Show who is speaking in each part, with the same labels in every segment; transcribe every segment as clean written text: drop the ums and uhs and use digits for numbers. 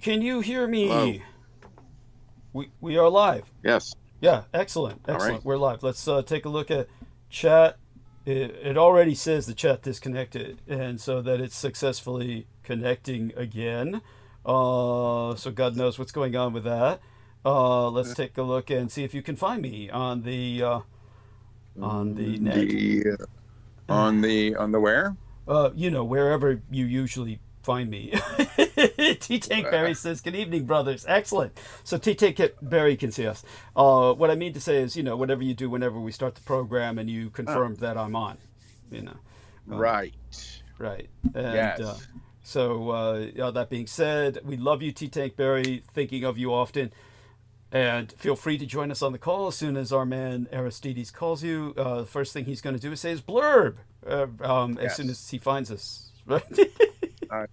Speaker 1: Can you hear
Speaker 2: Hello.
Speaker 1: me? We are live.
Speaker 2: Yes.
Speaker 1: Yeah, excellent,
Speaker 2: All right.
Speaker 1: excellent. We're live. Let's take a look at chat. It already says the chat disconnected, and so that it's successfully connecting again. So God knows what's going on with that. Let's take a look and see if you can find me on the net.
Speaker 2: The on the where?
Speaker 1: Wherever you usually find me. T. Tank
Speaker 2: Uh,
Speaker 1: Barry says, "Good evening, brothers." Excellent. So T. Tank Barry can see us. What I mean to say is, whatever you do, whenever we start the program, and you
Speaker 2: ah,
Speaker 1: confirm that I'm on, you know, uh,
Speaker 2: right.
Speaker 1: right. And
Speaker 2: Yes.
Speaker 1: that being said, we love you, T. Tank Barry. Thinking of you often. And feel free to join us on the call as soon as our man Aristides calls you. The first thing he's going to do is say his blurb as soon
Speaker 2: Yes.
Speaker 1: as he finds us.
Speaker 2: Um,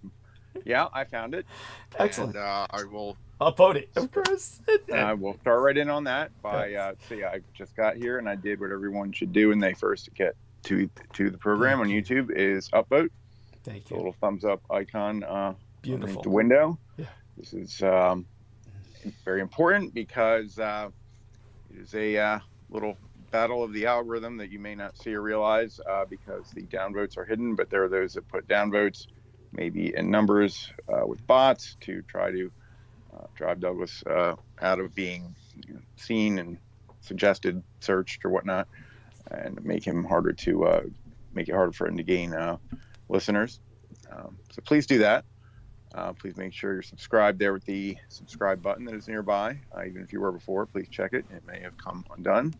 Speaker 2: yeah, I found it, and
Speaker 1: Excellent.
Speaker 2: I will
Speaker 1: Upload it, of
Speaker 2: start.
Speaker 1: course.
Speaker 2: I will start right in on that
Speaker 1: Yes.
Speaker 2: by see. I just got here, and I did what everyone should do when they first get to the program on
Speaker 1: Thank you.
Speaker 2: YouTube is upvote.
Speaker 1: Thank
Speaker 2: The
Speaker 1: you.
Speaker 2: little thumbs up icon underneath
Speaker 1: Beautiful.
Speaker 2: the window.
Speaker 1: Yeah.
Speaker 2: This is very important because it is a little battle of the algorithm that you may not see or realize because the downvotes are hidden, but there are those that put downvotes maybe in numbers with bots to try to drive Douglas out of being seen and suggested, searched, or whatnot, and make him harder to make it harder for him to gain listeners. So please do that. Please make sure you're subscribed there with the subscribe button that is nearby. Even if you were before, please check it. It may have come undone.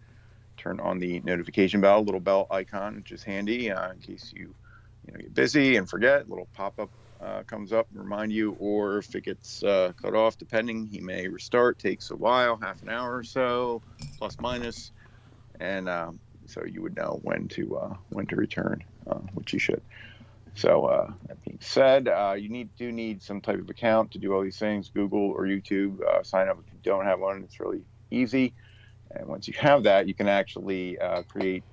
Speaker 2: Turn on the notification bell, little bell icon, which is handy in case you get busy and forget. Little pop-up comes up and remind you, or if it gets cut off, depending, he may restart. Takes a while, half an hour or so, plus minus, and so you would know when to return, which you should. So that being said, you do need some type of account to do all these things. Google or YouTube, sign up if you don't have one. It's really easy. And once you have that, you can actually create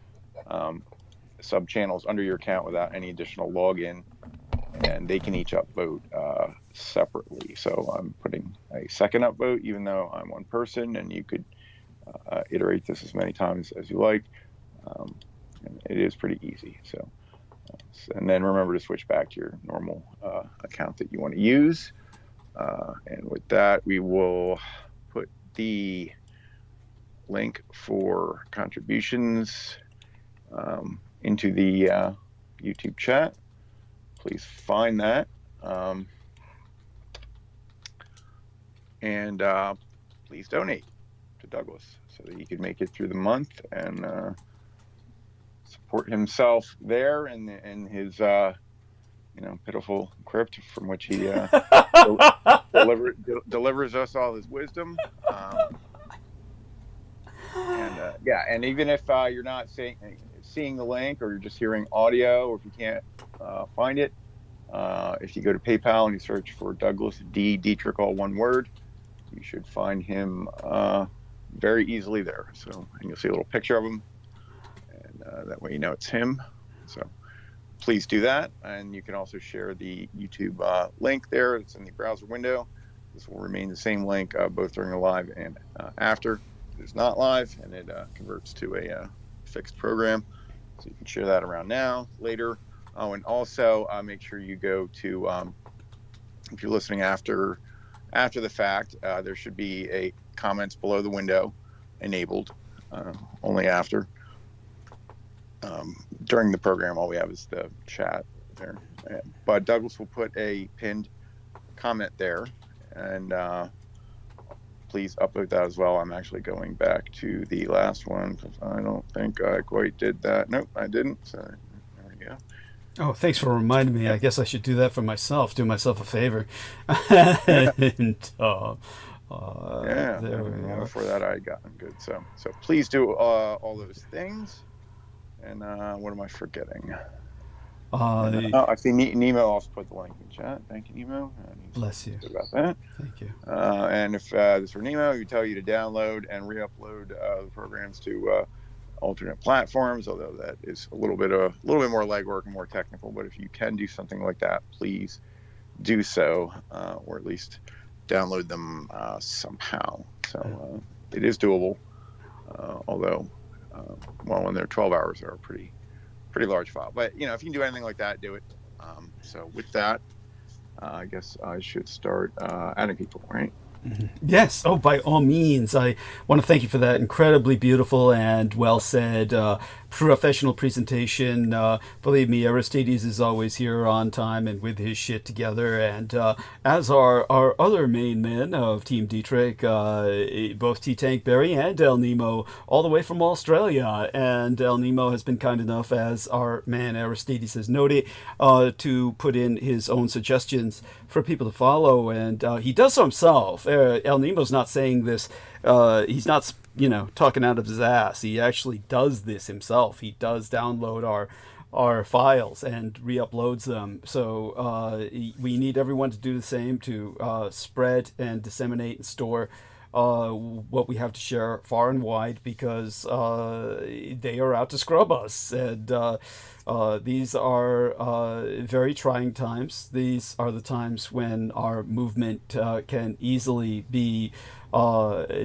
Speaker 2: sub channels under your account without any additional login, and they can each upvote separately. So I'm putting a second upvote, even though I'm one person, and you could iterate this as many times as you like. And it is pretty easy. So. And then remember to switch back to your normal account that you want to use. And with that, we will put the link for contributions into the YouTube chat. Please find that. And please donate to Douglas so that he can make it through the month and support himself there and his pitiful crypt from which he delivers us all his wisdom. And even if you're not seeing the link, or you're just hearing audio, or if you can't find it, if you go to PayPal and you search for Douglas D. Dietrich, all one word, you should find him very easily there. So, and you'll see a little picture of him. That way you know it's him. So please do that. And you can also share the YouTube link there. It's in the browser window. This will remain the same link both during the live and after. It's not live, and it converts to a fixed program. So you can share that around now, later. Oh, and also make sure you go to, if you're listening after the fact, there should be a comments below the window enabled, only after. During the program, all we have is the chat there. But Douglas will put a pinned comment there, and please upload that as well. I'm actually going back to the last one because I don't think I quite did that. Nope, I didn't. So there we go.
Speaker 1: Oh, thanks for reminding me.
Speaker 2: Yeah.
Speaker 1: I guess I should do that for myself. Do myself a favor. And,
Speaker 2: Yeah.
Speaker 1: there we are.
Speaker 2: Before that, I got good. So please do all those things. And what am I forgetting? I see Nemo also put the link in chat. Thank you, Nemo.
Speaker 1: Bless you.
Speaker 2: About that.
Speaker 1: Thank you.
Speaker 2: And if this were Nemo, he would tell you to download and re-upload the programs to alternate platforms. Although that is a little bit more legwork and more technical. But if you can do something like that, please do so, or at least download them somehow. So it is doable, although, when they're 12 hours, they're a pretty large file. But, if you can do anything like that, do it. So with that, I guess I should start adding people, right?
Speaker 1: Yes. Oh, by all means. I want to thank you for that incredibly beautiful and well said professional presentation. Believe me, Aristides is always here on time and with his shit together. And as are our other main men of Team Dietrich, both T-Tank Barry and El Nemo, all the way from Australia. And El Nemo has been kind enough, as our man Aristides has noted, to put in his own suggestions for people to follow. And he does so himself. El Nemo's not saying this. He's not, talking out of his ass. He actually does this himself. He does download our files and re-uploads them. So we need everyone to do the same, to spread and disseminate and store what we have to share far and wide, because they are out to scrub us. And these are very trying times. These are the times when our movement can easily be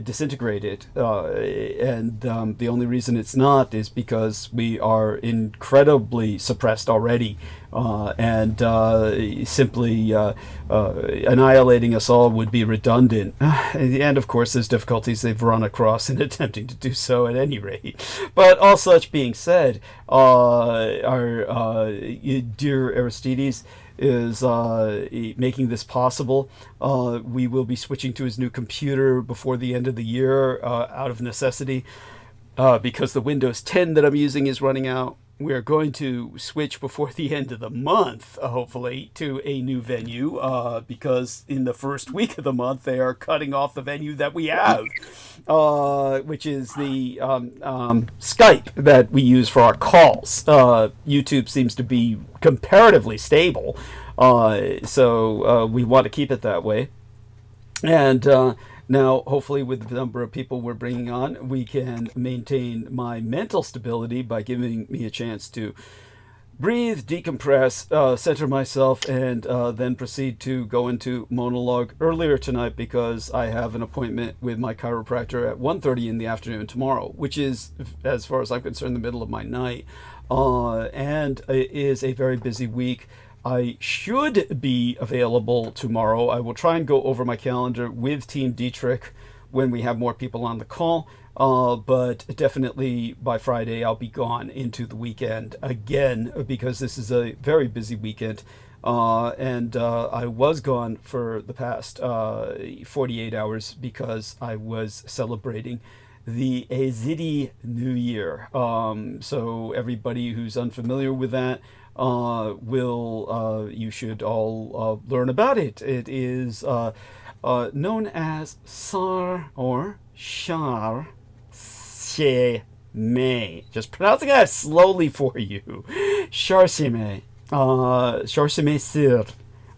Speaker 1: disintegrated, and the only reason it's not is because we are incredibly suppressed already, and simply annihilating us all would be redundant. And of course there's difficulties they've run across in attempting to do so at any rate. But all such being said, our dear Aristides is making this possible. We will be switching to his new computer before the end of the year, out of necessity, because the Windows 10 that I'm using is running out. We're going to switch before the end of the month, hopefully, to a new venue, because in the first week of the month they are cutting off the venue that we have, which is the Skype that we use for our calls. YouTube seems to be comparatively stable, so we want to keep it that way. And now, hopefully, with the number of people we're bringing on, we can maintain my mental stability by giving me a chance to breathe, decompress, center myself, and then proceed to go into monologue earlier tonight, because I have an appointment with my chiropractor at 1:30 in the afternoon tomorrow, which is, as far as I'm concerned, the middle of my night. And it is a very busy week. I should be available tomorrow. I will try and go over my calendar with Team Dietrich when we have more people on the call. But definitely by Friday, I'll be gone into the weekend again, because this is a very busy weekend. And I was gone for the past 48 hours because I was celebrating the Yazidi New Year. So everybody who's unfamiliar with that, you should all learn about it. It is known as Sar or ÇhARŞhÆMÆ. Just pronouncing that slowly for you. ÇhARŞhÆMÆ. ÇhARŞhÆMÆ Sir,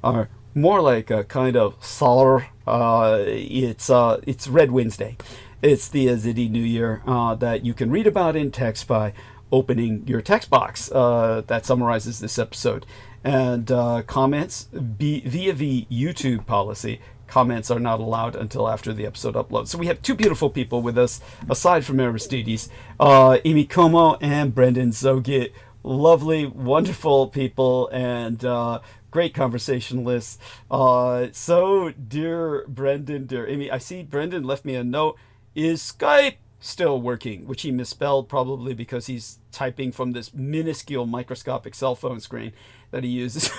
Speaker 1: are more like a kind of Sar. It's Red Wednesday. It's the Yazidi New Year that you can read about in text by opening your text box that summarizes this episode. And comments, via the YouTube policy, comments are not allowed until after the episode uploads. So we have two beautiful people with us, aside from Aristides, Amy Como and Brendan Zogit. Lovely, wonderful people, and great conversationalists. So, dear Brendan, dear Amy, I see Brendan left me a note. Is Skype still working? Which he misspelled, probably because he's typing from this minuscule microscopic cell phone screen that he uses,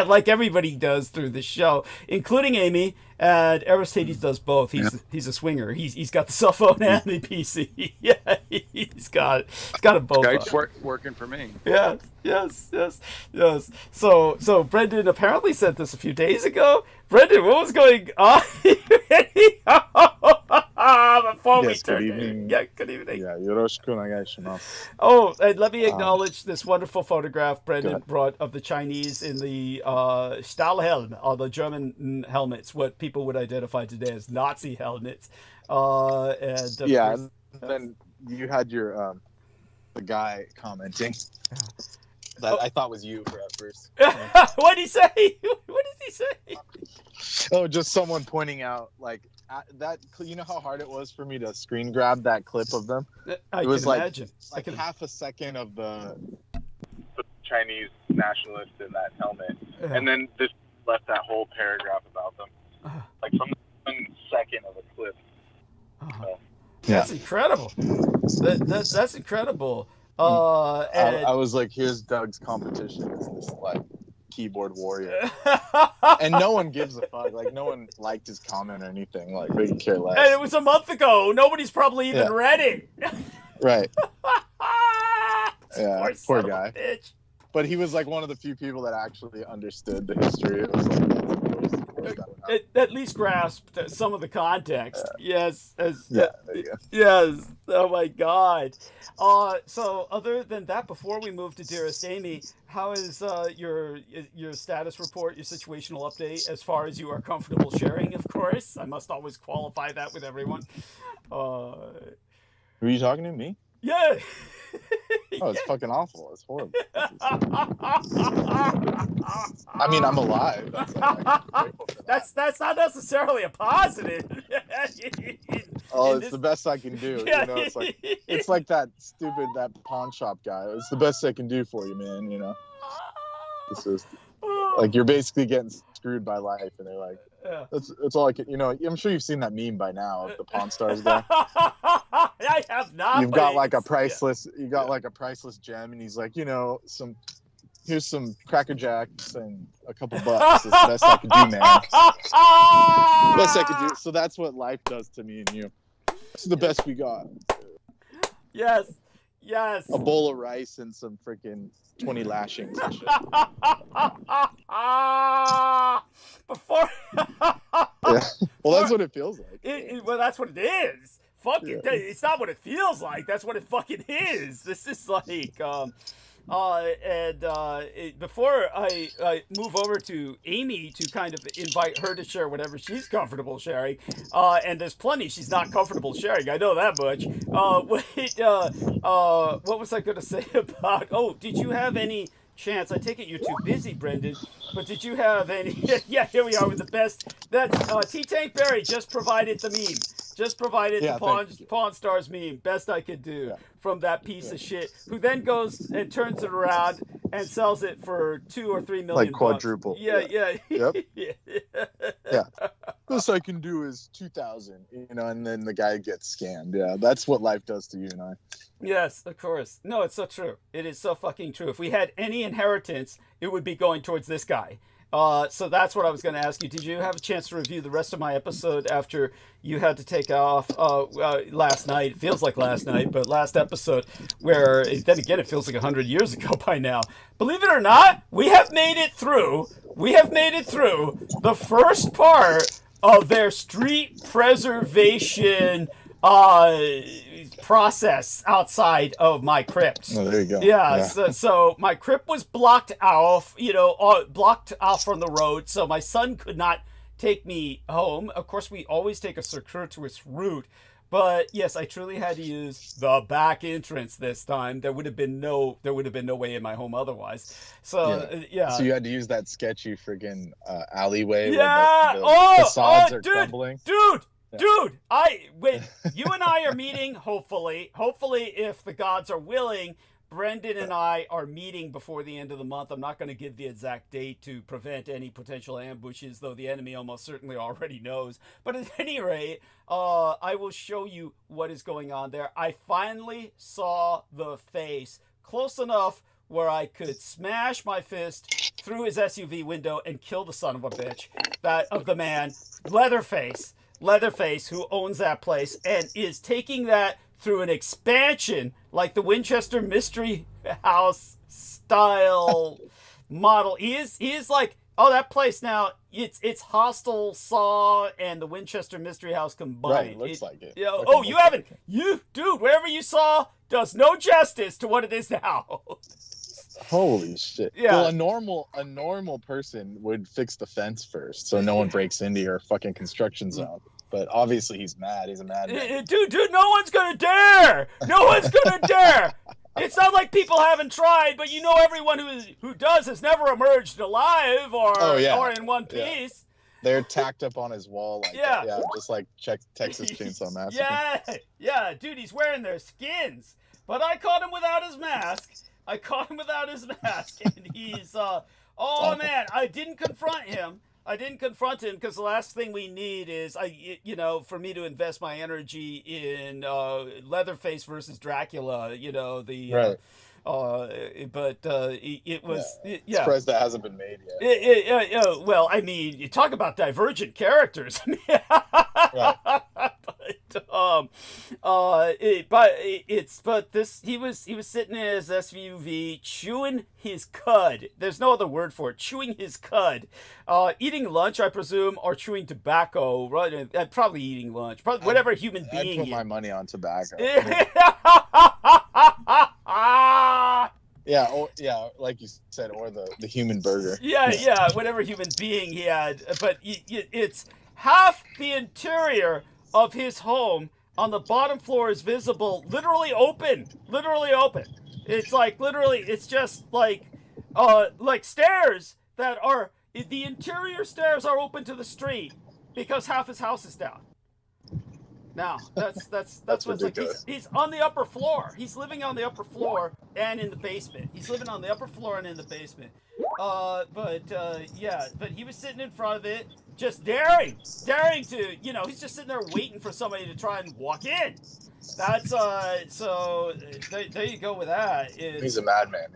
Speaker 1: like everybody does through the show, including Amy. And Aristides does both. He's a swinger. He's got the cell phone and the PC. Yeah, he's got it both.
Speaker 2: Skype's working for me.
Speaker 1: Yes. So Brendan apparently sent this a few days ago. Brendan, what was going on? Before we turn
Speaker 3: good evening.
Speaker 1: Good evening.
Speaker 3: Yeah, よろしくお願いします.
Speaker 1: Oh, and let me acknowledge this wonderful photograph Brendan brought of the Chinese in the Stahlhelm, or the German helmets, what people would identify today as Nazi helmets.
Speaker 3: And then you had your the guy commenting. That I thought was you for at first.
Speaker 1: What did he say? What did he say?
Speaker 3: Oh, just someone pointing out like that. You know how hard it was for me to screen grab that clip of them.
Speaker 1: I
Speaker 3: It was
Speaker 1: can
Speaker 3: like
Speaker 1: imagine.
Speaker 3: like half a second of the
Speaker 4: Chinese nationalist in that helmet,
Speaker 1: Yeah.
Speaker 4: and then this left that whole paragraph about them, like from the 1 second of a clip. So,
Speaker 1: That's incredible. That's incredible.
Speaker 3: I was like, here's Doug's competition. It's this like keyboard warrior, and no one gives a fuck. Like no one liked his comment or anything. Like they could care less.
Speaker 1: And it was a month ago. Nobody's probably even read it.
Speaker 3: Right. Yeah, poor
Speaker 1: son of a
Speaker 3: guy.
Speaker 1: bitch.
Speaker 3: But he was like one of the few people that actually understood the history. It was like that's the worst that would happen.
Speaker 1: At least grasped some of the context. Yes.
Speaker 3: Yeah, there you go.
Speaker 1: Yes. Oh my God. So other than that, before we move to Dearest Amy, how is your status report, your situational update, as far as you are comfortable sharing? Of course, I must always qualify that with everyone.
Speaker 3: Were you talking to me?
Speaker 1: Yeah.
Speaker 3: Oh, it's fucking awful. It's horrible. I mean, I'm alive. That's, like, I'm grateful for that.
Speaker 1: That's not necessarily a positive.
Speaker 3: Oh,
Speaker 1: in
Speaker 3: it's
Speaker 1: this-
Speaker 3: the best I can do.
Speaker 1: Yeah.
Speaker 3: You know, it's like that pawn shop guy. It's the best I can do for you, man. You know, it's just like you're basically getting screwed by life, and they're like,
Speaker 1: Yeah.
Speaker 3: that's all I can. You know, I'm sure you've seen that meme by now of the Pawn Stars guy.
Speaker 1: I have not.
Speaker 3: You've
Speaker 1: but
Speaker 3: got like a
Speaker 1: it's-
Speaker 3: priceless, like a priceless gem, and he's like, you know, here's some Cracker Jacks and a couple bucks. That's the best I can do, man. Best I could do. So that's what life does to me and you. This is the best we got.
Speaker 1: Yes. Yes.
Speaker 3: A bowl of rice and some freaking 20 lashings and shit.
Speaker 1: Before.
Speaker 3: Yeah. Well, that's what it feels like.
Speaker 1: Well, that's what it is. Fuck it.
Speaker 3: Yeah.
Speaker 1: It's not what it feels like. That's what it fucking is. This is like, before I move over to Amy to kind of invite her to share whatever she's comfortable sharing, and there's plenty she's not comfortable sharing. I know that much. What was I going to say about? Oh, did you have any chance? I take it you're too busy, Brendan. But did you have any? Yeah, here we are with the best. That's T-Tank Barry just provided the meme. Just provided
Speaker 3: Yeah,
Speaker 1: the Pawn Stars meme. Best I could do from that piece of shit. Who then goes and turns it around and sells it for $2 or $3 million.
Speaker 3: Like quadruple.
Speaker 1: Yeah.
Speaker 3: Yep.
Speaker 1: Yeah.
Speaker 3: Yeah. Best I can do is 2,000, you know, and then the guy gets scammed. Yeah, that's what life does to you and I.
Speaker 1: Yes, of course. No, it's so true. It is so fucking true. If we had any inheritance, it would be going towards this guy. So that's what I was going to ask you. Did you have a chance to review the rest of my episode after you had to take off last night? It feels like last night, but last episode, where then again, it feels like 100 years ago by now. Believe it or not, we have made it through. We have made it through the first part of their street preservation process outside of my crypt.
Speaker 3: Oh, there you go.
Speaker 1: Yeah. So my crypt was blocked off, blocked off from the road, so my son could not take me home. Of course, we always take a circuitous route, but yes, I truly had to use the back entrance this time. There would have been no way in my home otherwise. So yeah.
Speaker 3: So you had to use that sketchy friggin' alleyway
Speaker 1: Yeah.
Speaker 3: where the facades are
Speaker 1: dude,
Speaker 3: crumbling.
Speaker 1: Dude, you and I are meeting, hopefully, if the gods are willing. Brendan and I are meeting before the end of the month. I'm not going to give the exact date to prevent any potential ambushes, though the enemy almost certainly already knows. But at any rate, I will show you what is going on there. I finally saw the face close enough where I could smash my fist through his SUV window and kill the son of a bitch, of the man, Leatherface, who owns that place and is taking that through an expansion like the Winchester Mystery House style model. He is like, oh, that place now, it's Hostel, Saw, and the Winchester Mystery House combined.
Speaker 3: Right, looks like it.
Speaker 1: You haven't, dude, wherever you saw does no justice to what it is now.
Speaker 3: Holy shit.
Speaker 1: Yeah.
Speaker 3: Well, a normal person would fix the fence first so no one breaks into your fucking construction zone. But obviously he's mad. He's a madman.
Speaker 1: Dude, no one's gonna dare. No one's gonna dare. It's not like people haven't tried, but you know everyone who does has never emerged alive or in one piece.
Speaker 3: They're tacked up on his wall like
Speaker 1: Yeah.
Speaker 3: just like Texas Chainsaw Massacre.
Speaker 1: Yeah, dude, he's wearing their skins. But I caught him without his mask. And he's man, I didn't confront him. Because the last thing we need is for me to invest my energy in Leatherface versus Dracula.
Speaker 3: Right.
Speaker 1: It was
Speaker 3: Surprised that hasn't been made yet.
Speaker 1: Well, I mean, you talk about divergent characters.
Speaker 3: Right.
Speaker 1: He was sitting in his SUV chewing his cud. There's no other word for it. Chewing his cud, eating lunch, I presume, or chewing tobacco. Right? Probably eating lunch. Probably whatever human being.
Speaker 3: I'd put my money on tobacco. Yeah, like you said, or the human burger.
Speaker 1: Yeah, whatever human being he had. But it's half the interior of his home on the bottom floor is visible, literally open. It's like it's just like stairs that are, the interior stairs are open to the street because half his house is down. Now, that's what's like. He's on the upper floor. He's living on the upper floor and in the basement. But he was sitting in front of it, just daring to, he's just sitting there waiting for somebody to try and walk in. That's so there you go with that.
Speaker 3: He's a madman.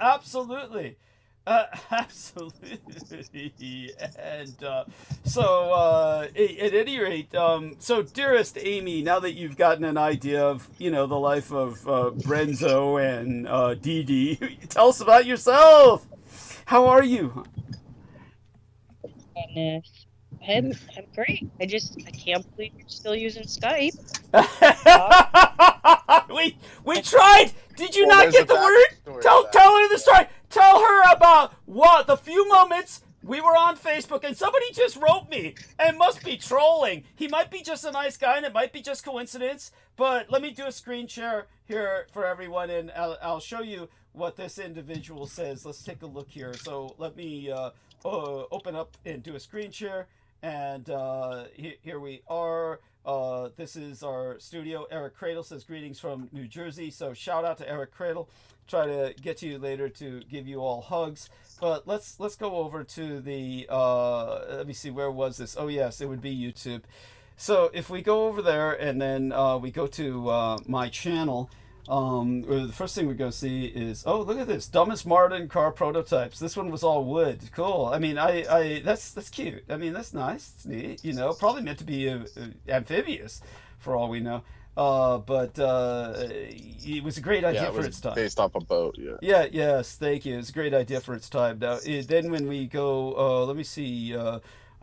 Speaker 1: Absolutely. Absolutely. And at any rate, so dearest Amy, now that you've gotten an idea of, the life of Brenzo and ÇhARŞhÆMÆ, tell us about yourself. How are you?
Speaker 5: Goodness. I'm great. I can't believe you're still using Skype.
Speaker 1: We tried. Did you not get the word? Tell her the story. Tell her about the few moments we were on Facebook and somebody just wrote me and must be trolling. He might be just a nice guy and it might be just coincidence, but let me do a screen share here for everyone and I'll show you what this individual says. Let's take a look here. So let me open up and do a screen share. And here we are. This is our studio. Eric Cradle says greetings from New Jersey. So shout out to Eric Cradle. Try to get to you later to give you all hugs. But let's go over to the let me see, where was this? Oh yes, it would be YouTube. So if we go over there and then we go to my channel, the first thing we're going to see is, oh, look at this, dumbest modern car prototypes. This one was all wood. Cool. I mean, that's cute. I mean, that's nice. It's neat. Probably meant to be amphibious for all we know. But it was a great idea for its time.
Speaker 3: Based off a boat.
Speaker 1: Yes, thank you. It's a great idea for its time. Now, then when we go, let me see.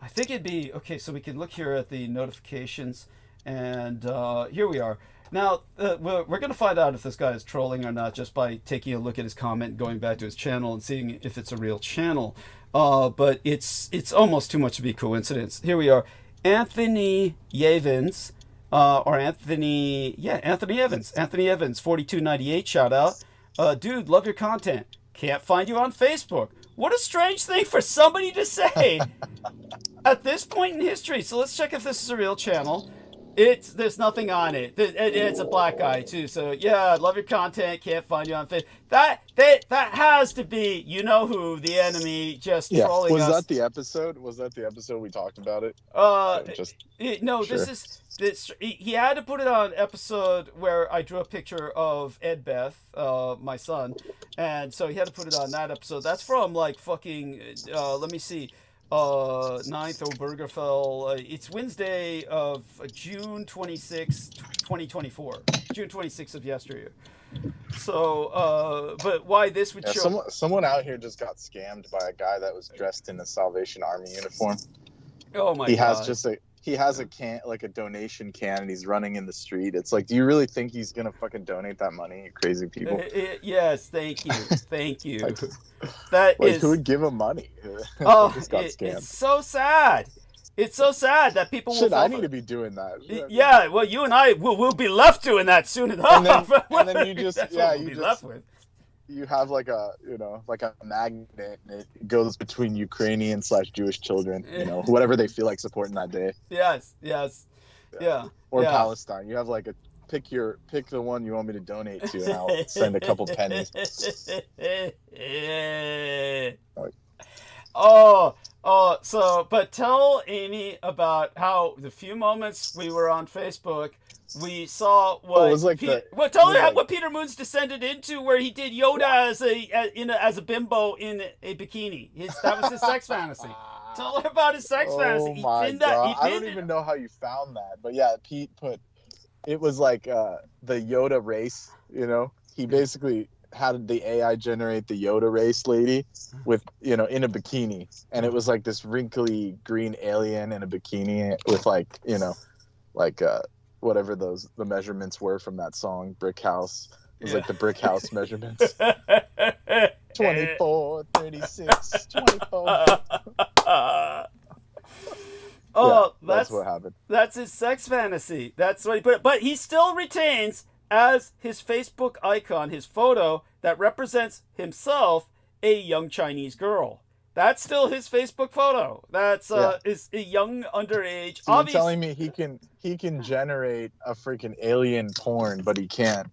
Speaker 1: I think it'd be okay. So we can look here at the notifications, and here we are. Now, we're going to find out if this guy is trolling or not just by taking a look at his comment and going back to his channel and seeing if it's a real channel. But it's almost too much to be coincidence. Here we are. Anthony Evans, Anthony Evans, 4298, shout out. Dude, love your content. Can't find you on Facebook. What a strange thing for somebody to say at this point in history. So let's check if this is a real channel. There's nothing on it. It's a black guy too. So yeah, love your content. Can't find you on Facebook. That has to be, who, the enemy, just trolling us.
Speaker 3: Was that the episode? Was that the episode we talked about it?
Speaker 1: No. Sure. This. He had to put it on episode where I drew a picture of Ed Beth, my son, and so he had to put it on that episode. That's from like fucking. Let me see. 9th Obergefell. It's Wednesday of June 26, 2024. June 26th of yesteryear. So, but why this would show...
Speaker 3: Someone out here just got scammed by a guy that was dressed in a Salvation Army uniform.
Speaker 1: Oh my God.
Speaker 3: He has a can, like a donation can, and he's running in the street. It's like, do you really think he's gonna fucking donate that money, you crazy people?
Speaker 1: Yes, thank you. Who would
Speaker 3: give him money?
Speaker 1: Oh, it's so sad. It's so sad that people will
Speaker 3: Shit,
Speaker 1: fall
Speaker 3: I
Speaker 1: for
Speaker 3: need to be doing that.
Speaker 1: Yeah, well, you and I will be left doing that soon enough.
Speaker 3: And then you just
Speaker 1: That's
Speaker 3: yeah
Speaker 1: what we'll
Speaker 3: you
Speaker 1: be
Speaker 3: just
Speaker 1: left with.
Speaker 3: you have like a like a magnet, and it goes between Ukrainian/Jewish children, whatever they feel like supporting that day.
Speaker 1: Yes. Yeah.
Speaker 3: Or
Speaker 1: yeah.
Speaker 3: Palestine. You have like a pick the one you want me to donate to, and I'll send a couple pennies.
Speaker 1: But tell Amy about how the few moments we were on Facebook, we saw what.
Speaker 3: It was like
Speaker 1: tell her what Peter Moon's descended into, where he did Yoda as a bimbo in a bikini. That was his sex fantasy. Tell her about his sex fantasy.
Speaker 3: Oh my God! I don't even know how you found that, but yeah, Pete put. It was like the Yoda race. He basically had the AI generate the Yoda race lady with in a bikini, and it was like this wrinkly green alien in a bikini with whatever the measurements were from that song Brick House. It was like the Brick House measurements. 24, 36, 24.
Speaker 1: That's
Speaker 3: what happened.
Speaker 1: That's his sex fantasy. That's what he put. But he still retains as his Facebook icon, his photo that represents himself, a young Chinese girl. That's still his Facebook photo. That's is a young underage.
Speaker 3: So you're telling me he can generate a freaking alien porn, but he can't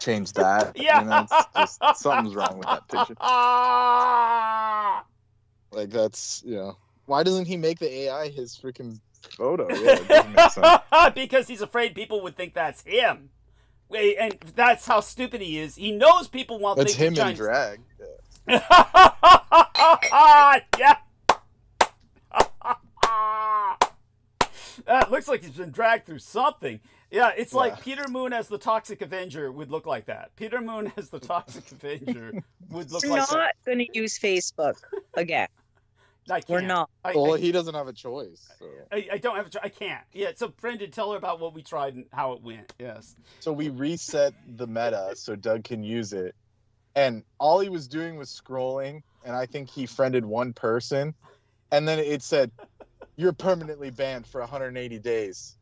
Speaker 3: change that?
Speaker 1: Yeah.
Speaker 3: It's just, something's wrong with that picture. Like that's Why doesn't he make the AI his freaking photo? Yeah, it doesn't make sense.
Speaker 1: Because he's afraid people would think that's him. And that's how stupid he is. He knows people won't think
Speaker 3: him in drag.
Speaker 1: Yeah. That looks like he's been dragged through something. Yeah, it's like Peter Moon as the Toxic Avenger would look like that. Peter Moon as the Toxic Avenger would look like that.
Speaker 5: We're not going to use Facebook again. We're not.
Speaker 3: He doesn't have a choice. So.
Speaker 1: I don't have a choice. I can't. Yeah, so Brendan, tell her about what we tried and how it went. Yes.
Speaker 3: So we reset the meta so Doug can use it. And all he was doing was scrolling, and I think he friended one person. And then it said, you're permanently banned for 180 days.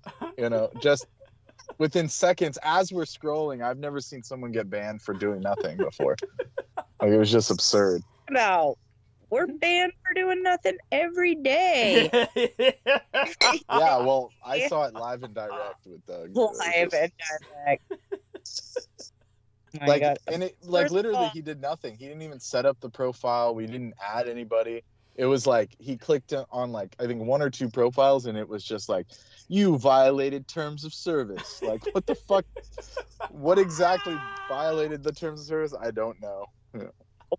Speaker 3: Just within seconds, as we're scrolling. I've never seen someone get banned for doing nothing before. Like, it was just absurd.
Speaker 5: No. We're banned for doing nothing every day.
Speaker 3: Yeah, well, I saw it live and direct with Doug.
Speaker 5: Live and direct.
Speaker 3: Like, and it literally he did nothing. He didn't even set up the profile. We didn't add anybody. It was like he clicked on I think one or two profiles, and it was just like, you violated terms of service. Like, what the fuck? What exactly violated the terms of service? I don't know. Yeah.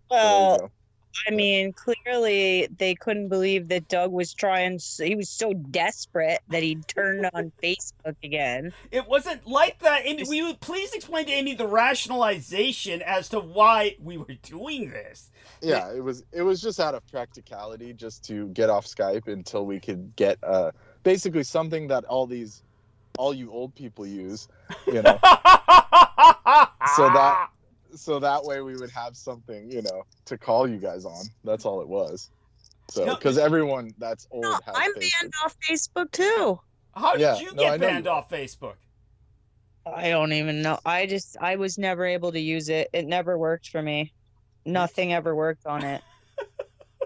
Speaker 5: Well, I mean, clearly they couldn't believe that Doug was he was so desperate that he turned on Facebook again.
Speaker 1: It wasn't like that. Amy, will you please explain to Amy the rationalization as to why we were doing this?
Speaker 3: Yeah, it was just out of practicality, just to get off Skype until we could get basically something that all you old people use, So that way we would have something, to call you guys on. That's all it was. So, because everyone that's old has
Speaker 5: I'm
Speaker 3: Facebook.
Speaker 5: banned off Facebook too.
Speaker 1: How did you get banned off Facebook?
Speaker 5: I don't even know. I was never able to use it. It never worked for me. Nothing ever worked on it.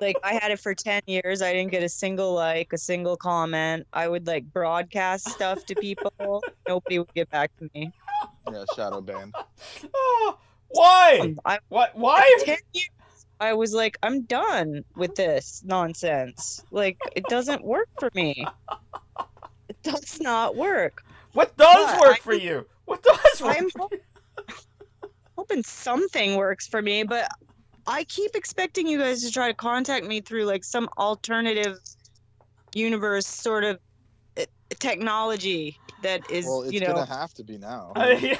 Speaker 5: Like, I had it for 10 years. I didn't get a single like, a single comment. I would broadcast stuff to people. Nobody would get back to me.
Speaker 3: Yeah, shadow ban.
Speaker 1: Oh, why? Why?
Speaker 5: 10 years. I was like, I'm done with this nonsense. Like, it doesn't work for me. It does not work.
Speaker 1: What does work for you? What does work for you?
Speaker 5: Hoping something works for me, but I keep expecting you guys to try to contact me through some alternative universe sort of technology that is,
Speaker 3: it's gonna have to be now.
Speaker 1: Yeah.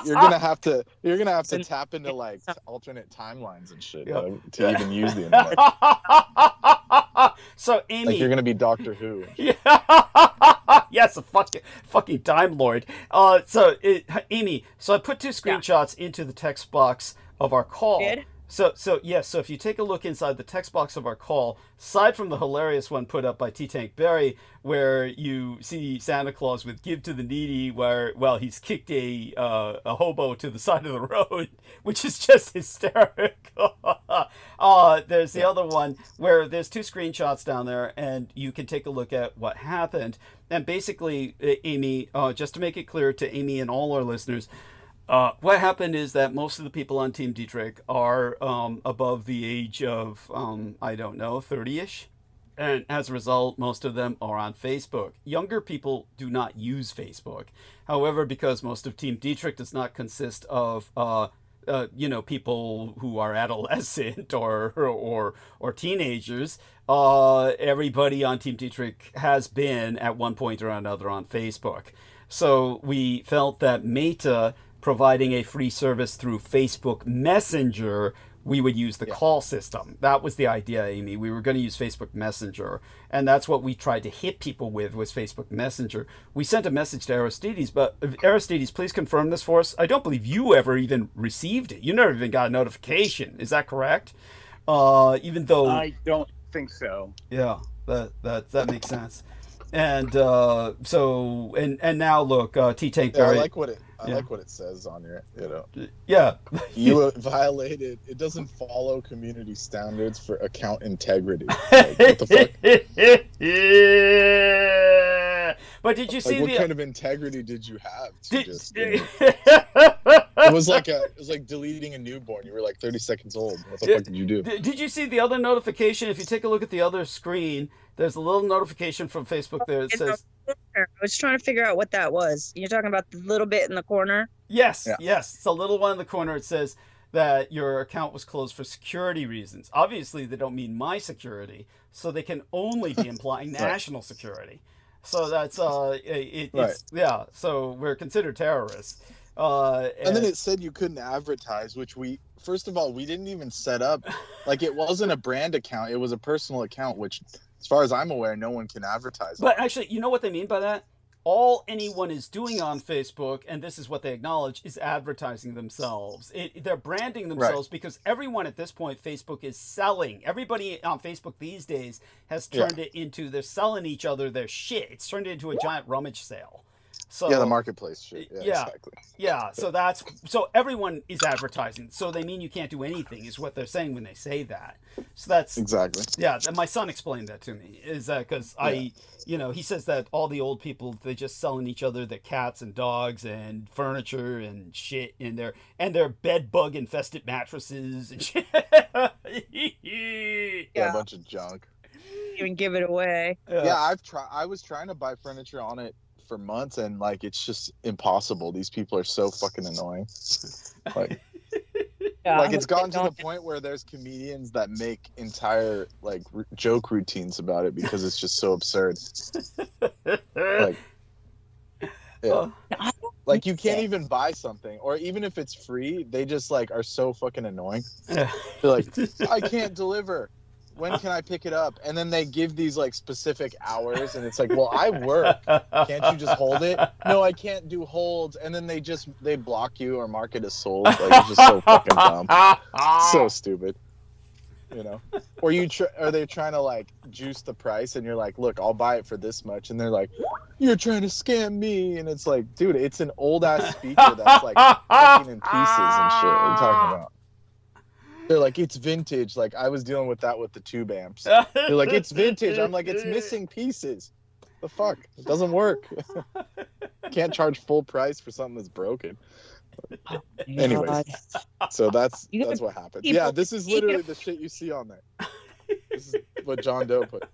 Speaker 3: You're gonna have to tap into alternate timelines and shit to even use the internet.
Speaker 1: So Amy,
Speaker 3: you're gonna be Doctor Who.
Speaker 1: Yeah. Yes, a fucking Time Lord. Amy, so I put two screenshots into the text box of our call. So if you take a look inside the text box of our call, aside from the hilarious one put up by T Tank Berry, where you see Santa Claus with "Give to the Needy," where he's kicked a hobo to the side of the road, which is just hysterical. There's the other one where there's 2 screenshots down there, and you can take a look at what happened. And basically, Amy, just to make it clear to Amy and all our listeners. What happened is that most of the people on Team Dietrich are above the age of, 30-ish. And as a result, most of them are on Facebook. Younger people do not use Facebook. However, because most of Team Dietrich does not consist of, people who are adolescent or teenagers, everybody on Team Dietrich has been at one point or another on Facebook. So we felt that Meta providing a free service through Facebook Messenger, we would use the call system. That was the idea, Amy. We were going to use Facebook Messenger, and that's what we tried to hit people with, was Facebook Messenger. We sent a message to Aristides, but Aristides, please confirm this for us. I don't believe you ever even received it. You never even got a notification. Is that correct? Even though
Speaker 2: I don't think so.
Speaker 1: Yeah, that makes sense. And and now look, T Tank Berry.
Speaker 3: I like what it says on your,
Speaker 1: Yeah.
Speaker 3: You violated. It doesn't follow community standards for account integrity. Like, what the fuck?
Speaker 1: Yeah. But did you see
Speaker 3: what kind of integrity did you have?
Speaker 1: It
Speaker 3: was like deleting a newborn. You were like 30 seconds old. What the fuck did you do?
Speaker 1: Did you see the other notification? If you take a look at the other screen, there's a little notification from Facebook there that says.
Speaker 5: I was trying to figure out what that was. You're talking about the little bit in the corner?
Speaker 1: Yes. It's a little one in the corner. It says that your account was closed for security reasons. Obviously, they don't mean my security, so they can only be implying national security. So that's so we're considered terrorists.
Speaker 3: And then it said you couldn't advertise, which first of all, we didn't even set up. Like, it wasn't a brand account; it was a personal account, which, as far as I'm aware, no one can advertise.
Speaker 1: But actually, you know what they mean by that? All anyone is doing on Facebook, and this is what they acknowledge, is advertising themselves. They're branding themselves because everyone at this point, Facebook is selling. Everybody on Facebook these days has turned it into, they're selling each other their shit. It's turned it into a giant rummage sale. So,
Speaker 3: the marketplace shit. Exactly.
Speaker 1: Yeah, so everyone is advertising. So they mean you can't do anything, is what they're saying when they say that. So that's
Speaker 3: exactly.
Speaker 1: Yeah, my son explained that to me. Is that because he says that all the old people, they're just selling each other their cats and dogs and furniture and shit in their bed bug infested mattresses and shit.
Speaker 3: A bunch of junk.
Speaker 5: Even give it away.
Speaker 3: I was trying to buy furniture on it for months, and like, it's just impossible. These people are so fucking annoying. Like, it's gotten to the point where there's comedians that make entire joke routines about it because it's just so absurd. Like you can't even buy something, or even if it's free, they just are so fucking annoying. They're like, I can't deliver. When can I pick it up? And then they give these specific hours, and it's like, well, I work. Can't you just hold it? No, I can't do holds. And then they block you or mark it as sold. It's just so fucking dumb. So stupid. Or are they trying to juice the price, and you're like, look, I'll buy it for this much, and they're like, you're trying to scam me, and it's like, dude, it's an old ass speaker that's fucking in pieces and shit. What are you talking about? They're like, it's vintage. Like, I was dealing with that with the tube amps. They're like, it's vintage. I'm like, it's missing pieces. The fuck? It doesn't work. Can't charge full price for something that's broken. Anyways, so that's what happened. Yeah, this is literally the shit you see on there. This is what John Doe put.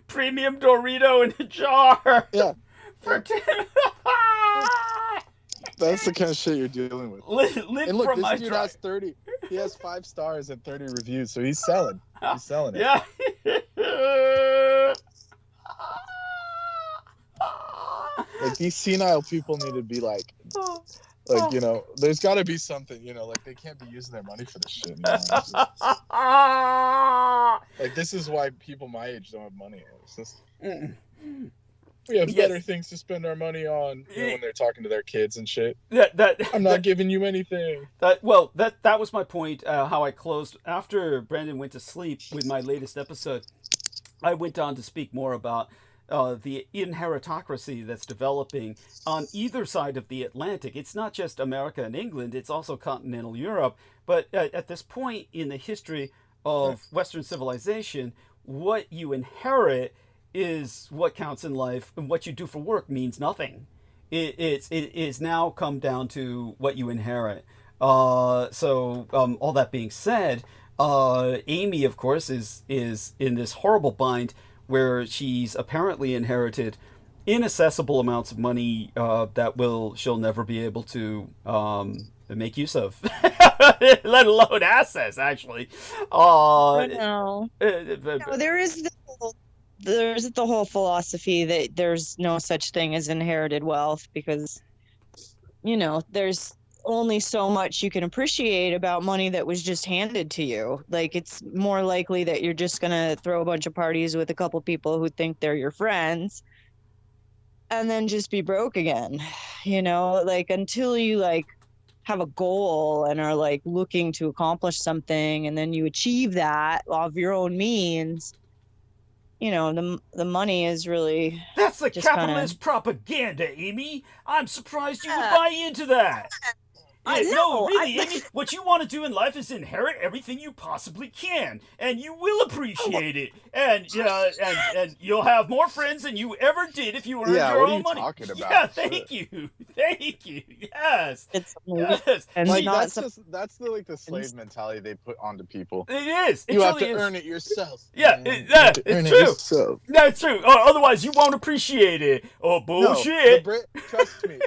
Speaker 1: Premium Dorito in a jar.
Speaker 3: Yeah.
Speaker 1: For 10.
Speaker 3: That's the kind of shit you're dealing with.
Speaker 1: And
Speaker 3: look, this dude has 30. He has 5 stars and 30 reviews, so he's selling. He's selling it.
Speaker 1: Yeah.
Speaker 3: These senile people need to be there's got to be something, they can't be using their money for this shit. This is why people my age don't have money. It's just... We have
Speaker 1: Yes.
Speaker 3: better things to spend our money on, when they're talking to their kids and shit.
Speaker 1: That
Speaker 3: I'm not giving you anything.
Speaker 1: That was my point. How I closed after Brandon went to sleep with my latest episode. I went on to speak more about the inheritocracy that's developing on either side of the Atlantic. It's not just America and England; it's also continental Europe. But at this point in the history of Western civilization, what you inherit is what counts in life, and what you do for work means nothing. It is now come down to what you inherit. So all that being said, Amy, of course, is in this horrible bind where she's apparently inherited inaccessible amounts of money that she'll never be able to make use of, let alone access. Actually,
Speaker 5: I know. No, there's the whole philosophy that there's no such thing as inherited wealth, because there's only so much you can appreciate about money that was just handed to you. Like, it's more likely that you're just gonna throw a bunch of parties with a couple people who think they're your friends and then just be broke again. Like, until you have a goal and are looking to accomplish something, and then you achieve that of your own means, the money is really
Speaker 1: that's the
Speaker 5: just
Speaker 1: capitalist propaganda, Amy. I'm surprised you would buy into that. Really, Amy, what you want to do in life is inherit everything you possibly can, and you will appreciate it, and you'll have more friends than you ever did if you earned your own money.
Speaker 3: Talking about?
Speaker 1: Yeah, thank you. Yes,
Speaker 5: it's
Speaker 1: yes.
Speaker 5: and
Speaker 3: that's the slave mentality they put onto people.
Speaker 1: It is.
Speaker 3: You have to earn it yourself.
Speaker 1: Yeah, it's true. That's true. Otherwise, you won't appreciate it. Oh, bullshit.
Speaker 3: No, trust me.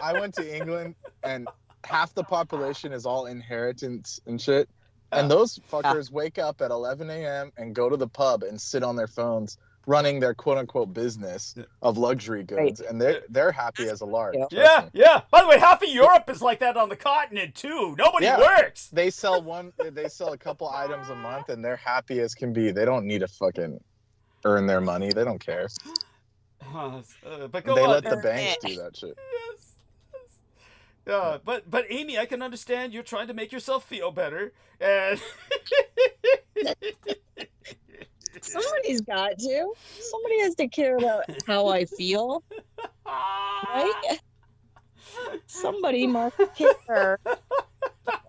Speaker 3: I went to England, and half the population is all inheritance and shit. And those fuckers wake up at 11 a.m. and go to the pub and sit on their phones running their quote-unquote business of luxury goods. And they're happy as a lark.
Speaker 1: Yeah. By the way, half of Europe is like that on the continent, too. Nobody works.
Speaker 3: They sell a couple items a month, and they're happy as can be. They don't need to fucking earn their money. They don't care.
Speaker 1: But go
Speaker 3: they
Speaker 1: on.
Speaker 3: let the banks do that shit.
Speaker 1: But Amy, I can understand you're trying to make yourself feel better, and
Speaker 5: somebody's got to. Somebody has to care about how I feel, right? Somebody must care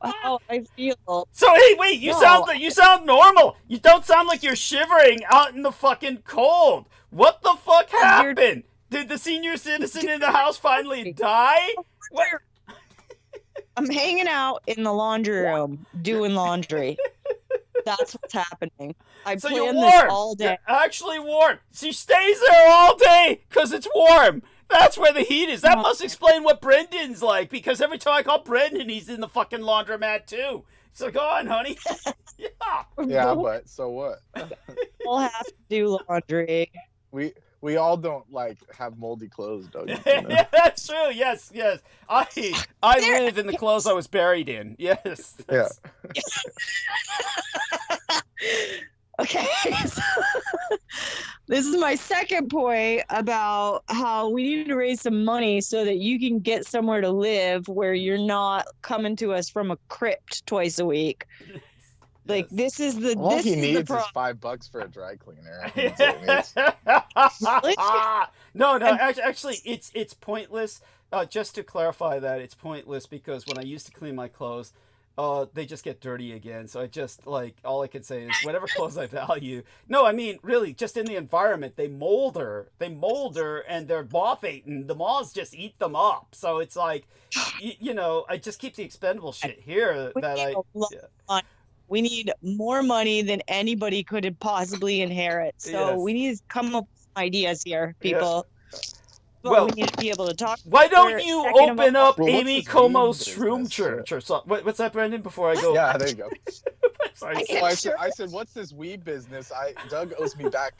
Speaker 5: how I feel.
Speaker 1: So hey, wait, you sound normal. You don't sound like you're shivering out in the fucking cold. What the fuck happened? Did the senior citizen in the house finally die? What?
Speaker 5: I'm hanging out in the laundry room doing laundry. That's what's happening. I
Speaker 1: So
Speaker 5: planned
Speaker 1: you're
Speaker 5: this
Speaker 1: warm.
Speaker 5: all day.
Speaker 1: You're actually warm. She stays there all day because it's warm. That's where the heat is. That must explain what Brendan's like, because every time I call Brendan, he's in the fucking laundromat too. So go on, honey.
Speaker 3: Yeah, but so what?
Speaker 5: We'll have to do laundry.
Speaker 3: We all don't have moldy clothes, Doug.
Speaker 1: Yeah, that's true. Yes. I live in the clothes I was buried in. Yes.
Speaker 3: Yeah.
Speaker 5: Okay. So, this is my second point about how we need to raise some money so that you can get somewhere to live where you're not coming to us from a crypt twice a week. Like, this is the
Speaker 3: all
Speaker 5: this
Speaker 3: he
Speaker 5: is
Speaker 3: needs
Speaker 5: the
Speaker 3: is
Speaker 5: problem.
Speaker 3: $5 for a dry cleaner. That's what he needs.
Speaker 1: No. Actually, it's pointless. Just to clarify that, it's pointless because when I used to clean my clothes, they just get dirty again. So I just all I can say is whatever clothes I value. No, I mean really, just in the environment, they molder, and they're moth eaten. The moths just eat them up. So it's I just keep the expendable shit here
Speaker 5: We need more money than anybody could possibly inherit. So we need to come up with some ideas here, people.
Speaker 1: Yeah.
Speaker 5: But
Speaker 1: Well,
Speaker 5: we need to be able to talk.
Speaker 1: why don't you open up
Speaker 3: Well,
Speaker 1: Amy
Speaker 3: what's this
Speaker 1: Como's
Speaker 3: weed
Speaker 1: Shroom
Speaker 3: business?
Speaker 1: Church or something? What's that, Brendan? Before I go.
Speaker 3: Yeah, there you go.
Speaker 1: Sorry.
Speaker 3: I said, what's this weed business? Doug owes me back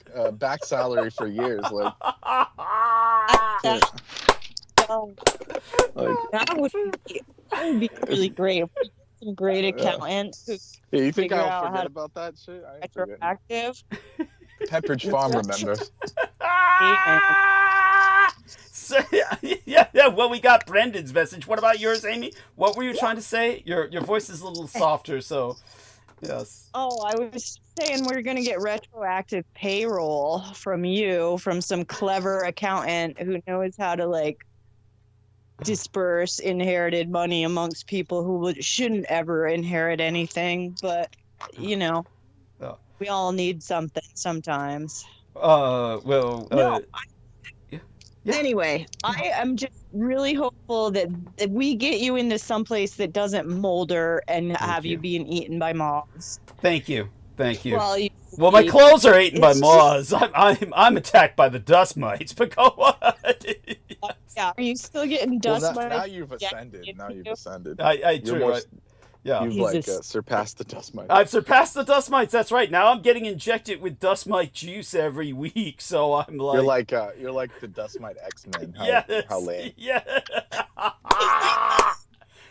Speaker 3: salary for years.
Speaker 5: That would be really great. If we get some great accountants who
Speaker 3: Yeah, you think
Speaker 5: figure out
Speaker 3: I'll
Speaker 5: how
Speaker 3: forget
Speaker 5: to
Speaker 3: about that shit? I ain't
Speaker 5: be
Speaker 3: forgetting.
Speaker 5: retroactive.
Speaker 3: Pepperidge Farm remembers.
Speaker 1: Yeah, yeah. Well, we got Brendan's message. What about yours, Amy? What were you trying to say? Your voice is a little softer, so yes.
Speaker 5: Oh, I was saying we're going to get retroactive payroll from some clever accountant who knows how to like disperse inherited money amongst people who shouldn't ever inherit anything. But, you know, we all need something sometimes.
Speaker 1: Well,
Speaker 5: No,
Speaker 1: yeah.
Speaker 5: Anyway, I am just really hopeful that we get you into someplace that doesn't molder and have you being eaten by moths.
Speaker 1: Thank you.
Speaker 5: Well,
Speaker 1: my clothes are eaten by moths. I'm attacked by the dust mites. But go on.
Speaker 5: Yeah, are you still getting dust mites?
Speaker 3: Now you've ascended.
Speaker 1: You've
Speaker 3: surpassed the dust mites.
Speaker 1: I've surpassed the dust mites. That's right. Now I'm getting injected with dust mite juice every week. So I'm like,
Speaker 3: you're like the dust mite X-Men. How lame.
Speaker 1: Yeah.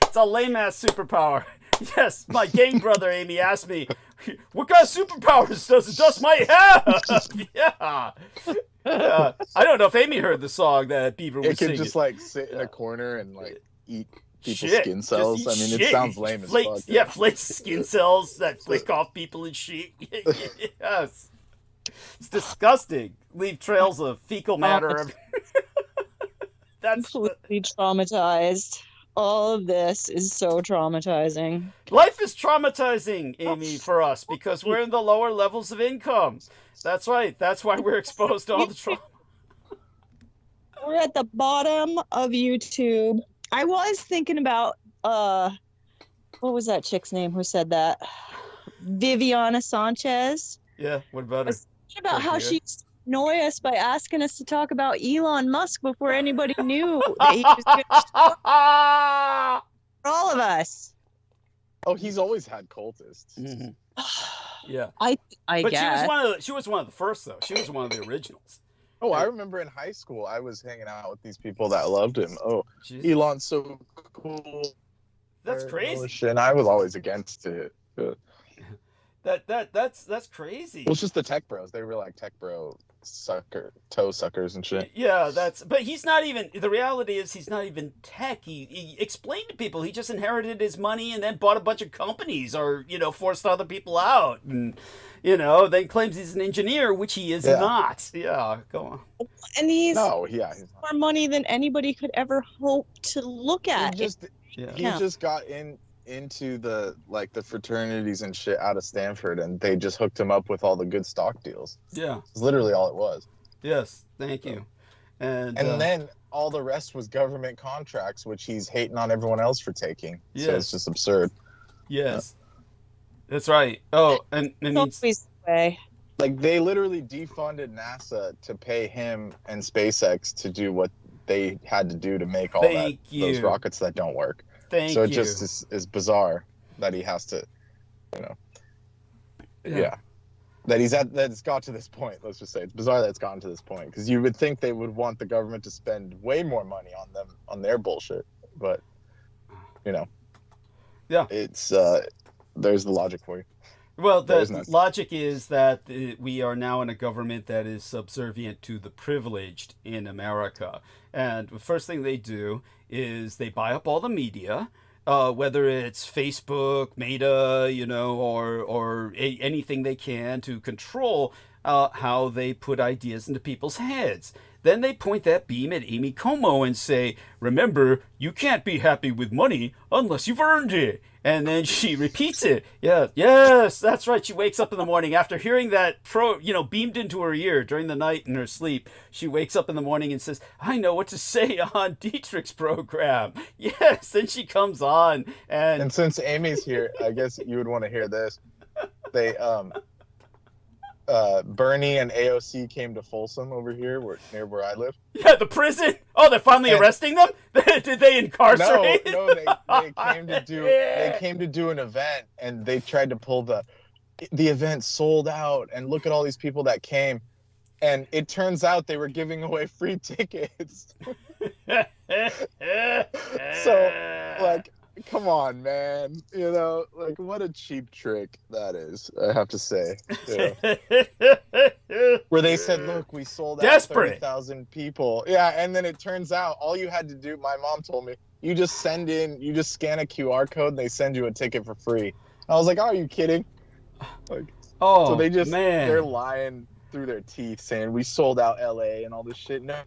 Speaker 1: It's a lame ass superpower. Yes, my game brother Amy asked me, "What kind of superpowers does the dust mite have?" Yeah. I don't know if Amy heard the song that Beaver was singing.
Speaker 3: It could just like sit in a corner and like eat people's skin cells. I mean, it sounds lame as fuck.
Speaker 1: Yeah, flakes skin cells that flick off people and shit. Yes. It's disgusting. Leave trails of fecal matter. That's
Speaker 5: completely traumatized. All of this is so traumatizing.
Speaker 1: Life is traumatizing, Amy, for us because we're in the lower levels of income. That's right. That's why we're exposed to all the trauma.
Speaker 5: We're at the bottom of YouTube. I was thinking about what was that chick's name who said that? Viviana Sanchez.
Speaker 1: Yeah, what about her?
Speaker 5: About how she used to annoy us by asking us to talk about Elon Musk before anybody knew that he was going to for all of us.
Speaker 3: Oh, he's always had cultists.
Speaker 1: Mm-hmm. Yeah,
Speaker 5: I
Speaker 1: but
Speaker 5: guess.
Speaker 1: she was one of the first though. She was one of the originals.
Speaker 3: Oh, I remember in high school I was hanging out with these people that loved him. Oh, Jesus. Elon's so cool.
Speaker 1: That's crazy.
Speaker 3: And I was always against it.
Speaker 1: That's crazy.
Speaker 3: Well, it's just the tech bros. They were like tech bro toe suckers and shit.
Speaker 1: Yeah, but he's not even, the reality is he's not even tech. He explained to people, he just inherited his money and then bought a bunch of companies or, forced other people out and, then claims he's an engineer, which he is not. Yeah, go on.
Speaker 5: And he's
Speaker 3: more
Speaker 5: money than anybody could ever hope to look at.
Speaker 3: He just got into the fraternities and shit out of Stanford, and they just hooked him up with all the good stock deals.
Speaker 1: Yeah,
Speaker 3: it's literally all it was.
Speaker 1: Yes, thank you. And
Speaker 3: then all the rest was government contracts, which he's hating on everyone else for taking. Yes. So it's just absurd.
Speaker 1: Yes, that's right. Oh, and
Speaker 5: always the way.
Speaker 3: Like they literally defunded NASA to pay him and SpaceX to do what they had to do to make all those rockets that don't work.
Speaker 1: It
Speaker 3: just is bizarre that he has to, that it's got to this point. Let's just say it's bizarre that it's gotten to this point because you would think they would want the government to spend way more money on them on their bullshit, but it's there's the logic for you.
Speaker 1: Well, the logic is that we are now in a government that is subservient to the privileged in America. And the first thing they do is they buy up all the media, whether it's Facebook, Meta, or anything they can to control how they put ideas into people's heads. Then they point that beam at Amy Como and say, remember, you can't be happy with money unless you've earned it. And then she repeats it. Yeah, yes, that's right. She wakes up in the morning after hearing that beamed into her ear during the night in her sleep. She wakes up in the morning and says, I know what to say on Dietrich's program. Yes, then she comes on. And
Speaker 3: since Amy's here, I guess you would want to hear this. They, Bernie and AOC came to Folsom over here, near where I live.
Speaker 1: Yeah, the prison. Oh, they're finally arresting them. Did they incarcerate?
Speaker 3: No, they came to do. They came to do an event, and they tried to pull the event sold out. And look at all these people that came, and it turns out they were giving away free tickets. So, come on, man. You know, like what a cheap trick that is. I have to say. Where they said, "Look, we sold out
Speaker 1: Desperate.
Speaker 3: 30,000 people." Yeah, and then it turns out all you had to do. My mom told me you just scan a QR code, and they send you a ticket for free. I was like, "Oh, are you kidding?" Like,
Speaker 1: Oh,
Speaker 3: so
Speaker 1: man.
Speaker 3: they're lying through their teeth, saying we sold out LA and all this shit. No,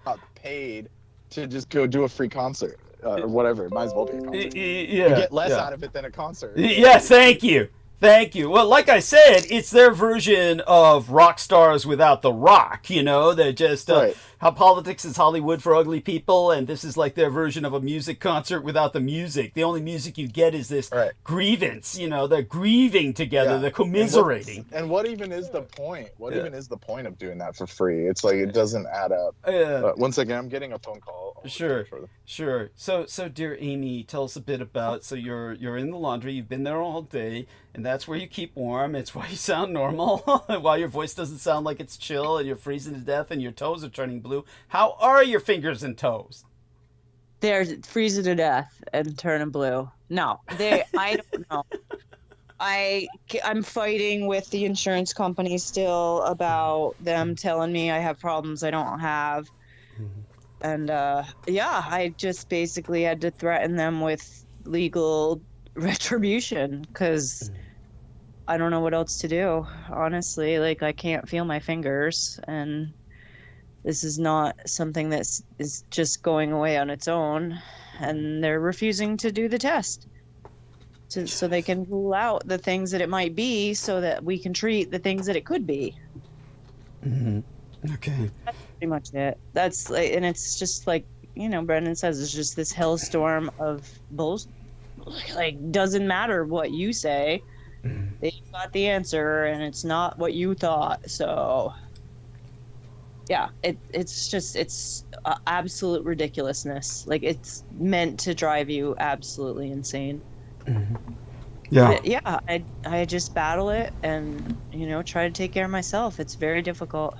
Speaker 3: not paid to just go do a free concert or whatever. It might as well be a concert.
Speaker 1: Yeah,
Speaker 3: You get less out of it than a concert.
Speaker 1: Yes, thank you. Thank you. Well, like I said, it's their version of rock stars without the rock, you know? They're just
Speaker 3: Right.
Speaker 1: how politics is Hollywood for ugly people, and this is like their version of a music concert without the music. The only music you get is this
Speaker 3: Right.
Speaker 1: grievance, you know? They're grieving together,
Speaker 3: Yeah.
Speaker 1: they're commiserating.
Speaker 3: And what even is the point? What
Speaker 1: Yeah.
Speaker 3: even is the point of doing that for free? It's like it doesn't add up. Once again, I'm getting a phone call. I'll
Speaker 1: Sure.
Speaker 3: for them.
Speaker 1: Sure. So, dear Amy, tell us a bit about. So you're in the laundry. You've been there all day, and that's where you keep warm. It's why you sound normal. Why your voice doesn't sound like it's chill, and you're freezing to death, and your toes are turning blue. How are your fingers and toes?
Speaker 5: They're freezing to death and turning blue. No, I don't know. I'm fighting with the insurance company still about them telling me I have problems I don't have. And yeah, I just basically had to threaten them with legal retribution because I don't know what else to do. Honestly, like I can't feel my fingers, and this is not something that is just going away on its own. And they're refusing to do the test, so they can rule out the things that it might be, so that we can treat the things that it could be.
Speaker 1: Okay.
Speaker 5: That's pretty much it. That's like, and it's just like, you know, Brendan says, it's just this hellstorm of bullshit. Like, doesn't matter what you say, they got the answer, and it's not what you thought. So, yeah, it's absolute ridiculousness. Like, it's meant to drive you absolutely insane.
Speaker 1: Yeah.
Speaker 5: But yeah, I just battle it and, you know, try to take care of myself. It's very difficult.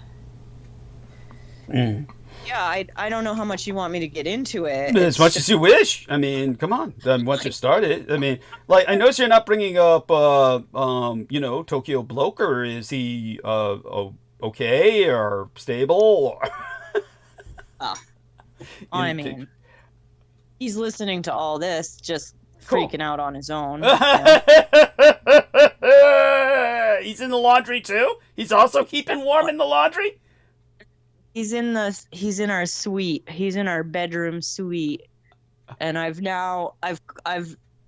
Speaker 5: Yeah, I don't know how much you want me to get into it.
Speaker 1: As much as you wish. I mean, come on. Once you started, I mean, like I notice you're not bringing up, you know, Tokyo Bloker. Is he okay or stable?
Speaker 5: I mean, he's listening to all this, just freaking out on his own.
Speaker 1: He's in the laundry too. He's also keeping warm in the laundry.
Speaker 5: He's in our suite. He's in our bedroom suite, and I've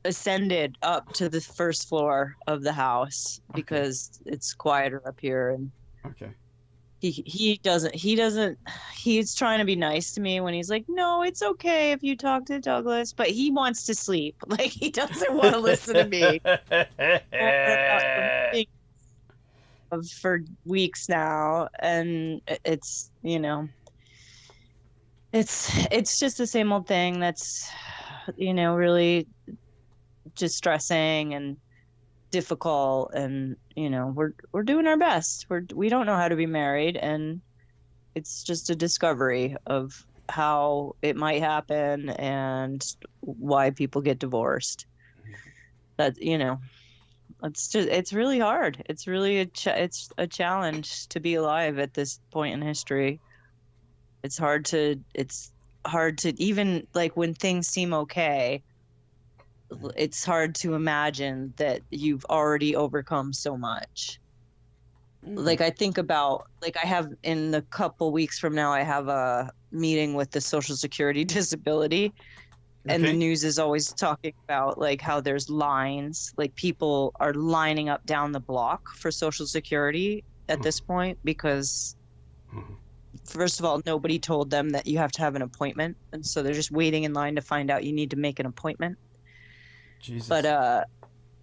Speaker 5: ascended up to the first floor of the house because it's quieter up here. And
Speaker 1: okay,
Speaker 5: he's trying to be nice to me when he's like, no, it's okay if you talk to Douglas, but he wants to sleep. Like, he doesn't want to listen to me. For weeks now, and it's, you know, it's just the same old thing that's, you know, really distressing and difficult, and, you know, we're doing our best. We don't know how to be married, and it's just a discovery of how it might happen and why people get divorced. That, you know, it's really hard. It's really it's a challenge to be alive at this point in history. It's hard to even, like, when things seem okay, it's hard to imagine that you've already overcome so much. Like, I think about, like, I have, in the couple weeks from now, I have a meeting with the Social Security disability. And the news is always talking about, like, how there's lines, like people are lining up down the block for Social Security at this point because, first of all, nobody told them that you have to have an appointment. And so they're just waiting in line to find out you need to make an appointment. Jesus. But,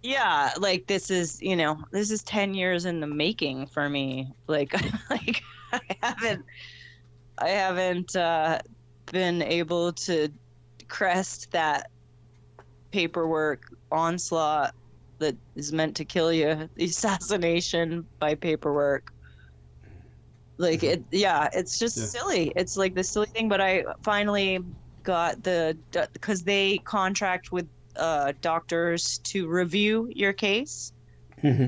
Speaker 5: yeah, like, this is 10 years in the making for me. Like, I haven't been able to crest that paperwork onslaught that is meant to kill you, the assassination by paperwork. Like, it's just silly. It's like this silly thing, but I finally got because they contract with doctors to review your case.
Speaker 1: Mm-hmm.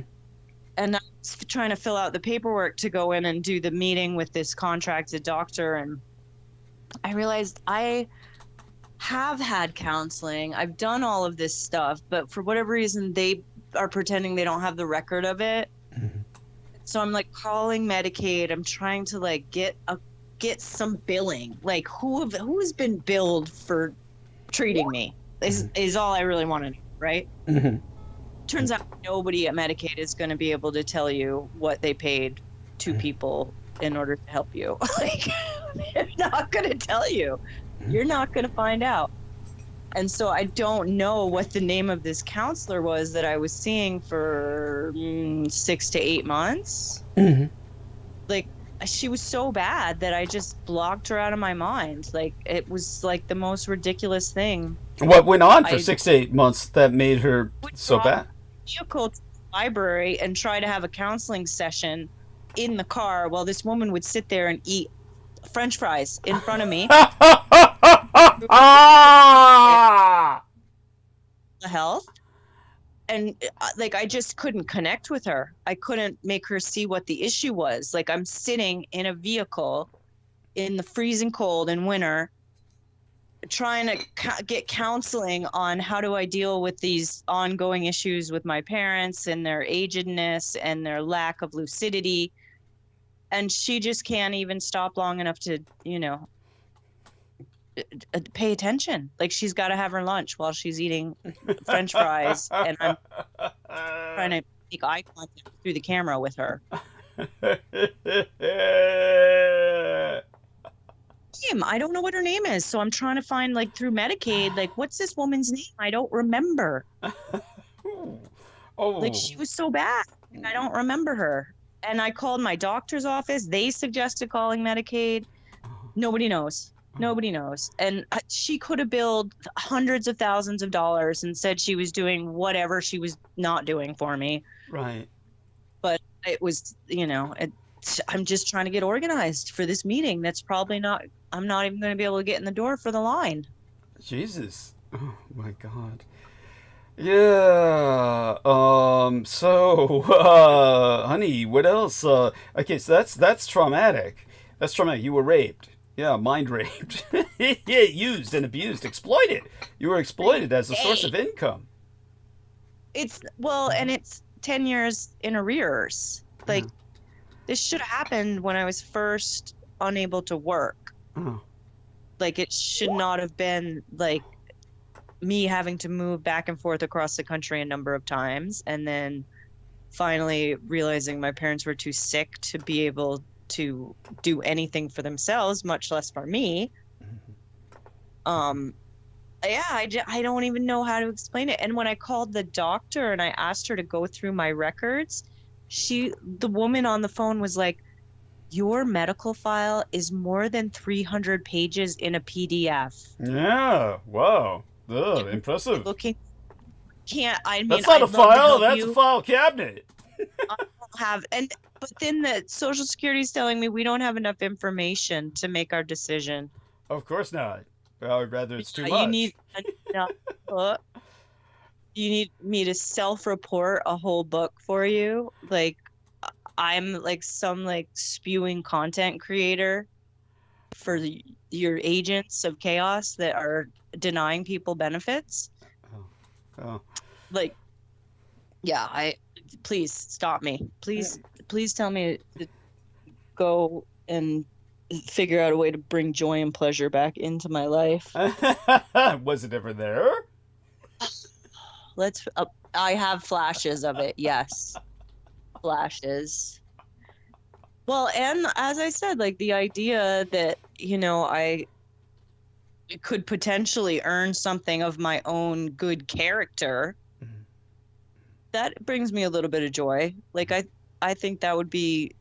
Speaker 5: And I was trying to fill out the paperwork to go in and do the meeting with this contracted doctor. And I realized I have had counseling. I've done all of this stuff, but for whatever reason, they are pretending they don't have the record of it.
Speaker 1: Mm-hmm.
Speaker 5: So I'm like calling Medicaid. I'm trying to like get some billing. Like who has been billed for treating me is all I really want to know, right?
Speaker 1: Mm-hmm.
Speaker 5: Turns out nobody at Medicaid is going to be able to tell you what they paid to people in order to help you. Like, they're not going to tell you. You're not going to find out. And so I don't know what the name of this counselor was that I was seeing for 6 to 8 months.
Speaker 1: Mm-hmm.
Speaker 5: Like, she was so bad that I just blocked her out of my mind. Like, it was like the most ridiculous thing.
Speaker 1: What went on for 6 to 8 months that made her so bad?
Speaker 5: Vehicle to the library and try to have a counseling session in the car while this woman would sit there and eat French fries in front of me. The health. And like, I just couldn't connect with her. I couldn't make her see what the issue was. Like, I'm sitting in a vehicle in the freezing cold in winter trying to get counseling on how do I deal with these ongoing issues with my parents and their agedness and their lack of lucidity. And she just can't even stop long enough to, pay attention. Like, she's got to have her lunch while she's eating French fries, and I'm trying to make eye contact through the camera with her. I don't know what her name is, so I'm trying to find, like, through Medicaid, like, what's this woman's name? I don't remember. Like, she was so bad. I don't remember her. And I called my doctor's office. They suggested calling Medicaid. Nobody knows. Nobody knows. And she could have billed hundreds of thousands of dollars and said she was doing whatever she was not doing for me.
Speaker 1: Right.
Speaker 5: But it was, I'm just trying to get organized for this meeting. That's probably not, I'm not even going to be able to get in the door for the line.
Speaker 1: Jesus. Oh, my God. Yeah. Honey, what else? Okay, so that's traumatic. That's traumatic. You were raped. Yeah, mind raped. Yeah, used and abused, exploited. You were exploited as a source of income.
Speaker 5: It's, and it's 10 years in arrears. Like, this should have happened when I was first unable to work.
Speaker 1: Oh.
Speaker 5: Like, it should not have been, like, me having to move back and forth across the country a number of times, and then finally realizing my parents were too sick to be able to do anything for themselves, much less for me. I don't even know how to explain it. And when I called the doctor and I asked her to go through my records, the woman on the phone was like, your medical file is more than 300 pages in a PDF.
Speaker 1: Yeah. Wow. Ugh, impressive.
Speaker 5: That's
Speaker 1: not a file. That's a file cabinet.
Speaker 5: I don't have, but then the Social Security is telling me we don't have enough information to make our decision.
Speaker 1: Of course not. Or rather, it's too much.
Speaker 5: You need enough book. You need me to self-report a whole book for you. Like, I'm like some like spewing content creator for your agents of chaos that are denying people benefits.
Speaker 1: Oh.
Speaker 5: Like, yeah, please stop me. Please tell me to go and figure out a way to bring joy and pleasure back into my life.
Speaker 1: Was it ever there?
Speaker 5: I have flashes of it. Yes. Flashes. Well, and as I said, like, the idea that, I could potentially earn something of my own good character, that brings me a little bit of joy. Like, I think that would be,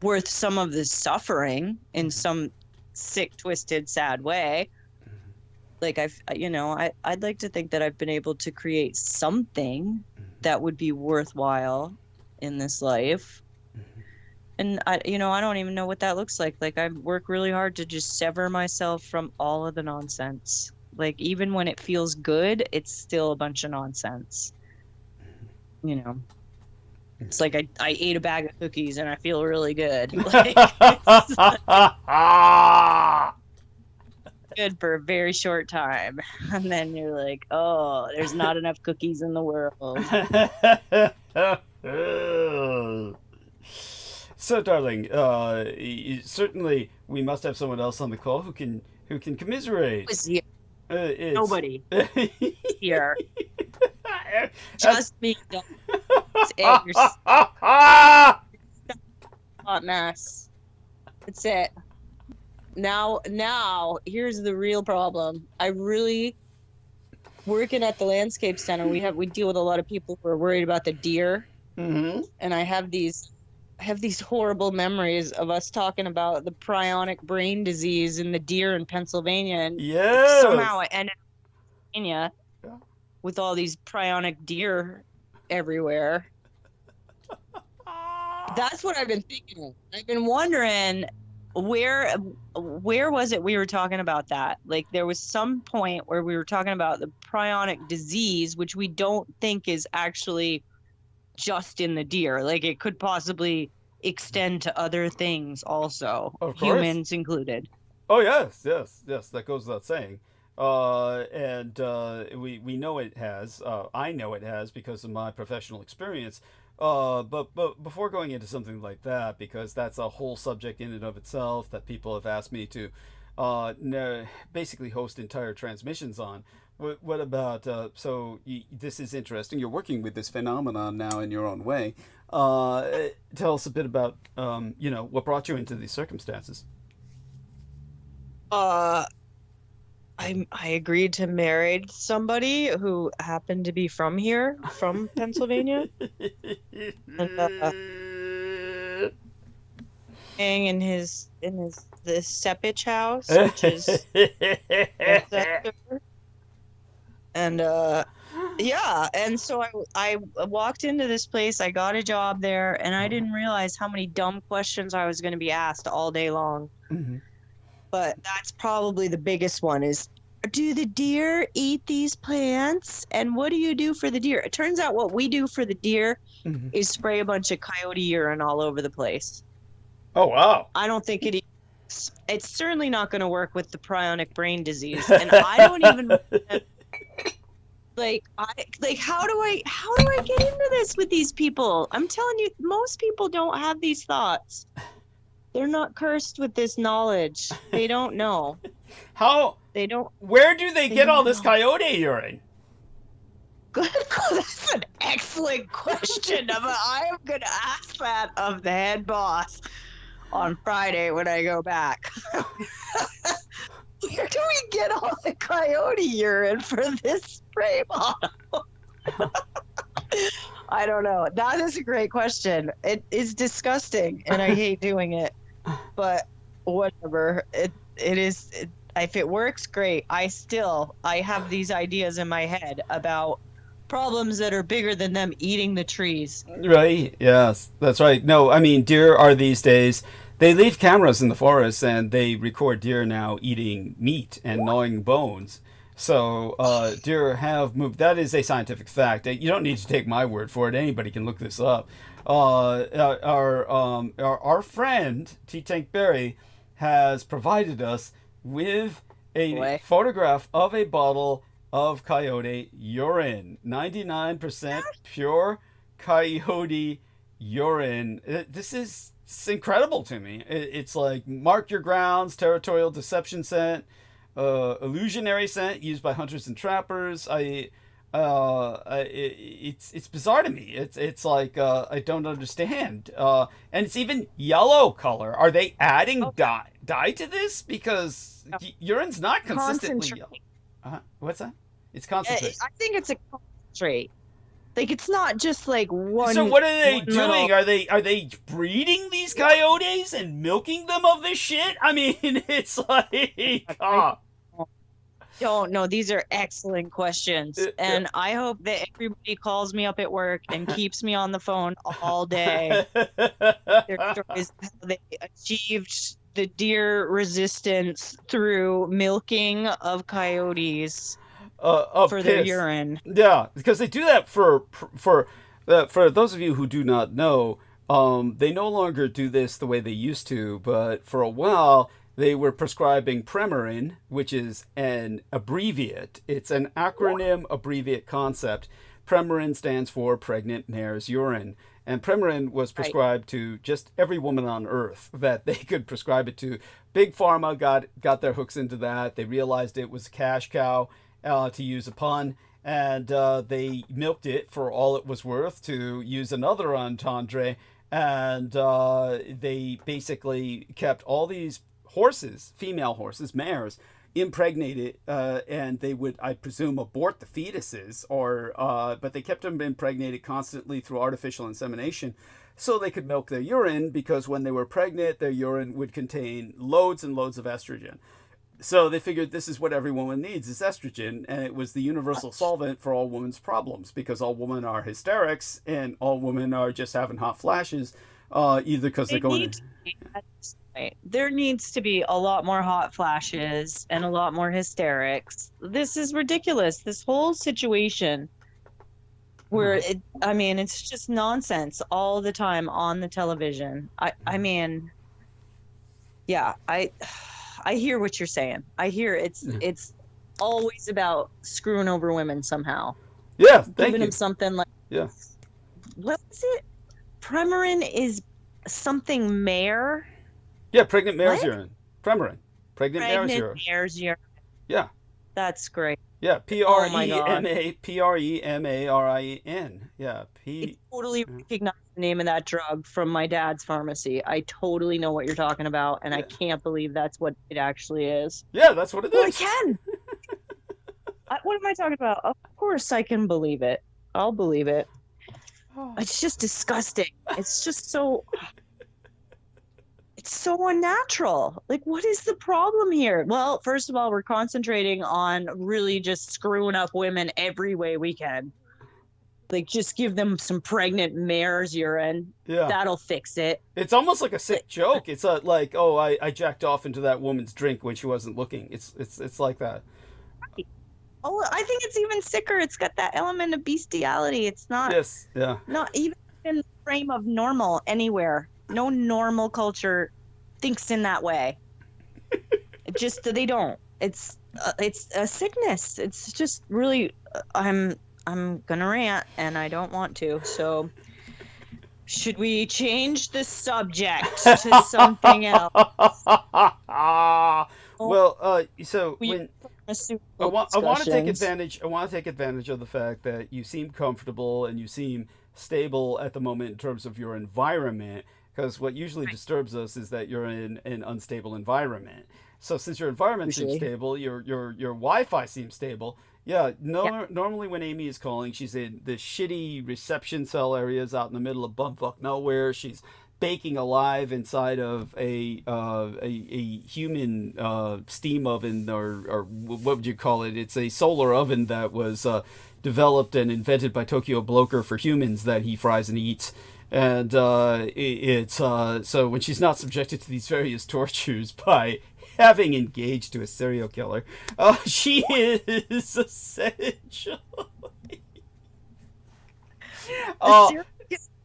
Speaker 5: worth some of the suffering in some sick, twisted, sad way. Like, I'd like to think that I've been able to create something that would be worthwhile in this life. And I don't even know what that looks like. Like, I work really hard to just sever myself from all of the nonsense. Like, even when it feels good, it's still a bunch of nonsense. It's like I ate a bag of cookies and I feel really good. Like, it's good for a very short time. And then you're like, oh, there's not enough cookies in the world.
Speaker 1: So, darling, certainly we must have someone else on the call who can commiserate.
Speaker 5: Nobody here. Just me. You're hot mess. That's it. Now, here's the real problem. I really, working at the landscape center, we deal with a lot of people who are worried about the deer,
Speaker 1: Mm-hmm.
Speaker 5: and I have these horrible memories of us talking about the Pryonic brain disease in the deer in Pennsylvania, and
Speaker 1: Yes.
Speaker 5: somehow I ended up in Pennsylvania with all these Pryonic deer everywhere. That's what I've been thinking. I've been wondering where was it we were talking about that? Like, there was some point where we were talking about the Pryonic disease, which we don't think is actually just in the deer. Like, it could possibly extend to other things also,
Speaker 1: Of course.
Speaker 5: humans included.
Speaker 1: Oh yes, that goes without saying. And we know it has. I know it has because of my professional experience. But before going into something like that, because that's a whole subject in and of itself that people have asked me to basically host entire transmissions on. What about, this is interesting. You're working with this phenomenon now in your own way. Tell us a bit about, what brought you into these circumstances.
Speaker 5: I agreed to marry somebody who happened to be from here, from Pennsylvania. And in the Sepich house, which is and and so I walked into this place, I got a job there, and I didn't realize how many dumb questions I was going to be asked all day long.
Speaker 1: Mm-hmm.
Speaker 5: But that's probably the biggest one is, do the deer eat these plants? And what do you do for the deer? It turns out what we do for the deer
Speaker 1: Mm-hmm.
Speaker 5: is spray a bunch of coyote urine all over the place.
Speaker 1: Oh, wow.
Speaker 5: I don't think it's certainly not going to work with the Pryonic brain disease. And I don't even how do I get into this with these people? I'm telling you, most people don't have these thoughts. They're not cursed with this knowledge. They don't know.
Speaker 1: How?
Speaker 5: They don't.
Speaker 1: Where do they get all this coyote urine?
Speaker 5: Good. That's an excellent question. I am going to ask that of the head boss on Friday when I go back. Where do we get all the coyote urine for this spray bottle? I don't know. That is a great question. It is disgusting, and I hate doing it. But whatever. It is. If it works, great. I have these ideas in my head about problems that are bigger than them eating the trees.
Speaker 1: Right. Yes, that's right. No, I mean, deer are these days. They leave cameras in the forest and they record deer now eating meat and gnawing bones. So deer have moved. That is a scientific fact. You don't need to take my word for it. Anybody can look this up. Our friend T. Tank Berry has provided us with a photograph of a bottle of coyote urine. 99% pure coyote urine. This is incredible to me. It's like mark your grounds, territorial deception scent, illusionary scent used by hunters and trappers. It's bizarre to me. It's like I don't understand. And it's even yellow color. Are they adding dye to this? Because urine's not consistently yellow. What's that? It's concentrate.
Speaker 5: I think it's a concentrate. Like, it's not just like one.
Speaker 1: So what are they doing?
Speaker 5: Little...
Speaker 1: Are they breeding these coyotes and milking them of this shit? I mean, it's like
Speaker 5: don't know. These are excellent questions. And I hope that everybody calls me up at work and keeps me on the phone all day. Their stories of how they achieved the deer resistance through milking of coyotes for their
Speaker 1: piss.
Speaker 5: urine.
Speaker 1: Yeah, because they do that for those of you who do not know. They no longer do this the way they used to, but for a while they were prescribing Premarin, which is an abbreviate. It's an acronym abbreviate concept. Premarin stands for pregnant mare's urine. And Premarin was prescribed to just every woman on Earth that they could prescribe it to. Big Pharma got their hooks into that. They realized it was a cash cow, to use a pun. And they milked it for all it was worth, to use another entendre. And they basically kept all these horses, female horses, mares, impregnated, and they would, I presume, abort the fetuses, but they kept them impregnated constantly through artificial insemination, so they could milk their urine, because when they were pregnant, their urine would contain loads and loads of estrogen. So they figured this is what every woman needs, is estrogen, and it was the universal solvent for all women's problems, because all women are hysterics, and all women are just having hot flashes, either because they're going to...
Speaker 5: There needs to be a lot more hot flashes and a lot more hysterics. This is ridiculous. This whole situation where it's just nonsense all the time on the television. I hear what you're saying. I hear it's always about screwing over women somehow.
Speaker 1: Yeah,
Speaker 5: giving them something like, what is it? Premarin is something mare.
Speaker 1: Yeah, pregnant mare's urine. Premarin. Pregnant mare's urine. Yeah.
Speaker 5: That's great.
Speaker 1: Yeah, Premarin. Yeah,
Speaker 5: I totally recognize the name of that drug from my dad's pharmacy. I totally know what you're talking about, and I can't believe that's what it actually is.
Speaker 1: Yeah, that's what it is.
Speaker 5: I can. What am I talking about? Of course I can believe it. I'll believe it. It's just disgusting. It's just so... It's so unnatural. Like, what is the problem here? Well, first of all, we're concentrating on really just screwing up women every way we can. Like, just give them some pregnant mare's urine.
Speaker 1: Yeah.
Speaker 5: That'll fix it.
Speaker 1: It's almost like a sick joke. It's like, oh, I jacked off into that woman's drink when she wasn't looking. It's like that.
Speaker 5: Oh, I think it's even sicker. It's got that element of bestiality. It's not.
Speaker 1: Yes. Yeah.
Speaker 5: Not even in the frame of normal anywhere. No normal culture thinks in that way. They don't. It's a sickness. It's just really. I'm gonna rant, and I don't want to. So, should we change the subject to something else?
Speaker 1: Well, so when I want to take
Speaker 5: discussions.
Speaker 1: advantage of the fact that you seem comfortable and you seem stable at the moment in terms of your environment. Because what usually disturbs us is that you're in an unstable environment. So since your environment seems stable, your Wi-Fi seems stable. Yeah, normally when Amy is calling, she's in the shitty reception cell areas out in the middle of bumfuck nowhere. She's baking alive inside of a human steam oven, or what would you call it? It's a solar oven that was developed and invented by Tokyo Bloker for humans that he fries and eats. And so when she's not subjected to these various tortures by having engaged to a serial killer, she is essentially...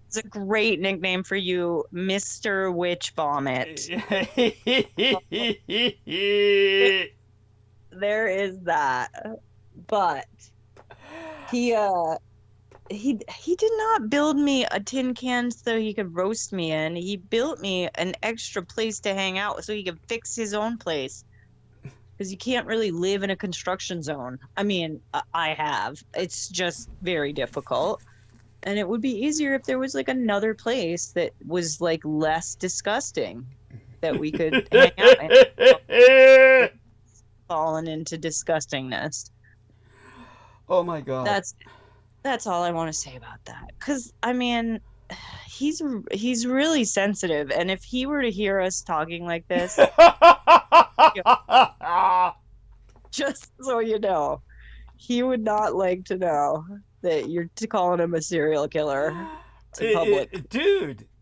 Speaker 5: It's a great nickname for you, Mr. Witch Vomit. There is that. But he did not build me a tin can so he could roast me in. He built me an extra place to hang out so he could fix his own place. Because you can't really live in a construction zone. I mean, I have. It's just very difficult. And it would be easier if there was like another place that was like less disgusting that we could hang out in. Fallen into disgustingness.
Speaker 1: Oh my God.
Speaker 5: That's all I want to say about that. Because, I mean, he's really sensitive. And if he were to hear us talking like this, Just so you know, he would not like to know that you're calling him a serial killer to public.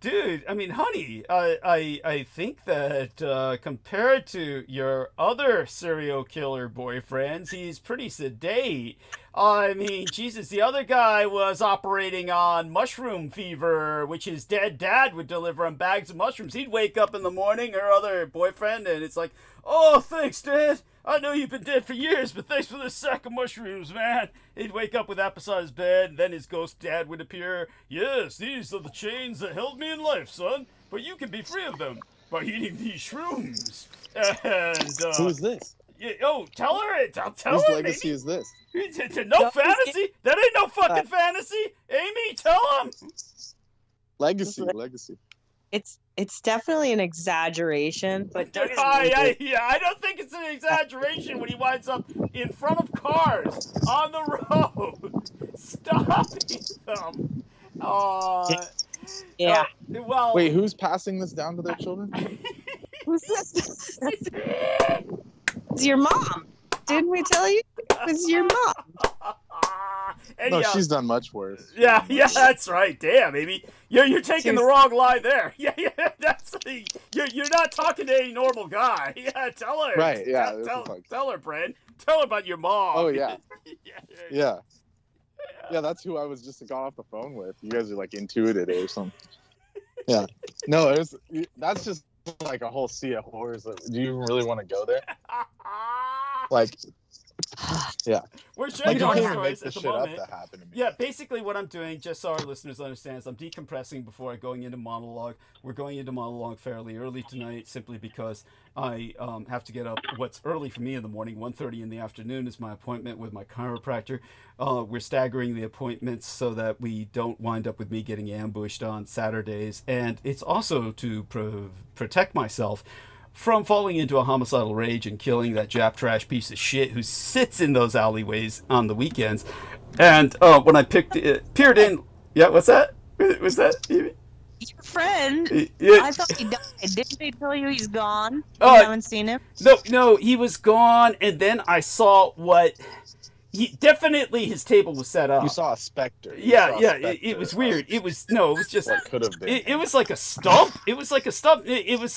Speaker 1: Dude, I mean, honey, I think that compared to your other serial killer boyfriends, he's pretty sedate. I mean, Jesus, the other guy was operating on mushroom fever, which his dead dad would deliver him bags of mushrooms. He'd wake up in the morning, her other boyfriend, and it's like, oh, thanks, Dad. I know you've been dead for years, but thanks for this sack of mushrooms, man. He'd wake up with that beside his bed, and then his ghost dad would appear. Yes, these are the chains that held me in life, son, but you can be free of them by eating these shrooms. And,
Speaker 3: Who's this?
Speaker 1: yeah, oh, tell her it. Tell
Speaker 3: Whose
Speaker 1: her,
Speaker 3: legacy
Speaker 1: maybe.
Speaker 3: is this?
Speaker 1: No fantasy? That ain't no fucking fantasy. Amy, tell him.
Speaker 3: Legacy.
Speaker 5: It's definitely an exaggeration, but
Speaker 1: I don't think it's an exaggeration when he winds up in front of cars on the road, stopping them.
Speaker 5: yeah.
Speaker 1: Well,
Speaker 3: Wait, who's passing this down to their children?
Speaker 5: Who's this? It's your mom. Didn't we tell you? It was your mom.
Speaker 3: No, she's done much worse.
Speaker 1: Yeah, that's right. Damn, Amy, you're taking the wrong line there. Yeah, that's you're not talking to any normal guy. Yeah, tell her.
Speaker 3: Right. Yeah.
Speaker 1: Tell her, Brad. Tell her about your mom.
Speaker 3: Oh yeah. Yeah. That's who I was just got off the phone with. You guys are like intuited or something. Yeah. No, that's just like a whole sea of horrors. Do you really want to go there? Like, yeah.
Speaker 1: We're sharing
Speaker 3: you
Speaker 1: our
Speaker 3: can't even make
Speaker 1: stories
Speaker 3: the
Speaker 1: at the
Speaker 3: shit up
Speaker 1: moment.
Speaker 3: that happened to me.
Speaker 1: Yeah, basically what I'm doing, just so our listeners understand, is I'm decompressing before going into monologue. We're going into monologue fairly early tonight, simply because I have to get up. What's early for me in the morning, 1:30 in the afternoon, is my appointment with my chiropractor. We're staggering the appointments so that we don't wind up with me getting ambushed on Saturdays. And it's also to protect myself from falling into a homicidal rage and killing that Jap trash piece of shit who sits in those alleyways on the weekends. And when I peered in, yeah, what's that? Was that
Speaker 5: your friend?
Speaker 1: Yeah.
Speaker 5: I thought he died. Didn't they tell you he's gone? You haven't seen him?
Speaker 1: No, he was gone, and then I saw what. Definitely his table was set up.
Speaker 3: You saw a specter.
Speaker 1: It was weird. It was just.
Speaker 3: What could have been.
Speaker 1: It was like a stump. It was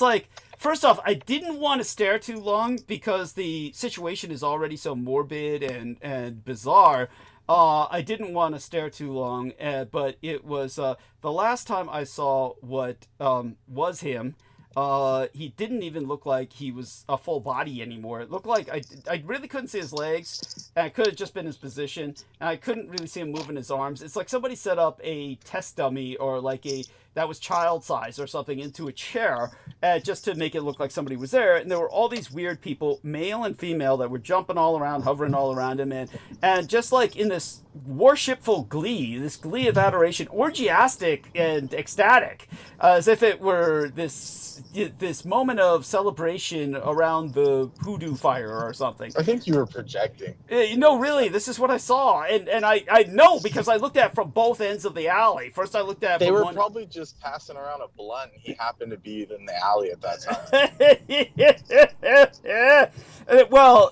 Speaker 1: like. First off, I didn't want to stare too long because the situation is already so morbid and bizarre. I didn't want to stare too long, but it was the last time I saw what was him. He didn't even look like he was a full body anymore. It looked like I really couldn't see his legs, and it could have just been his position, and I couldn't really see him moving his arms. It's like somebody set up a test dummy or like that was child size or something into a chair just to make it look like somebody was there. And there were all these weird people, male and female, that were jumping all around, hovering all around him. And just like in this worshipful glee, this glee of adoration, orgiastic and ecstatic, as if it were this moment of celebration around the hoodoo fire or something.
Speaker 3: I think you were projecting.
Speaker 1: No, really, this is what I saw. And I know because I looked at from both ends of the alley. First I looked at
Speaker 3: They
Speaker 1: from
Speaker 3: were
Speaker 1: one...
Speaker 3: probably just passing around a blunt. He happened to be in the alley at that time.
Speaker 1: Well,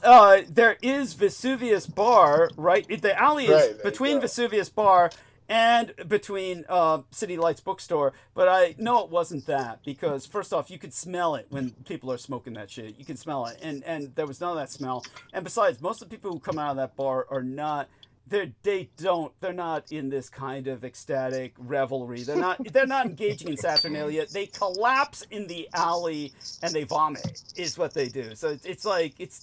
Speaker 1: there is Vesuvius Bar, right? The alley is between Vesuvius Bar and between City Lights Bookstore, but I know it wasn't that because first off, you could smell it when people are smoking that shit. You can smell it, and there was none of that smell. And besides, most of the people who come out of that bar are not. They're not in this kind of ecstatic revelry. They're not engaging in Saturnalia. They collapse in the alley and they vomit is what they do. So it's like it's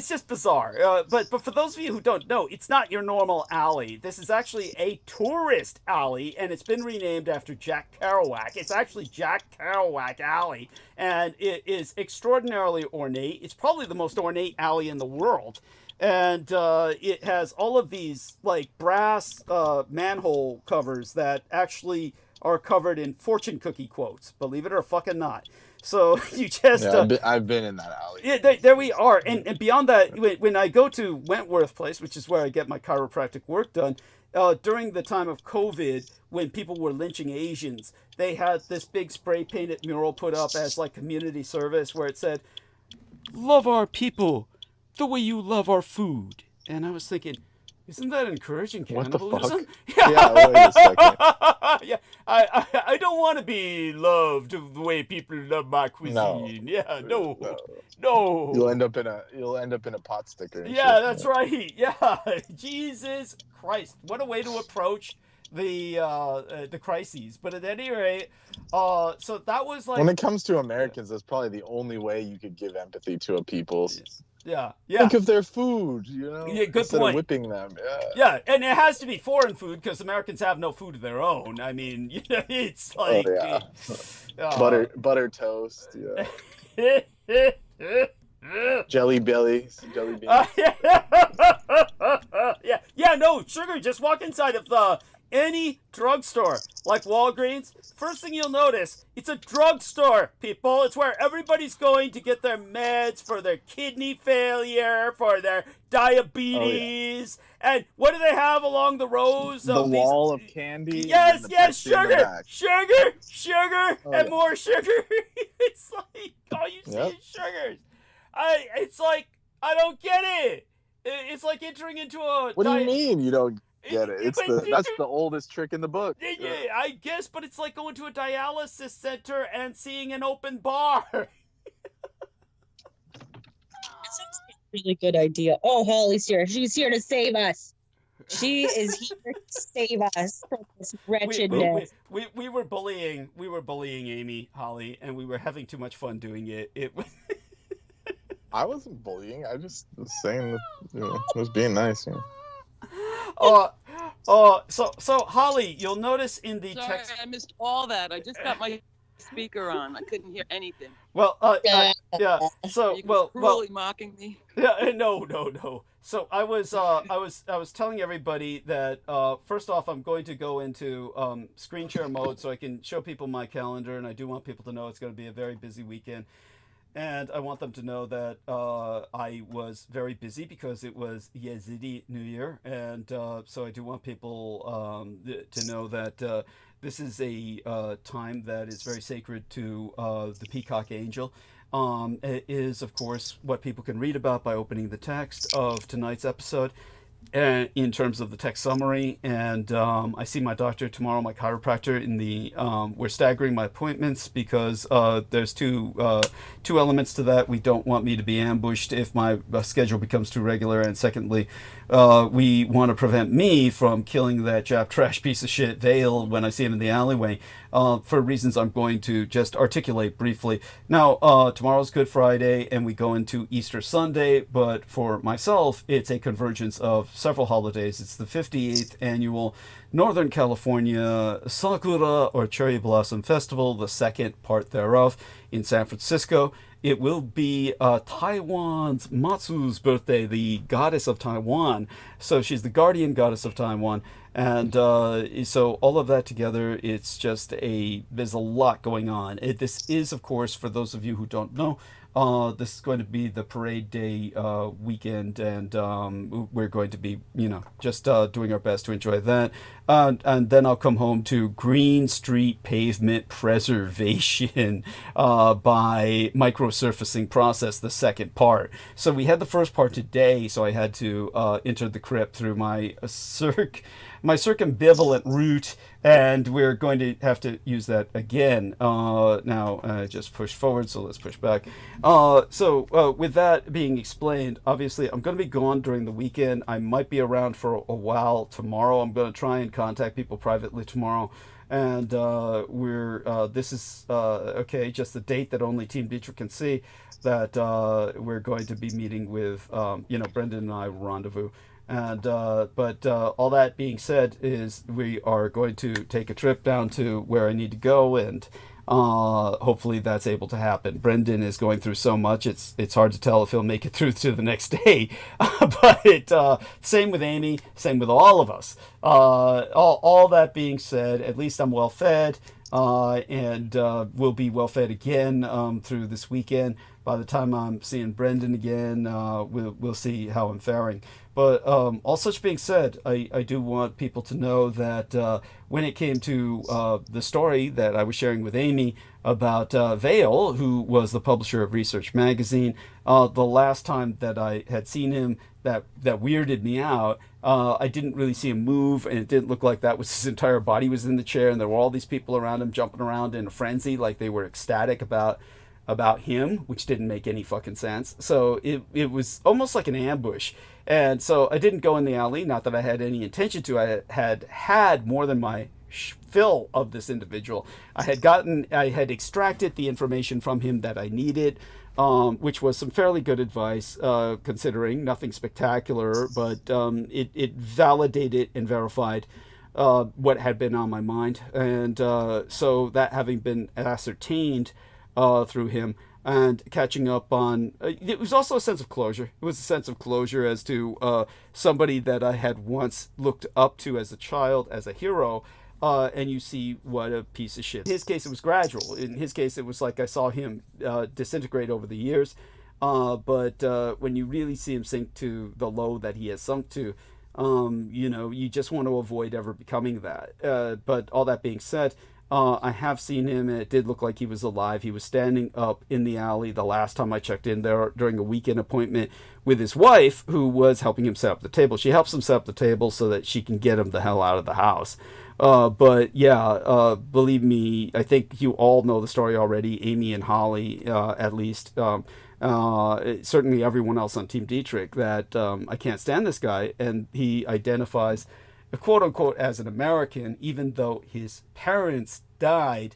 Speaker 1: just bizarre. But for those of you who don't know, it's not your normal alley. This is actually a tourist alley, and it's been renamed after Jack Kerouac. It's actually Jack Kerouac Alley, and it is extraordinarily ornate. It's probably the most ornate alley in the world. And it has all of these like brass manhole covers that actually are covered in fortune cookie quotes. Believe it or fucking not. So you just
Speaker 3: I've been in that alley.
Speaker 1: Yeah, there we are. And beyond that, when I go to Wentworth Place, which is where I get my chiropractic work done, during the time of COVID, when people were lynching Asians, they had this big spray painted mural put up as like community service where it said, "Love our people. the way you love our food. And I was thinking, isn't that encouraging
Speaker 3: What the
Speaker 1: cannibalism?
Speaker 3: Yeah, wait a second.
Speaker 1: Yeah, I don't want to be loved the way people love my
Speaker 3: No.
Speaker 1: cuisine. Yeah,
Speaker 3: No.
Speaker 1: no.
Speaker 3: You'll end up in a pot sticker. And
Speaker 1: Yeah,
Speaker 3: shit.
Speaker 1: that's right. Yeah, Jesus Christ, what a way to approach the crises. But at any rate, so that was like
Speaker 3: When it comes to Americans, that's probably the only way you could give empathy to a people.
Speaker 1: yeah.
Speaker 3: Think of their food, you know,
Speaker 1: Yeah, good
Speaker 3: instead
Speaker 1: point.
Speaker 3: of whipping them. Yeah.
Speaker 1: Yeah, and it has to be foreign food because Americans have no food of their own. I mean, you know, it's like
Speaker 3: Butter toast. Yeah. Jelly beans.
Speaker 1: Yeah, no, sugar, just walk inside of any drugstore, like Walgreens. First thing you'll notice, it's a drugstore, people. It's where everybody's going to get their meds for their kidney failure, for their diabetes. And what do they have along the rows
Speaker 3: The
Speaker 1: of these?
Speaker 3: wall of candy.
Speaker 1: Yes,
Speaker 3: and the
Speaker 1: yes,
Speaker 3: Pepsi in the
Speaker 1: sugar,
Speaker 3: back.
Speaker 1: and more sugar. It's like all you see is sugars. It's like I don't get it. It's like entering into a.
Speaker 3: What do you mean you don't get it?
Speaker 1: But
Speaker 3: That's the oldest trick in the book.
Speaker 1: Yeah, I guess, but it's like going to a dialysis center and seeing an open bar.
Speaker 5: Really good idea. Oh, Holly's here. She's here to save us. She is here to save us from this wretchedness.
Speaker 1: We were bullying Amy, Holly, and we were having too much fun doing it.
Speaker 3: I wasn't bullying. I just was saying that, I was being nice.
Speaker 1: So Holly, you'll notice in the
Speaker 6: Sorry,
Speaker 1: text.
Speaker 6: I missed all that. I just got my speaker on. I couldn't hear anything.
Speaker 1: Well, yeah. So,
Speaker 6: You're cruelly mocking me.
Speaker 1: Yeah, no. So I was telling everybody that first off, I'm going to go into screen share mode so I can show people my calendar, and I do want people to know it's going to be a very busy weekend. And I want them to know that I was very busy because it was Yazidi New Year. And so I do want people to know that this is a time that is very sacred to the Peacock Angel. It is, of course, what people can read about by opening the text of tonight's episode. In terms of the text summary, and I see my doctor tomorrow, my chiropractor. We're staggering my appointments because there's two elements to that. We don't want me to be ambushed if my schedule becomes too regular, and secondly, we want to prevent me from killing that Jap trash piece of shit Vale when I see him in the alleyway. For reasons I'm going to just articulate briefly. Now, tomorrow's Good Friday, and we go into Easter Sunday, but for myself, it's a convergence of several holidays. It's the 58th annual Northern California Sakura or Cherry Blossom Festival, the second part thereof, in San Francisco. It will be Taiwan's Matsu's birthday, the goddess of Taiwan. So she's the guardian goddess of Taiwan. And so all of that together, it's just there's a lot going on. This is, of course, for those of you who don't know, this is going to be the parade day weekend, and we're going to be, just doing our best to enjoy that. And then I'll come home to Green Street Pavement Preservation by Microsurfacing Process, the second part. So we had the first part today, so I had to enter the crypt through my circumambivalent route, and we're going to have to use that again. Now, I just pushed forward, so let's push back. So with that being explained, obviously I'm going to be gone during the weekend. I might be around for a while tomorrow. I'm going to try and contact people privately tomorrow. And this is, just the date that only Team Dietrich can see, that we're going to be meeting with, Brendan and I rendezvous. And but all that being said, is we are going to take a trip down to where I need to go, and hopefully that's able to happen. Brendan is going through so much, it's hard to tell if he'll make it through to the next day. But same with Amy, same with all of us. All that being said, at least I'm well fed, and we'll be well fed again through this weekend. By the time I'm seeing Brendan again, we'll see how I'm faring. But all such being said, I do want people to know that when it came to the story that I was sharing with Amy, about Vale, who was the publisher of Research Magazine. The last time that I had seen him, that weirded me out. I didn't really see him move, and it didn't look like that was his entire body was in the chair, and there were all these people around him jumping around in a frenzy, like they were ecstatic about him, which didn't make any fucking sense. So it was almost like an ambush. And so I didn't go in the alley, not that I had any intention to. I had more than my fill of this individual. I had extracted the information from him that I needed, which was some fairly good advice, considering nothing spectacular, but it validated and verified what had been on my mind. And so that having been ascertained through him, and catching up on it was also a sense of closure. It was a sense of closure as to somebody that I had once looked up to as a child, as a hero, and you see what a piece of shit. In his case, it was gradual. In his case, it was like I saw him disintegrate over the years, but when you really see him sink to the low that he has sunk to, you just want to avoid ever becoming that. But all that being said, I have seen him, and it did look like he was alive. He was standing up in the alley the last time I checked in there during a weekend appointment with his wife, who was helping him set up the table. She helps him set up the table so that she can get him the hell out of the house. But yeah, believe me, I think you all know the story already. Amy and Holly, at least, certainly everyone else on Team Dietrich, that I can't stand this guy, and he identifies quote unquote as an American, even though his parents died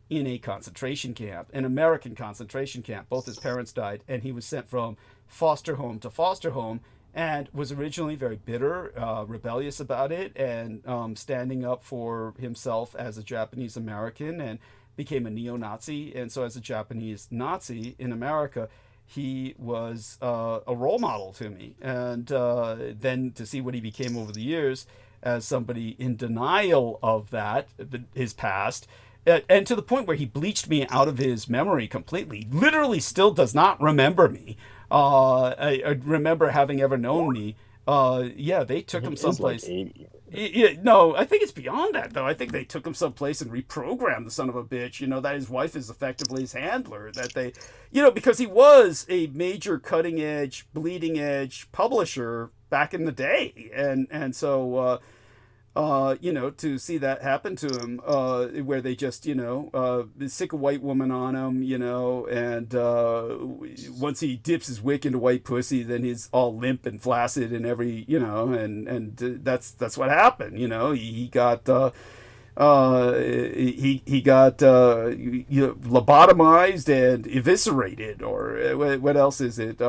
Speaker 1: in a concentration camp, an American concentration camp. Both his parents died, and he was sent from foster home to foster home, and was originally very bitter, rebellious about it, and standing up for himself as a Japanese American, and became a neo-Nazi. And so as a Japanese Nazi in America, he was a role model to me. And then to see what he became over the years as somebody in denial of that, his past, and to the point where he bleached me out of his memory completely, literally still does not remember me. I remember having ever known me. Yeah, they took him someplace.
Speaker 3: Like 80.
Speaker 1: Yeah, no, I think it's beyond that, though. I think they took him someplace and reprogrammed the son of a bitch, that his wife is effectively his handler, that they, because he was a major cutting edge, bleeding edge publisher back in the day. And so, to see that happen to him, where they just, sick a white woman on him, and once he dips his wick into white pussy, then he's all limp and flaccid and every, and that's what happened. He got he got lobotomized and eviscerated, or what else is it?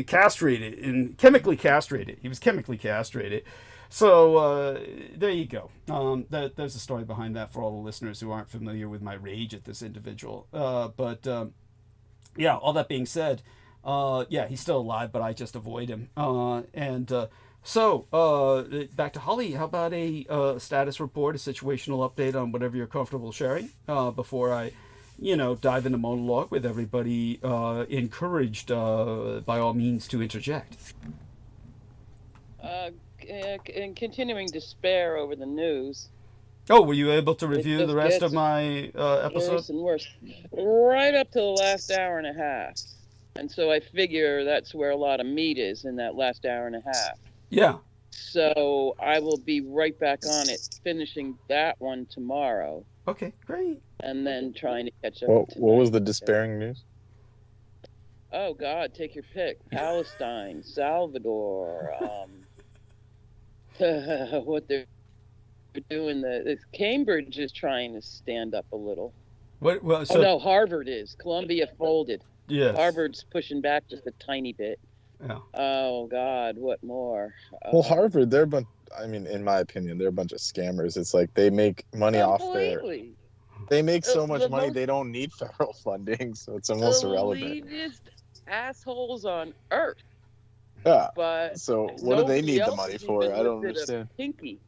Speaker 1: Castrated and chemically castrated. He was chemically castrated. So there you go. There's a story behind that for all the listeners who aren't familiar with my rage at this individual. But yeah, all that being said, yeah, he's still alive, but I just avoid him. So back to Holly. How about a status report, a situational update on whatever you're comfortable sharing before I, dive into monologue with everybody encouraged by all means to interject.
Speaker 6: And continuing despair over the news.
Speaker 1: Oh, were you able to review the rest of my episode?
Speaker 6: Worse and worse, right up to the last hour and a half. And so I figure that's where a lot of meat is, in that last hour and a half.
Speaker 1: Yeah.
Speaker 6: So I will be right back on it, finishing that one tomorrow.
Speaker 1: Okay, great.
Speaker 6: And then trying to catch up.
Speaker 3: What was the despairing news?
Speaker 6: Oh God, take your pick. Palestine, Salvador, what they're doing. Cambridge is trying to stand up a little.
Speaker 1: What? Well, so,
Speaker 6: oh no, Harvard is. Columbia folded.
Speaker 1: Yes.
Speaker 6: Harvard's pushing back just a tiny bit.
Speaker 1: Yeah.
Speaker 6: Oh God, what more?
Speaker 3: Well, Harvard, they're a bunch. I mean, in my opinion, they're a bunch of scammers. It's like they make money off their. They make so much money they don't need federal funding, so it's almost irrelevant.
Speaker 6: The elitist assholes on earth.
Speaker 3: Yeah.
Speaker 6: But
Speaker 3: so what do they need the money for? I don't understand.
Speaker 6: Pinky.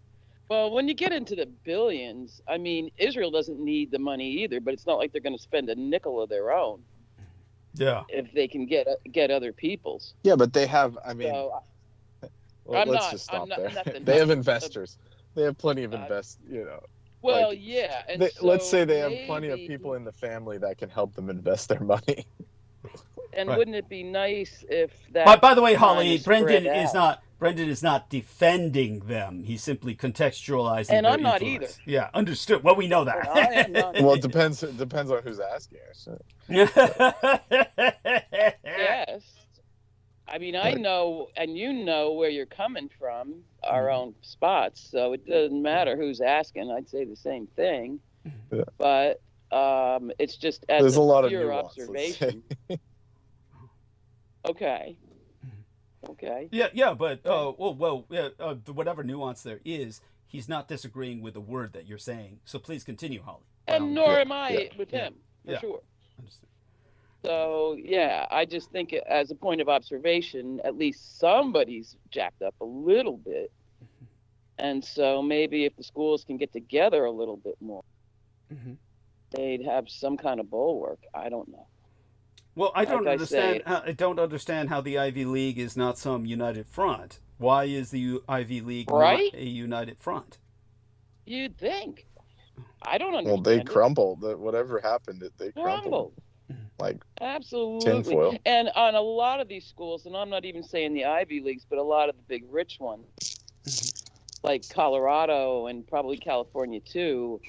Speaker 6: Well, when you get into the billions, I mean, Israel doesn't need the money either, but it's not like they're going to spend a nickel of their own.
Speaker 1: Yeah.
Speaker 6: If they can get other people's.
Speaker 3: Yeah, but they have. I mean,
Speaker 6: so,
Speaker 3: let's just stop there. They have investors. They have plenty of
Speaker 6: Well,
Speaker 3: Like,
Speaker 6: yeah, and
Speaker 3: let's
Speaker 6: so
Speaker 3: say they have plenty of
Speaker 6: maybe-
Speaker 3: people in the family that can help them invest their money.
Speaker 6: And
Speaker 1: Right.
Speaker 6: wouldn't it be nice if that?
Speaker 1: By the way,
Speaker 6: kind
Speaker 1: Holly,
Speaker 6: of spread out?
Speaker 1: Brendan is not defending them. He's simply contextualizing
Speaker 6: And
Speaker 1: their
Speaker 6: I'm not
Speaker 1: influence. Yeah, understood. Well, we know that.
Speaker 6: And I am not.
Speaker 3: Well, it depends on who's asking. So.
Speaker 6: Yes. I mean, I
Speaker 3: Right.
Speaker 6: know, and you know where you're coming from, our
Speaker 1: Mm-hmm.
Speaker 6: own spots. So it doesn't matter who's asking. I'd say the same thing.
Speaker 3: Yeah.
Speaker 6: But it's just as
Speaker 3: There's a lot of
Speaker 6: pure
Speaker 3: nuance, let's say.
Speaker 6: observation. Okay. Okay.
Speaker 1: Yeah, but whatever nuance there is, he's not disagreeing with the word that you're saying. So please continue, Holly.
Speaker 6: And nor am I
Speaker 3: yeah,
Speaker 6: with him, for
Speaker 1: yeah.
Speaker 6: sure.
Speaker 1: Understood.
Speaker 6: So yeah, I just think as a point of observation, at least somebody's jacked up a little bit. And so maybe if the schools can get together a little bit more,
Speaker 1: Mhm.
Speaker 6: they'd have some kind of bulwark. I don't know.
Speaker 1: Well, I don't
Speaker 6: Like I
Speaker 1: understand.
Speaker 6: say-
Speaker 1: I don't understand how the Ivy League is not some united front. Why is the Ivy League
Speaker 6: Right?
Speaker 1: not a united front?
Speaker 6: You'd think. I don't
Speaker 3: Well,
Speaker 6: understand.
Speaker 3: they
Speaker 6: it.
Speaker 3: crumbled. Whatever happened, they crumbled.
Speaker 6: Crumbled.
Speaker 3: Like
Speaker 6: Absolutely.
Speaker 3: tinfoil.
Speaker 6: And on a lot of these schools, and I'm not even saying the Ivy Leagues, but a lot of the big rich ones, like Colorado and probably California too,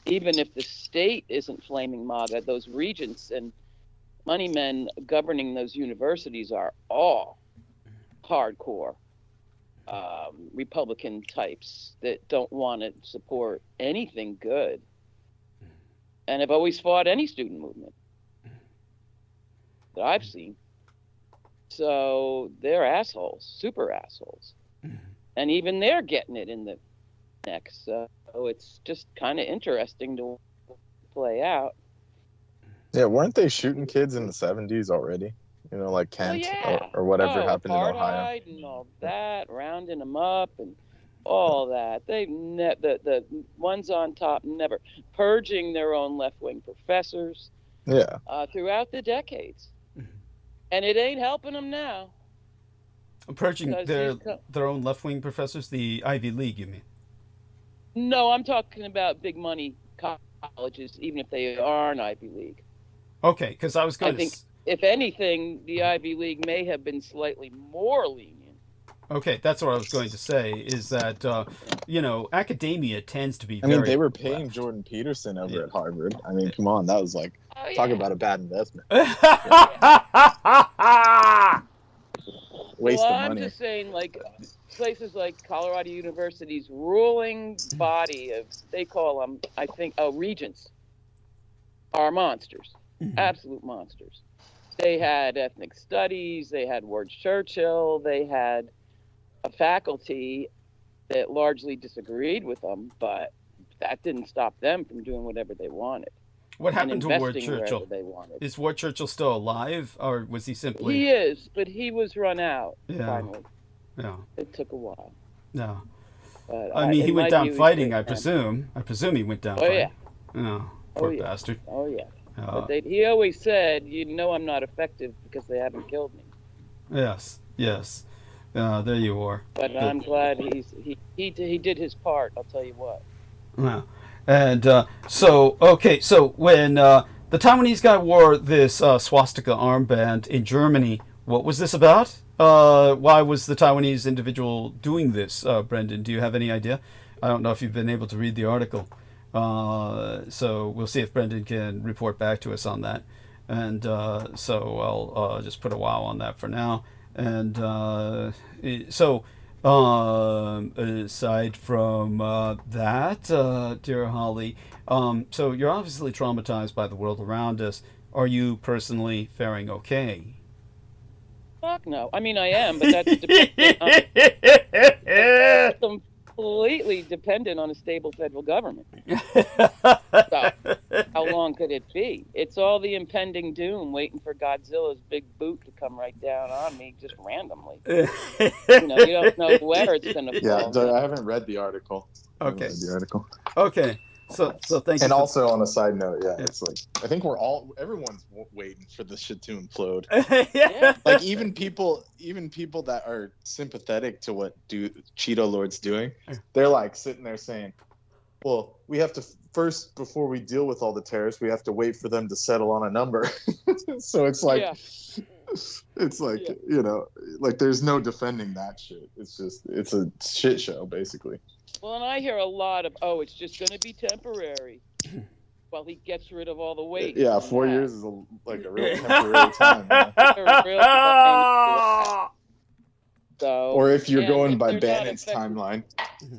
Speaker 6: even if the state isn't flaming MAGA, those regents and money men governing those universities are all hardcore Republican types that don't want to support anything good and have always fought any student movement that I've seen. So they're assholes, super assholes. And even they're getting it in the neck. So it's just kind of interesting to play out.
Speaker 3: Yeah, weren't they shooting kids in the 70s already? You know, like
Speaker 6: Well,
Speaker 3: Kent
Speaker 6: yeah.
Speaker 3: or whatever happened in Ohio.
Speaker 6: Apartheid and all that, rounding them up and all that. They the ones on top never purging their own left-wing professors
Speaker 3: Yeah.
Speaker 6: throughout the decades. And it ain't helping them now.
Speaker 1: Purging
Speaker 6: Because
Speaker 1: their own left wing professors, the Ivy League, you mean?
Speaker 6: No, I'm talking about big money colleges, even if they aren't Ivy League.
Speaker 1: Okay, because I was going
Speaker 6: I think, if anything, the Ivy League may have been slightly more lenient.
Speaker 1: Okay, that's what I was going to say. Is that academia tends to be.
Speaker 3: I mean,
Speaker 1: very
Speaker 3: they were paying
Speaker 1: left.
Speaker 3: Jordan Peterson over
Speaker 1: Yeah.
Speaker 3: at Harvard. I mean, come on, that was like
Speaker 6: Oh,
Speaker 3: talk
Speaker 6: yeah.
Speaker 3: about a bad investment. Waste
Speaker 6: Well,
Speaker 3: of
Speaker 6: I'm
Speaker 3: money.
Speaker 6: just saying, like, places like Colorado University's ruling body of, they call them, I think, regents, are monsters, absolute monsters. They had ethnic studies, they had Ward Churchill, they had a faculty that largely disagreed with them, but that didn't stop them from doing whatever they wanted.
Speaker 1: What
Speaker 6: and
Speaker 1: happened to Ward
Speaker 6: investing wherever
Speaker 1: Churchill?
Speaker 6: they wanted.
Speaker 1: Is Ward Churchill still alive, or was he simply?
Speaker 6: He is, but he was run out
Speaker 1: Yeah.
Speaker 6: finally.
Speaker 1: Yeah.
Speaker 6: It took a while.
Speaker 1: No.
Speaker 6: But
Speaker 1: I mean, he
Speaker 6: in
Speaker 1: went
Speaker 6: my
Speaker 1: down
Speaker 6: view, he's
Speaker 1: fighting.
Speaker 6: great
Speaker 1: I
Speaker 6: man.
Speaker 1: presume. I presume he went down
Speaker 6: Oh,
Speaker 1: fighting.
Speaker 6: yeah.
Speaker 1: Oh, poor
Speaker 6: yeah.
Speaker 1: bastard.
Speaker 6: Oh, yeah. But he always said, I'm not effective because they haven't killed me.
Speaker 1: Yes. Yes. There you are.
Speaker 6: But
Speaker 1: Good.
Speaker 6: I'm glad he did his part, I'll tell you what.
Speaker 1: Yeah. And so when the Taiwanese guy wore this swastika armband in Germany, what was this about? Why was the Taiwanese individual doing this, Brendan? Do you have any idea? I don't know if you've been able to read the article. So we'll see if Brendan can report back to us on that. And so I'll just put a wow on that for now. And aside from that, dear Holly, so you're obviously traumatized by the world around us. Are you personally faring okay?
Speaker 6: Fuck no. I mean, I am, but that's completely dependent on a stable federal government. So, how long could it be? It's all the impending doom waiting for Godzilla's big boot to come right down on me just randomly. You don't know where it's going to
Speaker 3: Yeah,
Speaker 6: fall.
Speaker 3: I haven't read the article.
Speaker 1: Okay.
Speaker 3: The article.
Speaker 1: Okay. So thank you.
Speaker 3: And also on a side note, it's like I think everyone's waiting for this shit to implode.
Speaker 6: Yeah.
Speaker 3: Like even people that are sympathetic to what Cheeto Lord's doing, they're like sitting there saying, Well, we have to first, before we deal with all the tariffs, we have to wait for them to settle on a number. So it's like,
Speaker 6: Yeah.
Speaker 3: it's like,
Speaker 6: Yeah.
Speaker 3: you know, like there's no defending that shit. It's just, it's a shit show, basically.
Speaker 6: Well, and I hear a lot of, oh, it's just going to be temporary. Well, he gets rid of all the weight.
Speaker 3: Yeah,
Speaker 6: on
Speaker 3: 4
Speaker 6: that.
Speaker 3: years is like a real temporary time. Man.
Speaker 6: A real time. So,
Speaker 3: Or if you're
Speaker 6: and
Speaker 3: going
Speaker 6: if
Speaker 3: by
Speaker 6: they're not
Speaker 3: Bannon's
Speaker 6: effective-
Speaker 3: timeline,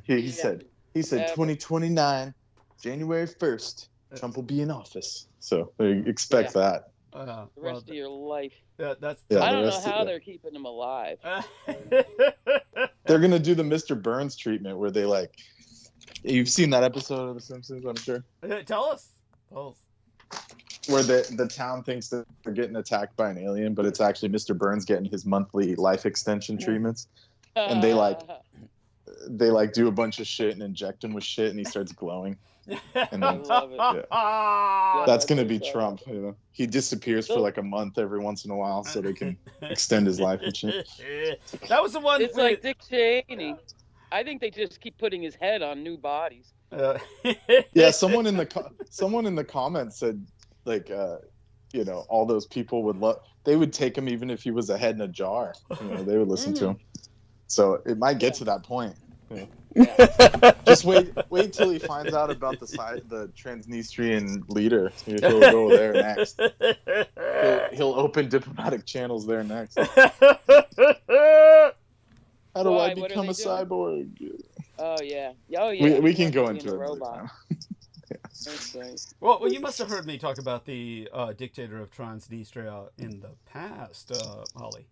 Speaker 3: he
Speaker 6: Yeah.
Speaker 3: said
Speaker 6: Ever.
Speaker 3: 2029, January 1st, Trump will be in office. So they expect that.
Speaker 6: the rest of your life.
Speaker 1: that's
Speaker 3: Yeah,
Speaker 6: I
Speaker 3: the
Speaker 6: don't know
Speaker 3: rest of
Speaker 6: how
Speaker 3: it.
Speaker 6: they're keeping him alive.
Speaker 3: They're gonna do the Mr. Burns treatment where they like. You've seen that episode of The Simpsons, I'm sure,
Speaker 1: Tell us.
Speaker 3: where the town thinks that they're getting attacked by an alien, but it's actually Mr. Burns getting his monthly life extension treatments. And they like do a bunch of shit and inject him with shit, and he starts glowing. And
Speaker 6: I
Speaker 3: then
Speaker 6: love it.
Speaker 1: Yeah.
Speaker 3: that's gonna be Trump. You know, he disappears for like a month every once in a while so they can extend his life and shit.
Speaker 1: That was the one.
Speaker 6: It's like Dick Cheney. I think they just keep putting his head on new bodies.
Speaker 3: Yeah, someone in the comments said like you know, all those people would love, they would take him even if he was a head in a jar. You know, they would listen to him. So it might get to that point. Just wait till he finds out about the Transnistrian leader. He'll go there next. He'll open diplomatic channels there next. How do
Speaker 6: Why?
Speaker 3: I
Speaker 6: What are
Speaker 3: become
Speaker 6: they
Speaker 3: a
Speaker 6: doing?
Speaker 3: cyborg?
Speaker 6: Oh yeah. Oh yeah.
Speaker 3: We
Speaker 6: He
Speaker 3: can
Speaker 6: wants
Speaker 3: go
Speaker 6: to be
Speaker 3: into
Speaker 6: a
Speaker 3: it another
Speaker 6: robot.
Speaker 3: time.
Speaker 6: That's right.
Speaker 1: Well, you must have heard me talk about the dictator of Transnistria in the past, Holly.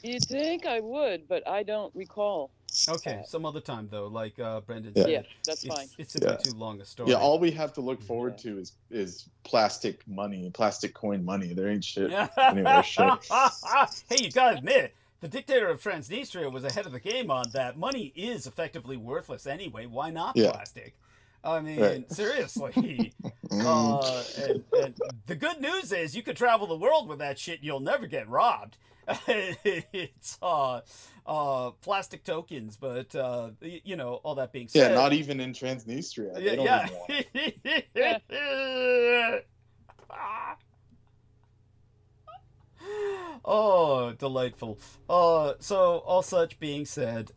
Speaker 6: You'd think I would, but I don't recall.
Speaker 1: Okay, some other time though, like Brendan
Speaker 3: Yeah.
Speaker 1: said.
Speaker 6: Yeah, that's fine.
Speaker 1: It's simply
Speaker 3: Yeah.
Speaker 1: too long a story.
Speaker 3: Yeah, all we have to look forward to is plastic money, plastic coin money. There ain't shit. Anyway, shit.
Speaker 1: Hey, you gotta admit, the dictator of Transnistria was ahead of the game on that. Money is effectively worthless anyway. Why not
Speaker 3: Yeah.
Speaker 1: plastic? I mean,
Speaker 3: Right.
Speaker 1: seriously. And the good news is you could travel the world with that shit and you'll never get robbed. It's plastic tokens, but you know, all that being said.
Speaker 3: Yeah, not even in Transnistria. They don't even want it.
Speaker 1: Oh, delightful. So all such being said,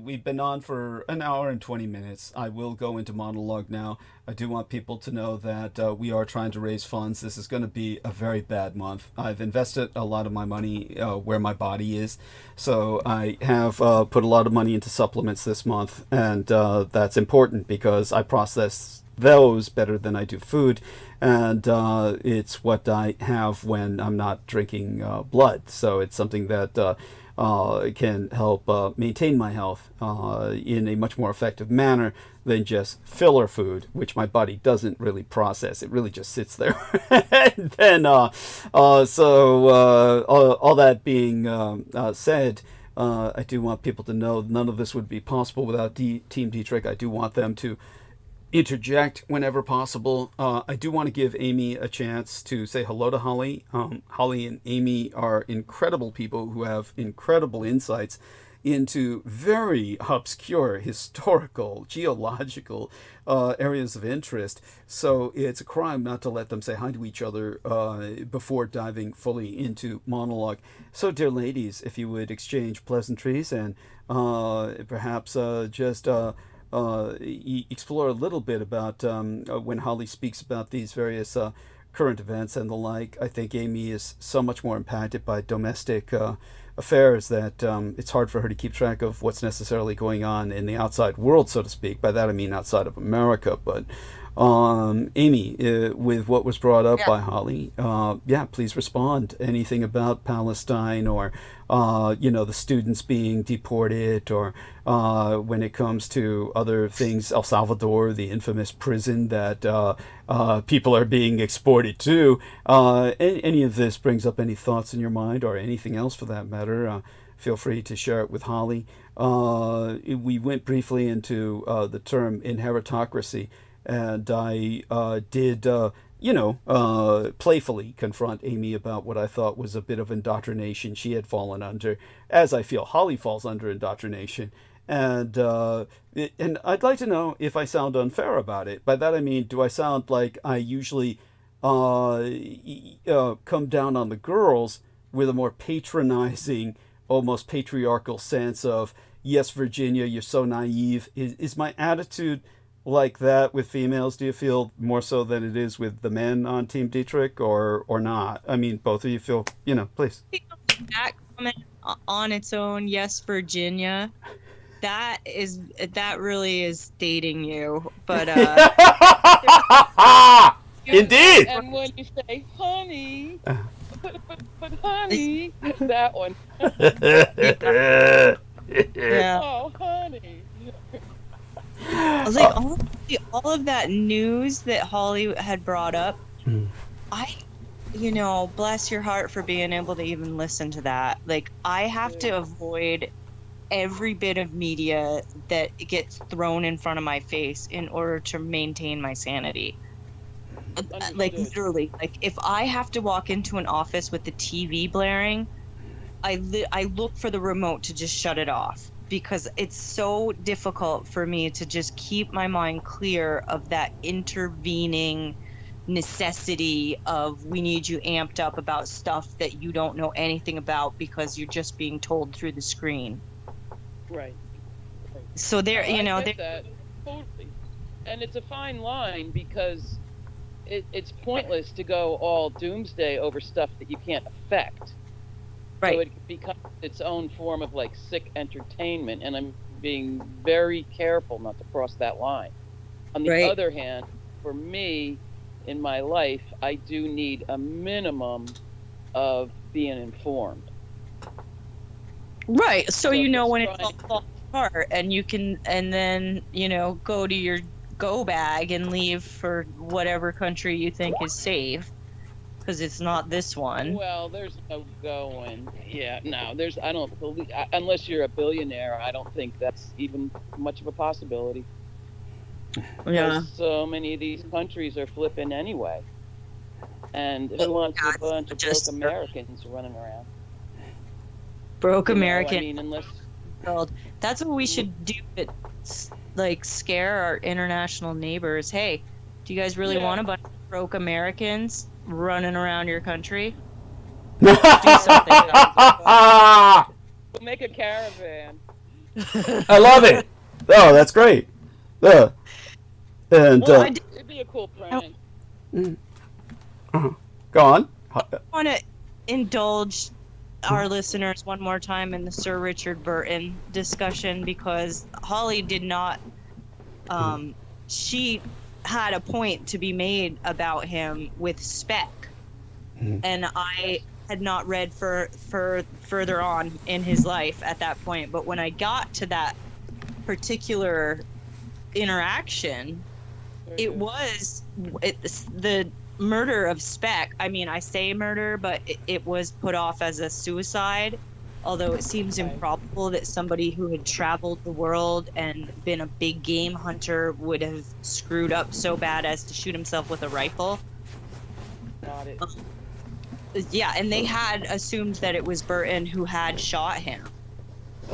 Speaker 1: we've been on for an hour and 20 minutes. I will go into monologue now. I do want people to know that we are trying to raise funds. This is going to be a very bad month. I've invested a lot of my money where my body is. So I have put a lot of money into supplements this month. And that's important because I process those better than I do food, and it's what I have when I'm not drinking blood. So it's something that can help maintain my health in a much more effective manner than just filler food, which my body doesn't really process. It really just sits there. And then, all that being said, I do want people to know none of this would be possible without Team Dietrich. I do want them to interject whenever possible. I do want to give Amy a chance to say hello to Holly. Holly and Amy are incredible people who have incredible insights into very obscure historical, geological areas of interest. So it's a crime not to let them say hi to each other before diving fully into monologue. So, dear ladies, if you would exchange pleasantries and perhaps just explore a little bit about when Holly speaks about these various current events and the like. I think Amy is so much more impacted by domestic affairs that it's hard for her to keep track of what's necessarily going on in the outside world, so to speak. By that I mean outside of America. But Amy, with what was brought up by Holly, please respond. Anything about Palestine or the students being deported, or when it comes to other things, El Salvador, the infamous prison that people are being exported to. Any of this brings up any thoughts in your mind, or anything else for that matter, feel free to share it with Holly. We went briefly into the term inheritocracy, and I did playfully confront Amy about what I thought was a bit of indoctrination she had fallen under, as I feel Holly falls under indoctrination. And and I'd like to know if I sound unfair about it. By that I mean, do I sound like I usually come down on the girls with a more patronizing, almost patriarchal sense of, yes, Virginia, you're so naive? Is my attitude like that with females? Do you feel more so than it is with the men on Team Dietrich, or not? I mean, both of you feel, please.
Speaker 5: That comment on its own, yes, Virginia, that really is dating you. But
Speaker 1: Indeed.
Speaker 6: And when you say honey, but honey, that one.
Speaker 5: yeah.
Speaker 6: Oh, honey.
Speaker 5: I was like, all of that news that Holly had brought up, bless your heart for being able to even listen to that. Like, I have to avoid every bit of media that gets thrown in front of my face in order to maintain my sanity.
Speaker 6: Understood.
Speaker 5: Like, literally, like, if I have to walk into an office with the TV blaring, I look for the remote to just shut it off, because it's so difficult for me to just keep my mind clear of that intervening necessity of, we need you amped up about stuff that you don't know anything about because you're just being told through the screen.
Speaker 6: Right.
Speaker 5: So there,
Speaker 6: I get that totally, and it's a fine line, because it's pointless to go all doomsday over stuff that you can't affect.
Speaker 5: right.
Speaker 6: So it becomes its own form of like sick entertainment, and I'm being very careful not to cross that line. On the
Speaker 5: Right.
Speaker 6: other hand, for me, in my life, I do need a minimum of being informed.
Speaker 5: Right. So
Speaker 6: So
Speaker 5: you know
Speaker 6: it's
Speaker 5: when it's all
Speaker 6: trying-
Speaker 5: falling apart, and you can, and then go to your go bag and leave for whatever country you think is safe, because it's not this one.
Speaker 6: Well, there's no going. Yeah, no, I don't believe, unless you're a billionaire, I don't think that's even much of a possibility.
Speaker 5: Yeah.
Speaker 6: Because so many of these countries are flipping anyway. And who wants a bunch of
Speaker 5: just-
Speaker 6: broke Americans running around?
Speaker 5: Broke
Speaker 6: You know,
Speaker 5: American
Speaker 6: I mean, unless
Speaker 5: world. That's what we should do. Like, scare our international neighbors. Hey, do you guys really
Speaker 6: Yeah.
Speaker 5: want a bunch of broke Americans running around your country?
Speaker 6: we'll make a caravan.
Speaker 1: I love it. Oh, that's great. Yeah. And
Speaker 5: Well, I did
Speaker 6: It'd be a cool prank.
Speaker 1: go on.
Speaker 5: want to indulge our listeners one more time in the Sir Richard Burton discussion, because Holly did not. She had a point to be made about him with spec, and I had not read for further on in his life at that point. But when I got to that particular interaction, it was the murder of Spec. I mean, I say murder, but it was put off as a suicide, although it seems improbable that somebody who had traveled the world and been a big game hunter would have screwed up so bad as to shoot himself with a rifle.
Speaker 6: Got it.
Speaker 5: Yeah, and they had assumed that it was Burton who had shot him.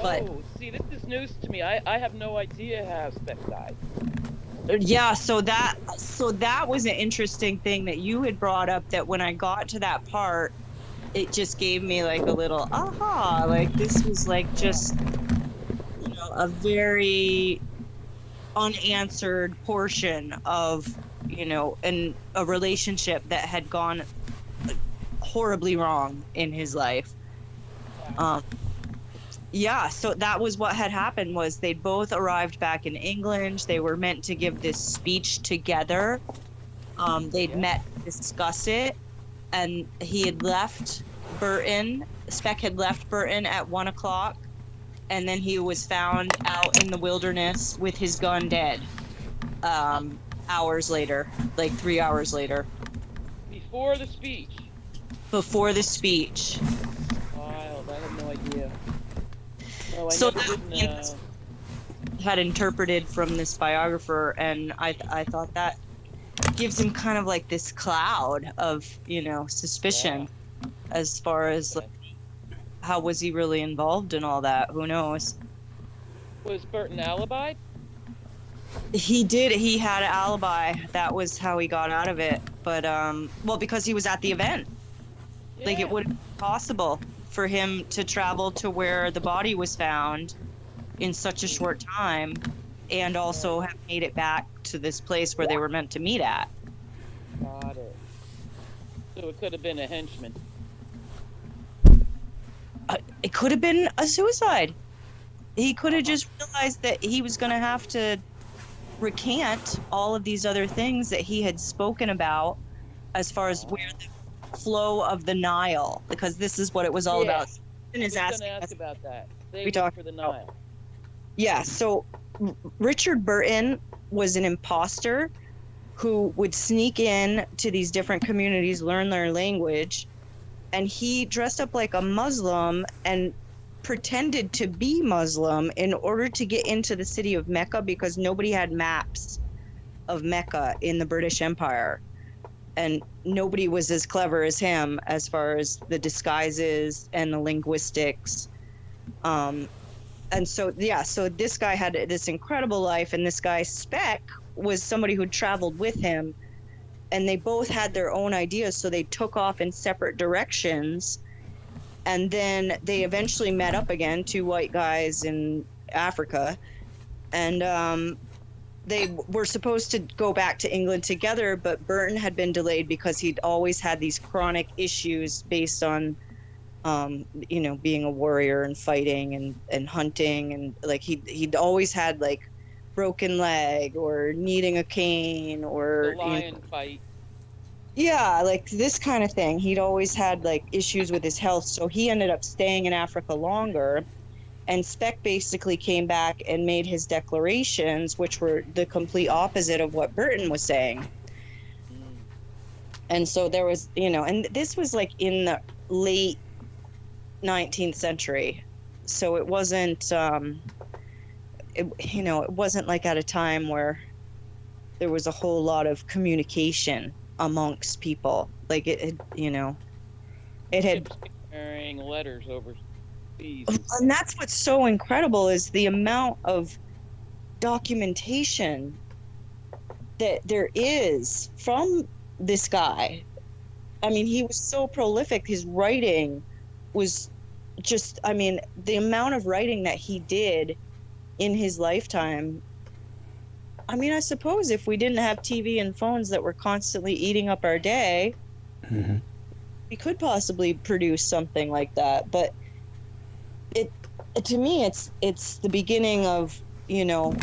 Speaker 5: But
Speaker 6: Oh, see, this is news to me. I have no idea how Spec died.
Speaker 5: yeah, so that was an interesting thing that you had brought up, that when I got to that part, it just gave me like a little aha, like this was like just a very unanswered portion of a relationship that had gone horribly wrong in his life. Yeah, so that was what had happened. Was they'd both arrived back in England. They were meant to give this speech together. They'd met to discuss it, and he had left Burton. Spec had left Burton at 1 o'clock, and then he was found out in the wilderness with his gun dead. Hours later, like 3 hours later.
Speaker 6: Before the speech.
Speaker 5: Before the speech.
Speaker 6: Wild, I have no idea. No, I
Speaker 5: So
Speaker 6: never
Speaker 5: that
Speaker 6: did know.
Speaker 5: means had interpreted from this biographer, and I thought that gives him kind of like this cloud of suspicion as far as like, how was he really involved in all that? Who knows?
Speaker 6: Was Burton alibied?
Speaker 5: He did. He had an alibi. That was how he got out of it. But well, because he was at the event. Like,
Speaker 6: Yeah.
Speaker 5: it would have been possible for him to travel to where the body was found in such a short time, and also have made it back to this place where they were meant to meet at.
Speaker 6: Got it. So it could have been a henchman.
Speaker 5: It could have been a suicide. He could have just realized that he was going to have to recant all of these other things that he had spoken about as far as where the flow of the Nile, because this is what it was all
Speaker 6: Yeah.
Speaker 5: about.
Speaker 6: I was going to ask about that. They went
Speaker 5: talked
Speaker 6: for the Nile.
Speaker 5: Yeah, so Richard Burton was an imposter who would sneak in to these different communities, learn their language, and he dressed up like a Muslim and pretended to be Muslim in order to get into the city of Mecca, because nobody had maps of Mecca in the British Empire. And nobody was as clever as him as far as the disguises and the linguistics. And so, yeah, so this guy had this incredible life, and this guy, Speck, was somebody who traveled with him, and they both had their own ideas, so they took off in separate directions, and then they eventually met up again, two white guys in Africa, and they were supposed to go back to England together, but Burton had been delayed because he'd always had these chronic issues based on you know, being a warrior and fighting and hunting, and like he'd always had like broken leg or needing a cane or
Speaker 6: The lion fight.
Speaker 5: yeah, like this kind of thing. He'd always had like issues with his health, so he ended up staying in Africa longer. And Speck basically came back and made his declarations, which were the complete opposite of what Burton was saying. And so there was, you know, and this was like in the late 19th century, so it wasn't you know, it wasn't like at a time where there was a whole lot of communication amongst people. Like it you know, it had
Speaker 6: Ships carrying letters overseas.
Speaker 5: and that's what's so incredible is the amount of documentation that there is from this guy. I mean, he was so prolific. His writing was just, I mean, the amount of writing that he did in his lifetime. I mean, I suppose if we didn't have TV and phones that were constantly eating up our day, we could possibly produce something like that. But it, to me, it's the beginning of, you know,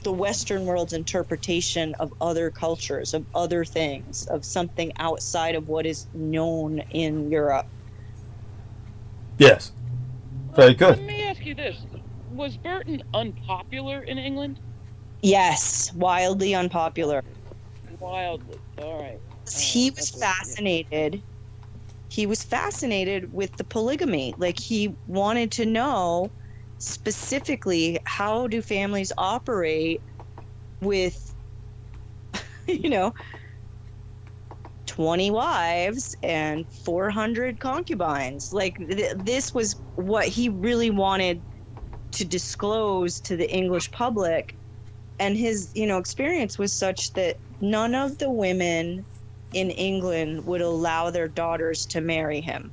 Speaker 5: the Western world's interpretation of other cultures, of other things, of something outside of what is known in Europe.
Speaker 1: Yes. Very good.
Speaker 6: Let me ask you this. Was Burton unpopular in England?
Speaker 5: Yes, wildly unpopular.
Speaker 6: Wildly. All right.
Speaker 5: He was fascinated. He was fascinated with the polygamy. Like, he wanted to know specifically, how do families operate with, you know, 20 wives and 400 concubines. Like, this was what he really wanted to disclose to the English public. And his, you know, experience was such that none of the women in England would allow their daughters to marry him.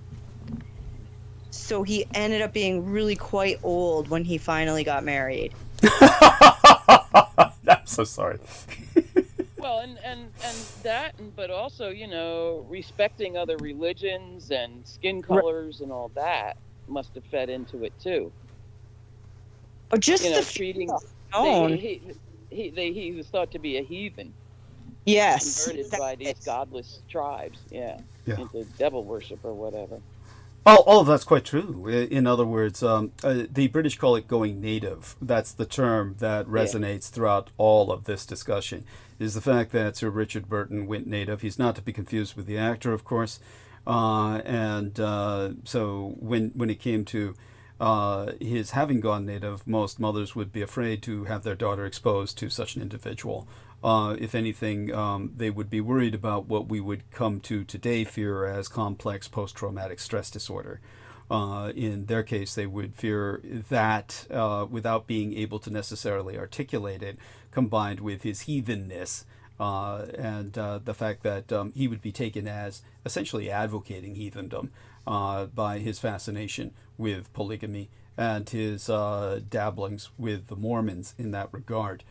Speaker 5: So he ended up being really quite old when he finally got married.
Speaker 1: I'm so sorry.
Speaker 6: Well, and that, but also, you know, respecting other religions and skin colors and all that must have fed into it too.
Speaker 5: Or just
Speaker 6: You know,
Speaker 5: the
Speaker 6: treating.
Speaker 5: own.
Speaker 6: He was thought to be a heathen,
Speaker 5: Yes.
Speaker 6: converted by these godless tribes, into devil worship or whatever.
Speaker 1: All of that's quite true. In other words, the British call it going native. That's the term that resonates throughout all of this discussion, is the fact that Sir Richard Burton went native. He's not to be confused with the actor, of course. So when it came to his having gone native, most mothers would be afraid to have their daughter exposed to such an individual. If anything, they would be worried about what we would come to today fear as complex post-traumatic stress disorder. In their case, they would fear that without being able to necessarily articulate it, combined with his heathenness, and the fact that he would be taken as essentially advocating heathendom by his fascination with polygamy and his dabblings with the Mormons in that regard,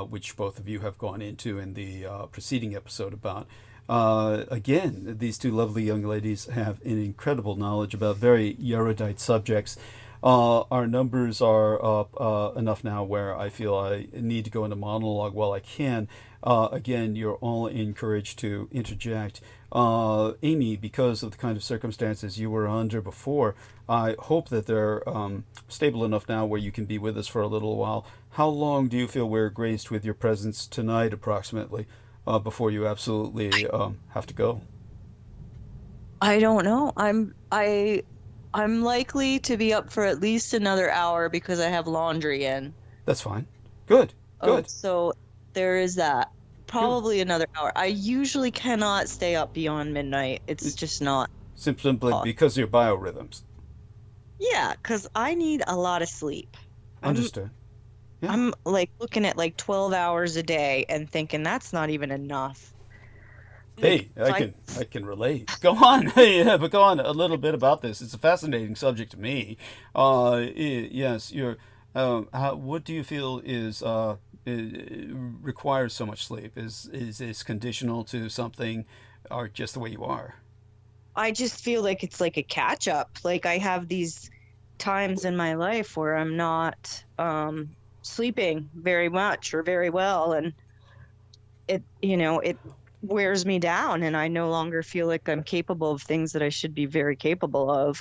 Speaker 1: which both of you have gone into in the preceding episode about. Again, these two lovely young ladies have an incredible knowledge about very erudite subjects. Our numbers are up enough now where I feel I need to go into monologue while I can. Again, you're all encouraged to interject. Amy, because of the kind of circumstances you were under before, I hope that they're stable enough now where you can be with us for a little while. How long do you feel we're graced with your presence tonight, approximately, before you absolutely have to go?
Speaker 5: I don't know. I'm likely to be up for at least another hour because I have laundry in.
Speaker 1: That's fine. Good.
Speaker 5: Oh, so there is that. Probably another hour. I usually cannot stay up beyond midnight. It's just not.
Speaker 1: Simply because of your biorhythms.
Speaker 5: Yeah, because I need a lot of sleep.
Speaker 1: Understood. Yeah.
Speaker 5: I'm like looking at like 12 hours a day and thinking that's not even enough.
Speaker 1: Hey, I can relate. Go on. Yeah, but go on a little bit about this. It's a fascinating subject to me. Yes, what do you feel is requires so much sleep? Is this conditional to something, or just the way you are?
Speaker 5: I just feel like it's like a catch up. Like I have these times in my life where I'm not sleeping very much or very well, and it wears me down, and I no longer feel like I'm capable of things that I should be very capable of.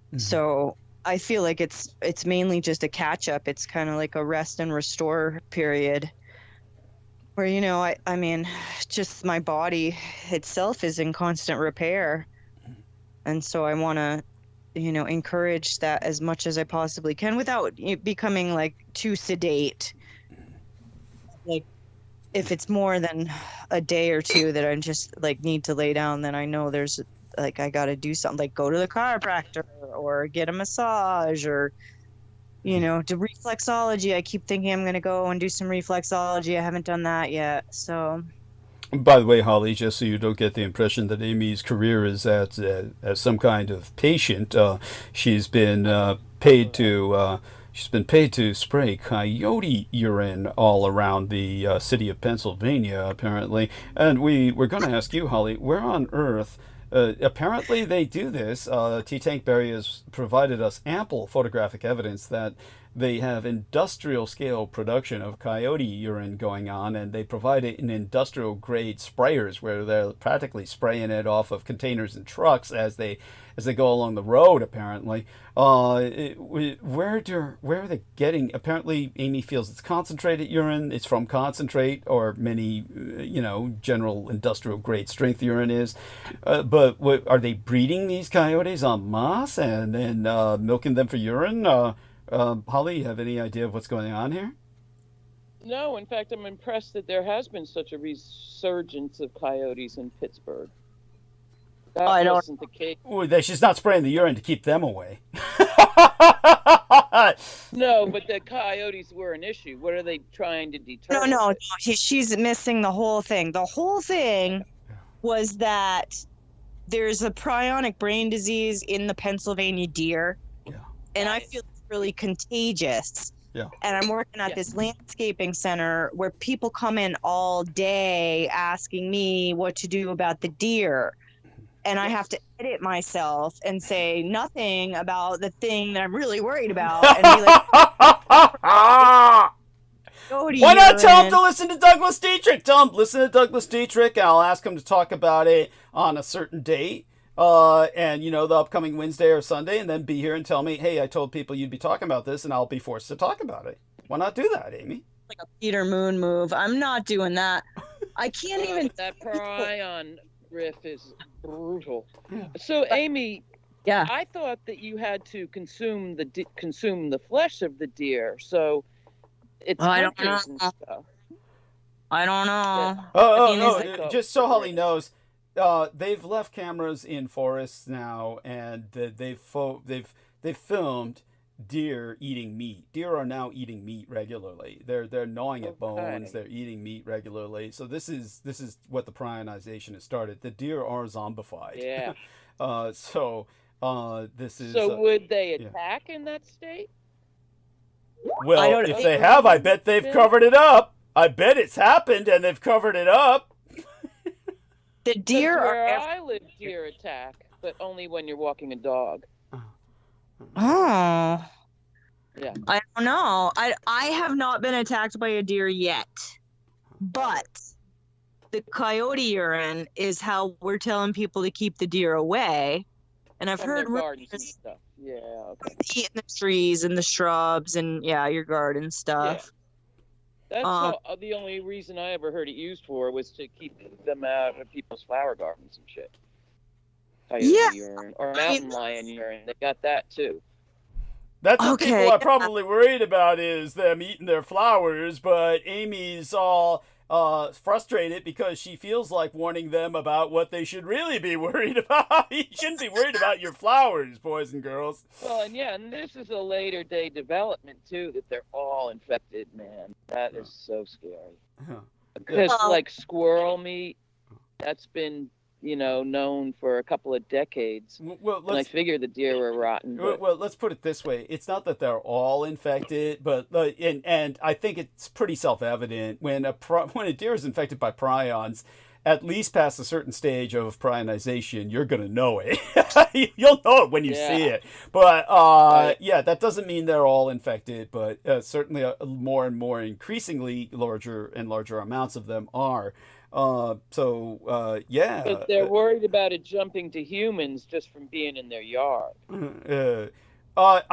Speaker 5: Mm-hmm. So I feel like it's mainly just a catch up. It's kind of like a rest and restore period where, I mean, just my body itself is in constant repair. And so I want to, encourage that as much as I possibly can without becoming like too sedate. Like if it's more than a day or two that I just like need to lay down, then I know there's like I got to do something, like go to the chiropractor or get a massage or do reflexology. I keep thinking I'm going to go and do some reflexology. I haven't done that yet. So
Speaker 1: by the way, Holly, just so you don't get the impression that Amy's career is as some kind of patient, she's been paid to spray coyote urine all around the city of Pennsylvania, apparently. And we're going to ask you, Holly, where on earth? Apparently they do this. T. Tankberry has provided us ample photographic evidence that they have industrial scale production of coyote urine going on, and they provide it in industrial grade sprayers where they're practically spraying it off of containers and trucks as they go along the road, apparently. Where are they getting? Apparently Amy feels it's concentrated urine. It's from concentrate, or many general industrial grade strength urine is. But are they breeding these coyotes en masse and then milking them for urine? Holly, you have any idea of what's going on here?
Speaker 6: No, in fact, I'm impressed that there has been such a resurgence of coyotes in Pittsburgh. That wasn't the case.
Speaker 1: Ooh, she's not spraying the urine to keep them away.
Speaker 6: No, but the coyotes were an issue. What are they trying to deter?
Speaker 5: No. She's missing the whole thing. The whole thing was that there's a prionic brain disease in the Pennsylvania deer.
Speaker 1: Yeah.
Speaker 5: And I feel it's really contagious.
Speaker 1: Yeah.
Speaker 5: And I'm working at this landscaping center where people come in all day asking me what to do about the deer. And I have to edit myself and say nothing about the thing that I'm really worried about. And be like,
Speaker 1: why not tell him to listen to Douglas Dietrich? Tell him, listen to Douglas Dietrich, and I'll ask him to talk about it on a certain date. And the upcoming Wednesday or Sunday, and then be here and tell me, hey, I told people you'd be talking about this, and I'll be forced to talk about it. Why not do that, Amy?
Speaker 5: Like a Peter Moon move. I'm not doing that. I can't even.
Speaker 6: That Pryion riff is brutal. So, Amy,
Speaker 5: yeah,
Speaker 6: I thought that you had to consume the flesh of the deer. So it's
Speaker 5: I don't know.
Speaker 6: stuff.
Speaker 5: I don't know.
Speaker 1: No. Just so Holly knows, they've left cameras in forests now, and they've filmed deer eating meat. Deer are now eating meat regularly. They're gnawing at bones. They're eating meat regularly. So this is what the Prionization has started. The deer are zombified.
Speaker 6: Yeah.
Speaker 1: This is.
Speaker 6: So would they
Speaker 1: yeah.
Speaker 6: attack in that state?
Speaker 1: Well, if they have, I bet they've covered it up. I bet it's happened, and they've covered it up.
Speaker 5: The deer
Speaker 6: Where
Speaker 5: are.
Speaker 6: I live, deer attack, but only when you're walking a dog.
Speaker 5: Oh.
Speaker 6: Yeah.
Speaker 5: I don't know. I have not been attacked by a deer yet, but the coyote urine is how we're telling people to keep the deer away. And I've
Speaker 6: From
Speaker 5: heard
Speaker 6: their gardens and
Speaker 5: rumors
Speaker 6: stuff. Yeah. Okay.
Speaker 5: eating the trees and the shrubs and your garden stuff.
Speaker 6: That's the only reason I ever heard it used for was to keep them out of people's flower gardens and shit. Coyote urine or mountain lion urine. They got that too.
Speaker 1: That's what people are probably worried about, is them eating their flowers, but Amy's all frustrated because she feels like warning them about what they should really be worried about. You shouldn't be worried about your flowers, boys and girls.
Speaker 6: Well, and this is a later day development too, that they're all infected, man. That is so scary. Because like squirrel meat, that's been known for a couple of decades.
Speaker 1: Well,
Speaker 6: and I figure the deer were rotten. But...
Speaker 1: Well, let's put it this way: it's not that they're all infected, but and I think it's pretty self-evident when a deer is infected by prions, at least past a certain stage of prionization, you're gonna know it. You'll know it when you see it. But that doesn't mean they're all infected, but certainly more and more increasingly larger and larger amounts of them are. But they're worried
Speaker 6: about it jumping to humans just from being in their yard.
Speaker 1: If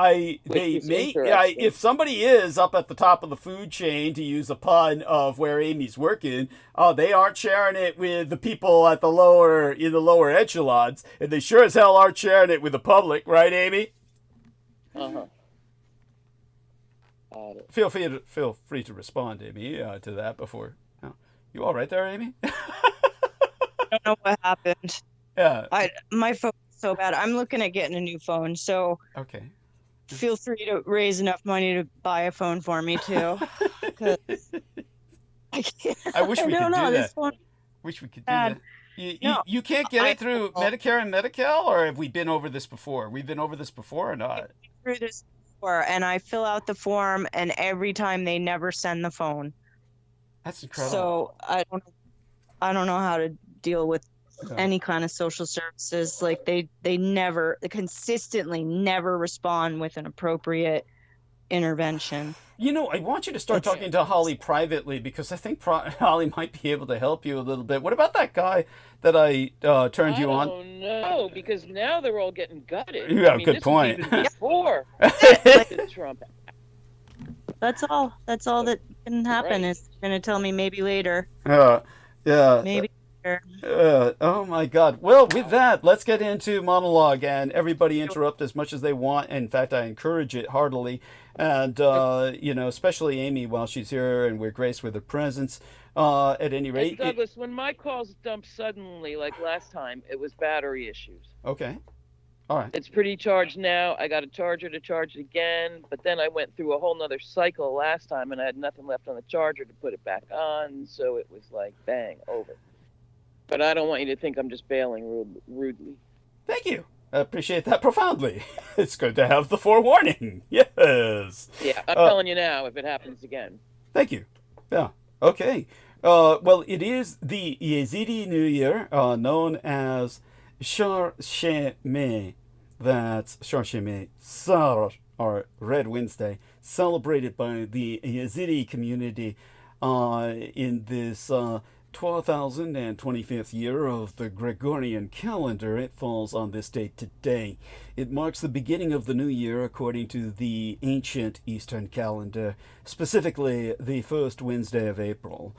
Speaker 1: somebody is up at the top of the food chain, to use a pun of where Amy's working, they aren't sharing it with the people in the lower echelons, and they sure as hell aren't sharing it with the public, right, Amy? Feel free to respond, Amy, to that before. You all right there, Amy?
Speaker 5: I don't know what happened.
Speaker 1: Yeah.
Speaker 5: My phone's so bad. I'm looking at getting a new phone, so
Speaker 1: okay.
Speaker 5: Feel free to raise enough money to buy a phone for me too.
Speaker 1: I wish we could do that. Wish we could do that. You can't get it through Medicare and Medi-Cal, or have we been over this before? We've been over this before or not?
Speaker 5: Through this before, and I fill out the form, and every time they never send the phone.
Speaker 1: That's incredible.
Speaker 5: So I don't know how to deal with any kind of social services. Like they consistently never respond with an appropriate intervention.
Speaker 1: I want you to start talking to Holly privately, because I think Holly might be able to help you a little bit. What about that guy that I turned you on?
Speaker 6: Oh no, because now they're all getting gutted.
Speaker 1: Yeah, good point.
Speaker 6: Even before Trump.
Speaker 5: That's all that can happen. Is going to tell me maybe later.
Speaker 1: Yeah.
Speaker 5: Maybe later.
Speaker 1: Oh my God. Well, with that, let's get into monologue, and everybody interrupt as much as they want. In fact, I encourage it heartily. And, especially Amy while she's here and we're graced with her presence. At any rate.
Speaker 6: Douglas, when my calls dump suddenly, like last time, it was battery issues.
Speaker 1: Okay. All right.
Speaker 6: It's pretty charged now. I got a charger to charge it again, but then I went through a whole nother cycle last time and I had nothing left on the charger to put it back on, so it was like, bang, over. But I don't want you to think I'm just bailing rudely.
Speaker 1: Thank you. I appreciate that profoundly. It's good to have the forewarning. Yes.
Speaker 6: Yeah, I'm telling you now if it happens again.
Speaker 1: Thank you. Yeah. Okay. Well, it is the Yazidi New Year, known as ÇhARŞhÆMÆ. That's ÇhARŞhÆMÆ, Sar, or Red Wednesday, celebrated by the Yazidi community in this 12,025th year of the Gregorian calendar. It falls on this date today. It marks the beginning of the new year according to the ancient Eastern calendar, specifically the first Wednesday of April.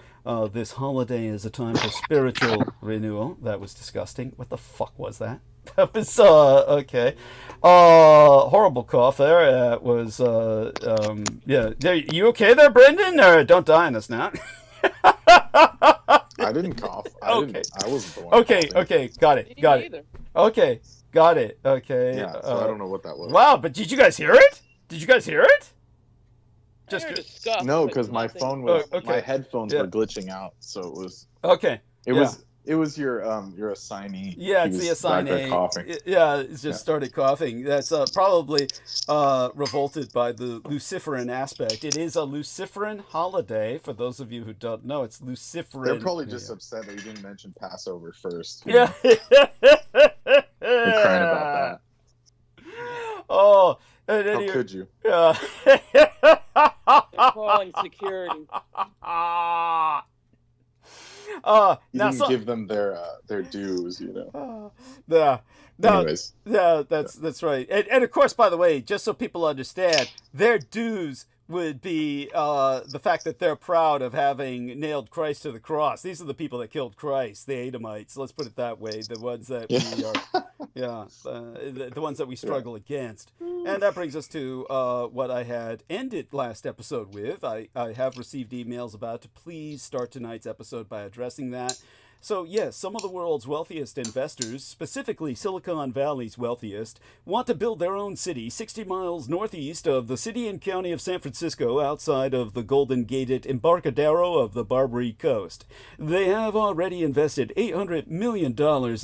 Speaker 1: This holiday is a time for spiritual renewal. That was disgusting. What the fuck was that? That was, okay. Horrible cough there. It was, yeah. You okay there, Brendan? Or don't die on us now.
Speaker 3: I didn't cough.
Speaker 1: Okay.
Speaker 3: I wasn't the one.
Speaker 1: Okay,
Speaker 3: coughing.
Speaker 1: okay, got
Speaker 6: Me
Speaker 1: it, got it.
Speaker 6: neither.
Speaker 1: Okay, got it. Okay.
Speaker 3: Yeah, so I don't know what that was.
Speaker 1: Wow, but did you guys hear it? Did you guys hear it?
Speaker 6: I heard a
Speaker 1: Just
Speaker 6: scuff,
Speaker 3: No,
Speaker 6: but
Speaker 3: because my
Speaker 6: nothing.
Speaker 3: phone was
Speaker 1: Oh, okay.
Speaker 3: my headphones
Speaker 1: Yeah.
Speaker 3: were glitching out, so
Speaker 1: okay.
Speaker 3: it
Speaker 1: Yeah.
Speaker 3: was your assignee.
Speaker 1: Yeah,
Speaker 3: He
Speaker 1: it's the
Speaker 3: was back there
Speaker 1: assignee.
Speaker 3: coughing.
Speaker 1: Yeah, it just started coughing. That's probably revolted by the Luciferan aspect. It is a Luciferan holiday. For those of you who don't know, it's Luciferan.
Speaker 3: They're probably just upset that you didn't mention Passover first.
Speaker 1: Yeah.
Speaker 3: They're crying about that.
Speaker 1: Oh, and
Speaker 3: How
Speaker 1: then
Speaker 3: could you?
Speaker 1: yeah.
Speaker 6: They're calling security.
Speaker 3: You
Speaker 1: now
Speaker 3: didn't give them their dues, you know.
Speaker 1: Yeah. No,
Speaker 3: Anyways,
Speaker 1: yeah, that's right. And of course, by the way, just so people understand, their dues would be the fact that they're proud of having nailed Christ to the cross. These are the people that killed Christ, the Edomites. Let's put it that way. The ones that we are, the ones that we struggle against. And that brings us to what I had ended last episode with. I have received emails about to please start tonight's episode by addressing that. So yes, some of the world's wealthiest investors, specifically Silicon Valley's wealthiest, want to build their own city 60 miles northeast of the city and county of San Francisco, outside of the Golden Gated Embarcadero of the Barbary Coast. They have already invested $800 million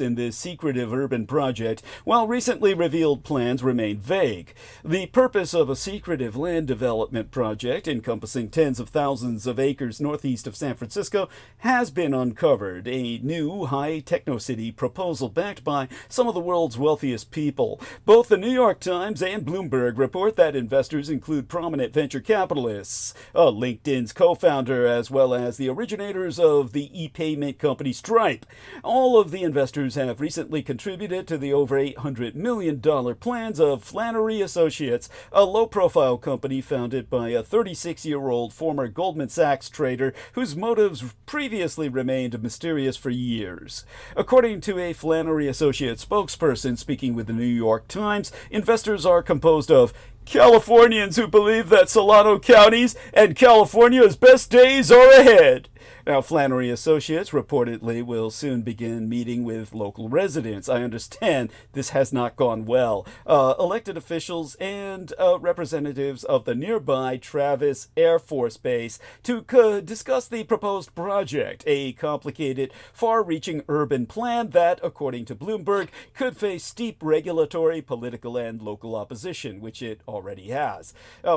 Speaker 1: in this secretive urban project, while recently revealed plans remain vague. The purpose of a secretive land development project encompassing tens of thousands of acres northeast of San Francisco has been uncovered. A new high techno-city proposal backed by some of the world's wealthiest people. Both the New York Times and Bloomberg report that investors include prominent venture capitalists, LinkedIn's co-founder, as well as the originators of the e-payment company Stripe. All of the investors have recently contributed to the over $800 million plans of Flannery Associates, a low-profile company founded by a 36-year-old former Goldman Sachs trader whose motives previously remained mysterious for years. According to a Flannery Associates spokesperson speaking with the New York Times, investors are composed of Californians who believe that Solano County's and California's best days are ahead. Now, Flannery Associates reportedly will soon begin meeting with local residents. I understand this has not gone well. Elected officials and representatives of the nearby Travis Air Force Base to discuss the proposed project, a complicated, far-reaching urban plan that, according to Bloomberg, could face steep regulatory, political, and local opposition, which it already has.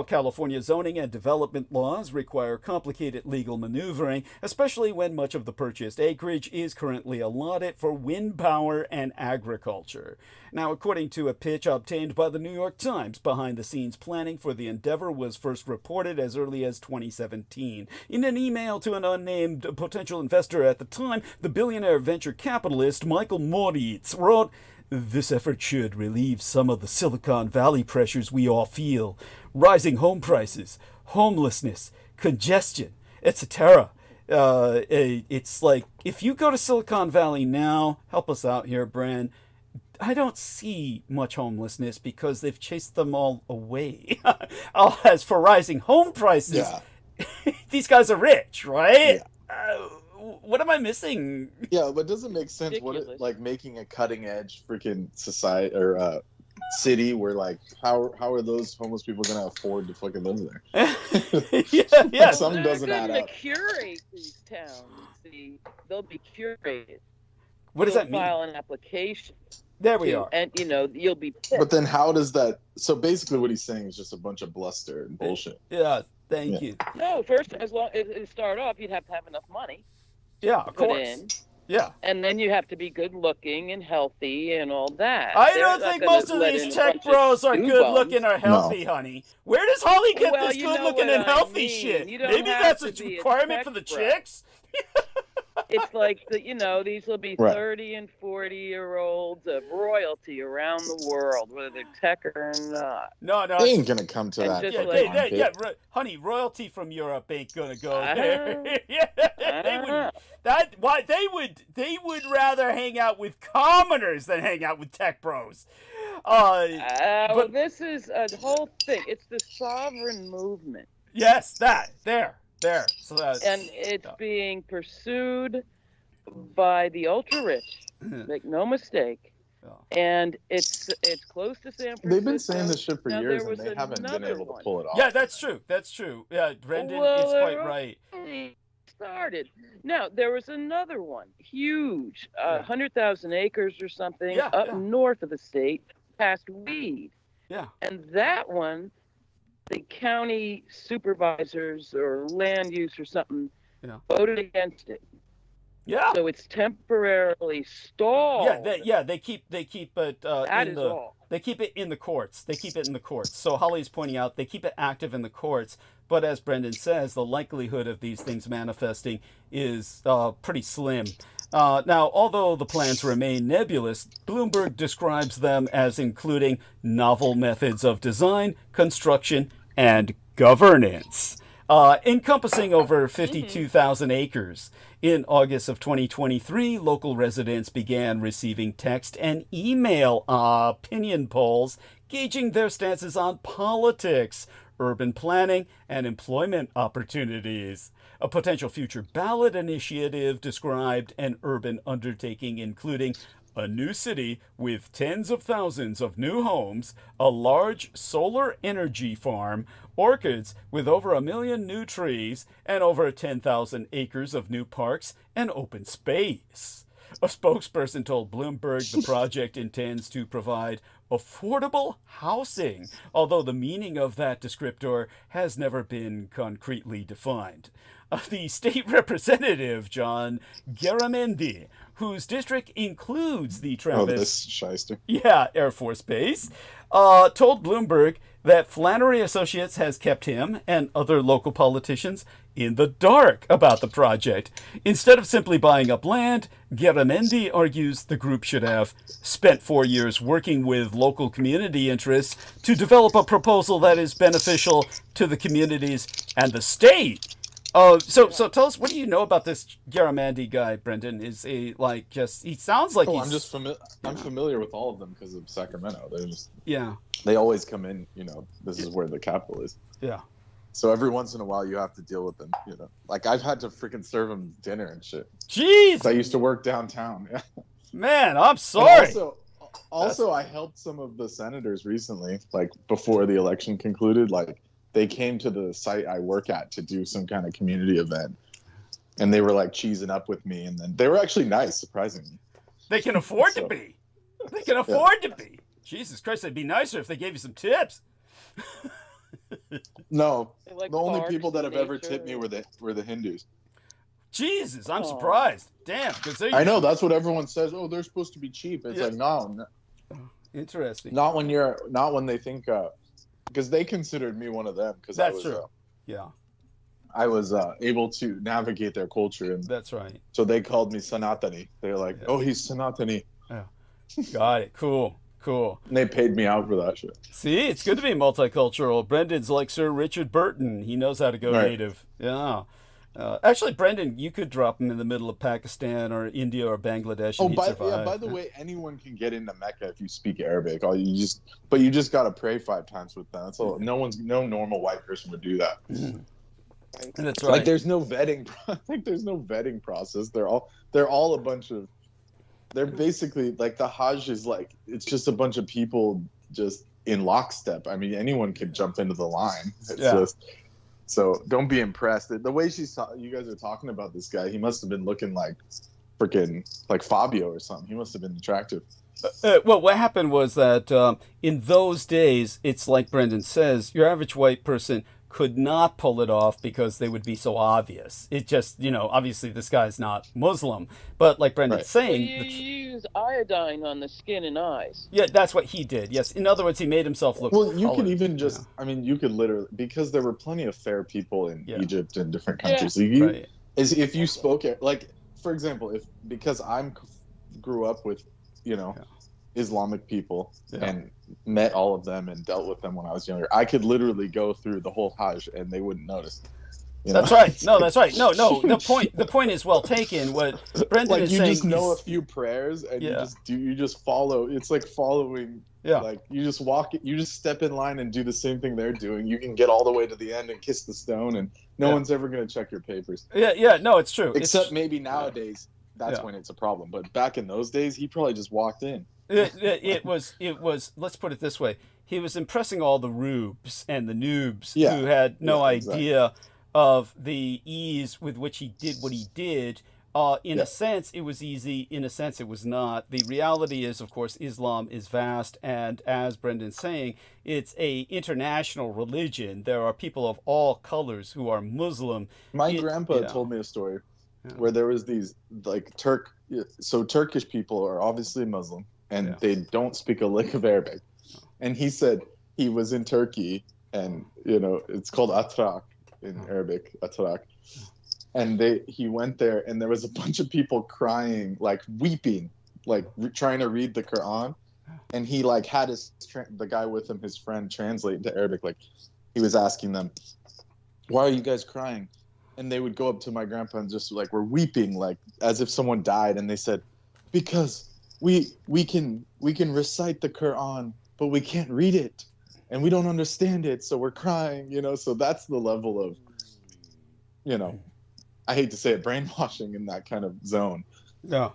Speaker 1: California zoning and development laws require complicated legal maneuvering, especially when much of the purchased acreage is currently allotted for wind power and agriculture. Now, according to a pitch obtained by the New York Times, behind-the-scenes planning for the endeavor was first reported as early as 2017. In an email to an unnamed potential investor at the time, the billionaire venture capitalist Michael Moritz wrote, "This effort should relieve some of the Silicon Valley pressures we all feel. Rising home prices, homelessness, congestion, etc. It's like, if you go to Silicon Valley now, help us out here, Bran, I don't see much homelessness because they've chased them all away. As for rising home prices, these guys are rich, right?
Speaker 3: Yeah.
Speaker 1: What am I missing?
Speaker 3: Yeah, but does it make sense?
Speaker 6: Ridiculous.
Speaker 3: What it, like making a cutting edge freaking society or city where like how are those homeless people gonna afford to fucking live there?
Speaker 1: Yeah.
Speaker 3: Some
Speaker 6: They're
Speaker 3: doesn't
Speaker 6: going
Speaker 3: add
Speaker 6: to
Speaker 3: up.
Speaker 6: curate these towns. See, they'll be curated.
Speaker 1: What does
Speaker 6: You'll
Speaker 1: that mean?
Speaker 6: File an application.
Speaker 1: There we are.
Speaker 6: And you'll be picked.
Speaker 3: But then how does that? So basically, what he's saying is just a bunch of bluster and bullshit.
Speaker 1: Yeah, thank you.
Speaker 6: No, first, as long as it start off, you'd have to have enough money
Speaker 1: Yeah,
Speaker 6: to
Speaker 1: of
Speaker 6: put
Speaker 1: course.
Speaker 6: in,
Speaker 1: Yeah.
Speaker 6: and then you have to be good looking and healthy and all that.
Speaker 1: I
Speaker 6: They're
Speaker 1: don't
Speaker 6: not
Speaker 1: think
Speaker 6: gonna
Speaker 1: most of
Speaker 6: let
Speaker 1: these
Speaker 6: in a
Speaker 1: tech
Speaker 6: bunch of
Speaker 1: bros are
Speaker 6: stew
Speaker 1: good
Speaker 6: bums.
Speaker 1: looking or healthy, honey. Where does Holly get
Speaker 6: Well,
Speaker 1: this
Speaker 6: you
Speaker 1: good
Speaker 6: know
Speaker 1: looking
Speaker 6: what
Speaker 1: and
Speaker 6: I
Speaker 1: healthy
Speaker 6: mean.
Speaker 1: shit?
Speaker 6: You don't
Speaker 1: Maybe
Speaker 6: have
Speaker 1: that's a
Speaker 6: to be a
Speaker 1: requirement
Speaker 6: tech
Speaker 1: for the
Speaker 6: bro.
Speaker 1: chicks?
Speaker 6: It's like these will be
Speaker 3: Right.
Speaker 6: 30 and 40-year-olds of royalty around the world, whether they're tech or not.
Speaker 1: No,
Speaker 3: They ain't gonna come to
Speaker 6: And
Speaker 3: that.
Speaker 6: just
Speaker 1: Yeah,
Speaker 6: like-
Speaker 1: honey, royalty from Europe ain't gonna go
Speaker 6: I
Speaker 1: there.
Speaker 6: know.
Speaker 1: Yeah, they would rather hang out with commoners than hang out with tech bros.
Speaker 6: Well, this is a whole thing. It's the sovereign movement,
Speaker 1: Yes, there. So that's,
Speaker 6: and it's being pursued by the ultra rich. Make no mistake.
Speaker 1: Yeah.
Speaker 6: And it's close to San Francisco.
Speaker 3: They've been saying this shit for
Speaker 6: Now,
Speaker 3: years,
Speaker 6: there
Speaker 3: and
Speaker 6: was
Speaker 3: they haven't been
Speaker 6: another
Speaker 3: able
Speaker 6: one.
Speaker 3: to pull it off.
Speaker 1: Yeah, that's true. That's true. Yeah, Brendan
Speaker 6: Well,
Speaker 1: is quite
Speaker 6: they're
Speaker 1: right.
Speaker 6: only started. Now, there was another one, huge,
Speaker 1: Yeah.
Speaker 6: 100,000 acres or something,
Speaker 1: Yeah,
Speaker 6: up
Speaker 1: yeah.
Speaker 6: north of the state, past Weed.
Speaker 1: Yeah.
Speaker 6: And that one, the county supervisors or land use or something
Speaker 1: Yeah.
Speaker 6: voted against it.
Speaker 1: Yeah.
Speaker 6: So it's temporarily stalled.
Speaker 1: They keep it
Speaker 6: That
Speaker 1: in
Speaker 6: is
Speaker 1: the
Speaker 6: all.
Speaker 1: they keep it in the courts. They keep it in the courts. So Holly's pointing out they keep it active in the courts, but as Brendan says, the likelihood of these things manifesting is pretty slim. Now, although the plans remain nebulous, Bloomberg describes them as including novel methods of design, construction, and governance, encompassing over 52,000 acres. In August of 2023, local residents began receiving text and email opinion polls gauging their stances on politics, urban planning, and employment opportunities. A potential future ballot initiative described an urban undertaking including a new city with tens of thousands of new homes, a large solar energy farm, orchids with over 1 million new trees, and over 10,000 acres of new parks and open space. A spokesperson told Bloomberg the project intends to provide affordable housing, although the meaning of that descriptor has never been concretely defined. The state representative, John Garamendi, whose district includes the Travis
Speaker 3: this shyster.
Speaker 1: Air Force Base, told Bloomberg that Flannery Associates has kept him and other local politicians in the dark about the project. Instead of simply buying up land, Garamendi argues the group should have spent 4 years working with local community interests to develop a proposal that is beneficial to the communities and the state. So tell us, what do you know about this Garamendi guy, Brendan? Is he he sounds like he's...
Speaker 3: I'm familiar with all of them because of Sacramento.
Speaker 1: Yeah.
Speaker 3: They always come in, this is where the capital is.
Speaker 1: Yeah.
Speaker 3: So every once in a while you have to deal with them, Like I've had to freaking serve them dinner and shit.
Speaker 1: Jeez!
Speaker 3: I used to work downtown. Yeah.
Speaker 1: Man, I'm sorry.
Speaker 3: Also, I helped some of the senators recently, like before the election concluded, like they came to the site I work at to do some kind of community event. And they were like cheesing up with me, and then they were actually nice, surprisingly.
Speaker 1: They can afford to be. They can afford to be. Jesus Christ, it'd be nicer if they gave you some tips.
Speaker 3: No,
Speaker 6: Like
Speaker 3: the only
Speaker 6: parks
Speaker 3: people that
Speaker 6: and
Speaker 3: have ever
Speaker 6: nature.
Speaker 3: tipped me were the Hindus.
Speaker 1: Jesus, I'm surprised. Damn, because
Speaker 3: I know, that's what everyone says. Oh, they're supposed to be cheap. It's like, no.
Speaker 1: Interesting.
Speaker 3: Not when they think, because they considered me one of them. Because
Speaker 1: That's true. Yeah.
Speaker 3: I was able to navigate their culture, and
Speaker 1: That's right.
Speaker 3: so they called me Sanatani. They're like,
Speaker 1: Yeah.
Speaker 3: oh, he's Sanatani.
Speaker 1: Yeah. Got it. Cool.
Speaker 3: And they paid me out for that shit.
Speaker 1: See, it's good to be multicultural. Brendan's like Sir Richard Burton. He knows how to go
Speaker 3: Right.
Speaker 1: native. Yeah. Actually, Brendan, you could drop him in the middle of Pakistan or India or Bangladesh. And he'd survive.
Speaker 3: by the way, anyone can get into Mecca if you speak Arabic. But you just gotta pray 5 times with them. That's all. No normal white person would do that.
Speaker 1: That's right.
Speaker 3: Like there's no vetting. There's no vetting process. They're all a bunch of. They're basically like the Hajj is like it's just a bunch of people just in lockstep. I mean, anyone could jump into the line. It's just. So don't be impressed. The way you guys are talking about this guy, he must have been looking like freaking like Fabio or something. He must have been attractive.
Speaker 1: Well, what happened was that in those days, it's like Brendan says, your average white person could not pull it off because they would be so obvious. It just, obviously this guy's not Muslim. But like Brendan's
Speaker 6: So
Speaker 1: saying...
Speaker 6: you use iodine on the skin and eyes.
Speaker 1: Yeah, that's what he did. Yes. In other words, he made himself look
Speaker 3: Well, you could
Speaker 1: colored.
Speaker 3: even just, you could literally, because there were plenty of fair people in
Speaker 1: Yeah.
Speaker 3: Egypt and different countries.
Speaker 6: Yeah.
Speaker 3: So
Speaker 1: Right.
Speaker 3: if you spoke, like, for example, because grew up with, Islamic people and met all of them and dealt with them when I was younger, I could literally go through the whole Hajj and they wouldn't notice.
Speaker 1: That's right. No, that's right. No. The point is well taken. What Brendan
Speaker 3: Like
Speaker 1: is
Speaker 3: you
Speaker 1: saying
Speaker 3: just know a
Speaker 1: is,
Speaker 3: few prayers and
Speaker 1: Yeah.
Speaker 3: you just follow. It's like following.
Speaker 1: Yeah.
Speaker 3: Like you just step in line and do the same thing they're doing. You can get all the way to the end and kiss the stone, and no one's ever gonna check your papers.
Speaker 1: Yeah. No, it's true.
Speaker 3: Except maybe nowadays, that's
Speaker 1: Yeah.
Speaker 3: when it's a problem. But back in those days, he probably just walked in.
Speaker 1: It was, let's put it this way. He was impressing all the rubes and the noobs
Speaker 3: Yeah.
Speaker 1: who had no
Speaker 3: Yeah, exactly.
Speaker 1: idea of the ease with which he did what he did. In
Speaker 3: Yeah.
Speaker 1: a sense, it was easy. In a sense, it was not. The reality is, of course, Islam is vast. And as Brendan's saying, it's a international religion. There are people of all colors who are Muslim.
Speaker 3: My
Speaker 1: It-
Speaker 3: grandpa
Speaker 1: yeah.
Speaker 3: told me a story
Speaker 1: Yeah.
Speaker 3: where there was these like Turkish people are obviously Muslim and
Speaker 1: Yeah.
Speaker 3: they don't speak a lick of Arabic. And he said he was in Turkey and it's called Atrak in Arabic, Atrak. And he went there and there was a bunch of people crying, like weeping, like trying to read the Quran. And he like had the guy with him, his friend, translate into Arabic. Like he was asking them, "Why are you guys crying?" And they would go up to my grandpa and just like, we're weeping, like as if someone died. And they said, "Because we can recite the Quran, but we can't read it, and we don't understand it, so we're crying." So that's the level of, I hate to say it, brainwashing in that kind of zone.
Speaker 1: Yeah.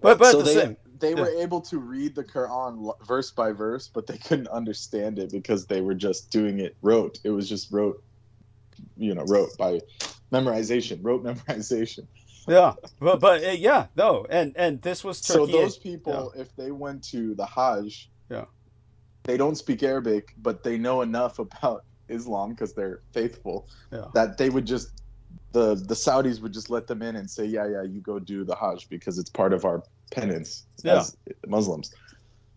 Speaker 1: But
Speaker 3: So
Speaker 1: the same.
Speaker 3: they were
Speaker 1: Yeah.
Speaker 3: able to read the Quran verse by verse, but they couldn't understand it because they were just doing it rote. It was just rote by memorization.
Speaker 1: Yeah, but yeah, no, and this was
Speaker 3: So
Speaker 1: Turkey.
Speaker 3: those people, if they went to the Hajj,
Speaker 1: Yeah.
Speaker 3: they don't speak Arabic, but they know enough about Islam because they're faithful
Speaker 1: Yeah.
Speaker 3: that they would just the Saudis would just let them in and say, yeah, you go do the Hajj because it's part of our penance as Muslims.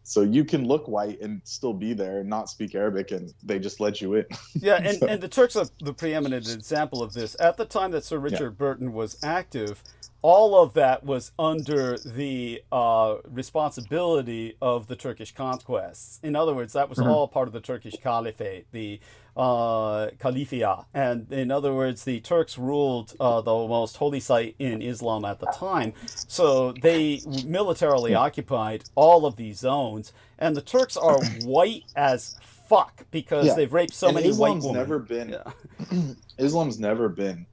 Speaker 3: So you can look white and still be there and not speak Arabic, and they just let you in.
Speaker 1: Yeah, and the Turks are the preeminent example of this. At the time that Sir Richard Burton was active, all of that was under the responsibility of the Turkish conquests. In other words, that was all part of the Turkish Caliphate, the Califia. And in other words, the Turks ruled the most holy site in Islam at the time. So they militarily occupied all of these zones. And the Turks are white as fuck because they've raped so many white women.
Speaker 3: Islam's never been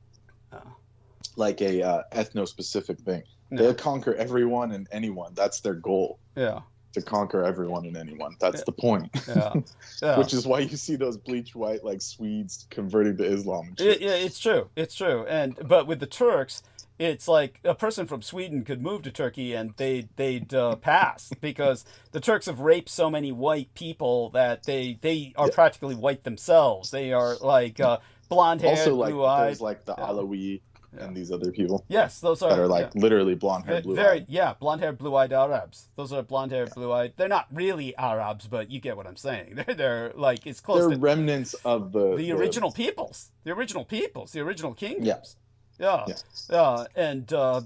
Speaker 3: like a ethno-specific thing.
Speaker 1: No.
Speaker 3: They'll conquer everyone and anyone. That's their goal.
Speaker 1: Yeah.
Speaker 3: To conquer everyone and anyone. That's the point.
Speaker 1: Yeah. Yeah.
Speaker 3: Which is why you see those bleach white like Swedes converting to Islam. And shit.
Speaker 1: Yeah, it's true. It's true. But with the Turks, it's like a person from Sweden could move to Turkey and they'd pass because the Turks have raped so many white people that they are practically white themselves. They are like blonde-haired,
Speaker 3: Also, like
Speaker 1: blue-eyed.
Speaker 3: there's like the Alawi and these other people.
Speaker 1: Yes, those are
Speaker 3: that are like literally blonde-haired, blue-eyed.
Speaker 1: Blonde-haired, blue-eyed Arabs. Those are blonde-haired, blue-eyed. They're not really Arabs, but you get what I'm saying. They're like it's close.
Speaker 3: They're remnants of the
Speaker 1: original peoples, the original kingdoms.
Speaker 3: Yeah.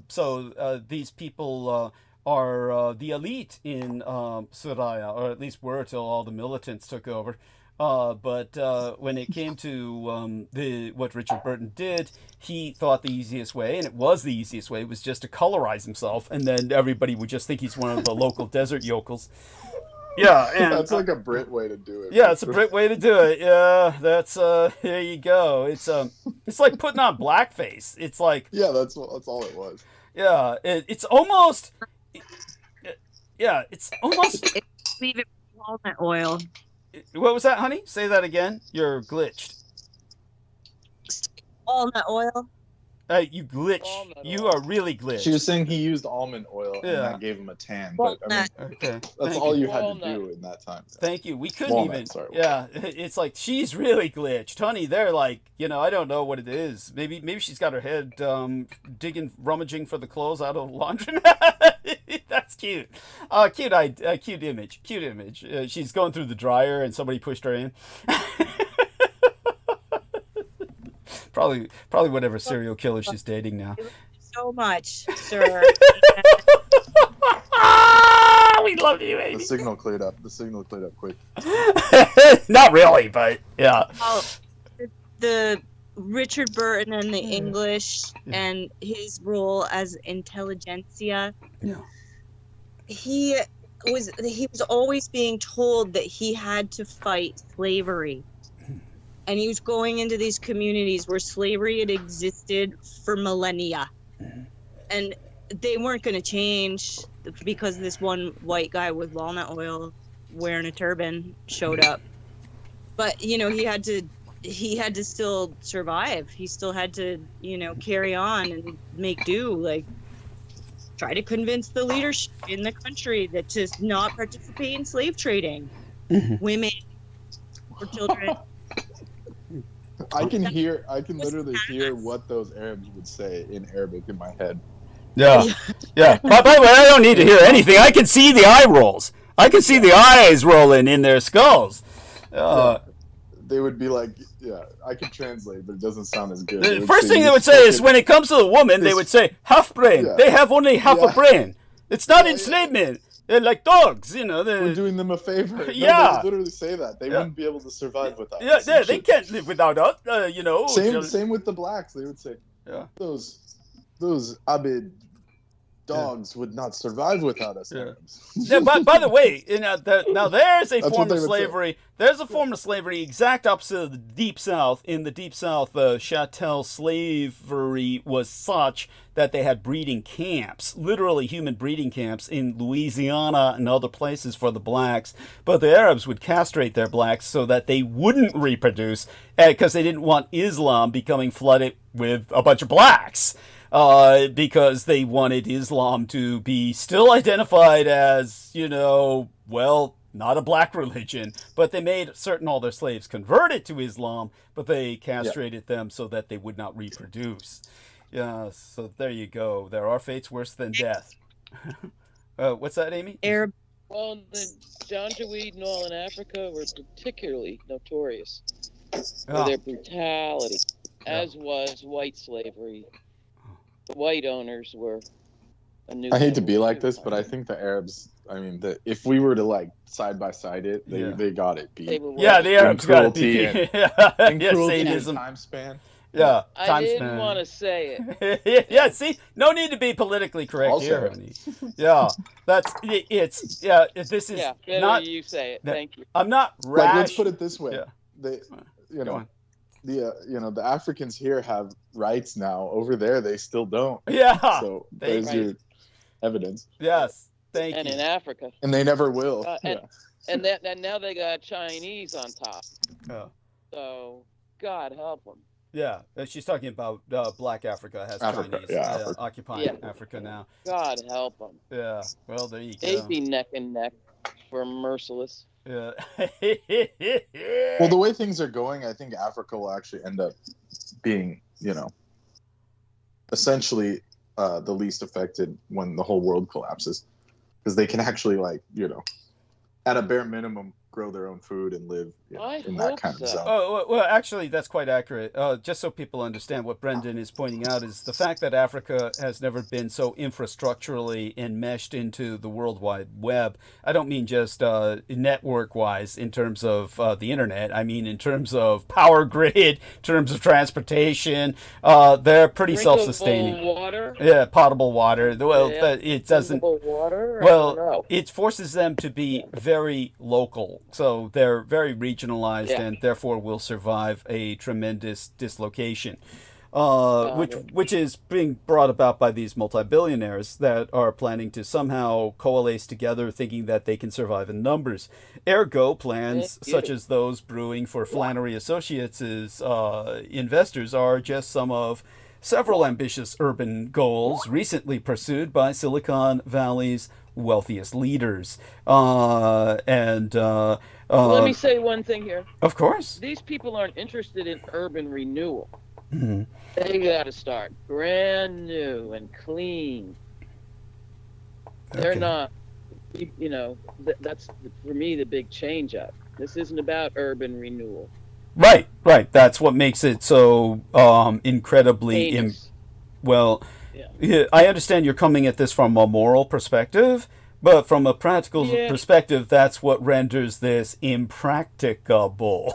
Speaker 1: So these people are the elite in Suraya, or at least were till all the militants took over. But when it came to what Richard Burton did, he thought the easiest way, and it was the easiest way, was just to colorize himself, and then everybody would just think he's one of the local desert yokels. Yeah, and
Speaker 3: that's like a Brit way to do it.
Speaker 1: Yeah, it's a Brit way to do it. Yeah, that's there you go. It's like putting on blackface. It's like
Speaker 3: that's all it was.
Speaker 1: Yeah, it's almost. Yeah, it's almost.
Speaker 5: Leave it with walnut oil.
Speaker 1: What was that, honey? Say that again. You're glitched.
Speaker 5: Walnut oil.
Speaker 1: You glitch. You are really glitched.
Speaker 3: She was saying he used almond oil and that gave him a tan. But I mean,
Speaker 1: okay.
Speaker 3: that's all you had to do in that time.
Speaker 1: Thank you. We couldn't
Speaker 3: Walnut,
Speaker 1: even.
Speaker 3: sorry.
Speaker 1: Yeah, it's like she's really glitched, honey. They're like, I don't know what it is. Maybe she's got her head rummaging for the clothes out of the laundromat. That's cute. Cute image. Cute image. She's going through the dryer and somebody pushed her in. Probably whatever serial killer she's dating now.
Speaker 5: So much, sir.
Speaker 1: We love you, Amy.
Speaker 3: The signal cleared up quick.
Speaker 1: Not really, but yeah.
Speaker 5: The Richard Burton and the English and his role as intelligentsia.
Speaker 1: Yeah.
Speaker 5: He was always being told that he had to fight slavery. And he was going into these communities where slavery had existed for millennia. And they weren't going to change because this one white guy with walnut oil wearing a turban showed up. But he had to still survive. He still had to carry on and make do, like try to convince the leadership in the country that to not participate in slave trading. Women or children.
Speaker 3: I can literally hear what those Arabs would say in Arabic in my head.
Speaker 1: Yeah. By the way, I don't need to hear anything. I can see the eye rolls. I can see the eyes rolling in their skulls.
Speaker 3: They would be like, yeah, I can translate, but it doesn't sound as good.
Speaker 1: The first thing they would say is, when it comes to the woman, they would say, half brain.
Speaker 3: Yeah.
Speaker 1: They have only half a brain. It's not
Speaker 3: Yeah,
Speaker 1: enslavement. They're like dogs,
Speaker 3: We're doing them a favor. No,
Speaker 1: Yeah.
Speaker 3: they would literally say that. They wouldn't be able to survive without us.
Speaker 1: Yeah, they can't live without us,
Speaker 3: Same with the blacks. They would say, those Abid dogs would not survive without us.
Speaker 1: Yeah.
Speaker 3: Arabs.
Speaker 1: Yeah, by the way, now there's a
Speaker 3: That's
Speaker 1: form
Speaker 3: what they
Speaker 1: of
Speaker 3: would say.
Speaker 1: slavery. There's a form of slavery exact opposite of the Deep South. In the Deep South, chattel slavery was such that they had breeding camps, literally human breeding camps in Louisiana and other places for the blacks. But the Arabs would castrate their blacks so that they wouldn't reproduce, because they didn't want Islam becoming flooded with a bunch of blacks. Because they wanted Islam to be still identified as, not a black religion, but they made certain all their slaves converted to Islam, but they castrated them so that they would not reproduce. Yeah, so there you go. There are fates worse than death. What's that, Amy?
Speaker 5: Arab.
Speaker 6: Well, the Janjaweed and all in Africa were particularly notorious for their brutality, as was white slavery. The white owners were a new.
Speaker 3: I hate to be like this, but I think the Arabs. I mean, if we were to side by side it, they got it beat.
Speaker 6: They were
Speaker 1: The Arabs got it
Speaker 3: cruelty
Speaker 1: beat.
Speaker 3: and
Speaker 1: Yeah,
Speaker 3: cruelty and
Speaker 1: sadism.
Speaker 3: time span.
Speaker 1: Yeah,
Speaker 6: I didn't want to say it.
Speaker 1: Yeah, see, no need to be politically correct
Speaker 3: Also.
Speaker 1: here, honey. Yeah, this is
Speaker 6: Better
Speaker 1: not.
Speaker 6: you say it. Thank you.
Speaker 1: I'm not rash.
Speaker 3: Like, let's put it this way:
Speaker 1: Yeah. Go on.
Speaker 3: the Africans here have rights now. Over there, they still don't.
Speaker 1: Yeah.
Speaker 3: So
Speaker 1: Thank
Speaker 3: there's your evidence.
Speaker 1: Yes. Thank
Speaker 6: And
Speaker 1: you.
Speaker 6: in Africa,
Speaker 3: And they never will.
Speaker 6: and now they got Chinese on top.
Speaker 1: Yeah.
Speaker 6: So God help them.
Speaker 1: Yeah, she's talking about Black Africa has
Speaker 3: Africa,
Speaker 1: Chinese
Speaker 3: Africa.
Speaker 1: occupying Africa now.
Speaker 6: God help them.
Speaker 1: Yeah. Well, there you go.
Speaker 6: They'd be neck and neck for merciless.
Speaker 1: Yeah.
Speaker 3: Well, the way things are going, I think Africa will actually end up being, essentially the least affected when the whole world collapses, because they can actually, at a bare minimum, grow their own food and live in that kind of zone.
Speaker 1: Oh, well, actually, that's quite accurate. Just so people understand, what Brendan is pointing out is the fact that Africa has never been so infrastructurally enmeshed into the World Wide Web. I don't mean just network-wise in terms of the internet. I mean in terms of power grid, in terms of transportation. They're pretty self-sustaining.
Speaker 6: Water?
Speaker 1: Yeah, potable water. Well, it doesn't.
Speaker 6: Water?
Speaker 1: Well, it forces them to be very local. So they're very regionalized and therefore will survive a tremendous dislocation, which is being brought about by these multi-billionaires that are planning to somehow coalesce together, thinking that they can survive in numbers. Ergo, plans such as those brewing for Flannery Associates' investors are just some of several ambitious urban goals recently pursued by Silicon Valley's wealthiest leaders.
Speaker 6: Let me say one thing here.
Speaker 1: Of course.
Speaker 6: These people aren't interested in urban renewal.
Speaker 1: Mm-hmm.
Speaker 6: They got to start brand new and clean. They're not, that's for me the big change up. This isn't about urban renewal.
Speaker 1: Right. That's what makes it so incredibly I understand you're coming at this from a moral perspective, but from a practical perspective, that's what renders this impracticable.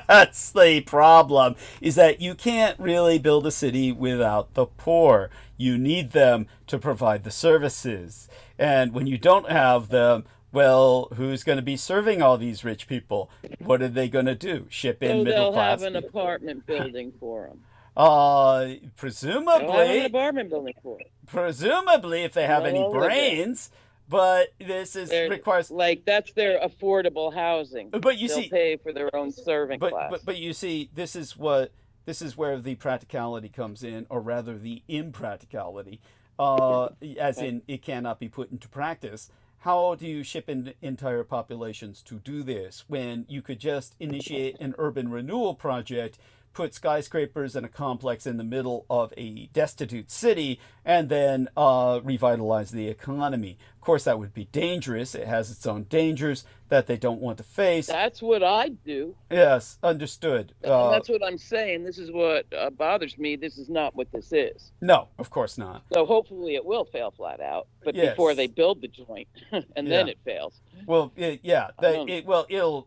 Speaker 1: That's the problem, is that you can't really build a city without the poor. You need them to provide the services. And when you don't have them, well, who's going to be serving all these rich people? What are they going to do? Ship in middle class?
Speaker 6: They'll have an apartment building for them. They'll have an
Speaker 1: Presumably,
Speaker 6: apartment building for it.
Speaker 1: if they have
Speaker 6: They'll
Speaker 1: any
Speaker 6: all live there.
Speaker 1: brains, but this requires.
Speaker 6: Like, that's their affordable housing.
Speaker 1: But you
Speaker 6: They'll
Speaker 1: see,
Speaker 6: pay for their own servant class.
Speaker 1: but you see, this is where the practicality comes in, or rather the impracticality, as in it cannot be put into practice. How do you ship in entire populations to do this when you could just initiate an urban renewal project, put skyscrapers and a complex in the middle of a destitute city, and then revitalize the economy? Of course, that would be dangerous. It has its own dangers that they don't want to face.
Speaker 6: That's what I'd do.
Speaker 1: Yes, understood.
Speaker 6: And that's what I'm saying. This is what bothers me. This is not what this is.
Speaker 1: No, of course not.
Speaker 6: So hopefully it will fail flat out, but
Speaker 1: Yes.
Speaker 6: before they build the joint, and then it fails.
Speaker 1: Well, it'll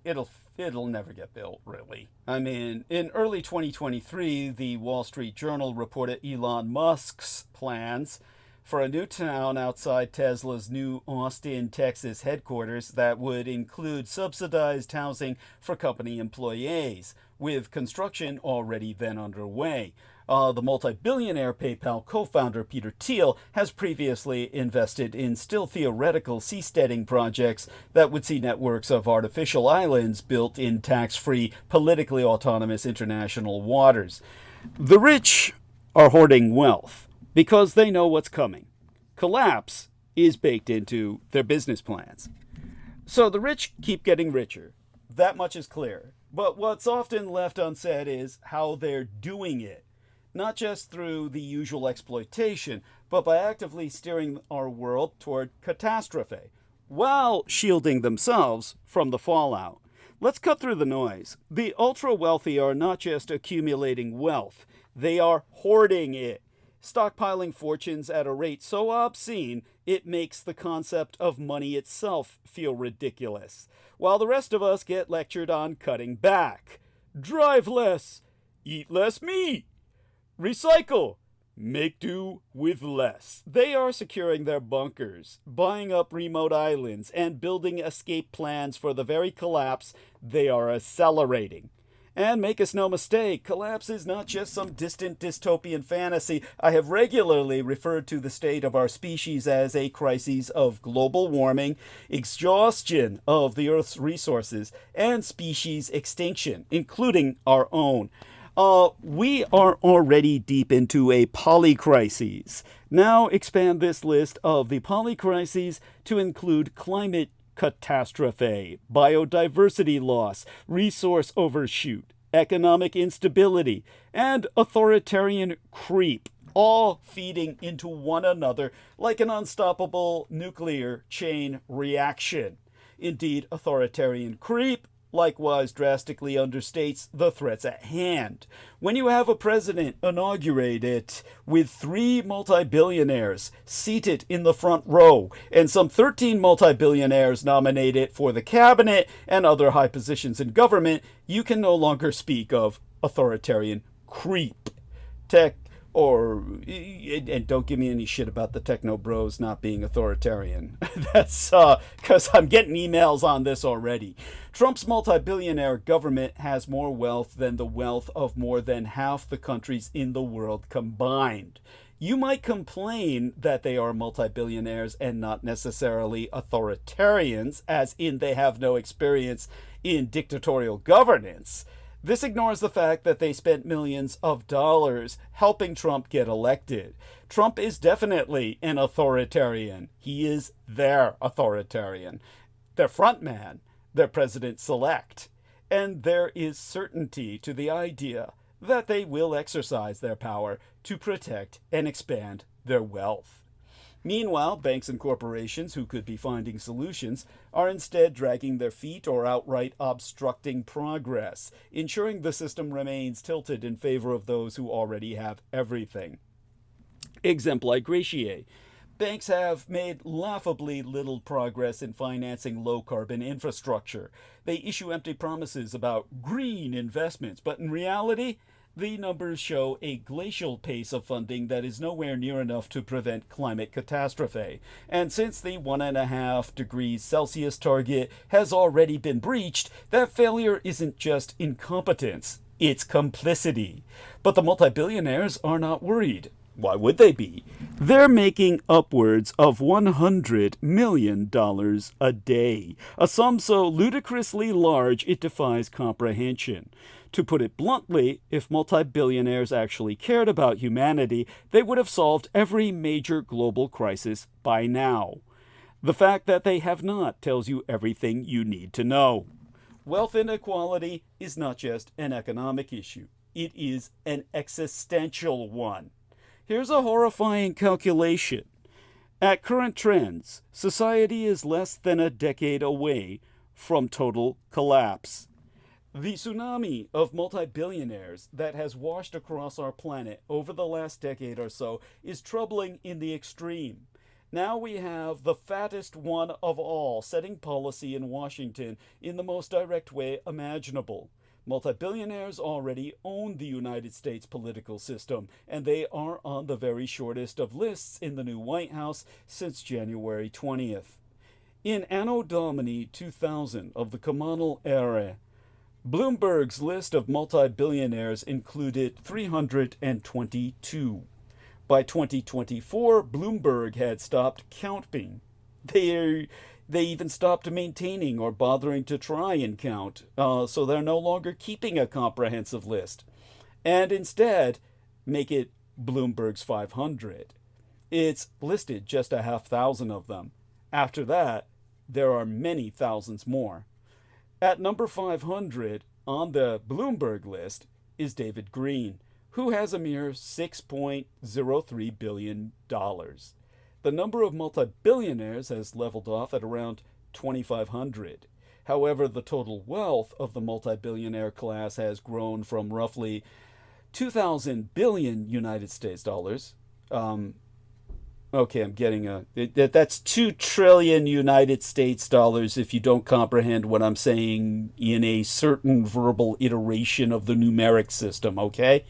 Speaker 1: never get built, really. I mean, in early 2023, the Wall Street Journal reported Elon Musk's plans for a new town outside Tesla's new Austin, Texas headquarters that would include subsidized housing for company employees, with construction already then underway. The multi-billionaire PayPal co-founder Peter Thiel has previously invested in still theoretical seasteading projects that would see networks of artificial islands built in tax-free, politically autonomous international waters. The rich are hoarding wealth because they know what's coming. Collapse is baked into their business plans. So the rich keep getting richer. That much is clear. But what's often left unsaid is how they're doing it. Not just through the usual exploitation, but by actively steering our world toward catastrophe, while shielding themselves from the fallout. Let's cut through the noise. The ultra-wealthy are not just accumulating wealth, they are hoarding it, stockpiling fortunes at a rate so obscene it makes the concept of money itself feel ridiculous, while the rest of us get lectured on cutting back. Drive less, eat less meat, recycle, make do with less. They are securing their bunkers, buying up remote islands, and building escape plans for the very collapse they are accelerating. And make us no mistake, collapse is not just some distant dystopian fantasy. I have regularly referred to the state of our species as a crisis of global warming, exhaustion of the Earth's resources, and species extinction, including our own. We are already deep into a polycrisis. Now expand this list of the polycrises to include climate catastrophe, biodiversity loss, resource overshoot, economic instability, and authoritarian creep, all feeding into one another like an unstoppable nuclear chain reaction. Indeed, authoritarian creep likewise drastically understates the threats at hand. When you have a president inaugurated with 3 multi-billionaires seated in the front row and some 13 multi-billionaires nominated for the cabinet and other high positions in government, you can no longer speak of authoritarian creep. And don't give me any shit about the techno bros not being authoritarian. That's because I'm getting emails on this already. Trump's multi-billionaire government has more wealth than the wealth of more than half the countries in the world combined. You might complain that they are multi-billionaires and not necessarily authoritarians, as in they have no experience in dictatorial governance. This ignores the fact that they spent millions of dollars helping Trump get elected. Trump is definitely an authoritarian. He is their authoritarian, their front man, their president-select. And there is certainty to the idea that they will exercise their power to protect and expand their wealth. Meanwhile, banks and corporations who could be finding solutions are instead dragging their feet or outright obstructing progress, ensuring the system remains tilted in favor of those who already have everything. Exempli gratiae. Banks have made laughably little progress in financing low-carbon infrastructure. They issue empty promises about green investments, but in reality, the numbers show a glacial pace of funding that is nowhere near enough to prevent climate catastrophe. And since the 1.5 degrees Celsius target has already been breached, that failure isn't just incompetence, It's complicity. But the multi-billionaires are not worried. Why would they be? They're making upwards of $100 million a day, a sum so ludicrously large it defies comprehension. To put it bluntly, if multi-billionaires actually cared about humanity, they would have solved every major global crisis by now. The fact that they have not tells you everything you need to know. Wealth inequality is not just an economic issue. It is an existential one. Here's a horrifying calculation. At current trends, society is less than a decade away from total collapse. The tsunami of multi-billionaires that has washed across our planet over the last decade or so is troubling in the extreme. Now we have the fattest one of all setting policy in Washington in the most direct way imaginable. Multi-billionaires already own the United States political system, and they are on the very shortest of lists in the new White House since January 20th. In Anno Domini 2000 of the Communal Era, Bloomberg's list of multi-billionaires included 322. By 2024, Bloomberg had stopped counting. They even stopped maintaining or bothering to try and count, so they're no longer keeping a comprehensive list, and instead make it Bloomberg's 500. It's listed just a half thousand of them. After that, there are many thousands more. At number 500 on the Bloomberg list is David Green, who has a mere $6.03 billion. The number of multi-billionaires has leveled off at around 2,500. However, the total wealth of the multi-billionaire class has grown from roughly 2,000 billion United States dollars. Okay, I'm getting that's 2 trillion United States dollars if you don't comprehend what I'm saying in a certain verbal iteration of the numeric system, okay?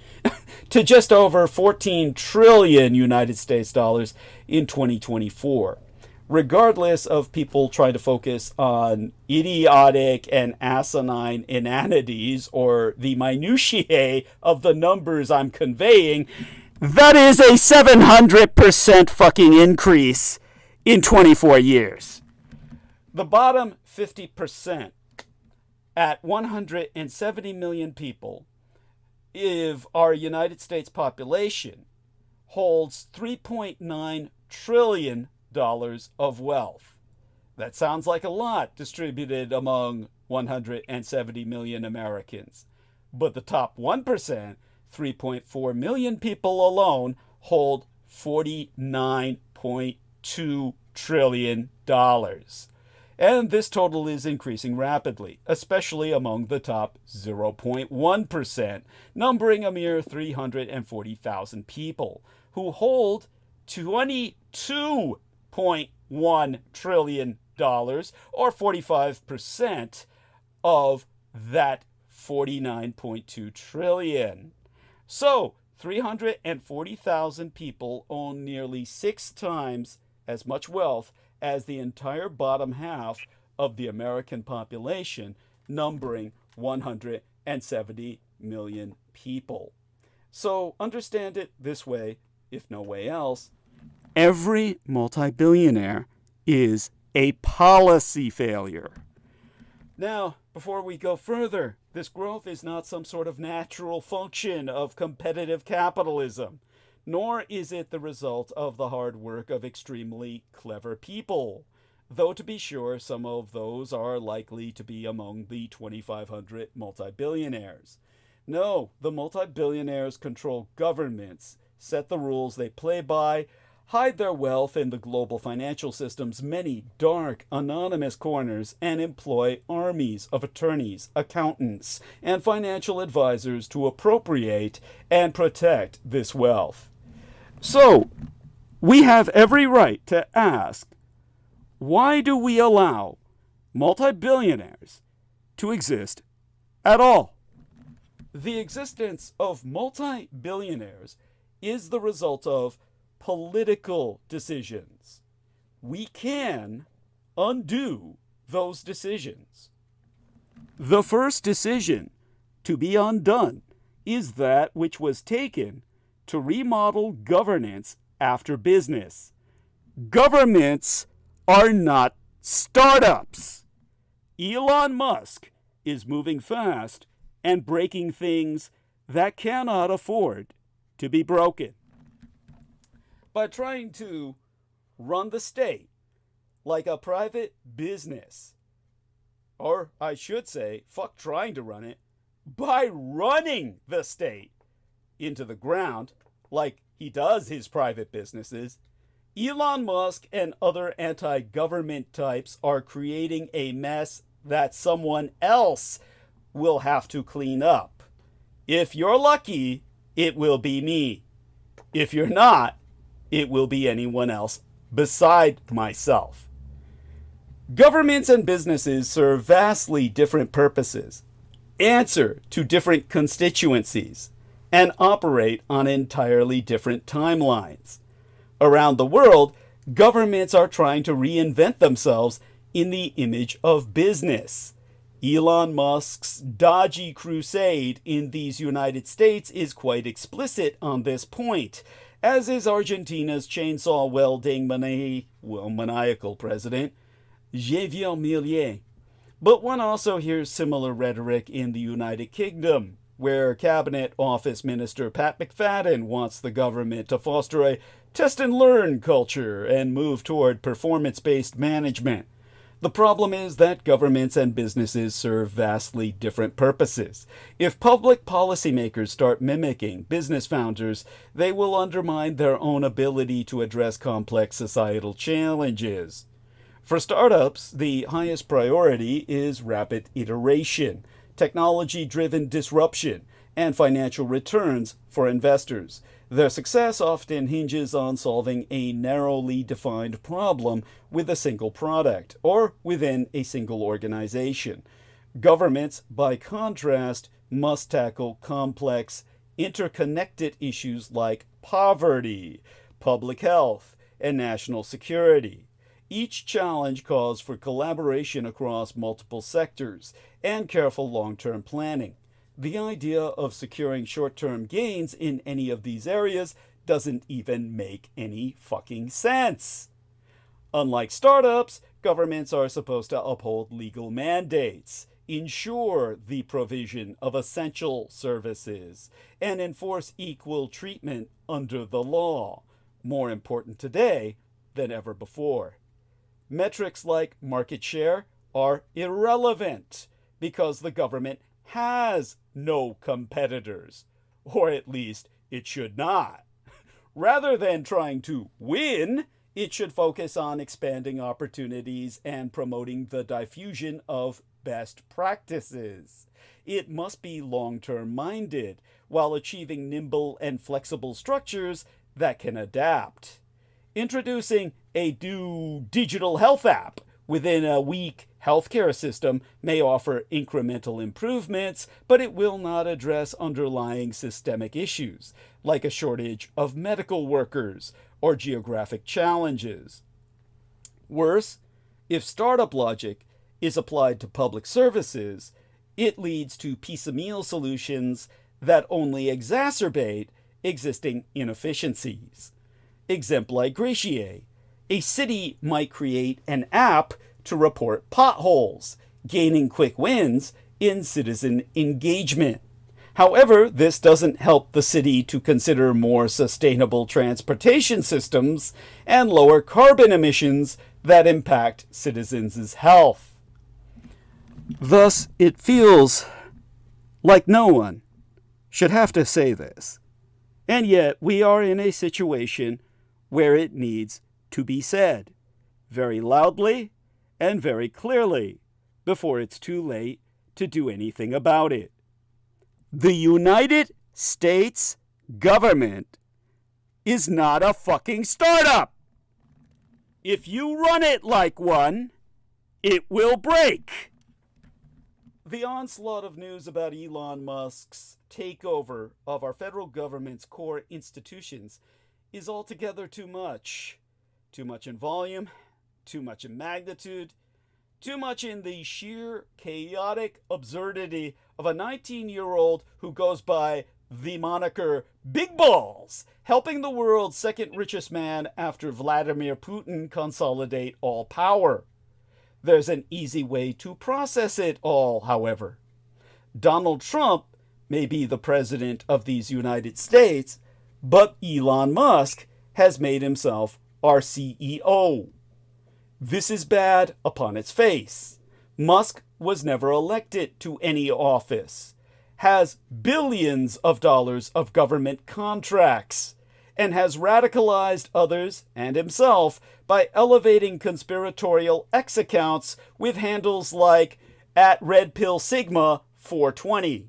Speaker 1: To just over 14 trillion United States dollars in 2024. Regardless of people trying to focus on idiotic and asinine inanities or the minutiae of the numbers I'm conveying, that is a 700% fucking increase in 24 years. The bottom 50% at 170 million people, if our United States population holds $3.9 trillion of wealth. That sounds like a lot distributed among 170 million Americans. But the top 1%, 3.4 million people alone, hold $49.2 trillion. And this total is increasing rapidly, especially among the top 0.1%, numbering a mere 340,000 people, who hold $22.1 trillion, or 45% of that 49.2 trillion. So, 340,000 people own nearly 6 times as much wealth as the entire bottom half of the American population, numbering 170 million people. So, understand it this way, if no way else. Every multi-billionaire is a policy failure. Now, before we go further, this growth is not some sort of natural function of competitive capitalism, nor is it the result of the hard work of extremely clever people, though to be sure, some of those are likely to be among the 2,500 multi-billionaires. No, the multi-billionaires control governments, set the rules they play by, hide their wealth in the global financial system's many dark, anonymous corners, and employ armies of attorneys, accountants, and financial advisors to appropriate and protect this wealth. So, we have every right to ask, why do we allow multi-billionaires to exist at all? The existence of multi-billionaires is the result of political decisions. We can undo those decisions. The first decision to be undone is that which was taken to remodel governance after business. Governments are not startups. Elon Musk is moving fast and breaking things that cannot afford to be broken. By trying to run the state like a private business, or I should say, fuck trying to run it, by running the state into the ground like he does his private businesses, Elon Musk and other anti-government types are creating a mess that someone else will have to clean up. If you're lucky, it will be me. If you're not, it will be anyone else beside myself. Governments and businesses serve vastly different purposes, answer to different constituencies, and operate on entirely different timelines. Around the world, governments are trying to reinvent themselves in the image of business. Elon Musk's dodgy crusade in these United States is quite explicit on this point, as is Argentina's chainsaw-wielding maniacal president, Javier Milei. But one also hears similar rhetoric in the United Kingdom, where Cabinet Office Minister Pat McFadden wants the government to foster a test-and-learn culture and move toward performance-based management. The problem is that governments and businesses serve vastly different purposes. If public policymakers start mimicking business founders, they will undermine their own ability to address complex societal challenges. For startups, the highest priority is rapid iteration, technology-driven disruption, and financial returns for investors. Their success often hinges on solving a narrowly defined problem with a single product or within a single organization. Governments, by contrast, must tackle complex, interconnected issues like poverty, public health, and national security. Each challenge calls for collaboration across multiple sectors and careful long-term planning. The idea of securing short-term gains in any of these areas doesn't even make any fucking sense. Unlike startups, governments are supposed to uphold legal mandates, ensure the provision of essential services, and enforce equal treatment under the law, more important today than ever before. Metrics like market share are irrelevant because the government has no competitors, or at least it should not. Rather than trying to win, it should focus on expanding opportunities and promoting the diffusion of best practices. It must be long-term minded while achieving nimble and flexible structures that can adapt. Introducing a new digital health app within a weak healthcare system may offer incremental improvements, but it will not address underlying systemic issues, like a shortage of medical workers or geographic challenges. Worse, if startup logic is applied to public services, it leads to piecemeal solutions that only exacerbate existing inefficiencies. Exempli gratiae. A city might create an app to report potholes, gaining quick wins in citizen engagement. However, this doesn't help the city to consider more sustainable transportation systems and lower carbon emissions that impact citizens' health. Thus, it feels like no one should have to say this. And yet, we are in a situation where it needs to be said, very loudly and very clearly, before it's too late to do anything about it. The United States government is not a fucking startup. If you run it like one, it will break. The onslaught of news about Elon Musk's takeover of our federal government's core institutions is altogether too much. Too much in volume, too much in magnitude, too much in the sheer chaotic absurdity of a 19-year-old who goes by the moniker Big Balls, helping the world's second richest man after Vladimir Putin consolidate all power. There's an easy way to process it all, however. Donald Trump may be the president of these United States, but Elon Musk has made himself our CEO. This is bad upon its face. Musk was never elected to any office, has billions of dollars of government contracts, and has radicalized others and himself by elevating conspiratorial X accounts with handles like @RedPillSigma420.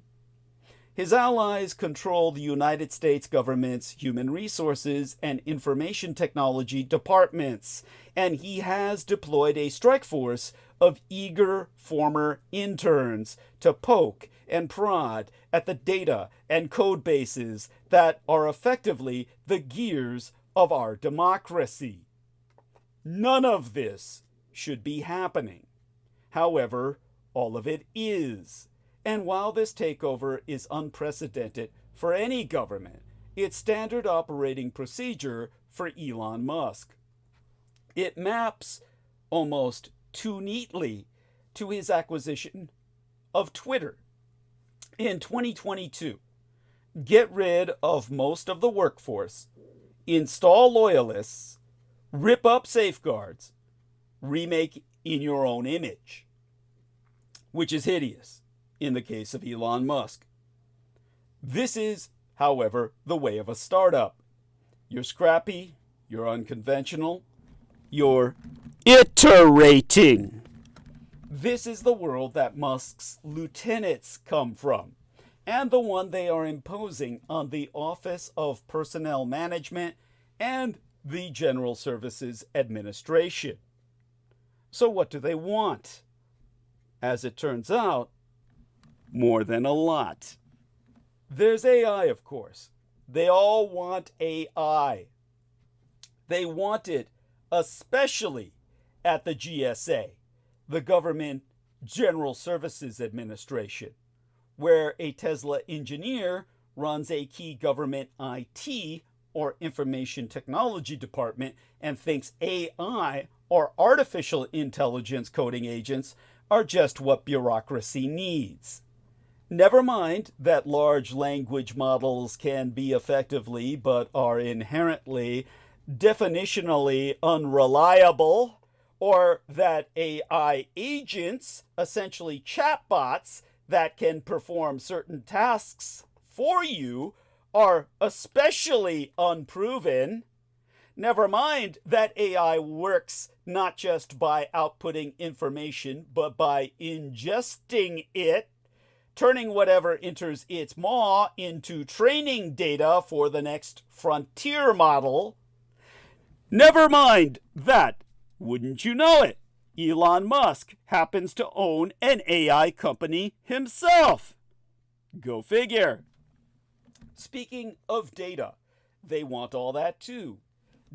Speaker 1: His allies control the United States government's human resources and information technology departments, and he has deployed a strike force of eager former interns to poke and prod at the data and code bases that are effectively the gears of our democracy. None of this should be happening. However, all of it is. And while this takeover is unprecedented for any government, it's standard operating procedure for Elon Musk. It maps almost too neatly to his acquisition of Twitter. In 2022, get rid of most of the workforce, install loyalists, rip up safeguards, remake in your own image, which is hideous in the case of Elon Musk. This is, however, the way of a startup. You're scrappy, you're unconventional, you're iterating. This is the world that Musk's lieutenants come from, and the one they are imposing on the Office of Personnel Management and the General Services Administration. So what do they want? As it turns out, more than a lot. There's AI, of course. They all want AI. They want it especially at the GSA, the Government General Services Administration, where a Tesla engineer runs a key government IT or information technology department and thinks AI or artificial intelligence coding agents are just what bureaucracy needs. Never mind that large language models can be effectively, but are inherently, definitionally unreliable, or that AI agents, essentially chatbots that can perform certain tasks for you, are especially unproven. Never mind that AI works not just by outputting information, but by ingesting it, turning whatever enters its maw into training data for the next frontier model. Never mind that, wouldn't you know it, Elon Musk happens to own an AI company himself. Go figure. Speaking of data, they want all that too.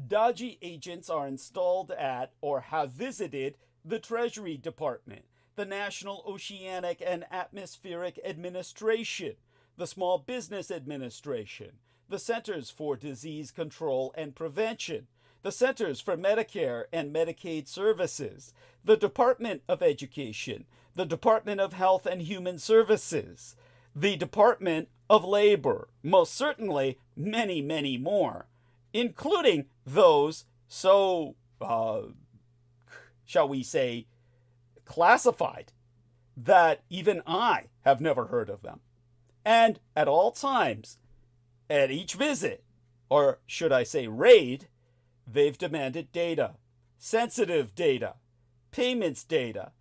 Speaker 1: Dodgy agents are installed at or have visited the Treasury Department, the National Oceanic and Atmospheric Administration, the Small Business Administration, the Centers for Disease Control and Prevention, the Centers for Medicare and Medicaid Services, the Department of Education, the Department of Health and Human Services, the Department of Labor, most certainly many, many more, including those so, shall we say, classified that even I have never heard of them. And at all times, at each visit, or should I say raid, they've demanded data, sensitive data, payments data,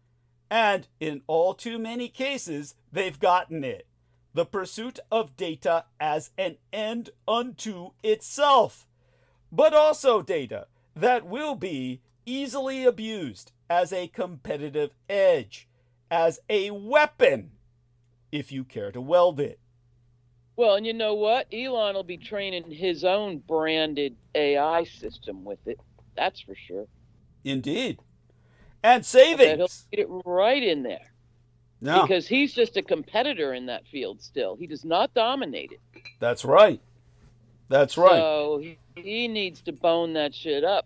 Speaker 1: and in all too many cases, they've gotten it. The pursuit of data as an end unto itself, but also data that will be easily abused as a competitive edge, as a weapon, if you care to wield it.
Speaker 6: Well, and you know what? Elon will be training his own branded AI system with it. That's for sure.
Speaker 1: Indeed. And
Speaker 6: that he'll
Speaker 1: savings.
Speaker 6: get it right in there.
Speaker 1: No,
Speaker 6: Because he's just a competitor in that field still. He does not dominate it.
Speaker 1: that's right. That's right.
Speaker 6: So he needs to bone that shit up.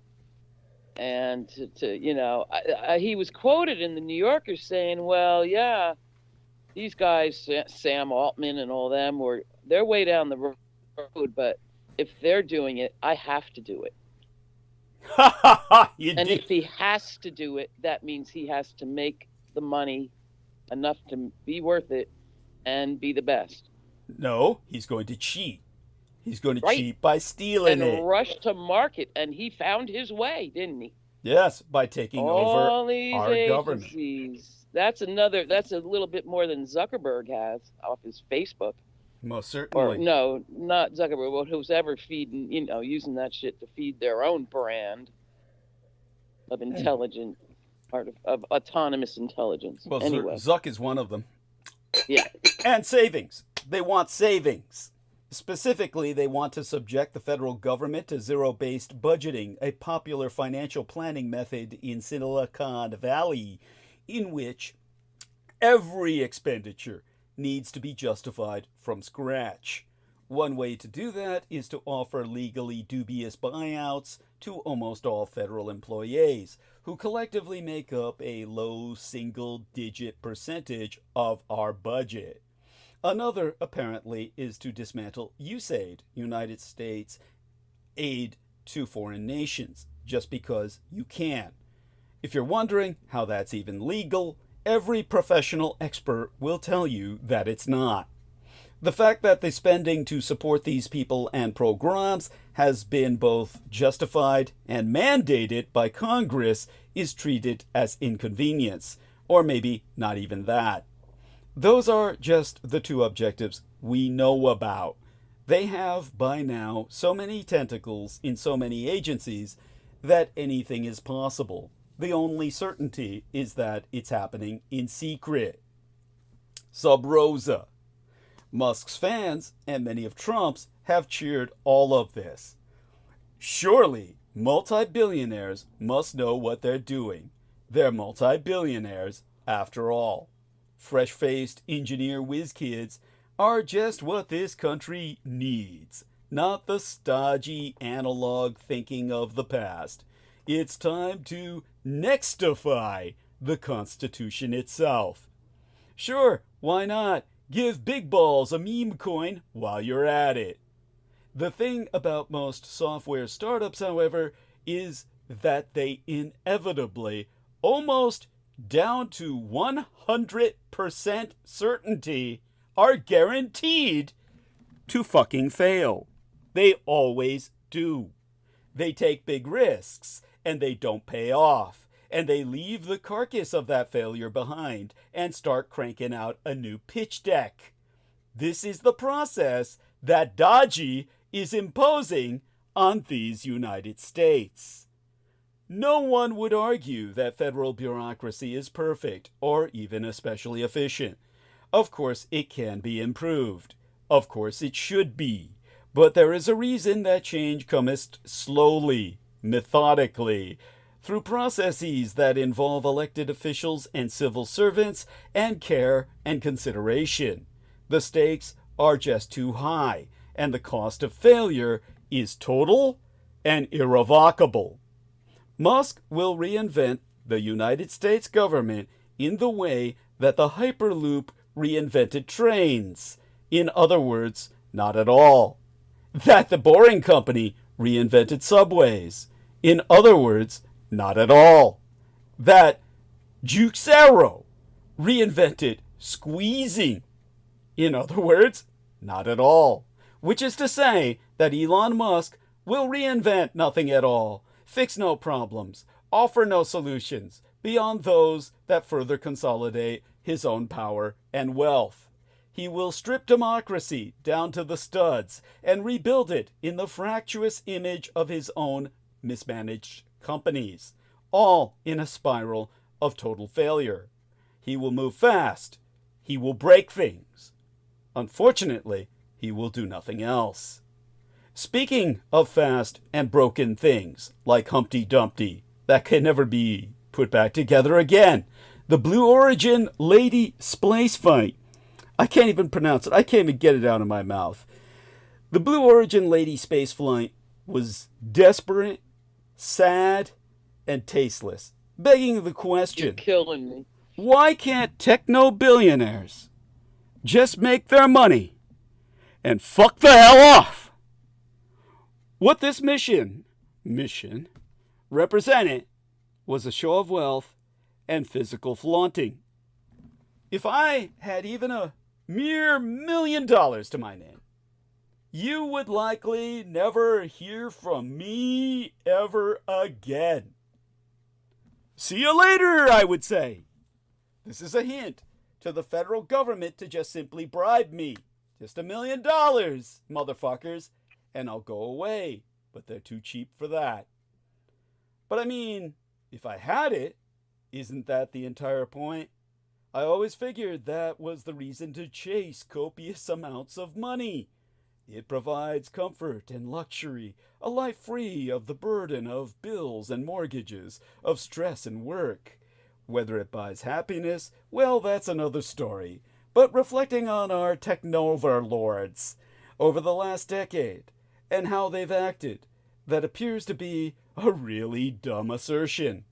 Speaker 6: And he was quoted in the New Yorker saying, well, yeah, these guys, Sam Altman and all them, they're way down the road, but if they're doing it, I have to do it.
Speaker 1: You
Speaker 6: And
Speaker 1: did.
Speaker 6: if he has to do it, that means he has to make the money enough to be worth it and be the best.
Speaker 1: No, he's going to cheat. He's going to
Speaker 6: Right.
Speaker 1: cheat by stealing
Speaker 6: And
Speaker 1: it.
Speaker 6: rush to market. And he found his way, didn't he?
Speaker 1: Yes, by taking
Speaker 6: All
Speaker 1: over
Speaker 6: these
Speaker 1: our government.
Speaker 6: agencies. That's a little bit more than Zuckerberg has off his Facebook.
Speaker 1: Most
Speaker 6: Or
Speaker 1: certainly.
Speaker 6: no, not Zuckerberg, but who's ever feeding, using that shit to feed their own brand of intelligent, of autonomous intelligence.
Speaker 1: Well,
Speaker 6: anyway,
Speaker 1: Zuck is one of them.
Speaker 6: yeah.
Speaker 1: And savings. They want savings. Specifically, they want to subject the federal government to zero-based budgeting, a popular financial planning method in Silicon Valley, in which every expenditure needs to be justified from scratch. One way to do that is to offer legally dubious buyouts to almost all federal employees, who collectively make up a low single-digit percentage of our budget. Another, apparently, is to dismantle USAID, United States aid to foreign nations, just because you can. If you're wondering how that's even legal, every professional expert will tell you that it's not. The fact that the spending to support these people and programs has been both justified and mandated by Congress is treated as inconvenience, or maybe not even that. Those are just the two objectives we know about. They have, by now, so many tentacles in so many agencies that anything is possible. The only certainty is that it's happening in secret. Sub rosa. Musk's fans, and many of Trump's, have cheered all of this. Surely, multi-billionaires must know what they're doing. They're multi-billionaires, after all. Fresh-faced engineer whiz kids are just what this country needs, not the stodgy analog thinking of the past. It's time to nextify the Constitution itself. Sure, why not? Give big balls a meme coin while you're at it. The thing about most software startups, however, is that they inevitably, almost down to 100% certainty, are guaranteed to fucking fail. They always do. They take big risks, and they don't pay off, and they leave the carcass of that failure behind and start cranking out a new pitch deck. This is the process that Dodgy is imposing on these United States. No one would argue that federal bureaucracy is perfect or even especially efficient. Of course, it can be improved. Of course, it should be. But there is a reason that change cometh slowly, methodically, through processes that involve elected officials and civil servants and care and consideration. The stakes are just too high, and the cost of failure is total and irrevocable. Musk will reinvent the United States government in the way that the Hyperloop reinvented trains. In other words, not at all. That the Boring Company reinvented subways. In other words, not at all. That Juxero reinvented squeezing. In other words, not at all. Which is to say that Elon Musk will reinvent nothing at all, fix no problems, offer no solutions beyond those that further consolidate his own power and wealth. He will strip democracy down to the studs and rebuild it in the fractious image of his own mismanaged companies, all in a spiral of total failure. He will move fast. He will break things. Unfortunately, he will do nothing else. Speaking of fast and broken things, like Humpty Dumpty, that can never be put back together again. The Blue Origin Lady Splice Fight. I can't even pronounce it. I can't even get it out of my mouth. The Blue Origin Lady Space Flight was desperate, sad, and tasteless, begging the question,
Speaker 6: You're killing me.
Speaker 1: why can't techno-billionaires just make their money and fuck the hell off? What this mission represented was a show of wealth and physical flaunting. If I had even a mere $1 million to my name, you would likely never hear from me ever again. See you later, I would say. This is a hint to the federal government to just simply bribe me. Just $1 million, motherfuckers, and I'll go away. But they're too cheap for that. But I mean, if I had it, isn't that the entire point? I always figured that was the reason to chase copious amounts of money. It provides comfort and luxury, a life free of the burden of bills and mortgages, of stress and work. Whether it buys happiness, well, that's another story. But reflecting on our techno-overlords over the last decade and how they've acted, that appears to be a really dumb assertion.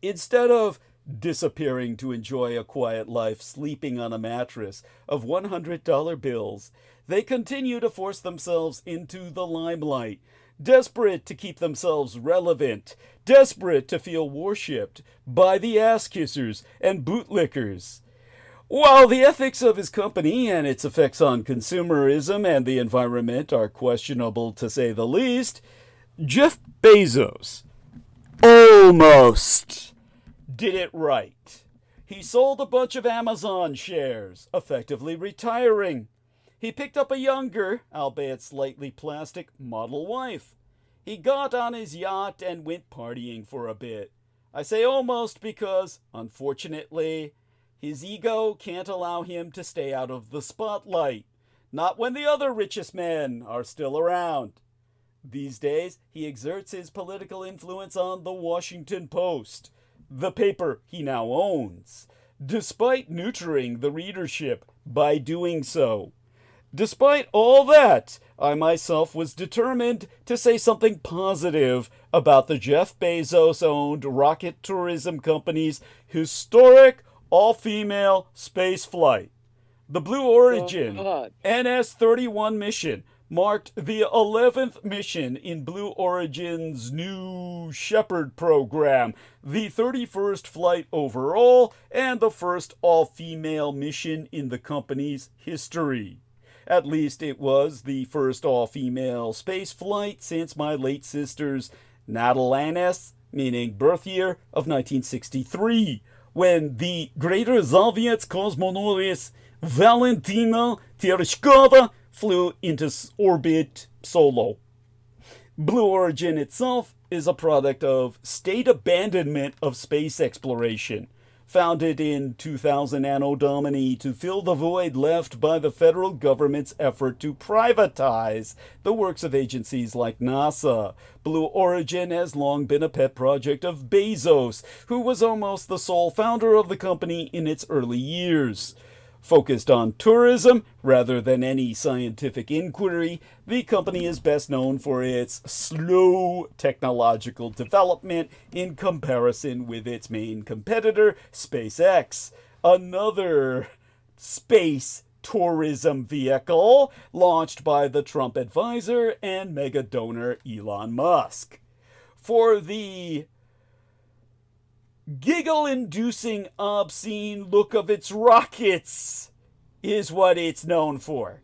Speaker 1: Instead of disappearing to enjoy a quiet life sleeping on a mattress of $100 bills, they continue to force themselves into the limelight, desperate to keep themselves relevant, desperate to feel worshipped by the ass-kissers and bootlickers. While the ethics of his company and its effects on consumerism and the environment are questionable to say the least, Jeff Bezos almost did it right. He sold a bunch of Amazon shares, effectively retiring. He picked up a younger, albeit slightly plastic, model wife. He got on his yacht and went partying for a bit. I say almost because, unfortunately, his ego can't allow him to stay out of the spotlight. Not when the other richest men are still around. These days, he exerts his political influence on the Washington Post, the paper he now owns, despite neutering the readership by doing so. Despite all that, I myself was determined to say something positive about the Jeff Bezos-owned rocket tourism company's historic all-female space flight. The Blue Origin NS-31 mission marked the 11th mission in Blue Origin's New Shepard program, the 31st flight overall, and the first all-female mission in the company's history. At least it was the first all-female space flight since my late sister's Natalanes, meaning birth year, of 1963, when the Greater Soviet cosmonaut Valentina Tereshkova flew into orbit solo. Blue Origin itself is a product of state abandonment of space exploration, founded in 2000 Anno Domini to fill the void left by the federal government's effort to privatize the works of agencies like NASA. Blue Origin has long been a pet project of Bezos, who was almost the sole founder of the company in its early years. Focused on tourism rather than any scientific inquiry, the company is best known for its slow technological development in comparison with its main competitor, SpaceX, another space tourism vehicle launched by the Trump advisor and mega donor Elon Musk. For the giggle-inducing, obscene look of its rockets is what it's known for.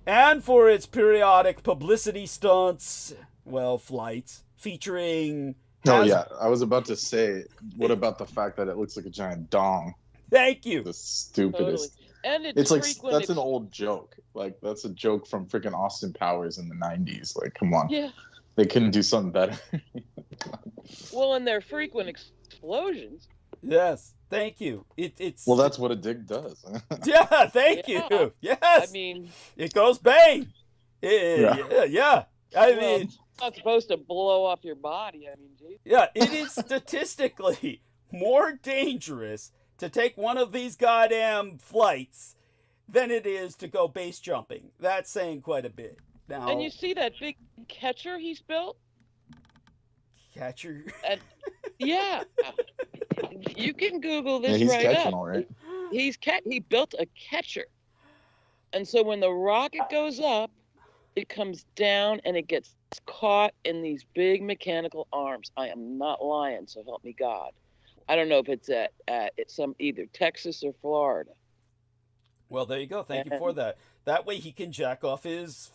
Speaker 1: And for its periodic publicity stunts, well, flights, featuring...
Speaker 3: Oh, yeah. I was about to say, what about the fact that it looks like a giant dong?
Speaker 1: Thank you.
Speaker 3: The stupidest.
Speaker 6: Totally. And
Speaker 3: It's like, that's an old joke. Like, that's a joke from freaking Austin Powers in the 90s. Like, come on.
Speaker 6: Yeah.
Speaker 3: They couldn't do something better.
Speaker 6: Well, and their frequent explosions.
Speaker 1: Yes, thank you. It's
Speaker 3: Well, that's what a dig does.
Speaker 1: yeah, thank
Speaker 6: Yeah.
Speaker 1: you. Yes,
Speaker 6: I mean,
Speaker 1: it goes bang. Yeah. I
Speaker 6: Well,
Speaker 1: mean,
Speaker 6: not supposed to blow off your body. I mean, geez.
Speaker 1: Yeah, it is statistically more dangerous to take one of these goddamn flights than it is to go base jumping. That's saying quite a bit. Now,
Speaker 6: And you see that big catcher he's built?
Speaker 1: catcher.
Speaker 6: And yeah, you can Google this
Speaker 3: he's
Speaker 6: right
Speaker 3: catching
Speaker 6: up.
Speaker 3: all right.
Speaker 6: He built a catcher, and so when the rocket goes up, it comes down and it gets caught in these big mechanical arms. I am not lying, so help me God. I don't know if it's at some either Texas or Florida.
Speaker 1: Well, there you go. Thank you for that. That way he can jack off his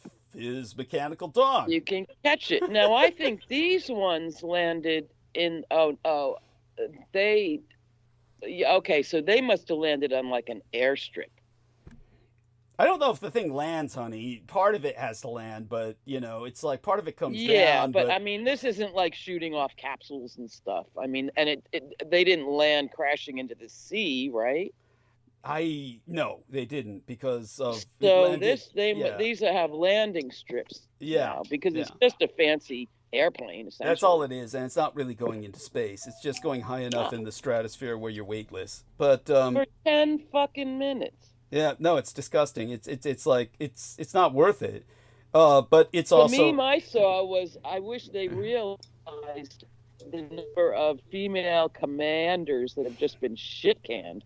Speaker 1: mechanical dog.
Speaker 6: You can catch it. Now I think these ones landed in okay, so they must have landed on like an airstrip.
Speaker 1: I don't know if the thing lands, honey. Part of it has to land, but it's like part of it comes down.
Speaker 6: Yeah, but I mean, this isn't like shooting off capsules and stuff. I mean, and they didn't land crashing into the sea, right?
Speaker 1: No, they didn't because of
Speaker 6: So these have landing strips.
Speaker 1: Yeah,
Speaker 6: now because it's just a fancy airplane. Essentially,
Speaker 1: that's all it is, and it's not really going into space. It's just going high enough in the stratosphere where you're weightless. But
Speaker 6: for 10 fucking minutes.
Speaker 1: Yeah, no, it's disgusting. It's like it's not worth it. But it's also.
Speaker 6: The meme I saw was I wish they realized the number of female commanders that have just been shit canned.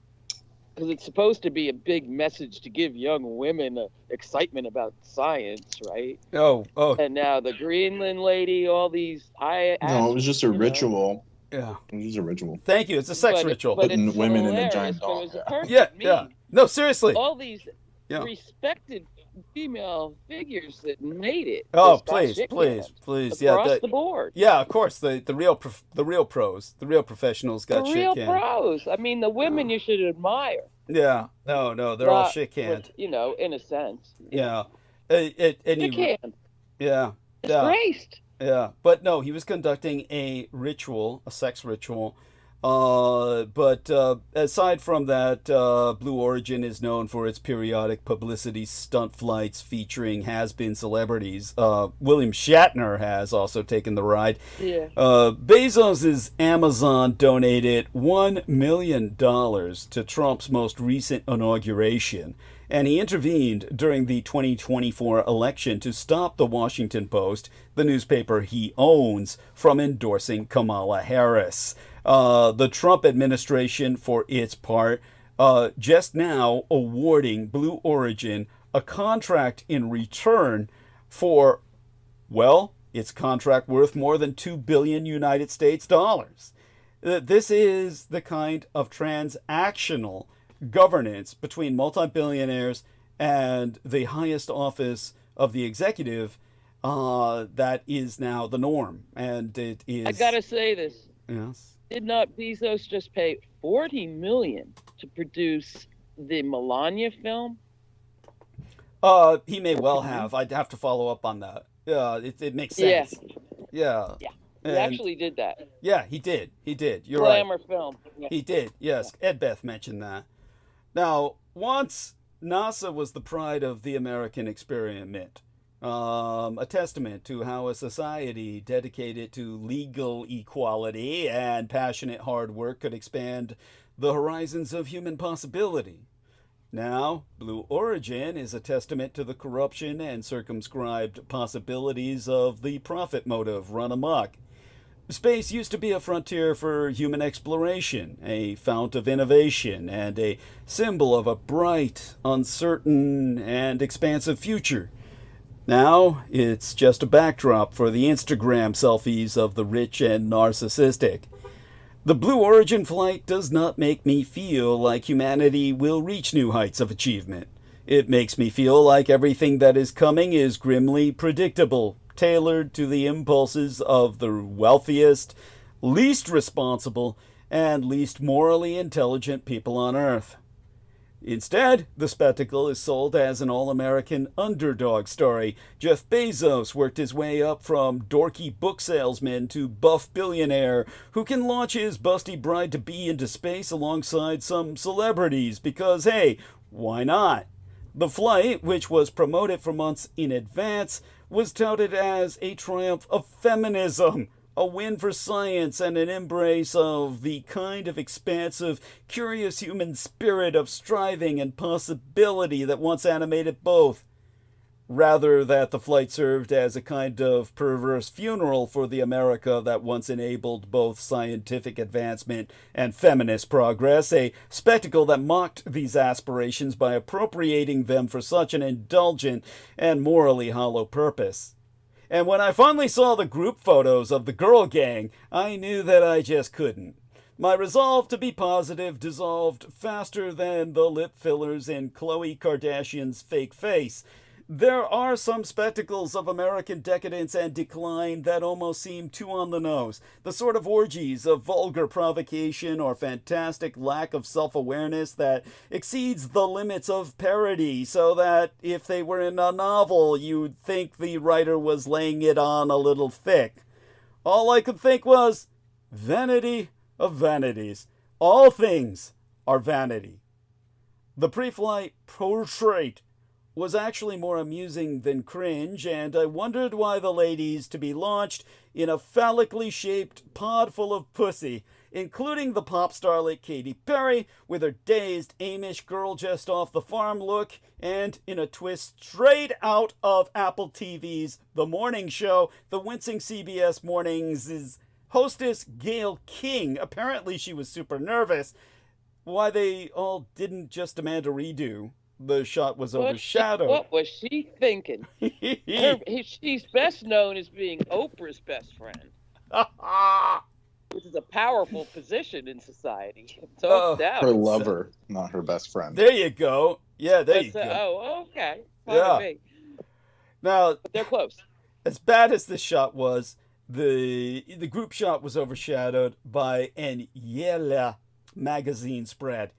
Speaker 6: Because it's supposed to be a big message to give young women excitement about science, right?
Speaker 1: Oh.
Speaker 6: And now the Greenland lady, all these
Speaker 3: No, it was just a ritual.
Speaker 1: Yeah.
Speaker 3: It was just a ritual.
Speaker 1: Thank you. It's a sex ritual.
Speaker 6: But
Speaker 3: Putting
Speaker 6: it's
Speaker 3: women in a
Speaker 6: hilarious,
Speaker 3: giant
Speaker 6: but it was
Speaker 3: dog.
Speaker 6: a perfect
Speaker 1: Yeah.
Speaker 6: meme.
Speaker 1: No, seriously.
Speaker 6: All these
Speaker 1: Yeah.
Speaker 6: respected female figures that made it.
Speaker 1: Oh,
Speaker 6: just got
Speaker 1: please.
Speaker 6: shit canned across the board.
Speaker 1: Yeah, of course. The real pros, the real professionals got
Speaker 6: The
Speaker 1: shit
Speaker 6: real
Speaker 1: canned.
Speaker 6: pros. I mean, the women you should admire.
Speaker 1: Yeah. No, they're all shit canned.
Speaker 6: In a sense.
Speaker 1: Yeah.
Speaker 6: Shit canned.
Speaker 1: Yeah.
Speaker 6: Disgraced.
Speaker 1: Yeah, but no, he was conducting a ritual, a sex ritual. But aside from that, Blue Origin is known for its periodic publicity stunt flights featuring has-been celebrities. William Shatner has also taken the ride.
Speaker 6: Yeah.
Speaker 1: Bezos's Amazon donated $1 million to Trump's most recent inauguration, and he intervened during the 2024 election to stop the Washington Post, the newspaper he owns, from endorsing Kamala Harris. The Trump administration, for its part, just now awarding Blue Origin a contract in return for, well, its contract worth more than $2 billion United States dollars. This is the kind of transactional governance between multi-billionaires and the highest office of the executive that is now the norm. And it is...
Speaker 6: I gotta say this.
Speaker 1: Yes.
Speaker 6: Did not Bezos just pay $40 million to produce the Melania film?
Speaker 1: He may well have. I'd have to follow up on that. It makes sense. Yeah.
Speaker 6: He actually did that.
Speaker 1: Yeah, he did. You're
Speaker 6: Glamour
Speaker 1: right.
Speaker 6: film. Yeah.
Speaker 1: He did. Yes, Ed Beth mentioned that. Now, once NASA was the pride of the American experiment, a testament to how a society dedicated to legal equality and passionate hard work could expand the horizons of human possibility. Now, Blue Origin is a testament to the corruption and circumscribed possibilities of the profit motive run amok. Space used to be a frontier for human exploration, a fount of innovation, and a symbol of a bright, uncertain, and expansive future. Now, it's just a backdrop for the Instagram selfies of the rich and narcissistic. The Blue Origin flight does not make me feel like humanity will reach new heights of achievement. It makes me feel like everything that is coming is grimly predictable, tailored to the impulses of the wealthiest, least responsible, and least morally intelligent people on Earth. Instead, the spectacle is sold as an all-American underdog story. Jeff Bezos worked his way up from dorky book salesman to buff billionaire who can launch his busty bride-to-be into space alongside some celebrities because, hey, why not? The flight, which was promoted for months in advance, was touted as a triumph of feminism, a win for science, and an embrace of the kind of expansive, curious human spirit of striving and possibility that once animated both. Rather that the flight served as a kind of perverse funeral for the America that once enabled both scientific advancement and feminist progress, a spectacle that mocked these aspirations by appropriating them for such an indulgent and morally hollow purpose. And when I finally saw the group photos of the girl gang, I knew that I just couldn't. My resolve to be positive dissolved faster than the lip fillers in Khloe Kardashian's fake face. There are some spectacles of American decadence and decline that almost seem too on the nose. The sort of orgies of vulgar provocation or fantastic lack of self-awareness that exceeds the limits of parody, so that if they were in a novel, you'd think the writer was laying it on a little thick. All I could think was, vanity of vanities. All things are vanity. The pre-flight portrait was actually more amusing than cringe, and I wondered why the ladies to be launched in a phallically shaped pod full of pussy, including the pop starlet Katy Perry, with her dazed Amish girl just off the farm look, and in a twist straight out of Apple TV's The Morning Show, the wincing CBS Mornings' hostess Gayle King. Apparently she was super nervous. Why they all didn't just demand a redo. The shot was overshadowed.
Speaker 6: What was she thinking? She's best known as being Oprah's best friend, which is a powerful position in society. So
Speaker 3: her lover, not her best friend.
Speaker 1: There you go. Yeah, there you go.
Speaker 6: Oh, okay.
Speaker 1: Yeah. Now,
Speaker 6: but they're close.
Speaker 1: As bad as this shot was, the group shot was overshadowed by an Yella magazine spread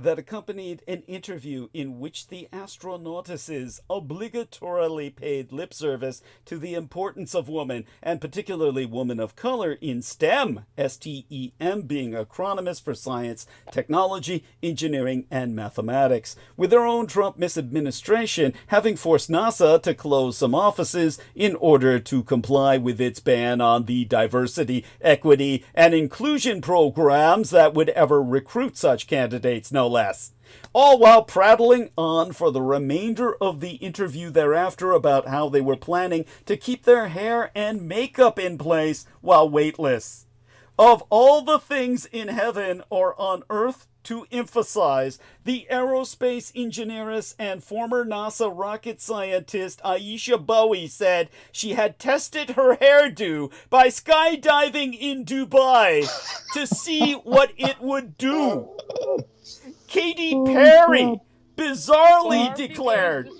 Speaker 1: that accompanied an interview in which the astronautesses obligatorily paid lip service to the importance of woman, and particularly woman of color, in STEM, S-T-E-M being acronyms for science, technology, engineering, and mathematics, with their own Trump misadministration having forced NASA to close some offices in order to comply with its ban on the diversity, equity, and inclusion programs that would ever recruit such candidates, no less. All while prattling on for the remainder of the interview thereafter about how they were planning to keep their hair and makeup in place while weightless. Of all the things in heaven or on earth to emphasize, the aerospace engineeress and former NASA rocket scientist Aisha Bowie said she had tested her hairdo by skydiving in Dubai to see what it would do. Katy Perry bizarrely declared,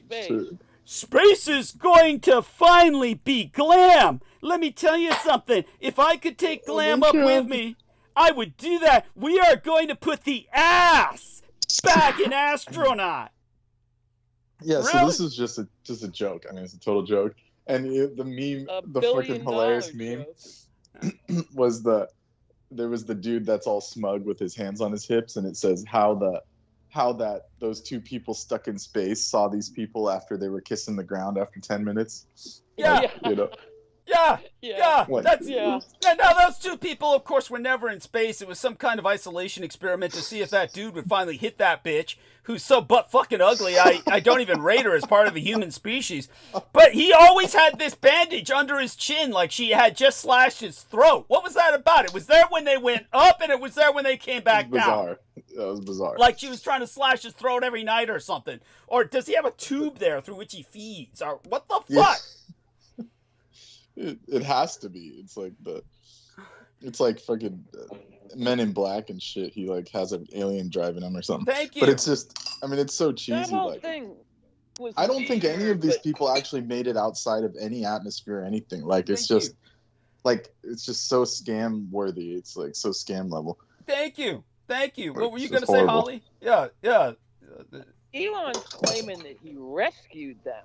Speaker 1: "Space is going to finally be glam. Let me tell you something. If I could take glam up with me, I would do that. We are going to put the ass back in astronaut."
Speaker 3: Yeah,
Speaker 1: Really?
Speaker 3: so this is just a joke. I mean, it's a total joke. And the meme, the fucking hilarious meme was there was the dude that's all smug with his hands on his hips, and it says how that those two people stuck in space saw these people after they were kissing the ground after 10 minutes.
Speaker 1: Yeah.
Speaker 3: Like, you know.
Speaker 1: Yeah.
Speaker 3: Like,
Speaker 1: Now, those two people, of course, were never in space. It was some kind of isolation experiment to see if that dude would finally hit that bitch, who's so butt fucking ugly, I don't even rate her as part of the human species. But he always had this bandage under his chin like she had just slashed his throat. What was that about? It was there when they went up, and it was there when they came back down.
Speaker 3: That was bizarre.
Speaker 1: Like she was trying to slash his throat every night or something. Or does he have a tube there through which he feeds? Or what the fuck?
Speaker 3: Yeah. It has to be. It's like fucking Men in Black and shit. He like has an alien driving him or something.
Speaker 1: Thank you.
Speaker 3: But it's just, I mean, it's so cheesy.
Speaker 6: That whole
Speaker 3: like,
Speaker 6: thing was
Speaker 3: I don't think any of these
Speaker 6: weird,
Speaker 3: people actually made it outside of any atmosphere or anything. Like it's
Speaker 1: Thank
Speaker 3: just, like it's just so scam worthy. It's like so scam level.
Speaker 1: Thank you. What were you
Speaker 3: It's
Speaker 1: going to
Speaker 3: just
Speaker 1: say,
Speaker 3: horrible.
Speaker 1: Holly? Yeah.
Speaker 6: Elon's claiming that he rescued them.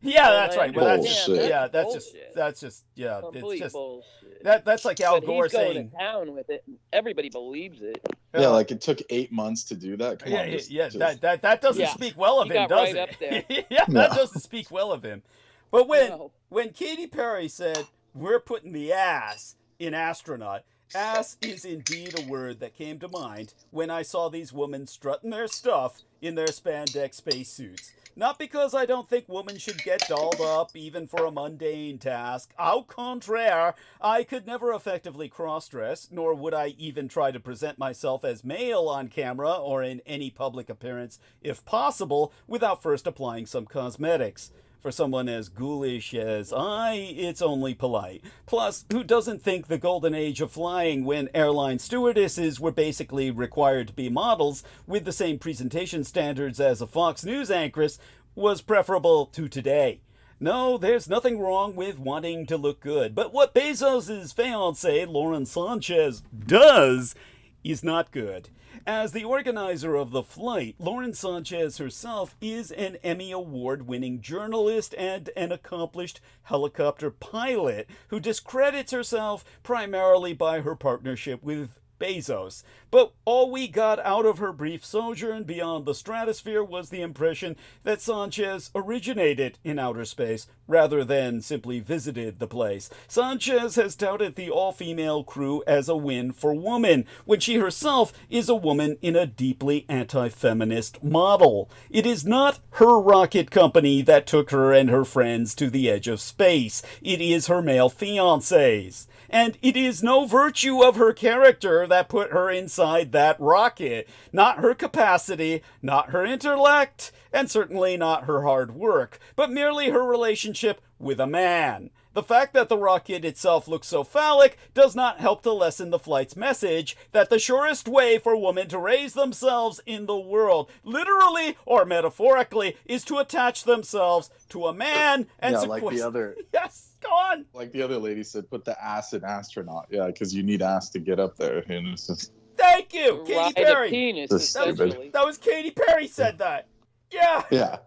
Speaker 1: Yeah,
Speaker 6: And
Speaker 1: that's
Speaker 6: I
Speaker 1: right. Well, that's just
Speaker 3: Bullshit.
Speaker 1: yeah,
Speaker 6: bullshit.
Speaker 1: that's just yeah, it's
Speaker 6: Complete
Speaker 1: just
Speaker 6: bullshit.
Speaker 1: that's like Al
Speaker 6: But
Speaker 1: Gore
Speaker 6: he's going
Speaker 1: saying,
Speaker 6: to town with it. And everybody believes it.
Speaker 3: Yeah, like it took 8 months to do that. Come
Speaker 1: yeah,
Speaker 3: on,
Speaker 1: that doesn't
Speaker 6: Yeah.
Speaker 1: speak well of
Speaker 6: He
Speaker 1: him,
Speaker 6: got
Speaker 1: does
Speaker 6: right
Speaker 1: it?
Speaker 6: up there.
Speaker 1: Yeah, that
Speaker 3: No.
Speaker 1: doesn't speak well of him. But
Speaker 6: No.
Speaker 1: when Katy Perry said we're putting the ass in astronaut, ass is indeed a word that came to mind when I saw these women strutting their stuff in their spandex spacesuits. Not because I don't think women should get dolled up even for a mundane task. Au contraire, I could never effectively cross-dress, nor would I even try to present myself as male on camera or in any public appearance, if possible, without first applying some cosmetics. For someone as ghoulish as I, it's only polite. Plus, who doesn't think the golden age of flying when airline stewardesses were basically required to be models with the same presentation standards as a Fox News anchoress was preferable to today? No, there's nothing wrong with wanting to look good, but what Bezos' fiancée, Lauren Sanchez, does is not good. As the organizer of the flight, Lauren Sanchez herself is an Emmy Award-winning journalist and an accomplished helicopter pilot who discredits herself primarily by her partnership with Bezos. But all we got out of her brief sojourn beyond the stratosphere was the impression that Sanchez originated in outer space rather than simply visited the place. Sanchez has touted the all-female crew as a win for woman, when she herself is a woman in a deeply anti-feminist model. It is not her rocket company that took her and her friends to the edge of space. It is her male fiancés. And it is no virtue of her character that put her inside that rocket. Not her capacity, not her intellect, and certainly not her hard work, but merely her relationship with a man. The fact that the rocket itself looks so phallic does not help to lessen the flight's message that the surest way for women to raise themselves in the world, literally or metaphorically, is to attach themselves to a man and
Speaker 3: Yeah, like the other
Speaker 1: Yes, go on.
Speaker 3: like the other lady said, put the ass in astronaut. Yeah, because you need ass to get up there. And it's just
Speaker 1: Thank you, Katy
Speaker 6: Ride a
Speaker 1: Perry.
Speaker 6: penis,
Speaker 3: That's stupid.
Speaker 6: essentially.
Speaker 1: That was Katy Perry said that. Yeah.
Speaker 3: yeah.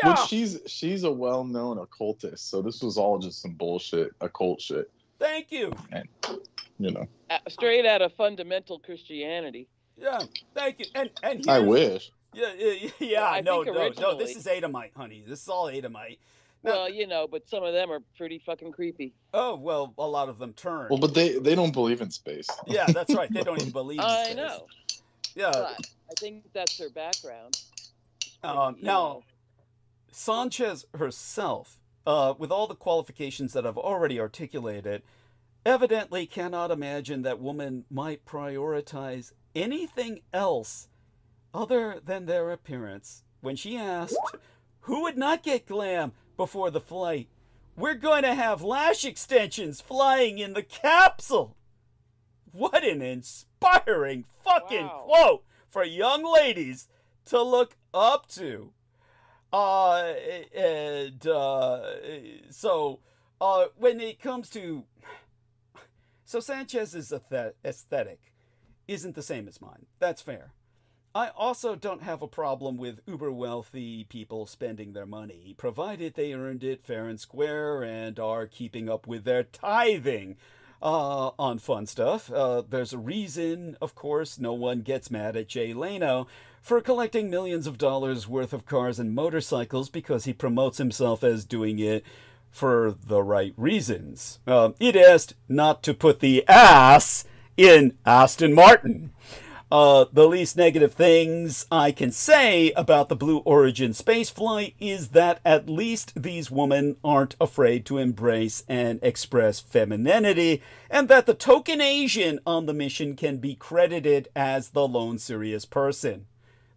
Speaker 1: Yeah.
Speaker 3: Which she's a well-known occultist, so this was all just some bullshit occult shit,
Speaker 1: Thank you.
Speaker 3: and you know.
Speaker 6: Straight out of fundamental Christianity.
Speaker 1: Yeah. Thank you. And
Speaker 3: I
Speaker 1: here's-
Speaker 3: wish.
Speaker 1: Yeah.
Speaker 6: I
Speaker 1: No.
Speaker 6: think
Speaker 1: This
Speaker 6: originally-
Speaker 1: is Adamite, honey. This is all Adamite. Now-
Speaker 6: Well, but some of them are pretty fucking creepy.
Speaker 1: Oh well, a lot of them turn.
Speaker 3: Well, but they don't believe in space.
Speaker 1: Yeah, that's right. They don't even believe. In
Speaker 6: I
Speaker 1: space.
Speaker 6: know,
Speaker 1: Yeah.
Speaker 6: but I think that's their background. You
Speaker 1: Now,
Speaker 6: know.
Speaker 1: Sanchez herself, with all the qualifications that I've already articulated, evidently cannot imagine that women might prioritize anything else other than their appearance. When she asked, who would not get glam before the flight? We're going to have lash extensions flying in the capsule. What an inspiring fucking
Speaker 6: Wow.
Speaker 1: quote for young ladies to look up to. When it comes to, so Sanchez's aesthetic isn't the same as mine. That's fair. I also don't have a problem with uber wealthy people spending their money, provided they earned it fair and square and are keeping up with their tithing on fun stuff. There's a reason, of course, no one gets mad at Jay Leno for collecting millions of dollars worth of cars and motorcycles because he promotes himself as doing it for the right reasons. It is not to put the ass in Aston Martin. The least negative things I can say about the Blue Origin spaceflight is that at least these women aren't afraid to embrace and express femininity, and that the token Asian on the mission can be credited as the lone serious person.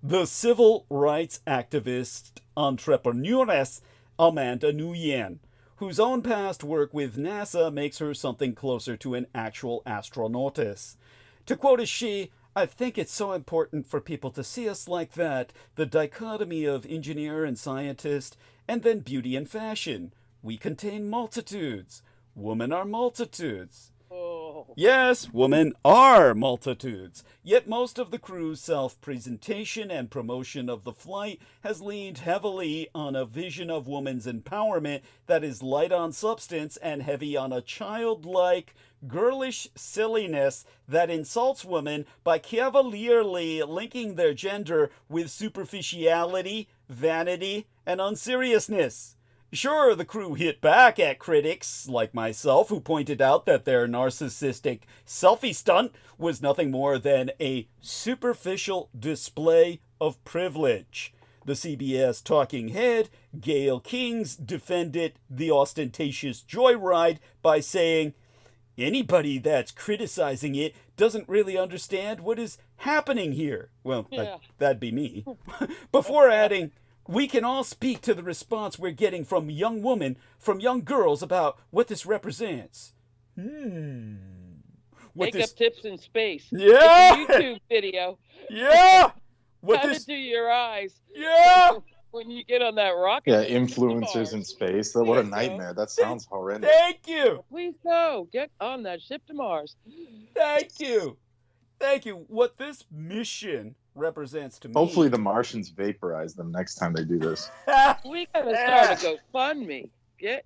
Speaker 1: The civil rights activist entrepreneuress Amanda Nguyen, whose own past work with NASA makes her something closer to an actual astronautess. To quote as she, I think it's so important for people to see us like that, the dichotomy of engineer and scientist, and then beauty and fashion. We contain multitudes. Women are multitudes.
Speaker 6: Oh.
Speaker 1: Yes, women are multitudes. Yet most of the crew's self-presentation and promotion of the flight has leaned heavily on a vision of woman's empowerment that is light on substance and heavy on a childlike, girlish silliness that insults women by cavalierly linking their gender with superficiality, vanity, and unseriousness. Sure, the crew hit back at critics like myself who pointed out that their narcissistic selfie stunt was nothing more than a superficial display of privilege. The CBS talking head, Gayle Kings, defended the ostentatious joyride by saying, "Anybody that's criticizing it doesn't really understand what is happening here." Well,
Speaker 6: Yeah.
Speaker 1: that'd be me. Before adding, "We can all speak to the response we're getting from young women, from young girls about what this represents." What
Speaker 6: Makeup tips in space.
Speaker 1: Yeah!
Speaker 6: It's a YouTube video.
Speaker 1: Yeah! What
Speaker 6: How
Speaker 1: this?
Speaker 6: to do your eyes
Speaker 1: Yeah!
Speaker 6: when you get on that rocket.
Speaker 3: Yeah,
Speaker 6: to
Speaker 3: influencers in
Speaker 6: Mars.
Speaker 3: space. What
Speaker 6: There
Speaker 3: a
Speaker 6: you go.
Speaker 3: nightmare. That sounds horrendous.
Speaker 1: Thank you!
Speaker 6: Please go. Get on that ship to Mars.
Speaker 1: Thank you! Thank you. What this mission represents to me.
Speaker 3: Hopefully the Martians vaporize them next time they do this.
Speaker 6: We gotta start a GoFundMe. Get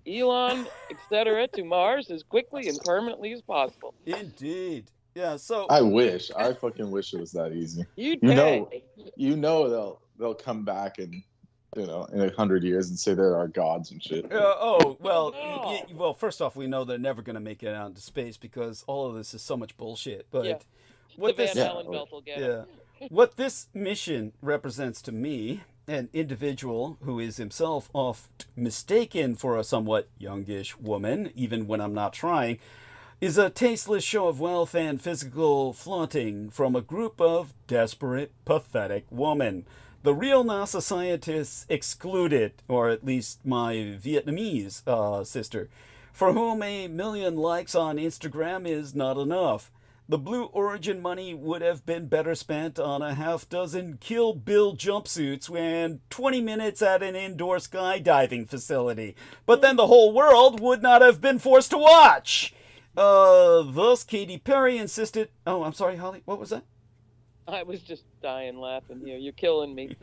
Speaker 6: Elon, etc., to Mars as quickly and permanently as possible.
Speaker 1: Indeed. Yeah, so
Speaker 3: I wish. I fucking wish it was that easy.
Speaker 6: You'd
Speaker 3: You
Speaker 6: pay.
Speaker 3: know they'll come back and in 100 years and say they're our gods and shit.
Speaker 1: well, first off, we know they're never going to make it out into space because all of this is so much bullshit. But
Speaker 6: Yeah.
Speaker 1: what
Speaker 6: the
Speaker 1: this
Speaker 6: Van Allen belt will get it.
Speaker 1: what this mission represents to me, an individual who is himself oft mistaken for a somewhat youngish woman, even when I'm not trying, is a tasteless show of wealth and physical flaunting from a group of desperate, pathetic women. The real NASA scientists excluded, or at least my Vietnamese sister, for whom 1 million likes on Instagram is not enough. The Blue Origin money would have been better spent on a half-dozen Kill Bill jumpsuits and 20 minutes at an indoor skydiving facility. But then the whole world would not have been forced to watch. Thus, Katy Perry insisted... Oh, I'm sorry, Holly, what was that?
Speaker 6: I was just dying laughing here. You're killing me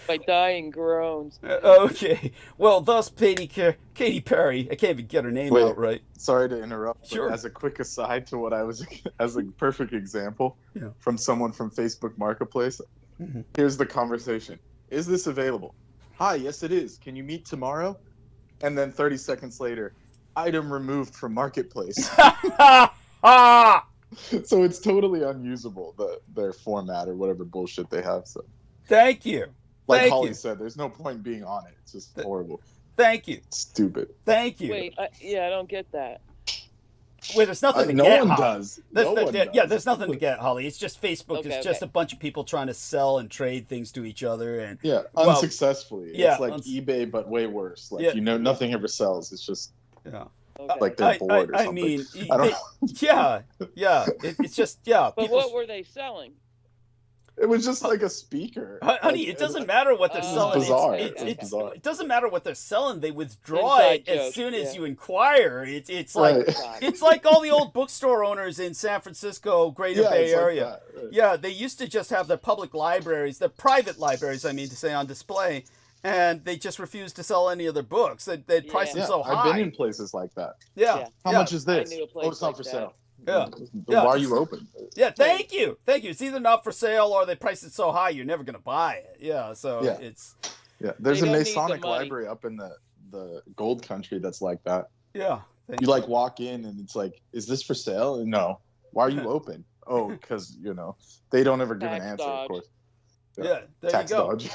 Speaker 6: by dying groans.
Speaker 1: Okay. Well, thus, Katy Perry, I can't even get her name out right.
Speaker 3: Sorry to interrupt.
Speaker 1: Sure.
Speaker 3: But as a quick aside to what I was, as a perfect example
Speaker 1: Yeah.
Speaker 3: from someone from Facebook Marketplace, here's the conversation. Is this available? Hi, yes it is. Can you meet tomorrow? And then 30 seconds later, item removed from Marketplace. So it's totally unusable, their format or whatever bullshit they have. So,
Speaker 1: Thank you.
Speaker 3: like
Speaker 1: Thank
Speaker 3: Holly
Speaker 1: you.
Speaker 3: said, there's no point being on it. It's just horrible.
Speaker 1: Thank you.
Speaker 3: Stupid.
Speaker 1: Thank you.
Speaker 6: Wait, I don't get that.
Speaker 1: Wait, there's nothing to
Speaker 3: No
Speaker 1: get,
Speaker 3: one
Speaker 1: Holly.
Speaker 3: does. No one does.
Speaker 1: Yeah, there's nothing to get, Holly. It's just Facebook.
Speaker 6: Okay,
Speaker 1: It's just
Speaker 6: okay.
Speaker 1: a bunch of people trying to sell and trade things to each other. And
Speaker 3: Yeah,
Speaker 1: Well,
Speaker 3: unsuccessfully.
Speaker 1: yeah,
Speaker 3: It's like eBay, but way worse. Like,
Speaker 1: Yeah.
Speaker 3: nothing ever sells. It's just
Speaker 1: yeah.
Speaker 6: Okay.
Speaker 3: like they're bored or
Speaker 1: I
Speaker 3: something.
Speaker 1: mean,
Speaker 3: I don't
Speaker 1: yeah. It's just, yeah.
Speaker 6: But
Speaker 1: people-
Speaker 6: what were they selling?
Speaker 3: It was just like a speaker.
Speaker 1: Honey,
Speaker 3: Like,
Speaker 1: it doesn't matter what they're
Speaker 6: It's
Speaker 1: selling.
Speaker 3: bizarre.
Speaker 1: It's
Speaker 3: It's bizarre.
Speaker 1: It doesn't matter what they're selling. They withdraw
Speaker 6: Inside
Speaker 1: it as
Speaker 6: joke,
Speaker 1: soon as
Speaker 6: yeah.
Speaker 1: you inquire. It's like
Speaker 3: Right.
Speaker 1: it's like all the old bookstore owners in San Francisco, Greater
Speaker 3: Yeah,
Speaker 1: Bay
Speaker 3: it's like
Speaker 1: Area.
Speaker 3: that, right.
Speaker 1: Yeah, they used to just have their public libraries, their private libraries, I mean to say, on display, and they just refused to sell any of their books. They'd price them
Speaker 3: Yeah,
Speaker 1: so high.
Speaker 3: I've been in places like that.
Speaker 1: Yeah.
Speaker 6: Yeah.
Speaker 3: How
Speaker 1: yeah.
Speaker 3: much is this?
Speaker 6: I knew a place
Speaker 3: Oh, it's not
Speaker 6: like
Speaker 3: for
Speaker 6: that.
Speaker 3: sale.
Speaker 1: Yeah.
Speaker 3: Then
Speaker 1: Yeah.
Speaker 3: Why are you open?
Speaker 1: Yeah, thank you. It's either not for sale or they price it so high you're never gonna buy it. Yeah, so
Speaker 3: Yeah.
Speaker 1: it's
Speaker 3: Yeah, there's
Speaker 6: They
Speaker 3: a
Speaker 6: don't need the
Speaker 3: Masonic
Speaker 6: money.
Speaker 3: library up in the Gold Country that's like that.
Speaker 1: yeah. Thank
Speaker 3: You like walk in and it's like, is this for sale? No. Why are you open? Oh, because they don't ever give an
Speaker 6: Tax
Speaker 3: answer,
Speaker 6: dodge.
Speaker 3: of course.
Speaker 1: Yeah, there
Speaker 3: Tax
Speaker 1: you go.
Speaker 3: dodge.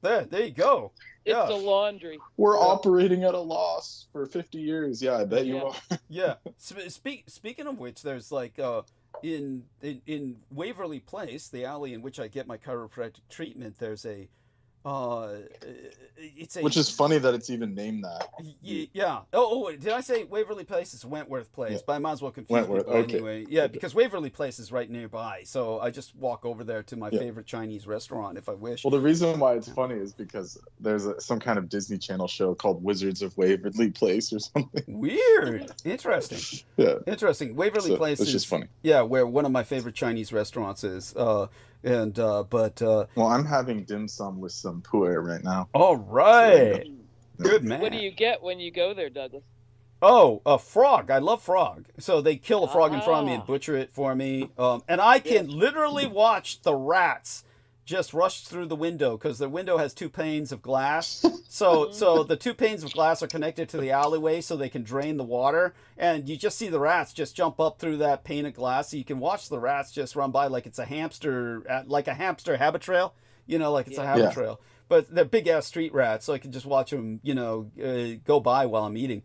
Speaker 1: There you go.
Speaker 6: It's
Speaker 1: Yeah.
Speaker 6: the laundry.
Speaker 3: We're
Speaker 1: Yeah.
Speaker 3: operating at a loss for 50 years. Yeah, I bet you
Speaker 6: Yeah.
Speaker 3: are.
Speaker 1: Yeah. Speaking of which, there's like in Waverly Place, the alley in which I get my chiropractic treatment. There's a It's a
Speaker 3: Which is funny that it's even named that.
Speaker 1: yeah. Oh, did I say Waverly Place? It's Wentworth Place,
Speaker 3: Yeah.
Speaker 1: but I might as well confuse
Speaker 3: Wentworth,
Speaker 1: people
Speaker 3: okay.
Speaker 1: anyway. Yeah,
Speaker 3: Okay.
Speaker 1: because Waverly Place is right nearby, so I just walk over there to my
Speaker 3: Yeah.
Speaker 1: favorite Chinese restaurant if I wish.
Speaker 3: Well, the reason why it's funny is because there's some kind of Disney Channel show called Wizards of Waverly Place or something.
Speaker 1: Weird. Interesting.
Speaker 3: Yeah.
Speaker 1: Interesting. Waverly
Speaker 3: So
Speaker 1: Place
Speaker 3: it's
Speaker 1: is
Speaker 3: just funny.
Speaker 1: yeah, where one of my favorite Chinese restaurants is. But
Speaker 3: Well, I'm having dim sum with some pu'er right now.
Speaker 1: all right.
Speaker 3: Yeah.
Speaker 1: Good man.
Speaker 6: What do you get when you go there, Douglas?
Speaker 1: Oh, a frog. I love frog. So they kill a frog in front of me and
Speaker 6: Ah.
Speaker 1: butcher it for me. And I can literally watch the rats just rush through the window because the window has 2 panes of glass. So the 2 panes of glass are connected to the alleyway so they can drain the water. And you just see the rats just jump up through that pane of glass. So you can watch the rats just run by like it's a hamster, like a hamster habit trail. You know, like it's a habit
Speaker 3: Yeah.
Speaker 1: trail. But they're big ass street rats, so I can just watch them, go by while I'm eating.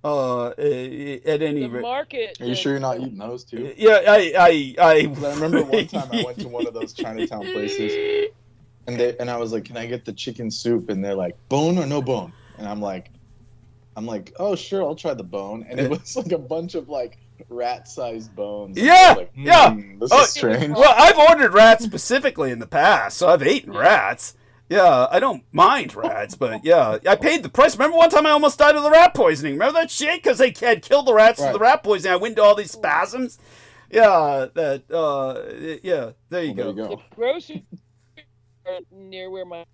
Speaker 1: At any
Speaker 6: The
Speaker 1: rate,
Speaker 6: market.
Speaker 3: Are you sure you're not eating those too?
Speaker 1: yeah, I
Speaker 3: 'Cause I remember one time I went to one of those Chinatown places, and I was like, "Can I get the chicken soup?" And they're like, "Bone or no bone?" And I'm like, "Oh, sure, I'll try the bone." And it was like a bunch of like rat-sized bones. And I
Speaker 1: Yeah,
Speaker 3: was like,
Speaker 1: yeah.
Speaker 3: This
Speaker 1: Oh,
Speaker 3: is strange.
Speaker 1: Well, I've ordered rats specifically in the past, so I've eaten rats. Yeah, I don't mind rats, but yeah, I paid the price. Remember one time I almost died of the rat poisoning? Remember that shit? Because they had killed the rats with the rat poisoning. I went into all these spasms. Yeah, there you
Speaker 3: Well,
Speaker 1: go.
Speaker 3: there you
Speaker 6: The
Speaker 3: go.
Speaker 6: grocery store near where my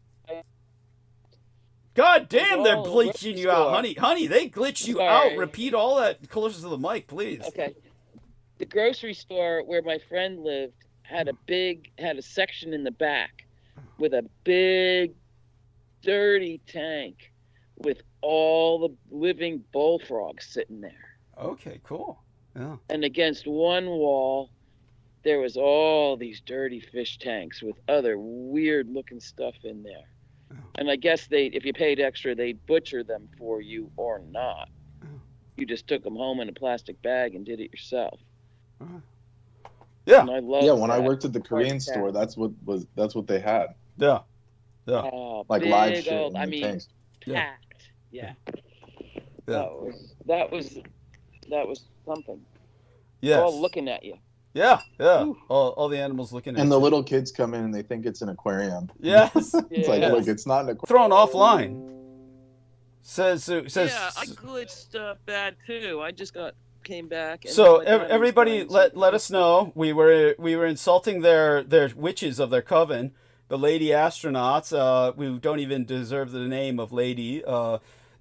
Speaker 1: God damn, they're
Speaker 6: Oh,
Speaker 1: bleaching you out,
Speaker 6: store.
Speaker 1: honey. Honey, they glitch you
Speaker 6: Sorry.
Speaker 1: out. Repeat all that closer to the mic, please.
Speaker 6: Okay. The grocery store where my friend lived had a section in the back with a big dirty tank with all the living bullfrogs sitting there.
Speaker 1: Okay, cool. Yeah.
Speaker 6: And against one wall there was all these dirty fish tanks with other weird looking stuff in there.
Speaker 1: Oh.
Speaker 6: And I guess if you paid extra, they'd butcher them for you or not.
Speaker 1: Oh.
Speaker 6: You just took them home in a plastic bag and did it yourself.
Speaker 1: Yeah.
Speaker 6: And I love
Speaker 3: Yeah, when I
Speaker 6: that.
Speaker 3: worked at the Korean store, that's what they had.
Speaker 1: Yeah. Yeah.
Speaker 6: Oh,
Speaker 3: Like
Speaker 6: big
Speaker 3: live shit
Speaker 6: old,
Speaker 3: in
Speaker 6: I
Speaker 3: the
Speaker 6: mean,
Speaker 3: tanks.
Speaker 1: Yeah.
Speaker 6: packed. Yeah.
Speaker 1: Yeah.
Speaker 6: That was something.
Speaker 1: Yes.
Speaker 6: All looking at you.
Speaker 1: Yeah. Yeah.
Speaker 6: Ooh.
Speaker 1: All the animals looking at
Speaker 3: And the
Speaker 1: you.
Speaker 3: little kids come in and they think it's an aquarium.
Speaker 1: Yes.
Speaker 3: It's like,
Speaker 6: Yes.
Speaker 3: look, it's not an aquarium.
Speaker 1: Thrown offline. Says.
Speaker 6: Yeah, I glitched bad too. I just came back. And
Speaker 1: So
Speaker 6: now my diamond's
Speaker 1: everybody,
Speaker 6: going, so-
Speaker 1: let us know. We were insulting their witches of their coven, the lady astronauts, who don't even deserve the name of lady.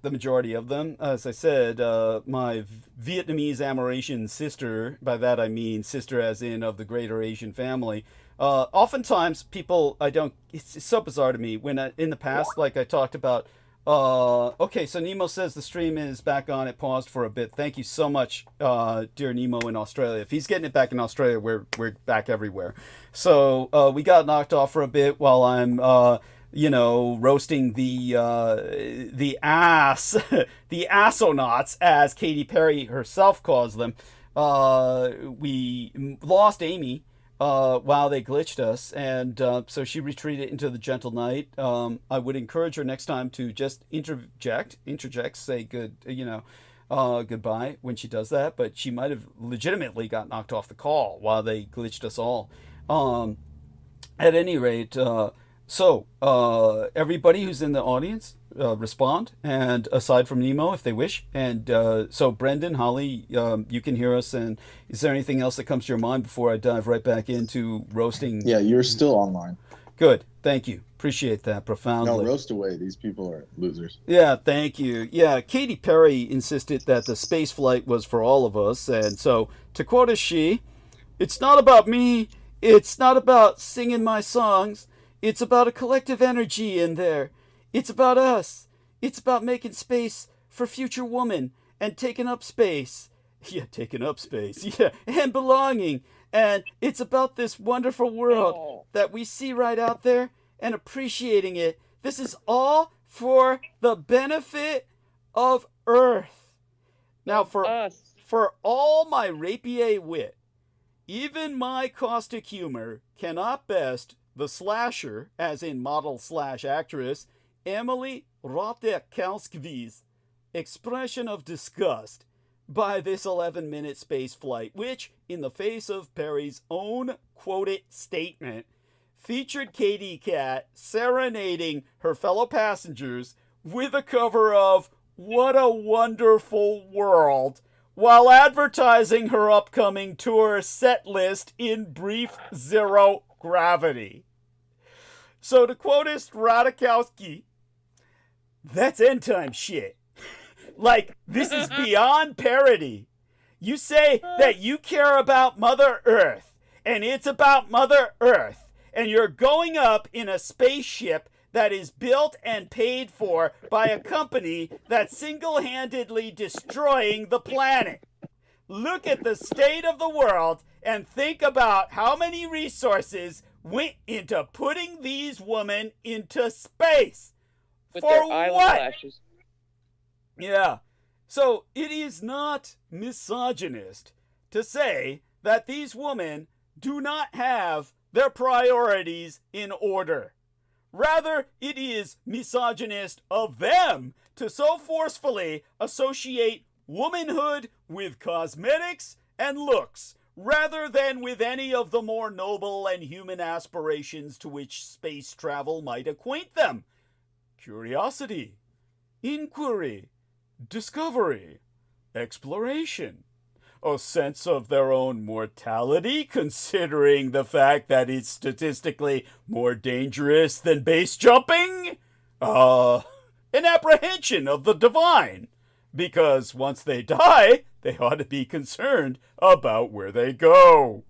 Speaker 1: The majority of them, as I said, my Vietnamese Amerasian sister. By that I mean sister, as in of the greater Asian family. Oftentimes, people it's so bizarre to me when in the past, like I talked about. Okay, so Nemo says the stream is back on. It paused for a bit. Thank you so much, dear Nemo in Australia. If he's getting it back in Australia, we're back everywhere. So we got knocked off for a bit while I'm roasting the the assonauts, as Katy Perry herself calls them. We lost Amy while they glitched us, and so she retreated into the gentle night. I would encourage her next time to just interject, say goodbye when she does that, but she might have legitimately got knocked off the call while they glitched us all. At any rate, so everybody who's in the audience, respond, and aside from Nemo, if they wish. And so Brendan, Holly, you can hear us. And is there anything else that comes to your mind before I dive right back into roasting?
Speaker 3: Yeah, you're still online.
Speaker 1: Good. Thank you. Appreciate that profoundly.
Speaker 3: No, roast away. These people are losers.
Speaker 1: Yeah, thank you. Yeah, Katy Perry insisted that the space flight was for all of us. And so, to quote as she, it's not about me. It's not about singing my songs. It's about a collective energy in there. It's about us. It's about making space for future woman and taking up space. Yeah, taking up space. Yeah, and belonging. And it's about this wonderful world that we see right out there and appreciating it. This is all for the benefit of Earth. Now, for all my rapier wit, even my caustic humor cannot best the slasher, as in model/actress, Emily Ratajkowski's expression of disgust by this 11-minute space flight, which, in the face of Perry's own quoted statement, featured Katie Cat serenading her fellow passengers with a cover of What a Wonderful World, while advertising her upcoming tour set list in brief zero gravity. So to quotist Radikowski, that's end time shit. Like, this is beyond parody. You say that you care about Mother Earth, and it's about Mother Earth, and you're going up in a spaceship that is built and paid for by a company that's single-handedly destroying the planet. Look at the state of the world and think about how many resources went into putting these women into space.
Speaker 6: With
Speaker 1: For
Speaker 6: their
Speaker 1: what?
Speaker 6: eyelashes.
Speaker 1: Yeah. So it is not misogynist to say that these women do not have their priorities in order. Rather, it is misogynist of them to so forcefully associate womanhood with cosmetics and looks, rather than with any of the more noble and human aspirations to which space travel might acquaint them. Curiosity, inquiry, discovery, exploration, a sense of their own mortality, considering the fact that it's statistically more dangerous than base jumping, an apprehension of the divine, because once they die, they ought to be concerned about where they go.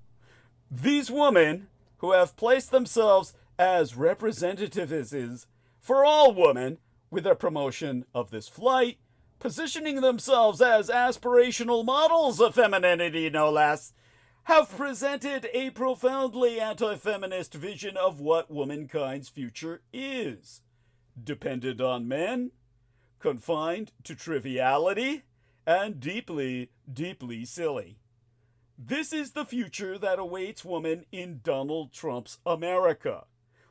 Speaker 1: These women, who have placed themselves as representatives for all women with their promotion of this flight, positioning themselves as aspirational models of femininity, no less, have presented a profoundly anti-feminist vision of what womankind's future is. Dependent on men, confined to triviality, and deeply, deeply silly. This is the future that awaits woman in Donald Trump's America.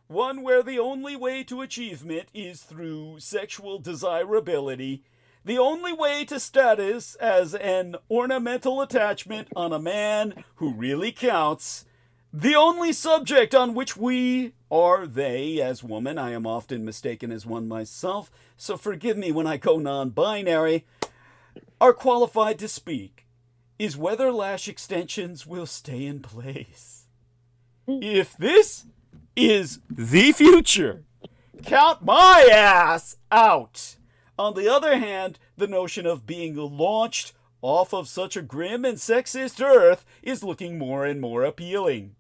Speaker 1: One where the only way to achievement is through sexual desirability, the only way to status as an ornamental attachment on a man who really counts, the only subject on which we, or they, as woman, I am often mistaken as one myself, so forgive me when I go non-binary, are qualified to speak, is whether lash extensions will stay in place. If this is the future, count my ass out. On the other hand, the notion of being launched off of such a grim and sexist Earth is looking more and more appealing.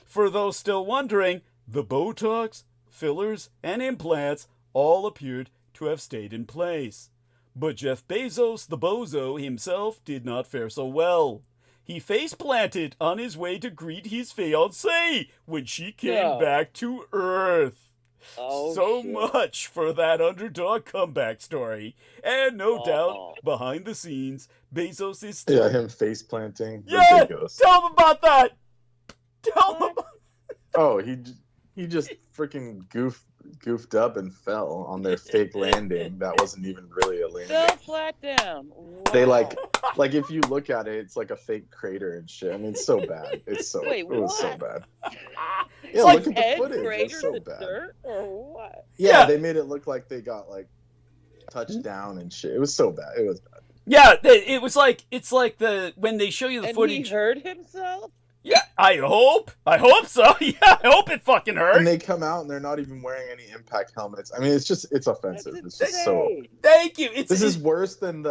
Speaker 1: For those still wondering, the Botox, fillers, and implants all appeared to have stayed in place. But Jeff Bezos, the bozo himself, did not fare so well. He face-planted on his way to greet his fiancée when she came back to Earth.
Speaker 6: Oh,
Speaker 1: so
Speaker 6: shit.
Speaker 1: much for that underdog comeback story. And no doubt, behind the scenes, Bezos is still...
Speaker 3: Yeah, him face planting.
Speaker 1: Yeah,
Speaker 3: Ridiculous.
Speaker 1: tell him about that! Tell him about...
Speaker 3: Oh, he just freaking goofed up and fell on their fake landing. That wasn't even really a landing.
Speaker 6: Fell flat down. Wow.
Speaker 3: They like if you look at it, it's like a fake crater and shit. I mean, it's so bad.
Speaker 6: Wait,
Speaker 3: it was so
Speaker 6: what?
Speaker 3: bad.
Speaker 1: It's
Speaker 3: Yeah,
Speaker 1: like
Speaker 3: look at the
Speaker 6: Head
Speaker 3: footage.
Speaker 6: crater
Speaker 3: It's so
Speaker 6: to
Speaker 3: bad.
Speaker 6: dirt or what?
Speaker 3: Yeah,
Speaker 1: Yeah.
Speaker 3: they made it look like they got like touched down and shit. It was so bad. It was bad.
Speaker 1: Yeah, it was like, it's like when they show you the
Speaker 6: And
Speaker 1: footage.
Speaker 6: he hurt himself?
Speaker 1: Yeah, I hope so. Yeah, I hope it fucking hurt.
Speaker 3: And they come out and they're not even wearing any impact helmets. I mean, it's offensive.
Speaker 6: That's
Speaker 3: It's just so.
Speaker 6: insane.
Speaker 1: Thank you.
Speaker 3: This is worse than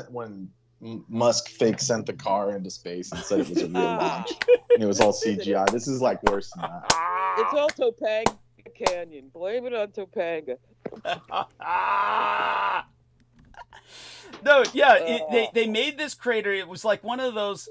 Speaker 3: when Musk fake sent the car into space and said it was a real launch and it was all CGI. This is like worse than that.
Speaker 6: It's all Topanga Canyon. Blame it on Topanga.
Speaker 1: No, yeah, they made this crater. It was like one of those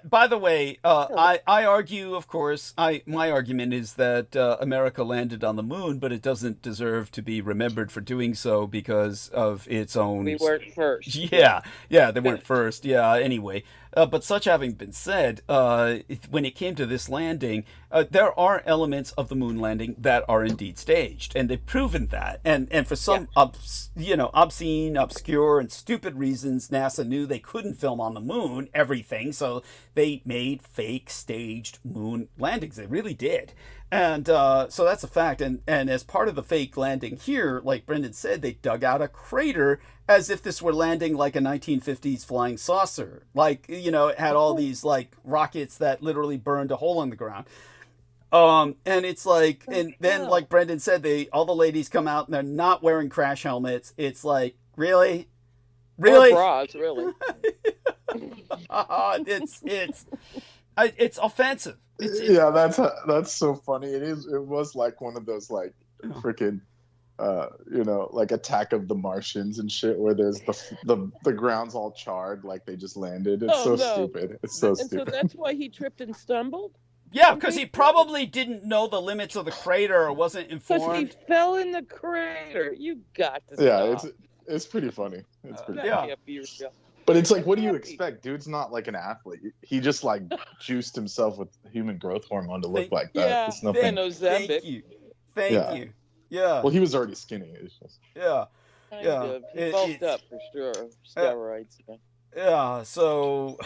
Speaker 1: By the way, I argue, of course, my argument is that America landed on the moon, but it doesn't deserve to be remembered for doing so because of its own.
Speaker 6: We weren't first.
Speaker 1: Yeah, they weren't first. Yeah, anyway. But such having been said, when it came to this landing, there are elements of the moon landing that are indeed staged, and they've proven that. And for some, obscene, obscure, and stupid reasons, NASA knew they couldn't film on the moon everything, so they made fake staged moon landings. They really did. And so that's a fact. And as part of the fake landing here, like Brendan said, they dug out a crater as if this were landing like a 1950s flying saucer. Like, it had all these like rockets that literally burned a hole in the ground. And it's like, and then like Brendan said, all the ladies come out and they're not wearing crash helmets. It's like, really?
Speaker 6: Or bras, really.
Speaker 1: It's offensive.
Speaker 3: Yeah, that's so funny. It was like one of those like freaking like Attack of the Martians and shit, where there's the ground's all charred, like they just landed. It's stupid. It's so stupid.
Speaker 6: So that's why he tripped and stumbled?
Speaker 1: Yeah, because he probably didn't know the limits of the crater or wasn't informed.
Speaker 6: Because he fell in the crater. You got to stop.
Speaker 3: Yeah, it's pretty funny. It's pretty funny.
Speaker 6: Can't be yourself.
Speaker 3: But it's like, what do you expect? Dude's not like an athlete. He just like juiced himself with human growth hormone to look like that.
Speaker 6: Yeah,
Speaker 3: it's nothing.
Speaker 1: Thank you. Thank you. Yeah.
Speaker 3: Well, he was already skinny. It's just...
Speaker 1: Yeah.
Speaker 6: Kind of. He bulked up for sure. Steroids.
Speaker 1: Yeah. So,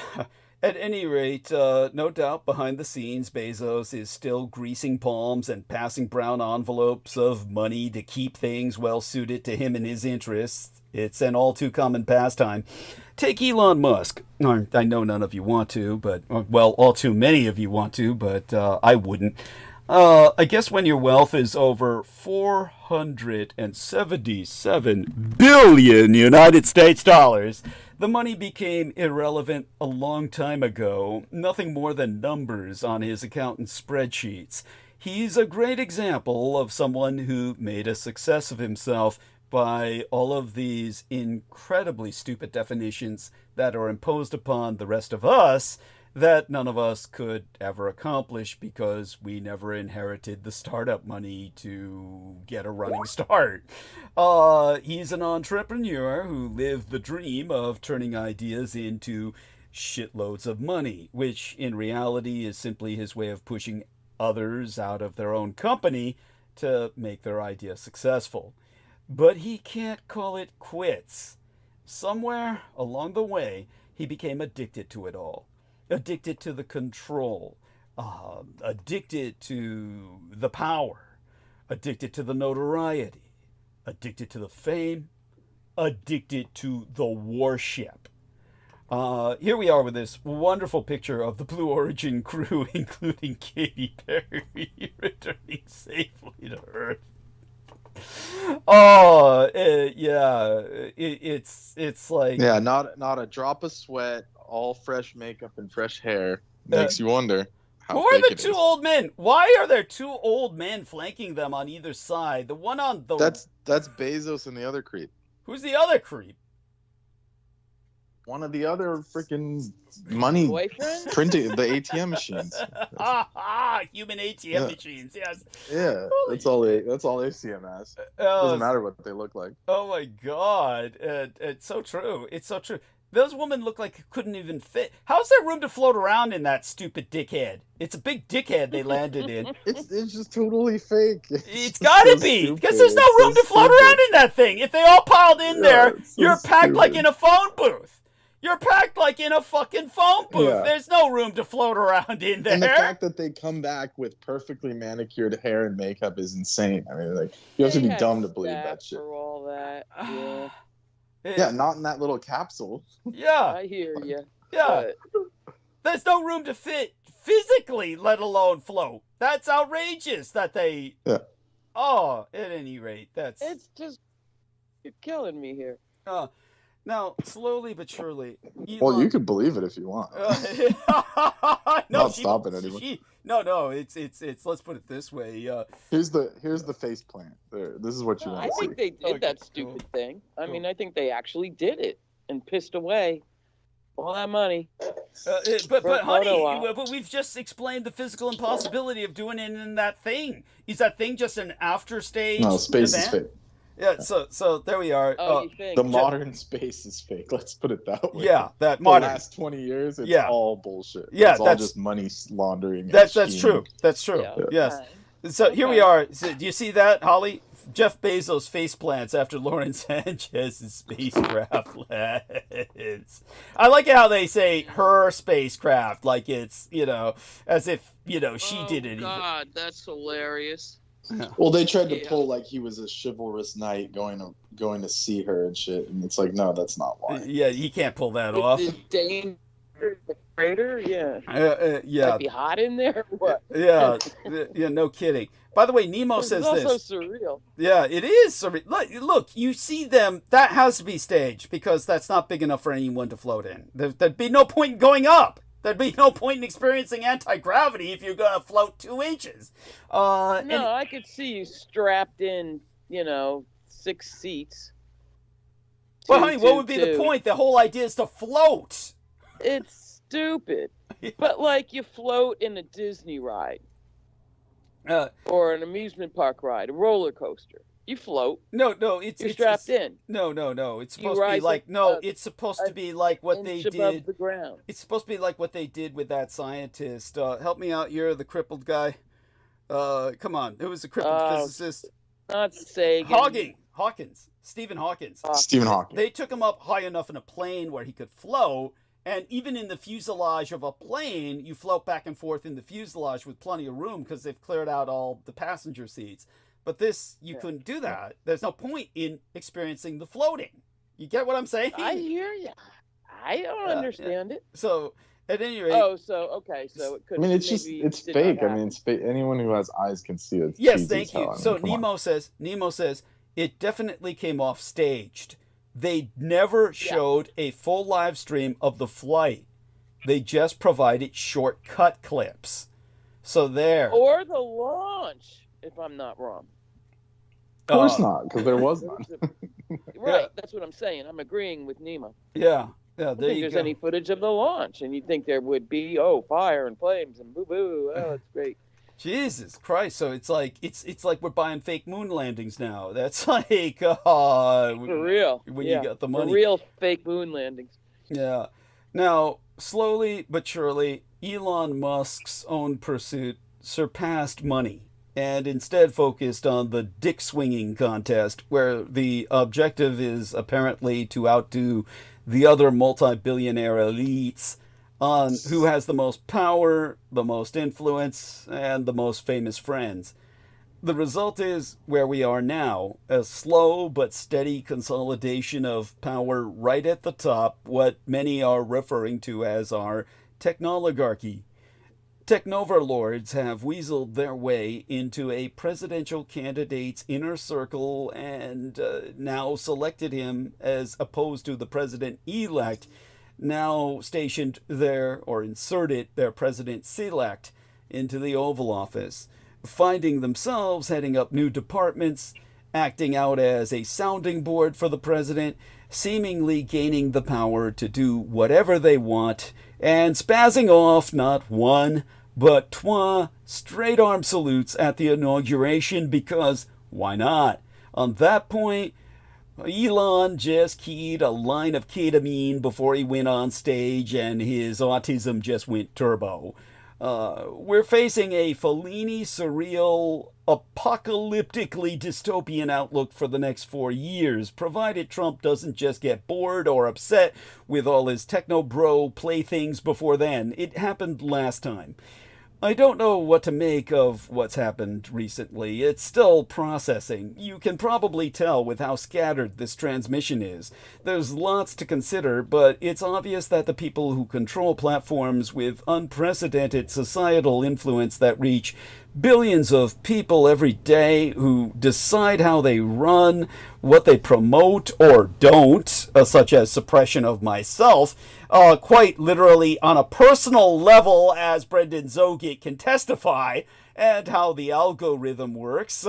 Speaker 1: at any rate, no doubt behind the scenes, Bezos is still greasing palms and passing brown envelopes of money to keep things well suited to him and his interests. It's an all too common pastime. Take Elon Musk. I know none of you want to, but, well, all too many of you want to, but I wouldn't. I guess when your wealth is over 477 billion United States dollars, the money became irrelevant a long time ago. Nothing more than numbers on his accountant's spreadsheets. He's a great example of someone who made a success of himself by all of these incredibly stupid definitions that are imposed upon the rest of us that none of us could ever accomplish because we never inherited the startup money to get a running start. He's an entrepreneur who lived the dream of turning ideas into shitloads of money, which in reality is simply his way of pushing others out of their own company to make their idea successful. But he can't call it quits. Somewhere along the way, he became addicted to it all. Addicted to the control. Addicted to the power. Addicted to the notoriety. Addicted to the fame. Addicted to the warship. Here we are with this wonderful picture of the Blue Origin crew, including Katy Perry, returning safely to Earth. It's like,
Speaker 3: yeah, not a drop of sweat, all fresh makeup and fresh hair. Makes you wonder how
Speaker 1: who are
Speaker 3: fake
Speaker 1: the
Speaker 3: it
Speaker 1: two
Speaker 3: is.
Speaker 1: old men? Why are there two old men flanking them on either side? The one on the
Speaker 3: That's Bezos and the other creep.
Speaker 1: who's the other creep?
Speaker 3: One of the other freaking money
Speaker 6: Boyfriend?
Speaker 3: printing the ATM machines.
Speaker 1: Human ATM machines. Yes.
Speaker 3: Yeah, that's all they see them as. Doesn't matter what they look like.
Speaker 1: Oh my God! It's so true. It's so true. Those women look like it couldn't even fit. How's there room to float around in that stupid dickhead? It's a big dickhead they landed in.
Speaker 3: It's just totally fake.
Speaker 1: It's gotta be, because there's no room to float around in that thing. If they all piled in there, you're packed like in a phone booth. You're packed like in a fucking phone booth.
Speaker 3: Yeah.
Speaker 1: There's no room to float around in there.
Speaker 3: And the fact that they come back with perfectly manicured hair and makeup is insane. I mean, like, you have to be dumb to believe that shit.
Speaker 6: For all that, yeah.
Speaker 3: Yeah, not in that little capsule.
Speaker 1: Yeah.
Speaker 6: I hear you.
Speaker 1: Yeah. There's no room to fit physically, let alone float. That's outrageous that they...
Speaker 3: Yeah.
Speaker 1: Oh, at any rate, that's...
Speaker 6: It's just... You're killing me here.
Speaker 1: Now, slowly but surely...
Speaker 3: Well, you could believe it if you want. Not stopping anyone.
Speaker 1: No, it's let's put it this way.
Speaker 3: Here's the face plant. There, this is what you want
Speaker 6: I
Speaker 3: to see.
Speaker 6: think they did that stupid thing. I mean, I think they actually did it and pissed away All that money.
Speaker 1: But
Speaker 6: For a
Speaker 1: honey,
Speaker 6: photo op.
Speaker 1: but we've just explained the physical impossibility of doing it in that thing. Is that thing just an after stage
Speaker 3: No, space
Speaker 1: event?
Speaker 3: is fake.
Speaker 1: Yeah, so there we are.
Speaker 6: Oh, you think?
Speaker 3: The modern space is fake. Let's put it that way.
Speaker 1: Yeah, that
Speaker 3: The
Speaker 1: modern.
Speaker 3: last 20 years, it's
Speaker 1: Yeah.
Speaker 3: all bullshit.
Speaker 1: Yeah,
Speaker 3: it's all
Speaker 1: that's-
Speaker 3: just money laundering. and
Speaker 1: That's
Speaker 3: scheming.
Speaker 1: true. That's true.
Speaker 6: Yeah,
Speaker 1: Yes.
Speaker 6: okay.
Speaker 1: So here we
Speaker 6: Okay.
Speaker 1: are. So, do you see that, Holly? Jeff Bezos face plants after Lauren Sanchez's spacecraft lands. I like how they say her spacecraft, like it's, as if, she did it.
Speaker 6: God, that's hilarious.
Speaker 3: Well, they tried to
Speaker 6: Yeah.
Speaker 3: pull like he was a chivalrous knight going to see her and shit, and it's like, no, that's not why.
Speaker 1: Yeah, he can't pull that off.
Speaker 6: The danger, the crater, yeah.
Speaker 1: Yeah,
Speaker 6: Might be hot in there. What?
Speaker 1: yeah, no kidding. By the way, Nemo
Speaker 6: It's
Speaker 1: says
Speaker 6: also
Speaker 1: this.
Speaker 6: surreal.
Speaker 1: Yeah, it is. Look, you see them. That has to be staged because that's not big enough for anyone to float in. There'd be no point in going up. There'd be no point in experiencing anti-gravity if you're going to float 2 inches.
Speaker 6: No, I could see you strapped in, 6 seats.
Speaker 1: Well,
Speaker 6: Two,
Speaker 1: honey, what
Speaker 6: two,
Speaker 1: would be the
Speaker 6: two.
Speaker 1: point? The whole idea is to float.
Speaker 6: It's stupid. But like you float in a Disney ride or an amusement park ride, a roller coaster. You float.
Speaker 1: No,
Speaker 6: You're
Speaker 1: it's
Speaker 6: strapped in.
Speaker 1: No. It's
Speaker 6: You
Speaker 1: supposed to be
Speaker 6: rise
Speaker 1: like
Speaker 6: up,
Speaker 1: it's supposed to be like what they
Speaker 6: inch above
Speaker 1: did.
Speaker 6: the ground.
Speaker 1: It's supposed to be like what they did with that scientist. Help me out. You're the crippled guy. Come on. Who was the crippled physicist?
Speaker 6: Not Sagan.
Speaker 1: Hawkins. Stephen Hawkins.
Speaker 3: Stephen Hawking.
Speaker 1: They took him up high enough in a plane where he could float. And even in the fuselage of a plane, you float back and forth in the fuselage with plenty of room because they've cleared out all the passenger seats. But this, you couldn't do that. There's no point in experiencing the floating. You get what I'm saying?
Speaker 6: I hear you. I don't understand it.
Speaker 1: So, at any rate...
Speaker 6: Oh, so it could.
Speaker 3: I mean, it's fake. I mean, it's fake. Anyone who has eyes can see it.
Speaker 1: Yes,
Speaker 3: cheesy
Speaker 1: thank
Speaker 3: as hell.
Speaker 1: you.
Speaker 3: I mean,
Speaker 1: So
Speaker 3: come on.
Speaker 1: Nemo says, it definitely came off staged. They never showed a full live stream of the flight. They just provided short cut clips. So there.
Speaker 6: Or the launch, if I'm not wrong.
Speaker 3: Of course not, because there was none.
Speaker 6: Right, that's what I'm saying. I'm agreeing with Nemo.
Speaker 1: Yeah,
Speaker 6: I
Speaker 1: there
Speaker 6: don't think
Speaker 1: you
Speaker 6: there's
Speaker 1: go.
Speaker 6: any footage of the launch, and you'd think there would be. Fire and flames and boo boo. Oh, it's great.
Speaker 1: Jesus Christ! So it's like we're buying fake moon landings now. That's like
Speaker 6: For real.
Speaker 1: when
Speaker 6: yeah.
Speaker 1: you got the money.
Speaker 6: For real fake moon landings.
Speaker 1: Yeah. Now, slowly but surely, Elon Musk's own pursuit surpassed money and instead focused on the dick swinging contest, where the objective is apparently to outdo the other multi-billionaire elites on who has the most power, the most influence, and the most famous friends. The result is where we are now, a slow but steady consolidation of power right at the top, what many are referring to as our technoligarchy. Technoverlords have weaseled their way into a presidential candidate's inner circle and now selected him as opposed to the president-elect, now stationed there or inserted their president-select into the Oval Office, finding themselves heading up new departments, acting out as a sounding board for the president, seemingly gaining the power to do whatever they want, and spazzing off not one, but trois straight-arm salutes at the inauguration because why not? On that point, Elon just keyed a line of ketamine before he went on stage and his autism just went turbo. We're facing a Fellini surreal, apocalyptically dystopian outlook for the next 4 years, provided Trump doesn't just get bored or upset with all his techno-bro playthings before then. It happened last time. I don't know what to make of what's happened recently. It's still processing. You can probably tell with how scattered this transmission is. There's lots to consider, but it's obvious that the people who control platforms with unprecedented societal influence that reach billions of people every day, who decide how they run, what they promote or don't, such as suppression of myself, quite literally on a personal level, as Brendan Zogit can testify, and how the algorithm works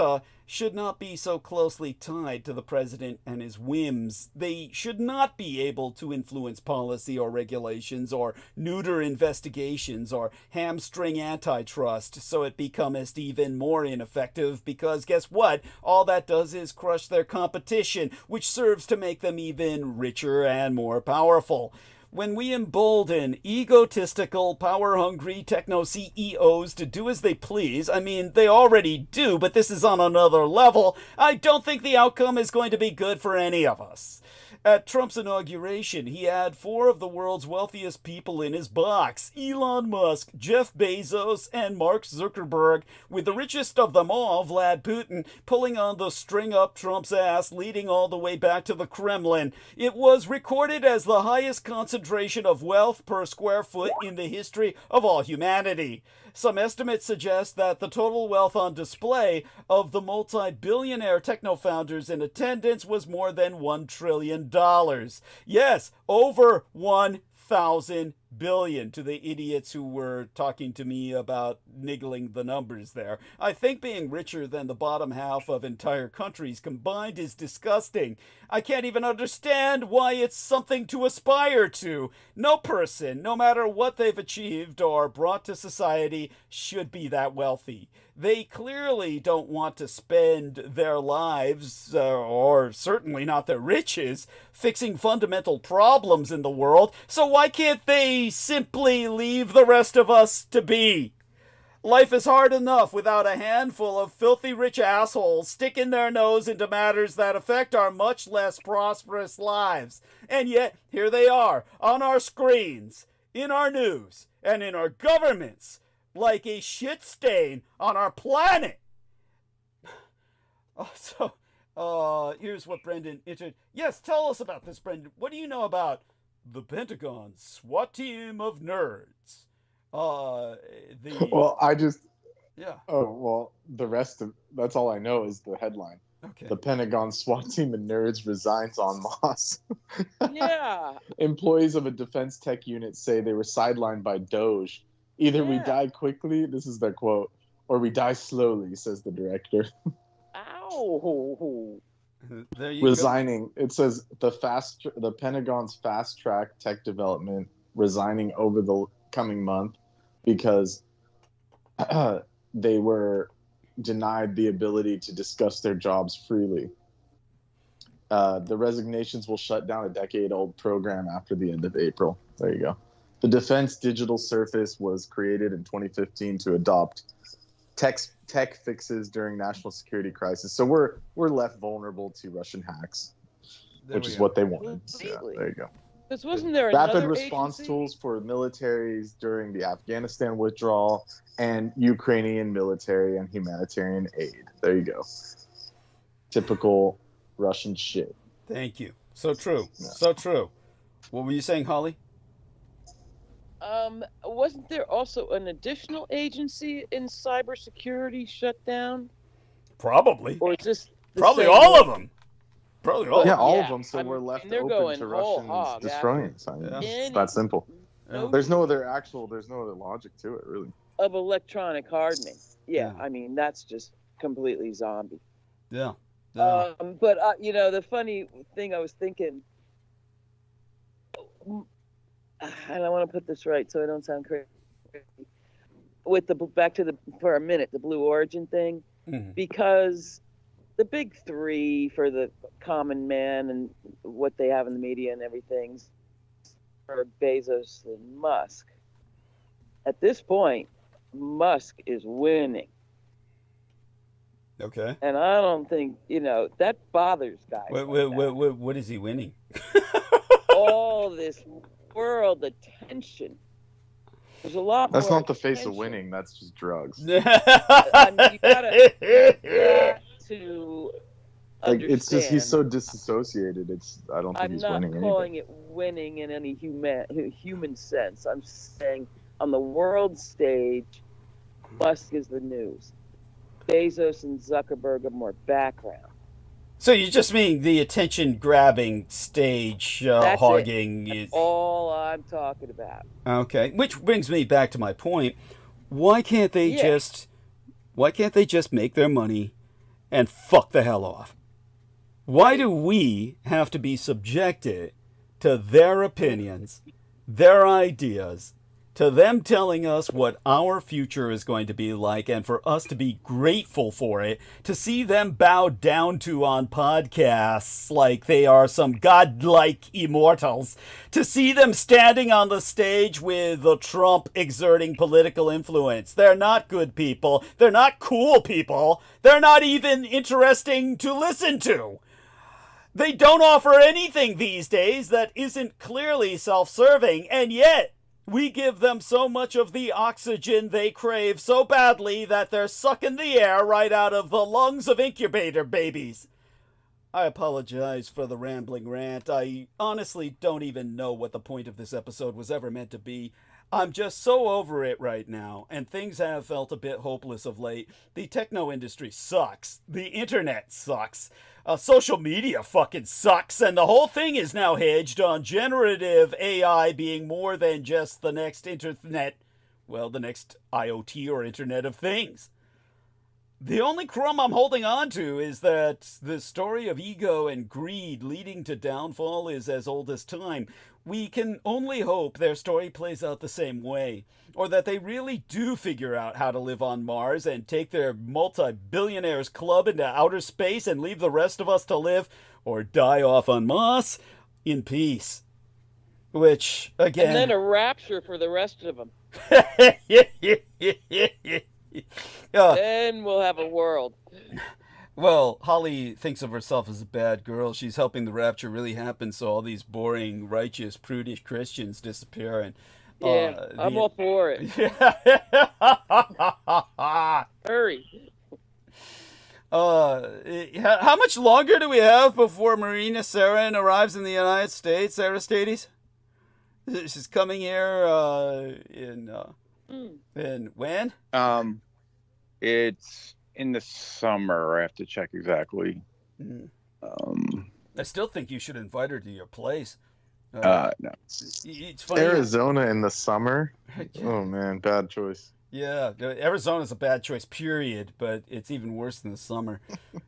Speaker 1: should not be so closely tied to the president and his whims. They should not be able to influence policy or regulations or neuter investigations or hamstring antitrust so it becomes even more ineffective, because guess what? All that does is crush their competition, which serves to make them even richer and more powerful. When we embolden egotistical, power-hungry techno CEOs to do as they please, I mean, they already do, but this is on another level, I don't think the outcome is going to be good for any of us. At Trump's inauguration, he had 4 of the world's wealthiest people in his box: Elon Musk, Jeff Bezos, and Mark Zuckerberg, with the richest of them all, Vlad Putin, pulling on the string up Trump's ass, leading all the way back to the Kremlin. It was recorded as the highest concentration of wealth per square foot in the history of all humanity. Some estimates suggest that the total wealth on display of the multi-billionaire techno-founders in attendance was more than $1 trillion. Yes, over 1,000 billion, to the idiots who were talking to me about niggling the numbers there. I think being richer than the bottom half of entire countries combined is disgusting. I can't even understand why it's something to aspire to. No person, no matter what they've achieved or brought to society, should be that wealthy. They clearly don't want to spend their lives, or certainly not their riches, fixing fundamental problems in the world, so why can't they simply leave the rest of us to be? Life is hard enough without a handful of filthy rich assholes sticking their nose into matters that affect our much less prosperous lives. And yet, here they are, on our screens, in our news, and in our governments, like a shit stain on our planet. Here's what Brendan entered. Yes, tell us about this, Brendan. What do you know about the Pentagon's SWAT team of nerds?
Speaker 3: Well,
Speaker 1: Yeah.
Speaker 3: Oh, well, the rest of that's all I know is the headline.
Speaker 1: Okay.
Speaker 3: The Pentagon SWAT team of nerds resigns en masse.
Speaker 6: Yeah.
Speaker 3: Employees of a defense tech unit say they were sidelined by Doge. Either we
Speaker 6: Yeah.
Speaker 3: die quickly, this is their quote, or we die slowly, says the director.
Speaker 6: Ow.
Speaker 1: There you
Speaker 3: Resigning. It says the Pentagon's fast track tech development resigning over the coming month because they were denied the ability to discuss their jobs freely. The resignations will shut down a decade-old program after the end of April. There you go. The Defense Digital Surface was created in 2015 to adopt tech fixes during national security crisis. So we're left vulnerable to Russian hacks, which is what they wanted. Yeah, there you go.
Speaker 6: Because wasn't there
Speaker 3: Rapid
Speaker 6: another
Speaker 3: response
Speaker 6: agency?
Speaker 3: tools for militaries during the Afghanistan withdrawal and Ukrainian military and humanitarian aid. There you go. Typical Russian shit.
Speaker 1: Thank you. So true.
Speaker 3: Yeah.
Speaker 1: So true. What were you saying, Holly?
Speaker 6: Wasn't there also an additional agency in cybersecurity shut down?
Speaker 1: Probably.
Speaker 6: Or is this the
Speaker 1: Probably
Speaker 6: same
Speaker 1: all
Speaker 6: one?
Speaker 1: of them. Probably all
Speaker 3: Yeah,
Speaker 1: of them.
Speaker 3: all
Speaker 6: Yeah,
Speaker 3: of them. So
Speaker 6: I
Speaker 3: we're
Speaker 6: mean,
Speaker 3: left
Speaker 6: they're
Speaker 3: open
Speaker 6: going
Speaker 3: to
Speaker 6: whole
Speaker 3: Russians
Speaker 6: hog
Speaker 3: destroying us.
Speaker 1: Yeah.
Speaker 3: It's that simple.
Speaker 6: No
Speaker 3: There's no other logic to it, really.
Speaker 6: of electronic hardening. Yeah,
Speaker 1: Yeah.
Speaker 6: I mean that's just completely zombie.
Speaker 1: Yeah.
Speaker 6: But the funny thing I was thinking, and I want to put this right so I don't sound crazy. With for a minute, the Blue Origin thing,
Speaker 1: Mhm.
Speaker 6: because the big three for the common man and what they have in the media and everything are Bezos and Musk. At this point, Musk is winning.
Speaker 1: Okay.
Speaker 6: And I don't think, that bothers guys. like that.
Speaker 1: What is he winning?
Speaker 6: All this world attention. There's a lot
Speaker 3: That's
Speaker 6: more
Speaker 3: not the face of
Speaker 6: attention.
Speaker 3: winning. That's just drugs.
Speaker 6: I mean, you got to
Speaker 3: Like it's just he's so
Speaker 6: understand.
Speaker 3: disassociated. I don't think
Speaker 6: I'm
Speaker 3: he's
Speaker 6: not
Speaker 3: winning
Speaker 6: calling
Speaker 3: anything.
Speaker 6: it winning in any human sense. I'm saying on the world stage, Musk is the news. Bezos and Zuckerberg are more background.
Speaker 1: So you just mean the attention-grabbing stage
Speaker 6: That's
Speaker 1: hogging?
Speaker 6: That's all I'm talking about.
Speaker 1: Okay. Which brings me back to my point. Why can't they
Speaker 6: Yeah.
Speaker 1: just Why can't they just make their money and fuck the hell off? Why do we have to be subjected to their opinions, their ideas, to them telling us what our future is going to be like, and for us to be grateful for it, to see them bowed down to on podcasts like they are some godlike immortals, to see them standing on the stage with Trump exerting political influence. They're not good people. They're not cool people. They're not even interesting to listen to. They don't offer anything these days that isn't clearly self-serving, and yet we give them so much of the oxygen they crave so badly that they're sucking the air right out of the lungs of incubator babies. I apologize for the rambling rant. I honestly don't even know what the point of this episode was ever meant to be. I'm just so over it right now, and things have felt a bit hopeless of late. The techno industry sucks. The internet sucks. Social media fucking sucks, and the whole thing is now hinged on generative AI being more than just the next internet, well, the next IoT or Internet of Things. The only crumb I'm holding on to is that the story of ego and greed leading to downfall is as old as time. We can only hope their story plays out the same way, or that they really do figure out how to live on Mars and take their multi-billionaires club into outer space and leave the rest of us to live or die off on Mars in peace. Which, again...
Speaker 6: And then a rapture for the rest of them. Then we'll have a world.
Speaker 1: Well, Holly thinks of herself as a bad girl. She's helping the rapture really happen so all these boring, righteous, prudish Christians disappear. And
Speaker 6: Yeah, I'm all for it. Hurry.
Speaker 1: How much longer do we have before Marina Saren arrives in the United States, Aristides? She's coming here in when?
Speaker 2: It's in the summer. I have to check exactly.
Speaker 1: I still think you should invite her to your place.
Speaker 2: No.
Speaker 1: It's funny.
Speaker 3: Arizona in the summer? Oh man, bad choice.
Speaker 1: Yeah, Arizona's a bad choice, period, but it's even worse in the summer.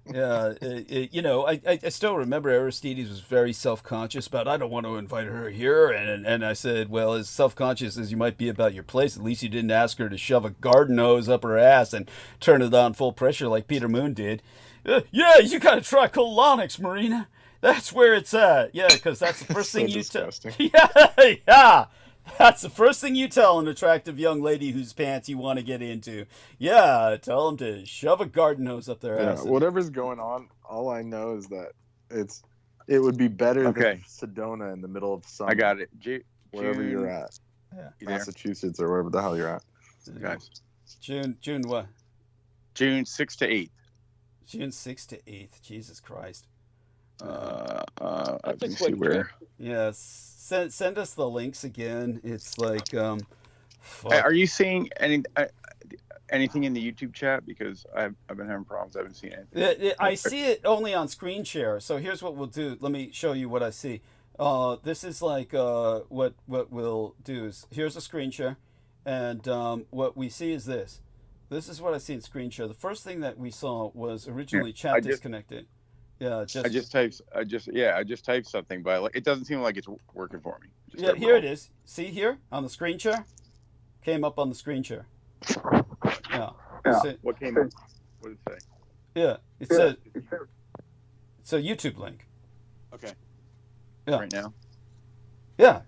Speaker 1: Yeah, I still remember Aristides was very self-conscious about, I don't want to invite her here, and I said, well, as self-conscious as you might be about your place, at least you didn't ask her to shove a garden hose up her ass and turn it on full pressure like Peter Moon did. Yeah, you gotta try colonics, Marina. That's where it's at. Yeah, because that's the first thing you tell. Yeah. That's the first thing you tell an attractive young lady whose pants you want to get into. Yeah, tell them to shove a garden hose up their ass.
Speaker 3: Whatever's going on, all I know is that it would be better than Sedona in the middle of summer.
Speaker 2: I got it.
Speaker 3: Wherever you're at.
Speaker 1: Yeah.
Speaker 3: Massachusetts or wherever the hell you're at.
Speaker 2: Guys.
Speaker 1: June what?
Speaker 2: June 6th to 8th.
Speaker 1: June 6th to 8th. Jesus Christ.
Speaker 2: Let me see where.
Speaker 1: Yes. Send us the links again. It's like, fuck.
Speaker 2: Are you seeing anything in the YouTube chat? Because I've been having problems. I haven't seen anything.
Speaker 1: I see it only on screen share. So here's what we'll do. Let me show you what I see. This is like what we'll do is here's a screen share, and what we see is this. This is what I see in screen share. The first thing that we saw was originally chat disconnected. Yeah, I just typed something, but it doesn't seem like it's working for me. Yeah, here it is. See here on the screen share? Came up on the screen share. Yeah.
Speaker 2: What came up? What did it say?
Speaker 1: Yeah, it's a YouTube link.
Speaker 2: Okay.
Speaker 1: Yeah.
Speaker 2: Right now.
Speaker 1: Yeah.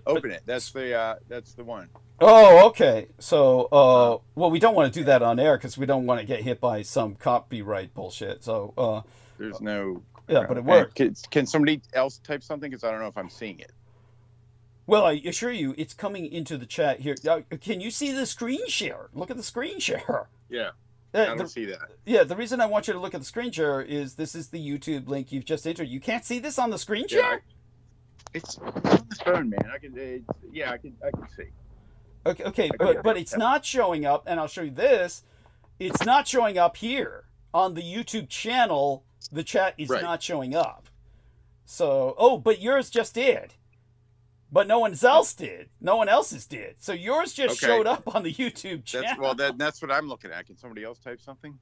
Speaker 2: Open it. That's the one.
Speaker 1: Oh, okay. So, well, we don't want to do that on air because we don't want to get hit by some copyright bullshit. So,
Speaker 2: there's no.
Speaker 1: Yeah, but it worked.
Speaker 2: Can somebody else type something? Because I don't know if I'm seeing it.
Speaker 1: Well, I assure you, it's coming into the chat here. Can you see the screen share? Look at the screen share.
Speaker 2: Yeah. I don't see that.
Speaker 1: Yeah, the reason I want you to look at the screen share is this is the YouTube link you've just entered. You can't see this on the screen share?
Speaker 2: It's on the phone, man. I can see.
Speaker 1: Okay, but it's not showing up, and I'll show you this. It's not showing up here on the YouTube channel. The chat is not showing up. So, but yours just did. but no one else did. No one else's did. So yours just
Speaker 2: Okay.
Speaker 1: showed up on the YouTube channel.
Speaker 2: That's what I'm looking at. Can somebody else type something?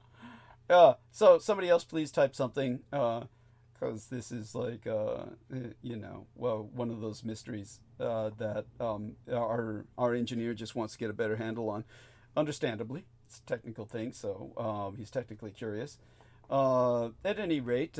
Speaker 1: So somebody else please type something, because this is like, one of those mysteries that our engineer just wants to get a better handle on. Understandably, it's a technical thing, so he's technically curious. At any rate,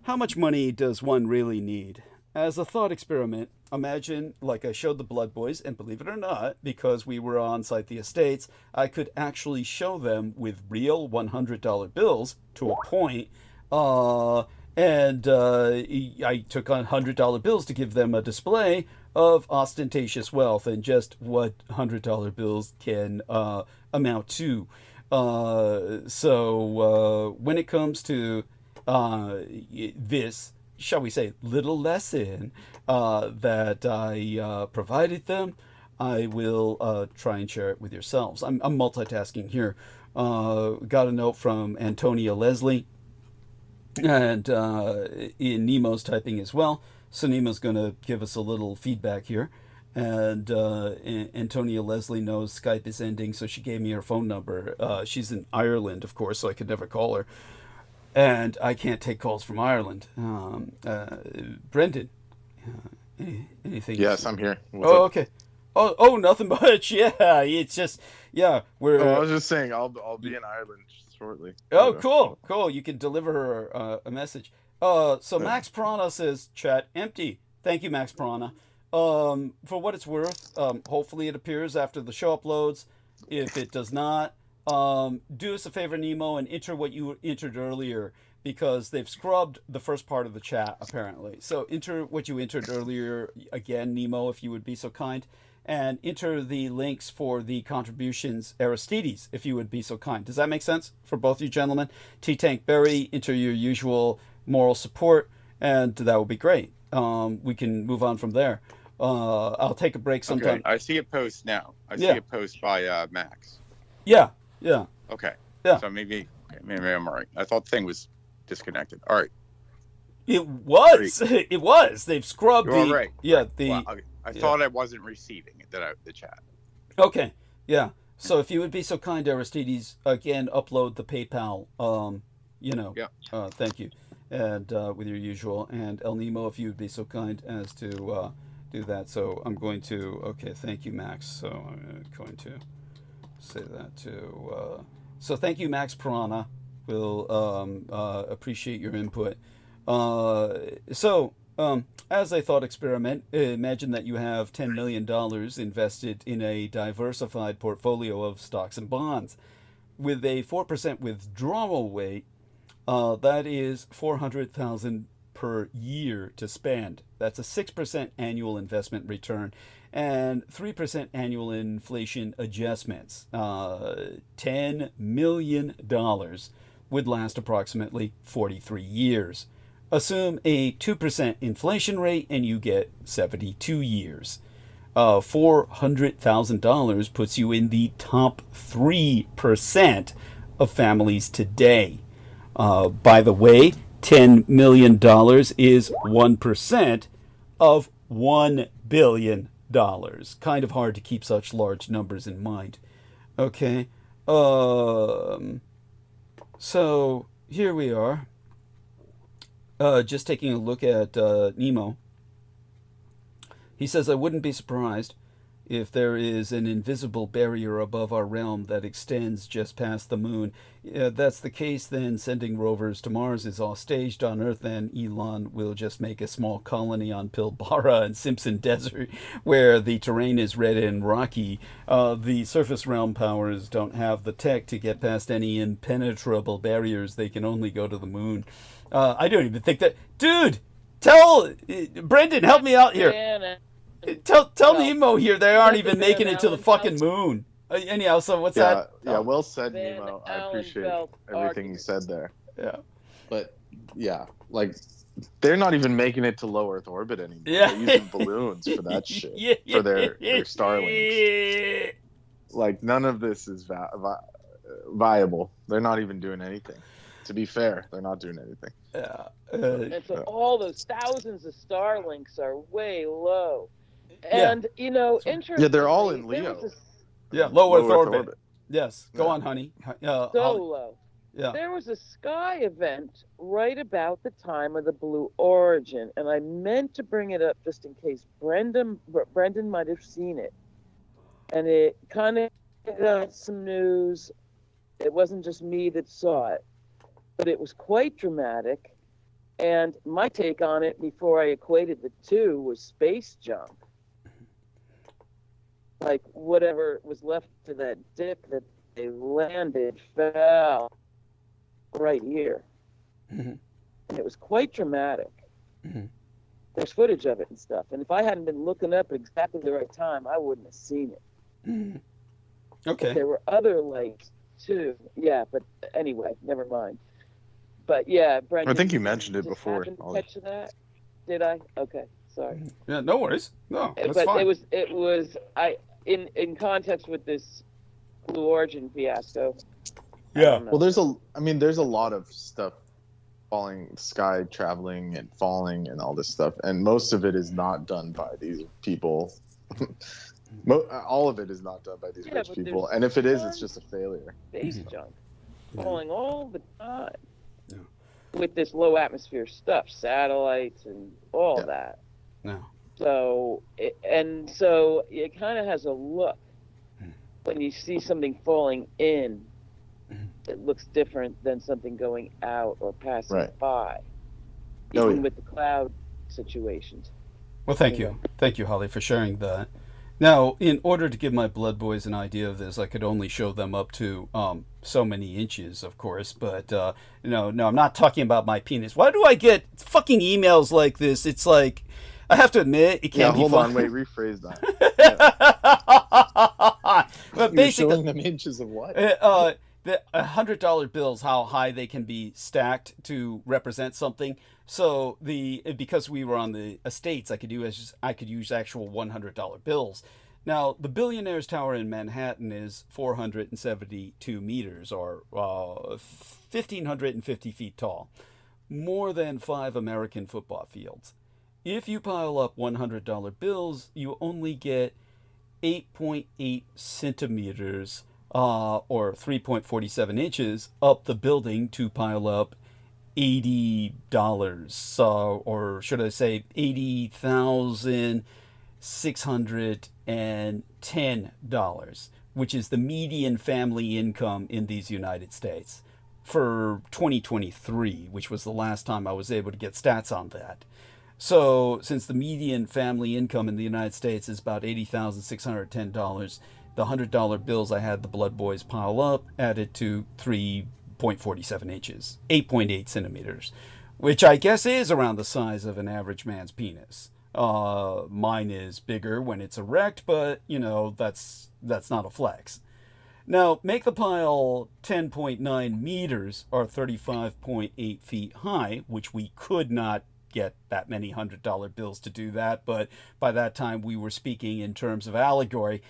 Speaker 1: how much money does one really need? As a thought experiment, imagine, like I showed the Blood Boys, and believe it or not, because we were on Site the Estates, I could actually show them with real $100 bills to a point, and I took on $100 bills to give them a display of ostentatious wealth and just what $100 bills can amount to. So when it comes to this, shall we say, little lesson that I provided them, I will try and share it with yourselves. I'm multitasking here. Got a note from Antonia Leslie, and Nemo's typing as well. So Nemo's going to give us a little feedback here. And Antonia Leslie knows Skype is ending, so she gave me her phone number. She's in Ireland, of course, so I could never call her. And I can't take calls from Ireland. Brendan, anything?
Speaker 3: Yes, I'm here. What's
Speaker 1: Oh,
Speaker 3: up?
Speaker 1: okay. Oh, nothing much. Yeah, it's just, we're.
Speaker 3: Oh, I was just saying, I'll be in Ireland shortly.
Speaker 1: Oh, cool. You can deliver her a message. So Max Prana says, chat empty. Thank you, Max Prana. For what it's worth, hopefully it appears after the show uploads. If it does not, do us a favor, Nemo, and enter what you entered earlier, because they've scrubbed the first part of the chat, apparently. So enter what you entered earlier again, Nemo, if you would be so kind. And enter the links for the contributions, Aristides, if you would be so kind. Does that make sense for both you gentlemen? T-Tank Berry, enter your usual moral support, and that would be great. We can move on from there. I'll take a break sometime.
Speaker 2: Okay, I see a post now. I see a post by Max.
Speaker 1: Yeah.
Speaker 2: Okay.
Speaker 1: Yeah.
Speaker 2: So maybe I'm all right. I thought the thing was disconnected. All right.
Speaker 1: It was. It was. They've scrubbed
Speaker 2: You're
Speaker 1: the.
Speaker 2: all right.
Speaker 1: Yeah.
Speaker 2: Well, I thought I wasn't receiving it. The chat.
Speaker 1: Okay. Yeah. So if you would be so kind, Aristides, again, upload the PayPal.
Speaker 2: Yeah.
Speaker 1: Thank you, and with your usual, and El Nemo, if you would be so kind as to do that. So I'm going to. Okay. Thank you, Max. So I'm going to say that to. So thank you, Max Piranha. We'll appreciate your input. As a thought experiment, imagine that you have $10 million invested in a diversified portfolio of stocks and bonds. With a 4% withdrawal rate, that is $400,000 per year to spend. That's a 6% annual investment return and 3% annual inflation adjustments. $10 million would last approximately 43 years. Assume a 2% inflation rate and you get 72 years. $400,000 puts you in the top 3% of families today. By the way, $10 million is 1% of $1 billion. Kind of hard to keep such large numbers in mind. Okay. So here we are. Just taking a look at Nemo. He says, I wouldn't be surprised if there is an invisible barrier above our realm that extends just past the moon. If that's the case, then sending rovers to Mars is all staged on Earth, and Elon will just make a small colony on Pilbara and Simpson Desert, where the terrain is red and rocky. The surface realm powers don't have the tech to get past any impenetrable barriers. They can only go to the moon. I don't even think that... Dude! Tell... Brendan, help me out here. Tell Nemo here they aren't even making it to the fucking moon. Anyhow, so what's that?
Speaker 3: Yeah, well said,
Speaker 6: Van
Speaker 3: Nemo. I
Speaker 6: Allen
Speaker 3: appreciate
Speaker 6: belt
Speaker 3: everything you said there.
Speaker 1: Yeah.
Speaker 3: But, yeah, like, they're not even making it to low Earth orbit anymore.
Speaker 1: Yeah.
Speaker 3: They're using balloons for that shit. For their Starlinks. Like, none of this is viable. They're not even doing anything. To be fair, they're not doing anything.
Speaker 1: Yeah.
Speaker 6: And so all those thousands of Starlinks are way low. And interestingly,
Speaker 3: Yeah, they're all in
Speaker 6: there
Speaker 3: Leo.
Speaker 6: was
Speaker 1: Yeah, low Earth
Speaker 3: Low Earth
Speaker 1: orbit. Yes, go
Speaker 3: Yeah.
Speaker 1: on, honey.
Speaker 6: so
Speaker 1: Holly.
Speaker 6: low.
Speaker 1: Yeah.
Speaker 6: There was a sky event right about the time of the Blue Origin, and I meant to bring it up just in case Brendan might have seen it. And it kind of got some news. It wasn't just me that saw it, but it was quite dramatic. And my take on it before I equated the two was space junk. Like whatever was left to that dip that they landed fell right here.
Speaker 1: Mhm.
Speaker 6: And it was quite dramatic.
Speaker 1: Mhm.
Speaker 6: There's footage of it and stuff. And if I hadn't been looking up at exactly the right time, I wouldn't have seen it.
Speaker 1: Mhm.
Speaker 6: But
Speaker 1: Okay.
Speaker 6: there were other lights too. Yeah, but anyway, never mind. But yeah, Brendan,
Speaker 3: I think you mentioned it
Speaker 6: just
Speaker 3: before,
Speaker 6: happened to
Speaker 3: Ollie.
Speaker 6: catch that? Did I? Okay, sorry.
Speaker 1: Yeah, no worries. No, that's
Speaker 6: But
Speaker 1: fine.
Speaker 6: it was in context with this Blue Origin fiasco. I
Speaker 1: Yeah.
Speaker 6: don't know.
Speaker 3: Well, there's a lot of stuff falling, sky traveling and falling and all this stuff, and most of it is not done by these people. All of it is not done by these
Speaker 6: Yeah,
Speaker 3: rich
Speaker 6: but
Speaker 3: people,
Speaker 6: there's
Speaker 3: and if it is, it's
Speaker 6: tons
Speaker 3: just a failure.
Speaker 6: space
Speaker 1: Mhm.
Speaker 6: junk
Speaker 1: Yeah.
Speaker 6: falling all the time.
Speaker 1: Yeah.
Speaker 6: With this low atmosphere stuff, satellites and all
Speaker 3: Yeah.
Speaker 6: that.
Speaker 1: No.
Speaker 6: So it kind of has a look when you see something falling in. It looks different than something going out or passing
Speaker 3: Right.
Speaker 6: by,
Speaker 3: Oh,
Speaker 6: even
Speaker 3: yeah.
Speaker 6: with the cloud situations.
Speaker 1: Well, thank you. Thank you, Holly, for sharing that. Now, in order to give my blood boys an idea of this, I could only show them up to so many inches, of course. But no, I'm not talking about my penis. Why do I get fucking emails like this? It's like, I have to admit, it
Speaker 3: Yeah,
Speaker 1: can be
Speaker 3: hold
Speaker 1: fun.
Speaker 3: on, wait, rephrase that.
Speaker 1: But
Speaker 3: You're
Speaker 1: basically,
Speaker 3: showing them inches of what?
Speaker 1: the $100 bills, how high they can be stacked to represent something. So because we were on the estates, I could use actual $100 bills. Now, the Billionaires Tower in Manhattan is 472 meters, or 1,550 feet tall, more than 5 American football fields. If you pile up $100 bills, you only get 8.8 centimeters, or 3.47 inches, up the building to pile up $80, or should I say $80,610, which is the median family income in these United States for 2023, which was the last time I was able to get stats on that. So, since the median family income in the United States is about $80,610, the $100 bills I had the Blood Boys pile up added to 3.47 inches, 8.8 centimeters, which I guess is around the size of an average man's penis. Mine is bigger when it's erect, but that's not a flex. Now, make the pile 10.9 meters, or 35.8 feet high, which we could not get that many $100 bills to do that, but by that time we were speaking in terms of allegory.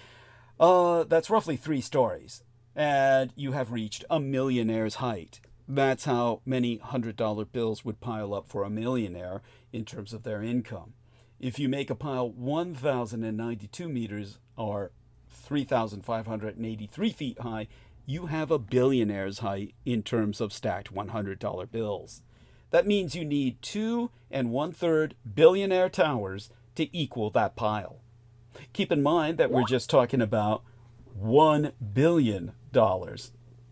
Speaker 1: That's roughly 3 stories, and you have reached a millionaire's height. That's how many $100 bills would pile up for a millionaire in terms of their income. If you make a pile 1,092 meters, or 3,583 feet high, you have a billionaire's height in terms of stacked $100 bills. That means you need 2 1/3 billionaire towers to equal that pile. Keep in mind that we're just talking about $1 billion,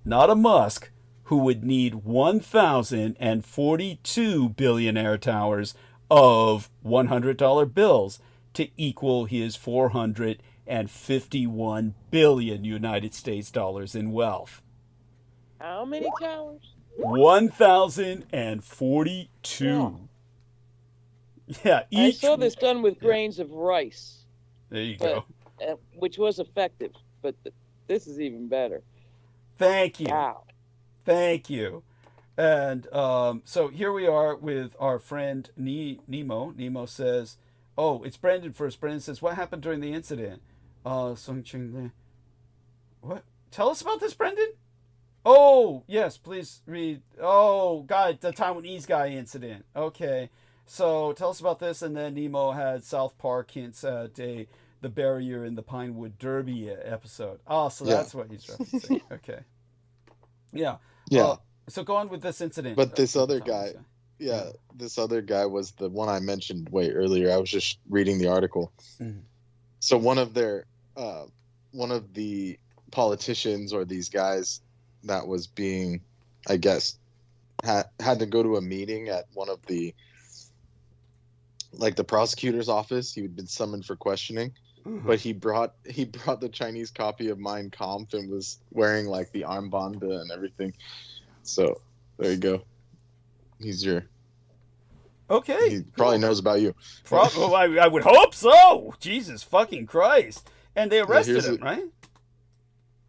Speaker 1: not a Musk, who would need 1,042 billionaire towers of $100 bills to equal his 451 billion United States dollars in wealth.
Speaker 6: How many towers?
Speaker 1: 1,042. Yeah,
Speaker 6: I
Speaker 1: each.
Speaker 6: saw this done with grains of rice,
Speaker 1: There you
Speaker 6: but
Speaker 1: go.
Speaker 6: which was effective. But this is even better.
Speaker 1: Thank you.
Speaker 6: Wow.
Speaker 1: Thank you. And so here we are with our friend Nemo. Nemo says, oh, it's Brendan first. Brendan says, what happened during the incident? What? Tell us about this, Brendan? Oh, yes, please read. Oh, God, the Taiwanese guy incident. Okay. So tell us about this, and then Nemo had South Park hints at the barrier in the Pinewood Derby episode. Oh, so
Speaker 3: Yeah.
Speaker 1: that's what he's referencing. Okay. Yeah.
Speaker 3: Yeah.
Speaker 1: So go on with this incident.
Speaker 3: But this
Speaker 1: with the
Speaker 3: other
Speaker 1: Thomas
Speaker 3: guy, this other guy was the one I mentioned way earlier. I was just reading the article.
Speaker 1: Mhm.
Speaker 3: So one of the politicians or these guys that was being, I guess, had to go to a meeting at one of the, like, the prosecutor's office. He had been summoned for questioning, but he brought the Chinese copy of Mein Kampf and was wearing like the armband and everything. So there you go. He's your.
Speaker 1: Okay.
Speaker 3: He probably knows about you.
Speaker 1: Well, I would hope so. Jesus fucking Christ. And they arrested him, right?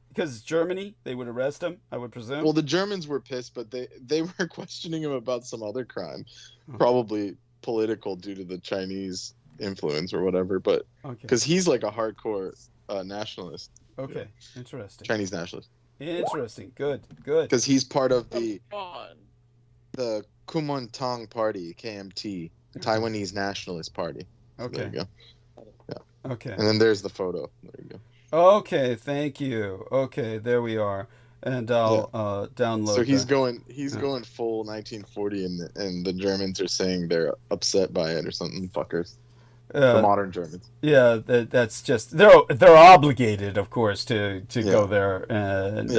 Speaker 1: Because it's Germany, they would arrest him, I would presume.
Speaker 3: Well, the Germans were pissed, but they were questioning him about some other crime, probably political due to the Chinese influence or whatever. But because he's like a hardcore nationalist.
Speaker 1: Okay, interesting.
Speaker 3: Chinese nationalist.
Speaker 1: Interesting. Good.
Speaker 3: Because he's part of the
Speaker 2: Kuomintang Party, KMT, Taiwanese Nationalist Party. So
Speaker 1: Okay.
Speaker 2: there you go.
Speaker 1: Okay.
Speaker 2: And then there's the photo. There you go.
Speaker 1: Okay, thank you. Okay, there we are. And I'll download.
Speaker 3: So he's
Speaker 1: that.
Speaker 3: going full 1940, and the Germans are saying they're upset by it or something. Fuckers. The modern Germans.
Speaker 1: Yeah, that's just they're obligated, of course, to go there and.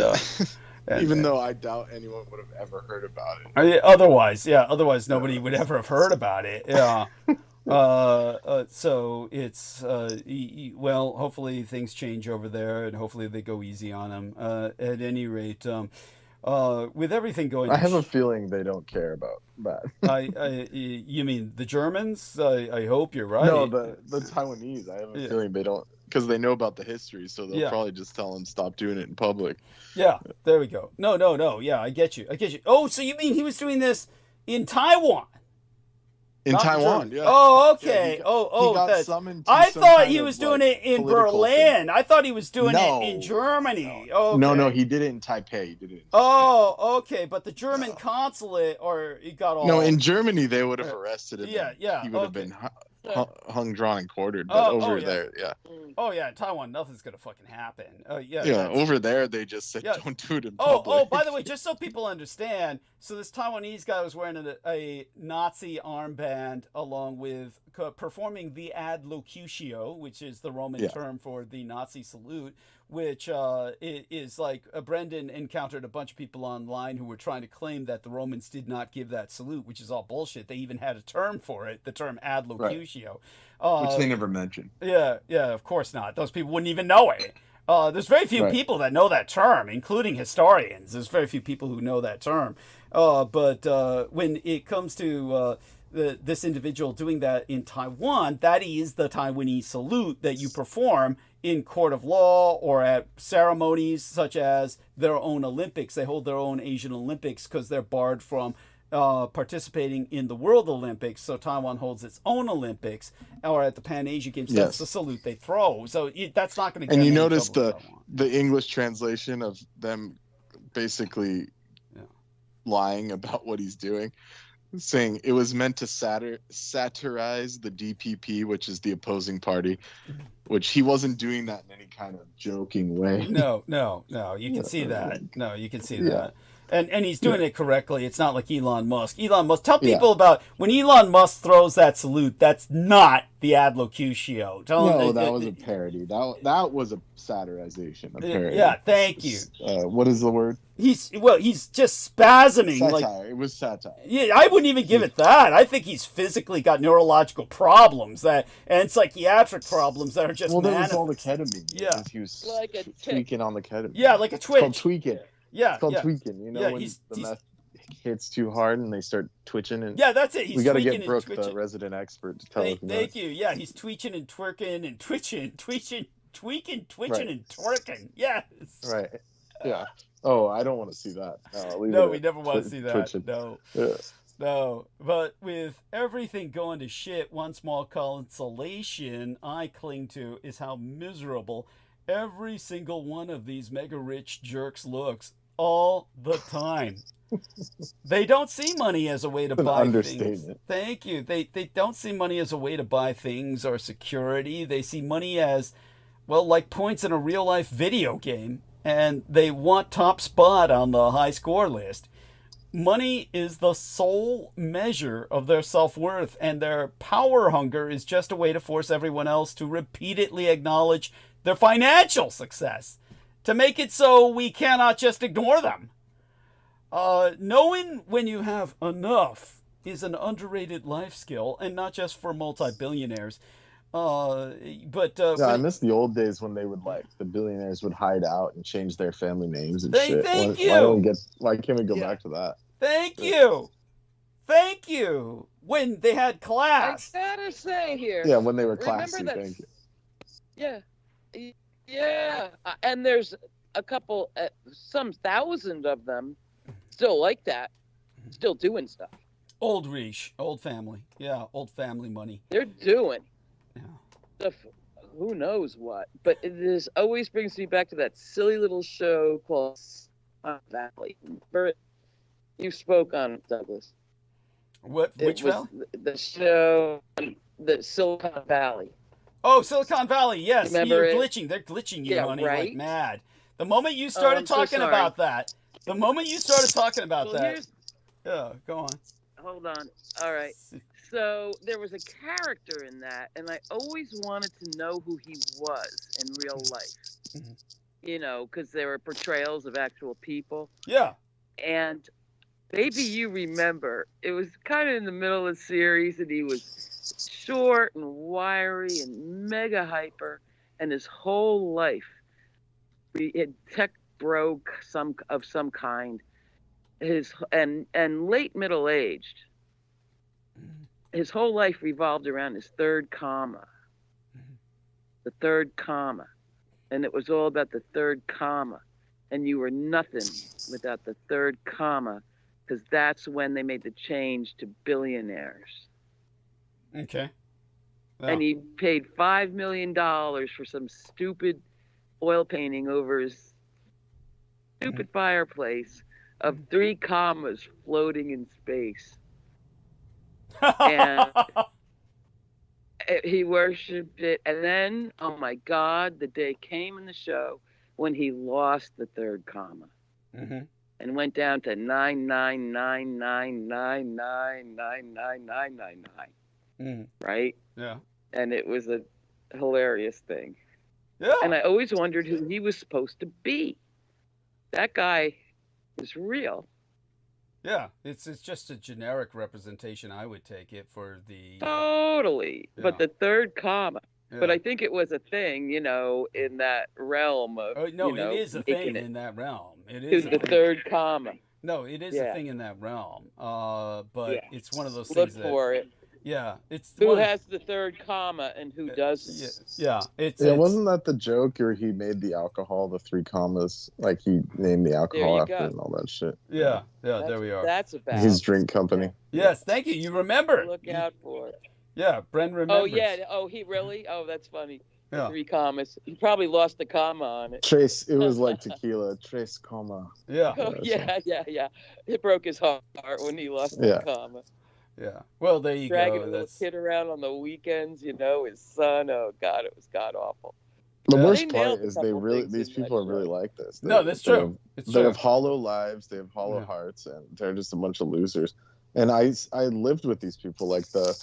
Speaker 3: Even though I doubt anyone would have ever heard about it.
Speaker 1: Otherwise nobody would ever have heard about it. Yeah. So it's well, hopefully things change over there, and hopefully they go easy on them. At any rate, with everything going,
Speaker 3: I have a feeling they don't care about that.
Speaker 1: You mean the Germans? I hope you're right.
Speaker 3: No, the Taiwanese. I have a feeling they don't, because they know about the history, so they'll probably just tell them stop doing it in public.
Speaker 1: Yeah, there we go. No. Yeah, I get you. Oh, so you mean he was doing this in Taiwan?
Speaker 3: In Taiwan, yeah.
Speaker 1: Oh, okay.
Speaker 3: Yeah, he got summoned to
Speaker 1: I
Speaker 3: some
Speaker 1: thought
Speaker 3: kind
Speaker 1: he
Speaker 3: of,
Speaker 1: was doing
Speaker 3: like,
Speaker 1: it in
Speaker 3: political
Speaker 1: Berlin.
Speaker 3: thing.
Speaker 1: I thought he was doing
Speaker 3: No.
Speaker 1: it in Germany.
Speaker 3: No.
Speaker 1: Okay.
Speaker 3: No, he did it in Taipei. He did it.
Speaker 1: Oh, okay. But the German consulate, or he got all.
Speaker 3: No, in Germany they would have arrested him.
Speaker 1: Yeah.
Speaker 3: He would have been hung, drawn, and quartered. But there,
Speaker 1: Oh yeah, in Taiwan, nothing's gonna fucking happen.
Speaker 3: Yeah, over there they just said don't do it in public.
Speaker 1: Oh, by the way, just so people understand, so this Taiwanese guy was wearing a Nazi armband along with performing the adlocutio, which is the Roman term for the Nazi salute, which is like Brendan encountered a bunch of people online who were trying to claim that the Romans did not give that salute, which is all bullshit. They even had a term for it, the term adlocutio.
Speaker 3: Which they never mentioned.
Speaker 1: Yeah, of course not. Those people wouldn't even know it. There's very few people that know that term, including historians. There's very few people who know that term. But when it comes to this individual doing that in Taiwan, that is the Taiwanese salute that you perform in court of law or at ceremonies such as their own Olympics. They hold their own Asian Olympics because they're barred from participating in the World Olympics, so Taiwan holds its own Olympics, or at the Pan Asia Games. That's the salute they throw. So that's not going to get.
Speaker 3: And you notice the English translation of them basically lying about what he's doing, saying it was meant to satirize the DPP, which is the opposing party, which he wasn't doing that in any kind of joking way.
Speaker 1: No, you can see that. No, you can see that. And he's doing it correctly. It's not like Elon Musk. Tell people about when Elon Musk throws that salute. That's not the adlocutio.
Speaker 3: That was a parody. That was a satirization. A parody.
Speaker 1: Yeah, thank you.
Speaker 3: What is the word?
Speaker 1: He's just spasming.
Speaker 3: Satire. It was satire.
Speaker 1: Yeah, I wouldn't even give it that. I think he's physically got neurological problems and psychiatric problems that are just.
Speaker 3: Well, there was all the ketamine.
Speaker 1: Yeah,
Speaker 3: he was
Speaker 6: like a
Speaker 3: tweaking on the ketamine.
Speaker 1: Yeah, like a twitch.
Speaker 3: It's called tweaking.
Speaker 1: Yeah,
Speaker 3: it's called tweaking. You know, when the meth hits too hard and they start twitching. And
Speaker 1: that's it.
Speaker 3: We got to get Brooke, the resident expert, to tell us.
Speaker 1: Thank you. Yeah, he's tweaking and twerking and tweaking, and twerking. Yes.
Speaker 3: Right. Yeah. Oh, I don't want to see that.
Speaker 1: No, we never want to see that.
Speaker 3: Twitching.
Speaker 1: No.
Speaker 3: Yeah.
Speaker 1: No, but with everything going to shit, one small consolation I cling to is how miserable every single one of these mega rich jerks looks all the time. They don't see money as a way to
Speaker 3: An
Speaker 1: buy things.
Speaker 3: understatement.
Speaker 1: Thank you. They don't see money as a way to buy things or security. They see money as, well, like points in a real life video game, and they want top spot on the high score list. Money is the sole measure of their self-worth, and their power hunger is just a way to force everyone else to repeatedly acknowledge their financial success, to make it so we cannot just ignore them. Knowing when you have enough is an underrated life skill, and not just for multi-billionaires.
Speaker 3: I miss the old days when they would the billionaires would hide out and change their family names and shit.
Speaker 1: Thank you.
Speaker 3: Why can't we go back to that?
Speaker 1: Thank you. When they had class.
Speaker 6: I gotta say here.
Speaker 3: Yeah, when they were
Speaker 6: Remember
Speaker 3: classy.
Speaker 6: that-
Speaker 3: Thank you.
Speaker 6: Yeah. And there's a couple, some thousand of them still like that, still doing stuff.
Speaker 1: Old Reach, old family. Yeah, old family money.
Speaker 6: They're doing
Speaker 1: Yeah.
Speaker 6: stuff, who knows what. But it always brings me back to that silly little show called Valley. Remember it? You spoke on it, Douglas.
Speaker 1: Which
Speaker 6: It was
Speaker 1: valley?
Speaker 6: the show, the Silicon Valley.
Speaker 1: Oh, Silicon Valley. Yes,
Speaker 6: Remember
Speaker 1: you're
Speaker 6: it?
Speaker 1: glitching. They're glitching you,
Speaker 6: Yeah,
Speaker 1: honey, like
Speaker 6: right?
Speaker 1: mad. The moment you started
Speaker 6: I'm so
Speaker 1: talking
Speaker 6: sorry.
Speaker 1: about that, yeah,
Speaker 6: So
Speaker 1: that.
Speaker 6: here's,
Speaker 1: Yeah, go on.
Speaker 6: hold on. All right. So there was a character in that, and I always wanted to know who he was in real life.
Speaker 1: Mhm.
Speaker 6: You know, because there were portrayals of actual people.
Speaker 1: Yeah.
Speaker 6: And maybe you remember, it was kind of in the middle of the series, and he was short and wiry and mega hyper, and his whole life, he had tech broke some kind. And late middle aged. His whole life revolved around his third comma. The third comma. And it was all about the third comma. And you were nothing without the third comma, because that's when they made the change to billionaires.
Speaker 1: Okay. Yeah.
Speaker 6: And he paid $5 million for some stupid oil painting over his stupid fireplace of 3 commas floating in space. And he worshipped it. And then, oh my God, the day came in the show when he lost the third comma
Speaker 1: Mhm.
Speaker 6: and went down to 99999999999,
Speaker 1: Mhm.
Speaker 6: right?
Speaker 1: Yeah.
Speaker 6: And it was a hilarious thing.
Speaker 1: Yeah.
Speaker 6: And I always wondered who he was supposed to be. That guy is real.
Speaker 1: Yeah. It's just a generic representation. I would take it for the.
Speaker 6: Totally.
Speaker 1: Yeah.
Speaker 6: But the third comma.
Speaker 1: Yeah.
Speaker 6: But I think it was a thing, you know, in that realm of,
Speaker 1: Oh, no,
Speaker 6: you know,
Speaker 1: it is a
Speaker 6: making
Speaker 1: thing
Speaker 6: it
Speaker 1: in that realm. It
Speaker 6: to
Speaker 1: is a
Speaker 6: the
Speaker 1: thing.
Speaker 6: third comma.
Speaker 1: No, it is
Speaker 6: Yeah.
Speaker 1: a thing in that realm. But
Speaker 6: Yeah.
Speaker 1: it's one of those
Speaker 6: Look
Speaker 1: things that.
Speaker 6: for it.
Speaker 1: Yeah. It's
Speaker 6: Who
Speaker 1: one of-
Speaker 6: has the third comma and who doesn't?
Speaker 1: Yeah. It's.
Speaker 3: Yeah,
Speaker 1: it's-
Speaker 3: wasn't that the joke where he made the alcohol the 3 commas? Like he named the alcohol
Speaker 6: you
Speaker 3: after
Speaker 6: go.
Speaker 3: it and all that shit.
Speaker 1: Yeah. Yeah.
Speaker 6: That's
Speaker 1: There we
Speaker 6: what
Speaker 1: are.
Speaker 6: That's about.
Speaker 3: His drink company.
Speaker 1: Yes. Thank you. You remember.
Speaker 6: Look out for it.
Speaker 1: Yeah. Bren remembers.
Speaker 6: Oh, yeah. Oh, he really? Oh, that's funny. The
Speaker 1: Yeah.
Speaker 6: 3 commas. He probably lost the comma on it.
Speaker 3: Trace, it was like tequila. Trace comma.
Speaker 1: Yeah.
Speaker 6: Oh, yeah. It broke his heart when he lost
Speaker 3: Yeah.
Speaker 6: the comma.
Speaker 1: Yeah. Well, there you
Speaker 6: Dragging
Speaker 1: go.
Speaker 6: a little
Speaker 1: That's.
Speaker 6: kid around on the weekends, you know, his son. Oh, God, it was god awful.
Speaker 3: The
Speaker 1: Yeah.
Speaker 3: worst
Speaker 6: They
Speaker 3: part
Speaker 6: nailed a
Speaker 3: is they
Speaker 6: couple
Speaker 3: really,
Speaker 6: things
Speaker 3: these
Speaker 6: in that
Speaker 3: people are really
Speaker 6: show.
Speaker 3: like this.
Speaker 1: No, that's
Speaker 3: they
Speaker 1: true.
Speaker 3: have-
Speaker 1: It's
Speaker 3: They
Speaker 1: true.
Speaker 3: have hollow lives, they have hollow
Speaker 1: Yeah.
Speaker 3: hearts, and they're just a bunch of losers. And I lived with these people, like the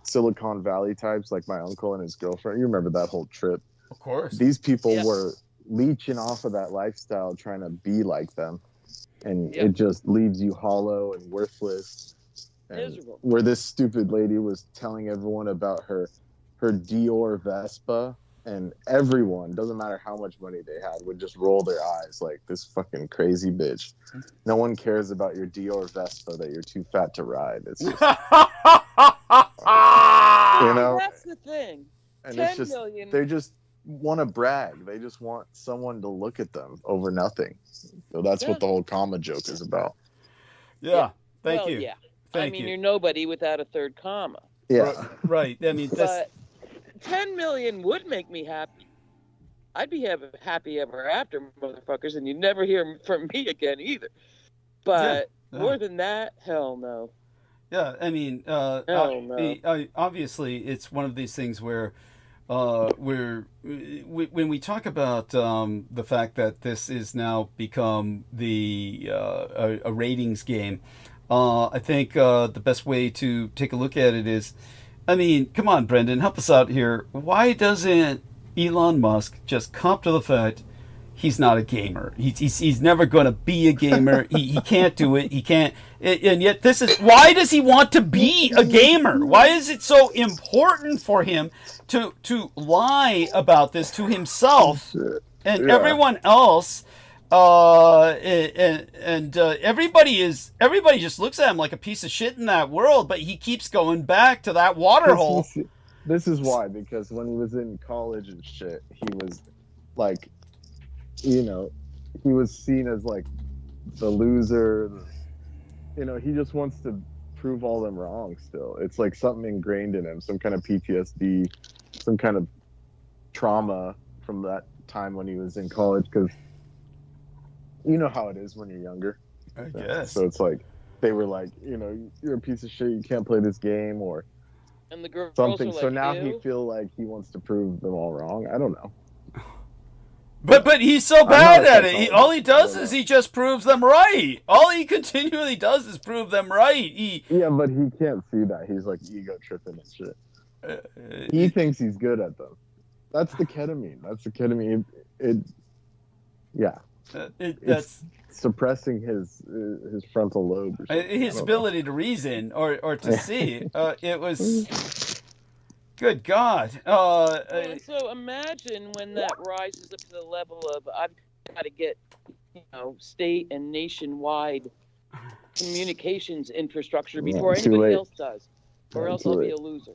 Speaker 3: Silicon Valley types, like my uncle and his girlfriend. You remember that whole trip?
Speaker 1: Of course.
Speaker 3: These people
Speaker 6: Yeah.
Speaker 3: were leeching off of that lifestyle, trying to be like them, and
Speaker 6: Yeah.
Speaker 3: it just leaves you hollow and worthless. And
Speaker 6: Miserable.
Speaker 3: where this stupid lady was telling everyone about her Dior Vespa, and everyone, doesn't matter how much money they had, would just roll their eyes like, this fucking crazy bitch. No one cares about your Dior Vespa that you're too fat to ride. It's just, you know,
Speaker 6: That's the thing.
Speaker 3: and
Speaker 6: 10
Speaker 3: it's just
Speaker 6: million.
Speaker 3: they just want to brag. They just want someone to look at them over nothing. So that's
Speaker 6: Yeah.
Speaker 3: what the whole comma joke is about.
Speaker 1: Yeah. Thank
Speaker 6: Well,
Speaker 1: you.
Speaker 6: Yeah.
Speaker 1: Thank
Speaker 6: I mean,
Speaker 1: you.
Speaker 6: you're nobody without a third comma.
Speaker 3: Yeah.
Speaker 1: Right. I mean, that's.
Speaker 6: But 10 million would make me happy. I'd be happy ever after, motherfuckers, and you'd never hear from me again either. But
Speaker 1: Yeah.
Speaker 6: more than that, hell no.
Speaker 1: Yeah, I mean,
Speaker 6: Hell no.
Speaker 1: obviously, it's one of these things where when we talk about the fact that this is now become a ratings game, I think the best way to take a look at it is, I mean, come on, Brendan, help us out here. Why doesn't Elon Musk just cop to the fact he's not a gamer? He's never going to be a gamer. He can't do it. He can't. And yet this is, why does he want to be a gamer? Why is it so important for him to lie about this to himself and everyone else? Everybody just looks at him like a piece of shit in that world, but he keeps going back to that water hole.
Speaker 3: This is why, because when he was in college and shit, he was like, you know, he was seen as like the loser. You know, he just wants to prove all them wrong still. It's like something ingrained in him, some kind of PTSD, some kind of trauma from that time when he was in college, because you know how it is when you're younger.
Speaker 1: I guess.
Speaker 3: So it's like, they were like, you know, you're a piece of shit, you can't play this game, or
Speaker 6: And the girls
Speaker 3: something.
Speaker 6: are like,
Speaker 3: So now
Speaker 6: "Ew."
Speaker 3: he feel like he wants to prove them all wrong. I don't know.
Speaker 1: But he's so bad
Speaker 3: not a
Speaker 1: at it. All he does
Speaker 3: psychologist.
Speaker 1: is he just proves them right. All he continually does is prove them right.
Speaker 3: Yeah, but he can't see that. He's like ego tripping and shit. He thinks he's good at them. That's the ketamine. That's suppressing his frontal lobe. Or something.
Speaker 1: his ability to reason or to see. It was, good God.
Speaker 6: And so imagine when that rises up to the level of, I've got to get, you know, state and nationwide communications infrastructure before
Speaker 3: too
Speaker 6: anybody
Speaker 3: late.
Speaker 6: else does, or
Speaker 3: Yeah,
Speaker 6: else
Speaker 3: too
Speaker 6: I'll be
Speaker 3: late.
Speaker 6: a loser.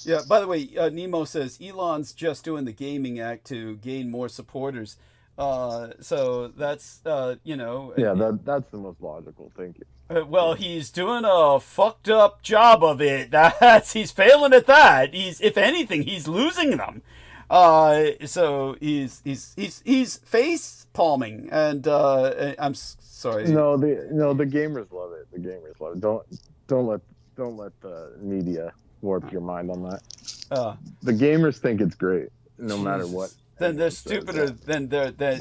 Speaker 1: Yeah, by the way, Nemo says Elon's just doing the gaming act to gain more supporters. So that's, you know.
Speaker 3: Yeah, that's the most logical thinking.
Speaker 1: Well, he's doing a fucked up job of it. He's failing at that. If anything, he's losing them. So he's face palming, and I'm sorry.
Speaker 3: No, the gamers love it. The gamers love it. Don't let the media warp your mind on that. The gamers think it's great, no matter what.
Speaker 1: Then they're stupider. Then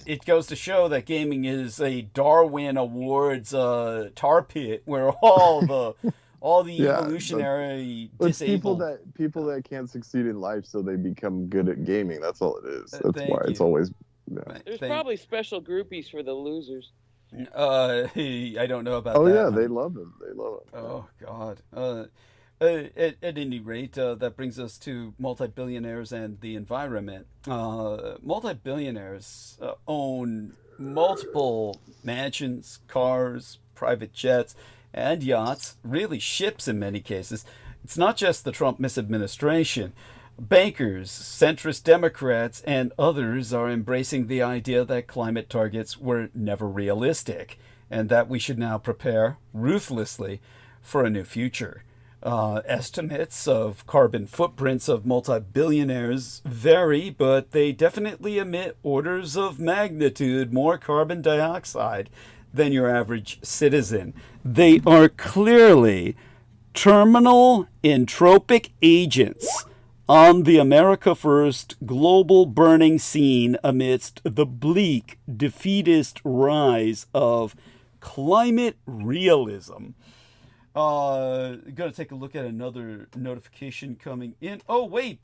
Speaker 1: it goes to show that gaming is a Darwin Awards tar pit where all the evolutionary disabled
Speaker 3: people that can't succeed in life, so they become good at gaming. That's all it is. That's
Speaker 1: thank
Speaker 3: why
Speaker 1: you.
Speaker 3: it's always. Yeah.
Speaker 6: There's probably special groupies for the losers.
Speaker 1: I don't know about
Speaker 3: Oh
Speaker 1: that.
Speaker 3: yeah, they love him. They love him.
Speaker 1: Oh God. At any rate, that brings us to multi-billionaires and the environment. Multi-billionaires own multiple mansions, cars, private jets, and yachts, really ships in many cases. It's not just the Trump misadministration. Bankers, centrist Democrats, and others are embracing the idea that climate targets were never realistic and that we should now prepare ruthlessly for a new future. Estimates of carbon footprints of multi-billionaires vary, but they definitely emit orders of magnitude more carbon dioxide than your average citizen. They are clearly terminal entropic agents on the America First global burning scene amidst the bleak, defeatist rise of climate realism. Gonna take a look at another notification coming in. Oh wait,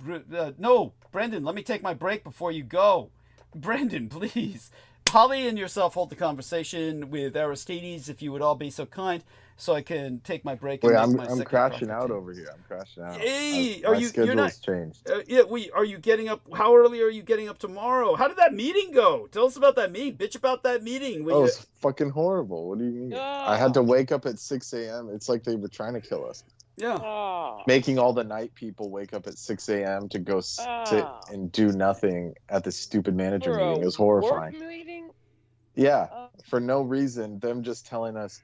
Speaker 1: no, Brendan, let me take my break before you go. Brendan, please. Holly and yourself hold the conversation with Aristides, if you would all be so kind, so I can take my break.
Speaker 3: Wait,
Speaker 1: and make
Speaker 3: I'm
Speaker 1: my
Speaker 3: crashing
Speaker 1: second
Speaker 3: out
Speaker 1: coffee.
Speaker 3: over here. I'm crashing out.
Speaker 1: Hey,
Speaker 3: my schedule's changed.
Speaker 1: Yeah, are you getting up? How early are you getting up tomorrow? How did that meeting go? Tell us about that meeting. Bitch about that meeting.
Speaker 3: Oh, it's fucking horrible. What do you mean? I had to wake up at 6 a.m. It's like they were trying to kill us.
Speaker 1: Yeah.
Speaker 3: Making all the night people wake up at 6 a.m. to go sit and do nothing at this stupid manager meeting. It was horrifying.
Speaker 6: Work meeting?
Speaker 3: Yeah, for no reason. Them just telling us,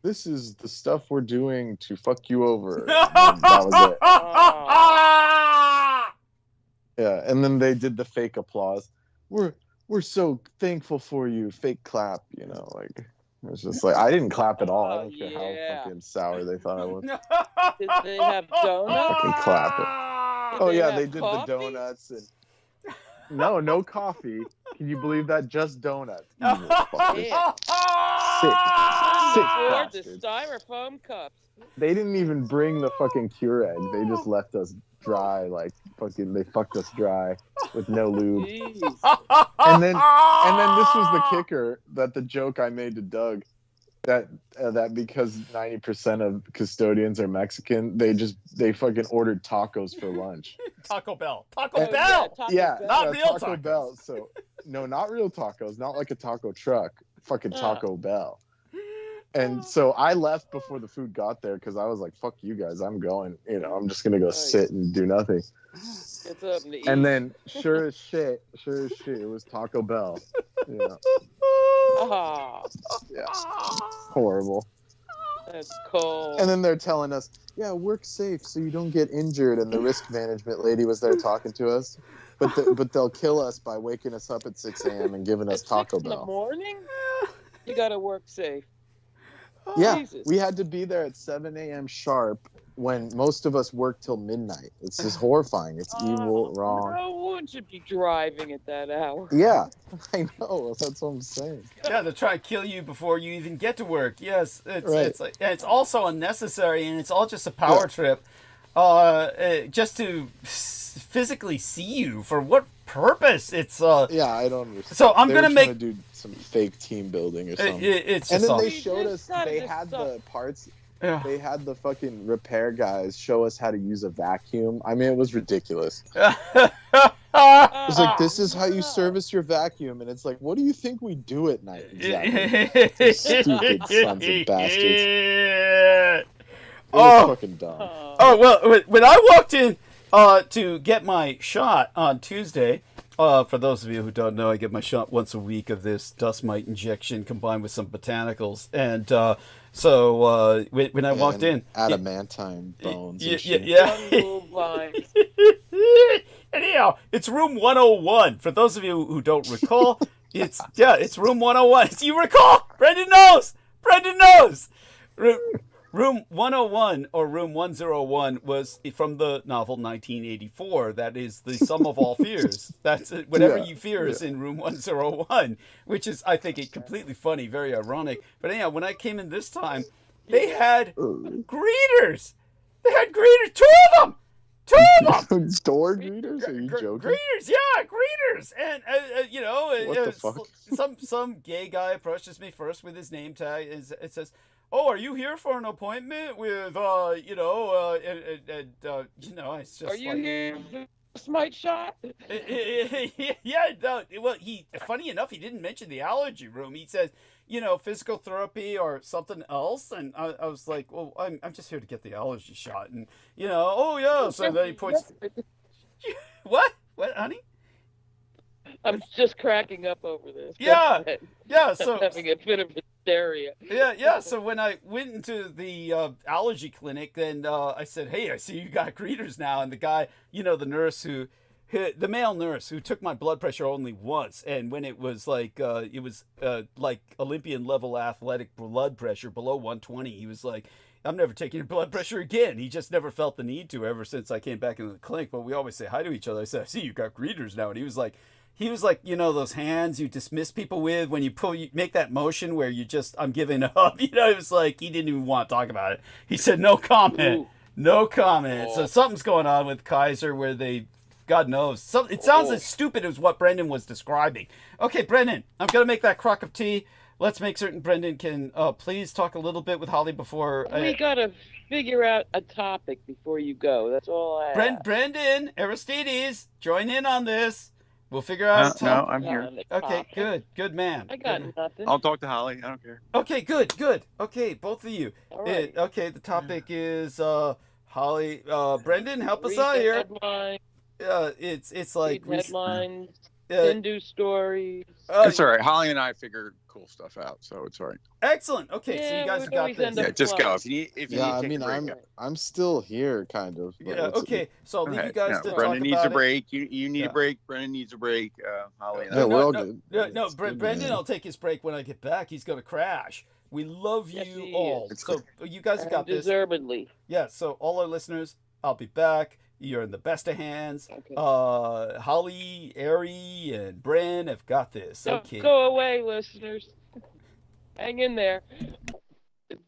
Speaker 3: this is the stuff we're doing to fuck you over. And that was it. Yeah, and then they did the fake applause. we're so thankful for you. Fake clap, you know, like it was just like I didn't clap at all. I don't care how fucking sour they thought I was.
Speaker 6: Did they have donuts?
Speaker 3: Fucking clap it. Oh
Speaker 6: they
Speaker 3: yeah,
Speaker 6: have
Speaker 3: they did
Speaker 6: coffee?
Speaker 3: the donuts and no coffee. Can you believe that? Just donuts. Evil fuckers.
Speaker 6: Yeah.
Speaker 3: Sick
Speaker 6: Afford the
Speaker 3: bastards.
Speaker 6: styrofoam cups.
Speaker 3: They didn't even bring the fucking Keurig. They just left us dry, like fucking. They fucked us dry with no lube.
Speaker 6: Jeez.
Speaker 3: And then this was the kicker, that the joke I made to Doug, that because 90% of custodians are Mexican, they fucking ordered tacos for lunch.
Speaker 1: Taco Bell.
Speaker 6: Oh, yeah, Taco
Speaker 3: Yeah,
Speaker 6: Bell.
Speaker 1: Not real
Speaker 3: Taco
Speaker 1: tacos.
Speaker 3: Bell. So no, not real tacos, not like a taco truck. Fucking Taco Bell. And so I left before the food got there because I was like, "Fuck you guys, I'm going. You know, I'm just gonna go sit and do nothing."
Speaker 6: Get something to eat.
Speaker 3: And then, sure as shit, it was Taco Bell. Yeah,
Speaker 6: Ah,
Speaker 3: yeah, horrible.
Speaker 6: that's cold.
Speaker 3: And then they're telling us, "Yeah, work safe so you don't get injured." And the risk management lady was there talking to us, but they'll kill us by waking us up at 6 a.m. and giving us
Speaker 6: At
Speaker 3: Taco
Speaker 6: 6 in the
Speaker 3: Bell.
Speaker 6: morning? You gotta work safe.
Speaker 3: Yeah,
Speaker 6: Jesus.
Speaker 3: we had to be there at 7 a.m. sharp when most of us work till midnight. It's just horrifying. It's evil, wrong.
Speaker 6: No one should be driving at that hour.
Speaker 3: Yeah, I know. That's what I'm saying.
Speaker 1: Yeah, they'll try to kill you before you even get to work. Yes, it's
Speaker 3: Right.
Speaker 1: it's like, and it's also unnecessary, and it's all just a power trip, just to physically see you. For what purpose? It's
Speaker 3: Yeah, I don't understand.
Speaker 1: So I'm
Speaker 3: They were
Speaker 1: gonna
Speaker 3: trying
Speaker 1: make-
Speaker 3: to do some fake team building or something.
Speaker 1: it's
Speaker 3: And
Speaker 1: just
Speaker 3: then
Speaker 1: all,
Speaker 3: they showed us,
Speaker 6: Just
Speaker 3: they
Speaker 6: gotta
Speaker 3: had
Speaker 6: just
Speaker 3: the parts,
Speaker 1: yeah.
Speaker 3: they had the fucking repair guys show us how to use a vacuum. I mean, it was ridiculous. It was like, this is how you service your vacuum. And it's like, what do you think we do at night? Exactly. Stupid sons of bastards. It was
Speaker 1: Oh.
Speaker 3: fucking dumb.
Speaker 1: Oh, well, when I walked in to get my shot on Tuesday, for those of you who don't know, I get my shot once a week of this dust mite injection combined with some botanicals. And so when I walked in...
Speaker 3: Adamantine bones. and shit.
Speaker 1: Yeah.
Speaker 6: Unmoved lines.
Speaker 1: Anyhow, it's room 101. For those of you who don't recall, it's room 101. You recall? Brendan knows. Room 101 or room 101 was from the novel 1984. That is the sum of all fears. That's it. Whatever you fear is in room 101, which is, I think, completely funny, very ironic. But anyhow, when I came in this time, they had greeters. Two of them.
Speaker 3: Door greeters? Are you joking?
Speaker 1: Greeters, yeah, greeters, and you know,
Speaker 3: What the fuck?
Speaker 1: some gay guy approaches me first with his name tag. It says, "Oh, are you here for an appointment with you know?" You know, it's just
Speaker 6: Are you
Speaker 1: like,
Speaker 6: here for a smite shot?
Speaker 1: yeah. No, well, funny enough, he didn't mention the allergy room. He says, you know, physical therapy or something else, and I was like, well, I'm just here to get the allergy shot, and you know, oh yeah. So then he points. What, honey?
Speaker 6: I'm just cracking up over this. Go
Speaker 1: Yeah.
Speaker 6: ahead.
Speaker 1: Yeah.
Speaker 6: I'm
Speaker 1: So
Speaker 6: having a bit of hysteria.
Speaker 1: yeah. So when I went into the allergy clinic, then I said, "Hey, I see you got greeters now." And the guy, you know, the male nurse who took my blood pressure only once, and when it was like Olympian level athletic blood pressure below 120, he was like, "I'm never taking your blood pressure again." He just never felt the need to ever since I came back into the clinic. But we always say hi to each other. I said, "I see you got greeters now," and he was like, you know, those hands you dismiss people with when you make that motion where you just, I'm giving up. You know, it was like he didn't even want to talk about it. He said, "No comment."
Speaker 6: Ooh.
Speaker 1: No comment.
Speaker 6: Oh.
Speaker 1: So something's going on with Kaiser where they, God knows. It sounds as stupid as what Brendan was describing. Okay, Brendan, I'm going to make that crock of tea. Let's make certain Brendan can please talk a little bit with Holly before.
Speaker 6: We gotta figure out a topic before you go. That's all I ask.
Speaker 1: Brendan, Aristides, join in on this. We'll figure out a
Speaker 2: No,
Speaker 1: topic.
Speaker 2: I'm here.
Speaker 1: Okay, good man.
Speaker 6: I got nothing.
Speaker 2: I'll talk to Holly. I don't care.
Speaker 1: Okay, good. Okay, both of you.
Speaker 6: All right.
Speaker 1: Okay, the topic is Holly. Brendan, help us
Speaker 6: Read
Speaker 1: out
Speaker 6: the
Speaker 1: here.
Speaker 6: headline,
Speaker 1: It's like
Speaker 6: read headlines. Hindu stories.
Speaker 2: It's all right. Holly and I figured cool stuff out, so it's all right.
Speaker 1: Excellent. Okay, so
Speaker 6: Yeah,
Speaker 1: you guys
Speaker 6: we
Speaker 1: have got
Speaker 6: always
Speaker 1: this.
Speaker 6: end up
Speaker 2: Yeah, just go.
Speaker 6: flying.
Speaker 2: If you
Speaker 3: Yeah,
Speaker 2: need
Speaker 3: I
Speaker 2: to take
Speaker 3: mean,
Speaker 2: a break.
Speaker 3: I'm still here, kind of. But
Speaker 1: Yeah.
Speaker 3: let's-
Speaker 1: Okay. So I'll
Speaker 2: Go
Speaker 1: leave you
Speaker 2: ahead.
Speaker 1: guys
Speaker 2: No,
Speaker 1: to
Speaker 2: Brendan
Speaker 1: talk
Speaker 2: needs
Speaker 1: about
Speaker 2: a break. You need
Speaker 1: Yeah.
Speaker 2: a break. Brendan needs a break. Holly and
Speaker 3: Yeah,
Speaker 2: I.
Speaker 3: we're all
Speaker 1: no,
Speaker 3: good.
Speaker 1: No,
Speaker 3: It's good,
Speaker 1: Brendan,
Speaker 3: man.
Speaker 1: I'll take his break when I get back. He's going to crash. We love
Speaker 6: Yes,
Speaker 1: you
Speaker 6: he
Speaker 1: all.
Speaker 6: is.
Speaker 1: So you guys have got this.
Speaker 6: Deservedly.
Speaker 1: Yeah. So all our listeners, I'll be back. You're in the best of hands.
Speaker 6: Okay.
Speaker 1: Holly, Ari, and Bren have got this.
Speaker 6: Don't
Speaker 1: Okay.
Speaker 6: go away, listeners. Hang in there.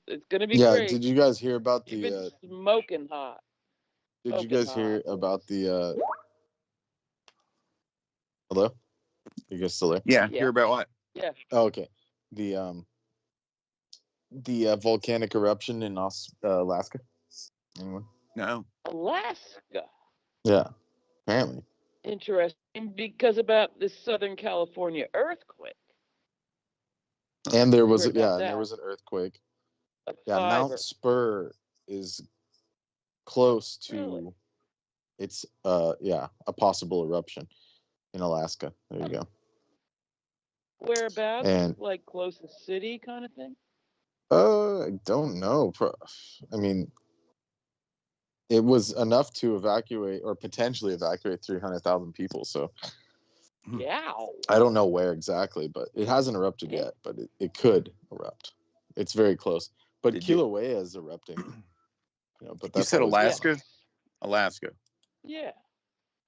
Speaker 6: It's gonna be
Speaker 3: Yeah,
Speaker 6: great.
Speaker 3: did you guys hear about
Speaker 6: Keep
Speaker 3: the?
Speaker 6: it smoking hot.
Speaker 3: Did you
Speaker 6: smoking
Speaker 3: guys hear
Speaker 6: hot.
Speaker 3: about the? Hello, you guys still there?
Speaker 2: Yeah,
Speaker 6: Yeah.
Speaker 2: hear about what?
Speaker 6: Yeah.
Speaker 3: Oh, okay. The volcanic eruption in Alaska. Anyone?
Speaker 2: No.
Speaker 6: Alaska.
Speaker 3: Yeah, apparently.
Speaker 6: Interesting, because about this Southern California earthquake.
Speaker 3: And there was
Speaker 6: Heard about
Speaker 3: and there
Speaker 6: that.
Speaker 3: was an earthquake.
Speaker 6: A
Speaker 3: Yeah,
Speaker 6: fiver.
Speaker 3: Mount Spur is close to
Speaker 6: Really?
Speaker 3: it's a possible eruption in Alaska. There you go.
Speaker 6: Whereabouts?
Speaker 3: And
Speaker 6: Like closest city kind of thing?
Speaker 3: I don't know. I mean, it was enough to evacuate or potentially evacuate 300,000 people. So
Speaker 6: Yeah.
Speaker 3: I don't know where exactly, but it hasn't erupted yet, but it could erupt. It's very close. But
Speaker 2: Did you-
Speaker 3: Kilauea is erupting. But
Speaker 2: You
Speaker 3: that's
Speaker 2: said
Speaker 3: always
Speaker 2: Alaska?
Speaker 3: good.
Speaker 2: Alaska.
Speaker 6: Yeah.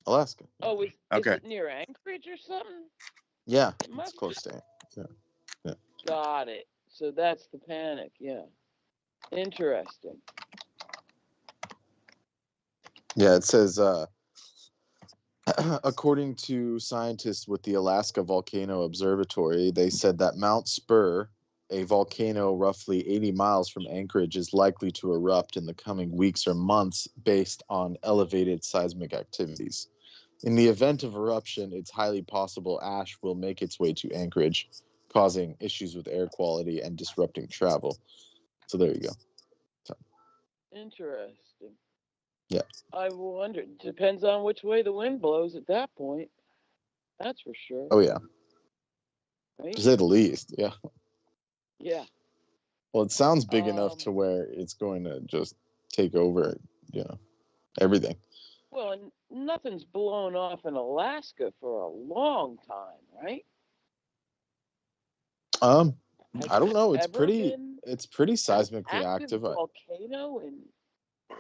Speaker 3: Alaska.
Speaker 6: Oh, is
Speaker 2: Okay.
Speaker 6: it near Anchorage or something?
Speaker 3: Yeah,
Speaker 6: It
Speaker 3: it's
Speaker 6: must
Speaker 3: close to it.
Speaker 6: Got it. So that's the panic. Yeah. Interesting.
Speaker 3: Yeah, it says according to scientists with the Alaska Volcano Observatory, they said that Mount Spur, a volcano roughly 80 miles from Anchorage, is likely to erupt in the coming weeks or months based on elevated seismic activities. In the event of eruption, it's highly possible ash will make its way to Anchorage, causing issues with air quality and disrupting travel. So there you go.
Speaker 6: Interesting.
Speaker 3: Yeah.
Speaker 6: I wonder. Depends on which way the wind blows at that point. That's for sure.
Speaker 3: Oh yeah,
Speaker 6: Right?
Speaker 3: to say the least. Yeah.
Speaker 6: Yeah.
Speaker 3: Well, it sounds big enough to where it's going to just take over, everything.
Speaker 6: Well, and nothing's blown off in Alaska for a long time, right?
Speaker 3: I don't know. It's
Speaker 6: Ever
Speaker 3: pretty.
Speaker 6: been
Speaker 3: It's pretty
Speaker 6: an
Speaker 3: seismically
Speaker 6: active
Speaker 3: active.
Speaker 6: volcano in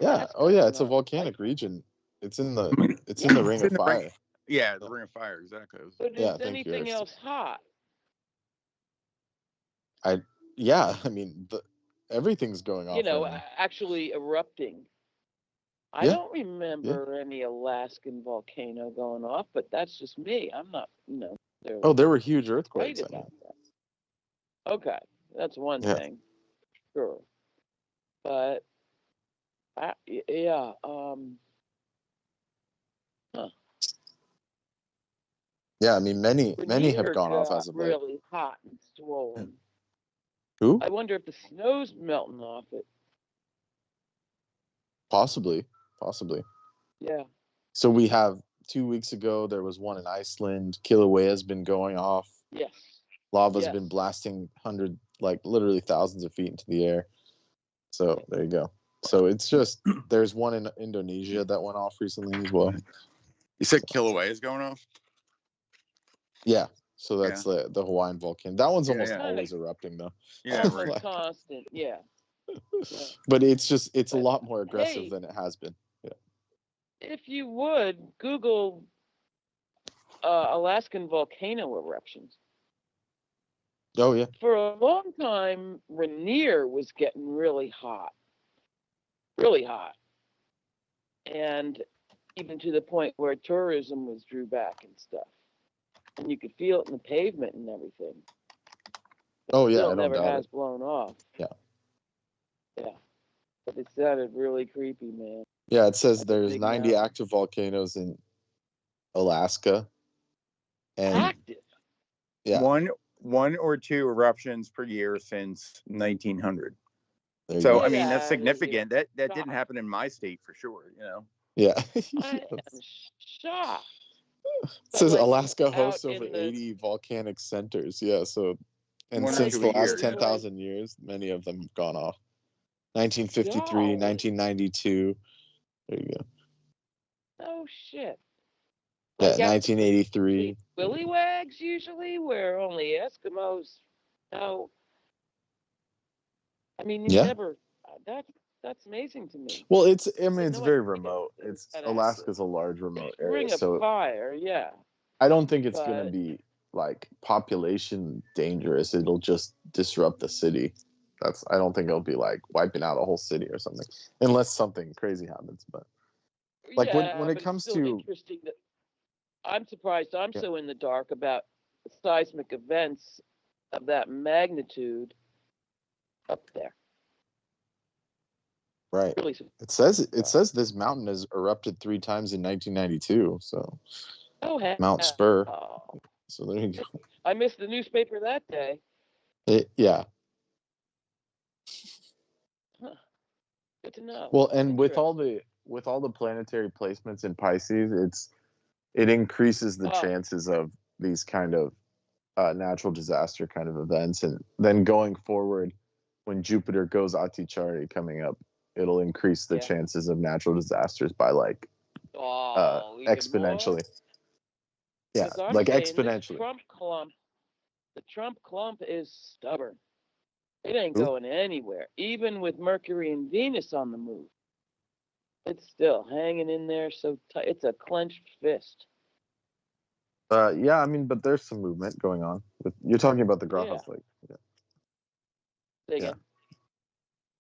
Speaker 3: Yeah.
Speaker 6: Alaska?
Speaker 3: Oh yeah. It's a
Speaker 6: No.
Speaker 3: volcanic region. It's in the.
Speaker 2: I mean,
Speaker 3: It's in the Ring
Speaker 2: it's in
Speaker 3: of
Speaker 2: the
Speaker 3: Fire.
Speaker 2: ring. Yeah, the Ring of Fire, exactly.
Speaker 6: But
Speaker 3: Yeah,
Speaker 6: is
Speaker 3: thank you,
Speaker 6: anything
Speaker 3: Aerospace.
Speaker 6: else hot?
Speaker 3: Yeah. I mean, everything's going off.
Speaker 6: You know,
Speaker 3: right now.
Speaker 6: actually erupting. I
Speaker 3: Yeah.
Speaker 6: don't remember any Alaskan volcano going off, but that's just me. I'm not,
Speaker 3: Oh, there were huge
Speaker 6: right
Speaker 3: earthquakes. I
Speaker 6: about
Speaker 3: mean.
Speaker 6: that. Okay, that's one
Speaker 3: Yeah.
Speaker 6: thing, sure. But yeah,
Speaker 3: Yeah. I mean, many have
Speaker 6: Rainier
Speaker 3: gone off
Speaker 6: got
Speaker 3: as of late.
Speaker 6: really hot and swollen.
Speaker 3: Who?
Speaker 6: I wonder if the snow's melting off it.
Speaker 3: Possibly.
Speaker 6: Yeah.
Speaker 3: So we have 2 weeks ago. There was one in Iceland. Kilauea's been going off.
Speaker 6: Yes.
Speaker 3: Lava's
Speaker 6: Yes.
Speaker 3: been blasting literally thousands of feet into the air. So there you go. So it's just there's one in Indonesia that went off recently as well.
Speaker 2: You said Kilauea is going off?
Speaker 3: Yeah. So that's the Hawaiian volcano. That one's almost
Speaker 2: yeah.
Speaker 3: always erupting though.
Speaker 2: Yeah,
Speaker 6: Almost
Speaker 2: right.
Speaker 3: Like-
Speaker 6: constant. Yeah.
Speaker 3: But it's a lot more aggressive
Speaker 6: Hey.
Speaker 3: than it has been.
Speaker 6: If you would Google Alaskan volcano eruptions.
Speaker 3: Oh yeah.
Speaker 6: For a long time, Rainier was getting really hot, and even to the point where tourism was drew back and stuff, and you could feel it in the pavement and everything.
Speaker 3: Oh yeah,
Speaker 6: Still
Speaker 3: I don't
Speaker 6: never
Speaker 3: doubt
Speaker 6: has
Speaker 3: it.
Speaker 6: blown off.
Speaker 3: Yeah.
Speaker 6: But it sounded really creepy, man.
Speaker 3: Yeah, it says
Speaker 6: That's a
Speaker 3: there's
Speaker 6: big
Speaker 3: 90
Speaker 6: mountain.
Speaker 3: active volcanoes in Alaska. And
Speaker 6: Active.
Speaker 3: yeah,
Speaker 2: One or two eruptions per year since 1900.
Speaker 3: there you
Speaker 2: So
Speaker 3: go.
Speaker 2: I mean
Speaker 6: Yeah,
Speaker 2: that's significant. That
Speaker 6: shocked.
Speaker 2: didn't happen in my state for sure.
Speaker 3: Yeah.
Speaker 6: I am shocked.
Speaker 3: says
Speaker 6: like,
Speaker 3: Alaska hosts
Speaker 6: out
Speaker 3: over
Speaker 6: in the-
Speaker 3: 80 volcanic centers. Yeah, so and
Speaker 2: One or
Speaker 3: since
Speaker 2: two
Speaker 3: the
Speaker 2: a
Speaker 3: last
Speaker 2: year.
Speaker 3: 10,000 years, many of them have gone off. 1953,
Speaker 6: Golly.
Speaker 3: 1992. There you go.
Speaker 6: Oh shit.
Speaker 3: Yeah,
Speaker 6: Like out
Speaker 3: 1983.
Speaker 6: the Willywags usually, where only Eskimos know. I mean, you
Speaker 3: Yeah.
Speaker 6: never. That's amazing to me.
Speaker 3: Well, it's I mean
Speaker 6: Had
Speaker 3: it's
Speaker 6: no
Speaker 3: very
Speaker 6: idea
Speaker 3: remote.
Speaker 6: that
Speaker 3: It's
Speaker 6: that
Speaker 3: Alaska's a large remote area,
Speaker 6: Ring of
Speaker 3: so
Speaker 6: Fire, yeah.
Speaker 3: I don't think it's gonna
Speaker 6: But-
Speaker 3: be like population dangerous. It'll just disrupt the city. I don't think it'll be like wiping out a whole city or something, unless something crazy happens. But like, when
Speaker 6: yeah,
Speaker 3: it
Speaker 6: but
Speaker 3: comes
Speaker 6: it's still
Speaker 3: to-
Speaker 6: interesting that I'm surprised I'm
Speaker 3: Yeah.
Speaker 6: so in the dark about seismic events of that magnitude up there.
Speaker 3: right,
Speaker 6: Really,
Speaker 3: it says this mountain has erupted 3 times in 1992. So Mount Spur.
Speaker 6: hell.
Speaker 3: So there you go.
Speaker 6: I missed the newspaper that day.
Speaker 3: Yeah.
Speaker 6: Good to know.
Speaker 3: Well, and with
Speaker 6: Interesting.
Speaker 3: all the planetary placements in Pisces, it increases the
Speaker 6: Oh.
Speaker 3: chances of these kind of natural disaster kind of events, and then going forward, when Jupiter goes Atichari coming up, it'll increase the
Speaker 6: Yeah.
Speaker 3: chances of natural disasters by like
Speaker 6: Even
Speaker 3: exponentially.
Speaker 6: more?
Speaker 3: Yeah,
Speaker 6: 'Cause I'm
Speaker 3: like
Speaker 6: saying this
Speaker 3: exponentially.
Speaker 6: the Trump clump is stubborn. It ain't
Speaker 3: Who?
Speaker 6: going anywhere. Even with Mercury and Venus on the move, it's still hanging in there so tight. It's a clenched fist.
Speaker 3: Yeah, I mean, but there's some movement going on. You're talking about the Grahas,
Speaker 6: Yeah.
Speaker 3: like, yeah.
Speaker 6: Say again?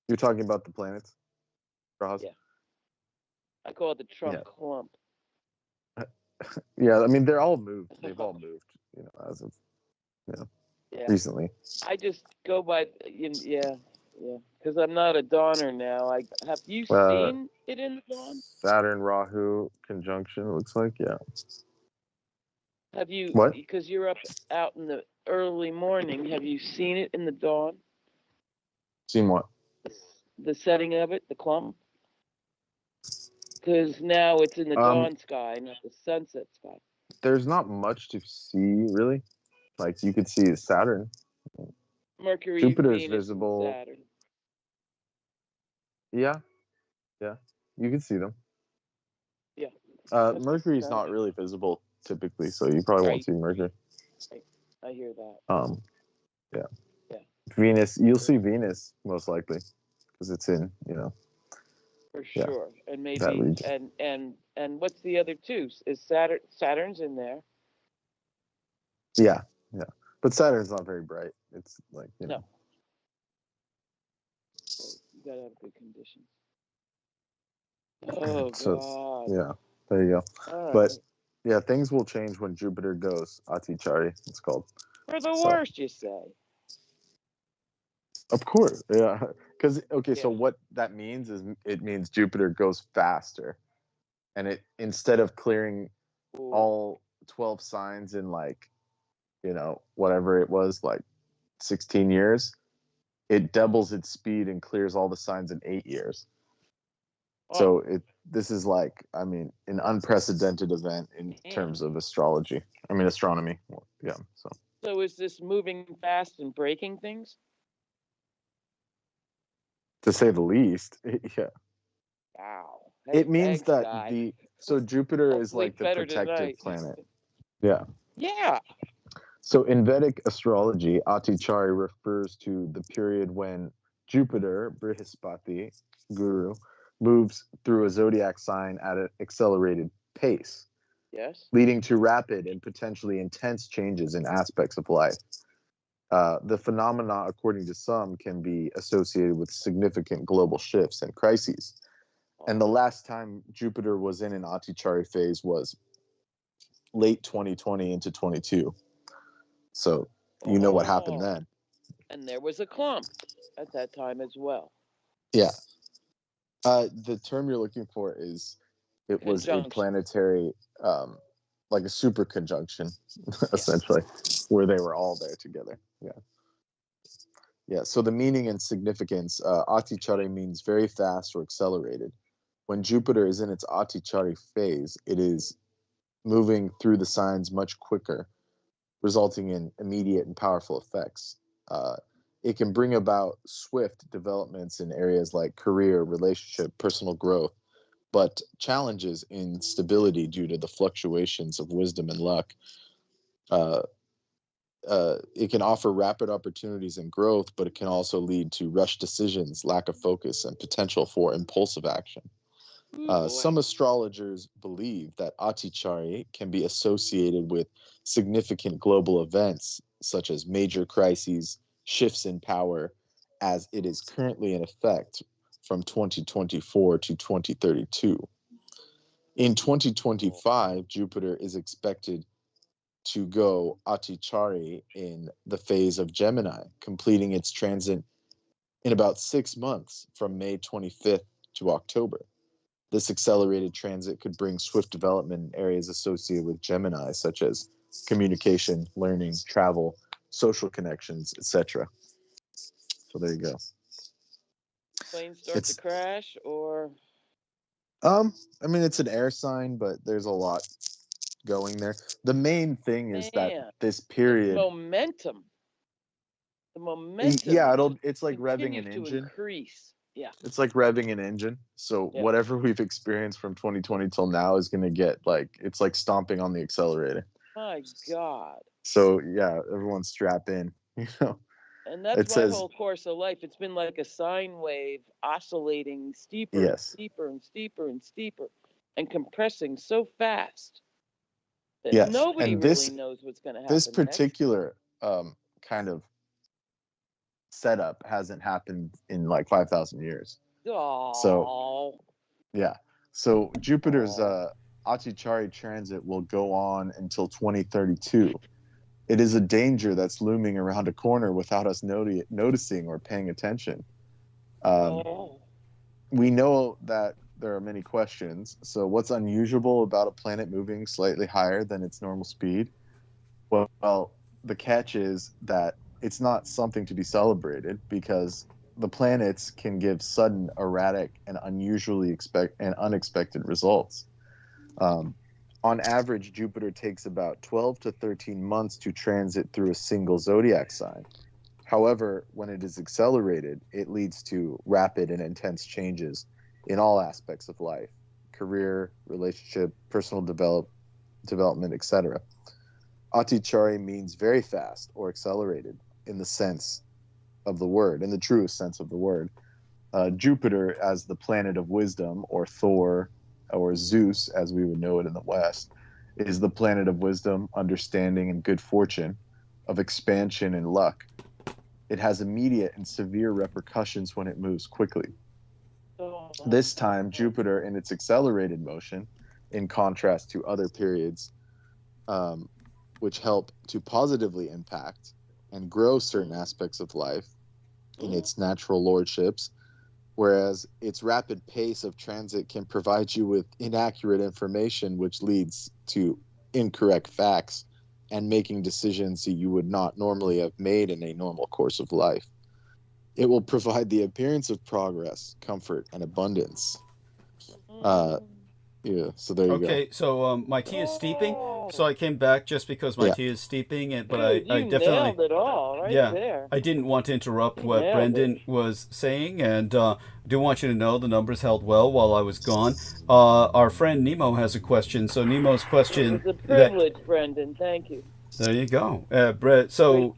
Speaker 3: You're talking about the planets, Grahas.
Speaker 6: Yeah. I call it the Trump
Speaker 3: Yeah.
Speaker 6: clump.
Speaker 3: Yeah, I mean, they're all moved. They've all moved, as of
Speaker 6: Yeah.
Speaker 3: recently.
Speaker 6: I just go by, yeah. Because I'm not a dawner now. Have you seen it in the dawn?
Speaker 3: Saturn Rahu conjunction, looks like, yeah.
Speaker 6: Have you?
Speaker 3: What?
Speaker 6: Because you're up out in the early morning. Have you seen it in the dawn?
Speaker 3: Seen what?
Speaker 6: The setting of it, the clump. Because now it's in the dawn sky, not the sunset sky.
Speaker 3: There's not much to see, really. Like, you could see Saturn.
Speaker 6: Mercury,
Speaker 3: Jupiter's
Speaker 6: Venus,
Speaker 3: visible.
Speaker 6: and Saturn.
Speaker 3: Yeah, you can see them.
Speaker 6: Yeah.
Speaker 3: Mercury's
Speaker 6: Sounds
Speaker 3: not
Speaker 6: good.
Speaker 3: really visible typically, so you probably won't
Speaker 6: Right.
Speaker 3: see Mercury.
Speaker 6: I hear that.
Speaker 3: Yeah.
Speaker 6: Yeah.
Speaker 3: Venus, you'll see Venus most likely, because it's in,
Speaker 6: For
Speaker 3: Yeah.
Speaker 6: sure. And
Speaker 3: that
Speaker 6: maybe
Speaker 3: region.
Speaker 6: and what's the other two? Is Saturn's in there?
Speaker 3: Yeah. But Saturn's not very bright. It's like,
Speaker 6: No. So you gotta have good conditions. Oh
Speaker 3: So
Speaker 6: God.
Speaker 3: yeah, there you go.
Speaker 6: All
Speaker 3: But
Speaker 6: right.
Speaker 3: yeah, things will change when Jupiter goes Atichari, it's called.
Speaker 6: For the
Speaker 3: so-
Speaker 6: worst, you say.
Speaker 3: Of course, yeah. Because so
Speaker 6: Yeah.
Speaker 3: what that means is it means Jupiter goes faster, and it instead of clearing
Speaker 6: Ooh.
Speaker 3: all 12 signs in like, whatever it was, like 16 years, it doubles its speed and clears all the signs in 8 years. So this is like, I mean, an unprecedented event in terms of astronomy. Yeah.
Speaker 6: So is this moving fast and breaking things?
Speaker 3: To say the least, yeah.
Speaker 6: Wow.
Speaker 3: It means
Speaker 6: Thanks,
Speaker 3: that
Speaker 6: guy.
Speaker 3: Jupiter
Speaker 6: I'll
Speaker 3: is
Speaker 6: sleep
Speaker 3: like the
Speaker 6: better
Speaker 3: protective
Speaker 6: tonight.
Speaker 3: planet. Yeah.
Speaker 6: Yeah.
Speaker 3: So in Vedic astrology, Atichari refers to the period when Jupiter, Brihaspati, Guru, moves through a zodiac sign at an accelerated pace,
Speaker 6: Yes.
Speaker 3: leading to rapid and potentially intense changes in aspects of life. The phenomena, according to some, can be associated with significant global shifts and crises. And the last time Jupiter was in an Atichari phase was late 2020 into 22. So you know what happened then.
Speaker 6: And there was a clump at that time as well.
Speaker 3: Yeah. The term you're looking for is, it was a
Speaker 6: Conjunction.
Speaker 3: planetary, like a super conjunction, essentially, where they were all there together. Yeah. Yeah. So the meaning and significance, Atichari means very fast or accelerated. When Jupiter is in its Atichari phase, it is moving through the signs much quicker, resulting in immediate and powerful effects. It can bring about swift developments in areas like career, relationship, personal growth, but challenges in stability due to the fluctuations of wisdom and luck. Uh, it can offer rapid opportunities and growth, but it can also lead to rushed decisions, lack of focus, and potential for impulsive action. Some astrologers believe that Atichari can be associated with significant global events, such as major crises, shifts in power, as it is currently in effect from 2024 to 2032. In 2025, Jupiter is expected to go Atichari in the phase of Gemini, completing its transit in about 6 months from May 25th to October. This accelerated transit could bring swift development in areas associated with Gemini, such as communication, learning, travel, social connections, etc. So there you go.
Speaker 6: Plane start to crash, or
Speaker 3: I mean, it's an air sign, but there's a lot going there. The main thing is
Speaker 6: Man,
Speaker 3: that this period,
Speaker 6: the momentum.
Speaker 3: yeah, it's like revving an
Speaker 6: continues to
Speaker 3: engine.
Speaker 6: increase. Yeah.
Speaker 3: It's like revving an engine. So
Speaker 6: Yeah.
Speaker 3: whatever we've experienced from 2020 till now is going to get like, it's like stomping on the accelerator.
Speaker 6: My God.
Speaker 3: So yeah, everyone strap in, you know.
Speaker 6: And that's
Speaker 3: It
Speaker 6: my
Speaker 3: says,
Speaker 6: whole course of life. It's been like a sine wave oscillating steeper and
Speaker 3: yes,
Speaker 6: steeper and steeper and steeper and compressing so fast that
Speaker 3: yes.
Speaker 6: nobody
Speaker 3: And
Speaker 6: really knows what's going to happen
Speaker 3: this
Speaker 6: next.
Speaker 3: particular kind of setup hasn't happened in like 5,000 years.
Speaker 6: Oh.
Speaker 3: So yeah. So Jupiter's Atichari transit will go on until 2032. It is a danger that's looming around a corner without us noticing or paying attention. We know that there are many questions. So what's unusual about a planet moving slightly higher than its normal speed? Well, the catch is that it's not something to be celebrated, because the planets can give sudden, erratic, and unexpected results. On average, Jupiter takes about 12 to 13 months to transit through a single zodiac sign. However, when it is accelerated, it leads to rapid and intense changes in all aspects of life: career, relationship, personal development, etc. Atichari means very fast or accelerated in the sense of the word, in the truest sense of the word. Jupiter, as the planet of wisdom, or Thor, or Zeus, as we would know it in the West, is the planet of wisdom, understanding, and good fortune, of expansion and luck. It has immediate and severe repercussions when it moves quickly. This time, Jupiter, in its accelerated motion, in contrast to other periods, which help to positively impact and grow certain aspects of life in its natural lordships, whereas its rapid pace of transit can provide you with inaccurate information, which leads to incorrect facts and making decisions that you would not normally have made in a normal course of life. It will provide the appearance of progress, comfort, and abundance. Yeah, so there you go.
Speaker 1: Okay, so my tea is steeping, so I came back just because my tea is steeping, but
Speaker 6: Dude,
Speaker 1: I definitely
Speaker 6: nailed it all right there.
Speaker 1: I didn't want to interrupt what
Speaker 6: Nailed
Speaker 1: Brendan was saying, and I do want you to know the numbers held well while I was gone. Our friend Nemo has a question, so Nemo's question.
Speaker 6: It was a privilege, Brendan. Thank you.
Speaker 1: There you go. So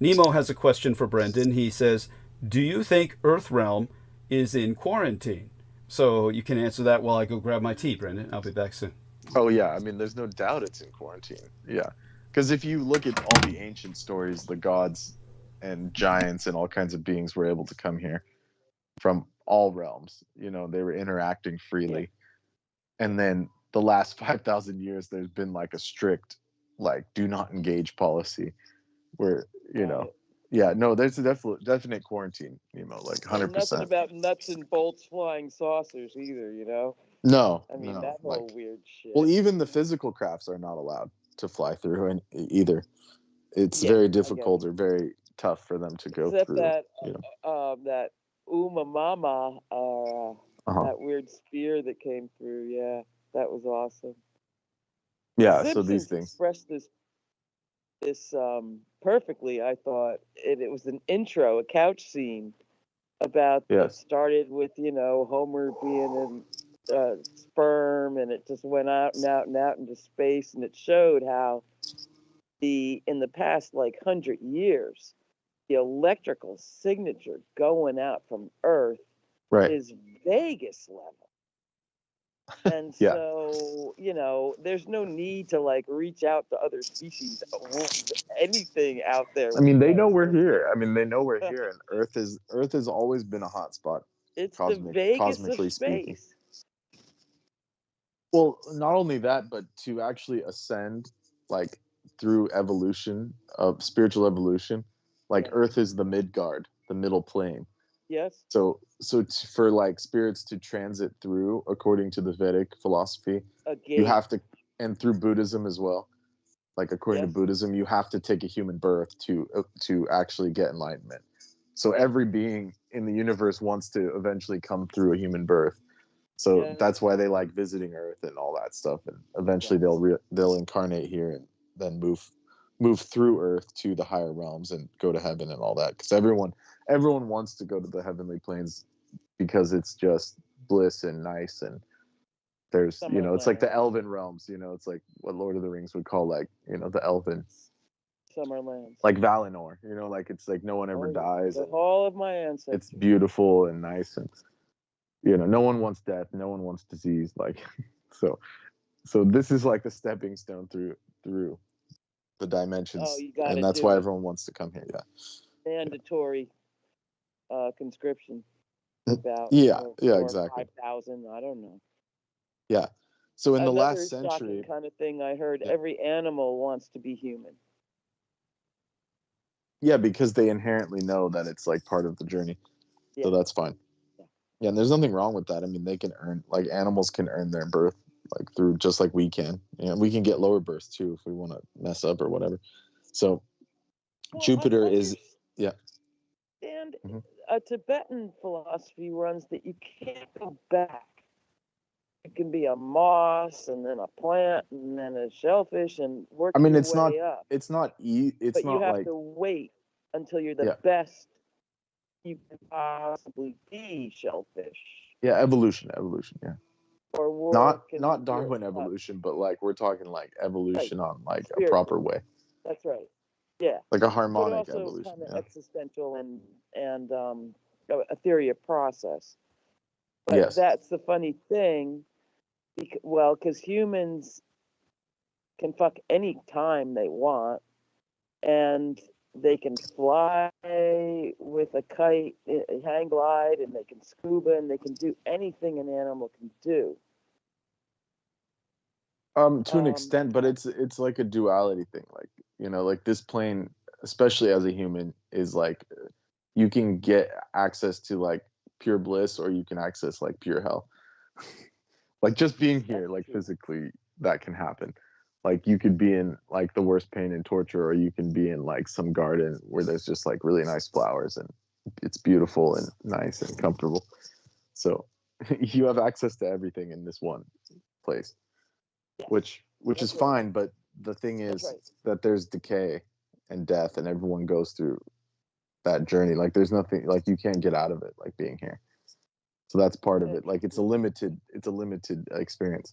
Speaker 1: Nemo has a question for Brendan. He says, "Do you think Earthrealm is in quarantine?" So you can answer that while I go grab my tea, Brendan. I'll be back soon.
Speaker 3: Oh yeah, I mean, there's no doubt it's in quarantine. Yeah, because if you look at all the ancient stories, the gods and giants and all kinds of beings were able to come here from all realms. You know, they were interacting freely. And then the last 5,000 years, there's been like a strict, like, do not engage policy, where, you know, yeah, no, there's a definite quarantine, Nemo, like 100%.
Speaker 6: Nothing about nuts and bolts flying saucers either, you know?
Speaker 3: No,
Speaker 6: I mean,
Speaker 3: no,
Speaker 6: that whole weird shit.
Speaker 3: Well, even the physical crafts are not allowed to fly through either. It's very difficult or very tough for them to go
Speaker 6: Except
Speaker 3: through.
Speaker 6: that,
Speaker 3: you know.
Speaker 6: that Umamama,
Speaker 3: Uh-huh.
Speaker 6: that weird spear that came through. Yeah, that was awesome.
Speaker 3: Yeah.
Speaker 6: The
Speaker 3: So these
Speaker 6: Simpsons
Speaker 3: things.
Speaker 6: expressed this perfectly. I thought it was an intro, a couch scene about it
Speaker 3: Yes.
Speaker 6: started with Homer being a sperm, and it just went out and out and out into space, and it showed how in the past like 100 years, the electrical signature going out from Earth
Speaker 3: Right.
Speaker 6: is Vegas level. And
Speaker 3: Yeah.
Speaker 6: so, there's no need to like reach out to other species that want anything out there.
Speaker 3: I mean, they
Speaker 6: with
Speaker 3: know
Speaker 6: us.
Speaker 3: we're here. I mean, they know we're here, and Earth has always been a hot spot,
Speaker 6: It's the Vegas
Speaker 3: cosmically
Speaker 6: of
Speaker 3: speaking.
Speaker 6: space.
Speaker 3: Well, not only that, but to actually ascend, like through evolution of spiritual evolution, like
Speaker 6: Yeah.
Speaker 3: Earth is the Midgard, the middle plane.
Speaker 6: Yes.
Speaker 3: So for like spirits to transit through, according to the Vedic philosophy,
Speaker 6: A gate.
Speaker 3: you have to, and through Buddhism as well, like according to
Speaker 6: Yes.
Speaker 3: Buddhism, you have to take a human birth to actually get enlightenment. So every being in the universe wants to eventually come through a human birth. So
Speaker 6: Yes.
Speaker 3: that's why they like visiting Earth and all that stuff. And eventually they'll incarnate here and then move through Earth to the higher realms and go to heaven and all that. Because everyone wants to go to the heavenly planes because it's just bliss and nice, and there's it's like the elven realms. It's like what Lord of the Rings would call like the elven
Speaker 6: Summerlands.
Speaker 3: like Valinor. Like it's like no one ever dies.
Speaker 6: The hall of my ancestors.
Speaker 3: It's beautiful and nice, and no one wants death, no one wants disease, like so this is like the stepping stone through the dimensions. And that's why everyone wants to come here.
Speaker 6: Mandatory conscription about
Speaker 3: exactly
Speaker 6: 5,000, I don't know.
Speaker 3: Yeah. So in the
Speaker 6: Another
Speaker 3: last century
Speaker 6: shocking kind of thing I heard, every animal wants to be human.
Speaker 3: Yeah, because they inherently know that it's like part of the journey. So that's fine. Yeah, and there's nothing wrong with that. I mean, they can earn, like animals can earn their birth, like through just like we can. We can get lower births too if we want to mess up or whatever. So Jupiter is, yeah.
Speaker 6: And a Tibetan philosophy runs that you can't go back. It can be a moss and then a plant and then a shellfish and work your way up.
Speaker 3: It's not
Speaker 6: but you have
Speaker 3: like,
Speaker 6: to wait until you're the best you can possibly be shellfish.
Speaker 3: Yeah, evolution, yeah.
Speaker 6: Or
Speaker 3: not Darwin evolution, but like we're talking like evolution on like a proper way.
Speaker 6: That's right. Yeah.
Speaker 3: Like a harmonic
Speaker 6: but also
Speaker 3: evolution.
Speaker 6: Kind of existential and a theory of process. But that's the funny thing. Because humans can fuck any time they want, and they can fly with a kite, hang glide, and they can scuba, and they can do anything an animal can do.
Speaker 3: To an extent, but it's like a duality thing. Like, like this plane, especially as a human, is like you can get access to like pure bliss, or you can access like pure hell. Like just being here, like physically, that can happen. Like you could be in like the worst pain and torture, or you can be in like some garden where there's just like really nice flowers and it's beautiful and nice and comfortable. So you have access to everything in this one place, which is fine. But the thing is that there's decay and death, and everyone goes through that journey. Like there's nothing, like you can't get out of it, like being here. So that's part of it. Like it's a limited experience,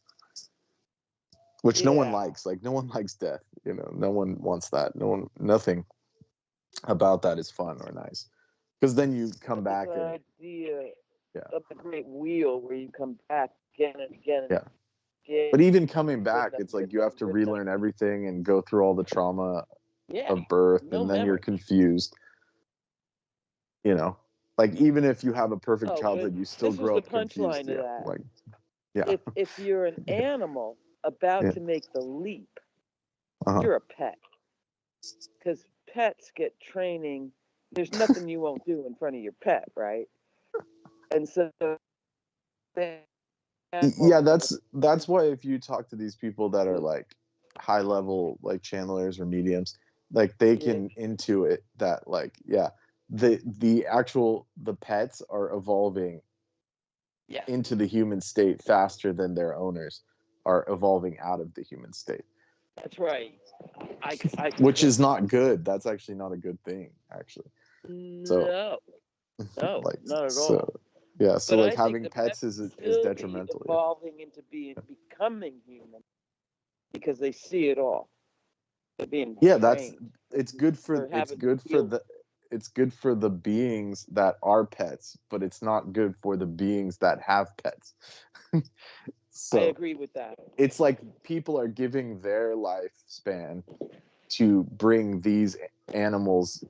Speaker 3: which no one likes. Like no one likes death. No one wants that. Nothing about that is fun or nice. Because then you come back and
Speaker 6: idea of the great wheel where you come back again and again. And again.
Speaker 3: But even coming back, it's like you have to relearn everything and go through all the trauma of birth, and then you're confused. Like even if you have a perfect childhood, you still grow up confused.
Speaker 6: This was the punchline of that.
Speaker 3: Like,
Speaker 6: if you're an animal about to make the leap, you're a pet. Because pets get training. There's nothing you won't do in front of your pet, right? And so
Speaker 3: that's why if you talk to these people that are like high level like channelers or mediums, like they can intuit that like the pets are evolving into the human state faster than their owners. are evolving out of the human state,
Speaker 6: That's right. I
Speaker 3: which is not good. That's actually not a good thing, actually. So,
Speaker 6: no,
Speaker 3: like,
Speaker 6: not at
Speaker 3: so,
Speaker 6: all.
Speaker 3: yeah. So
Speaker 6: But I
Speaker 3: like
Speaker 6: think
Speaker 3: having
Speaker 6: the
Speaker 3: pets
Speaker 6: pets
Speaker 3: is
Speaker 6: still be
Speaker 3: detrimental. Yeah.
Speaker 6: evolving into becoming human because they see it all. They're being trained.
Speaker 3: It's good for
Speaker 6: Or
Speaker 3: it's
Speaker 6: having
Speaker 3: good for
Speaker 6: skills.
Speaker 3: the it's good for the beings that are pets, but it's not good for the beings that have pets.
Speaker 6: I
Speaker 3: So
Speaker 6: agree with that.
Speaker 3: it's like people are giving their lifespan to bring these animals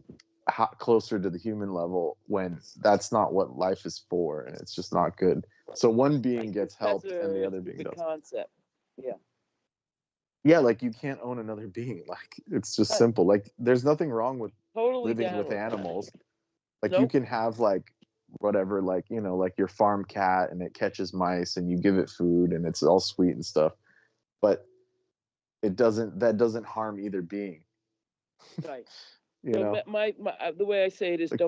Speaker 3: closer to the human level when that's not what life is for, and it's just not good. So one being gets helped and the other being
Speaker 6: the
Speaker 3: doesn't.
Speaker 6: concept. Yeah.
Speaker 3: Yeah, like you can't own another being. Like it's just
Speaker 6: Right.
Speaker 3: simple. Like there's nothing wrong with
Speaker 6: Totally
Speaker 3: living
Speaker 6: down
Speaker 3: with
Speaker 6: with that.
Speaker 3: animals. Like you
Speaker 6: Nope.
Speaker 3: can have like whatever, like, you know, like your farm cat and it catches mice and you give it food and it's all sweet and stuff. But that doesn't harm either being.
Speaker 6: Right.
Speaker 3: You know?
Speaker 6: The way I say it is
Speaker 3: Like-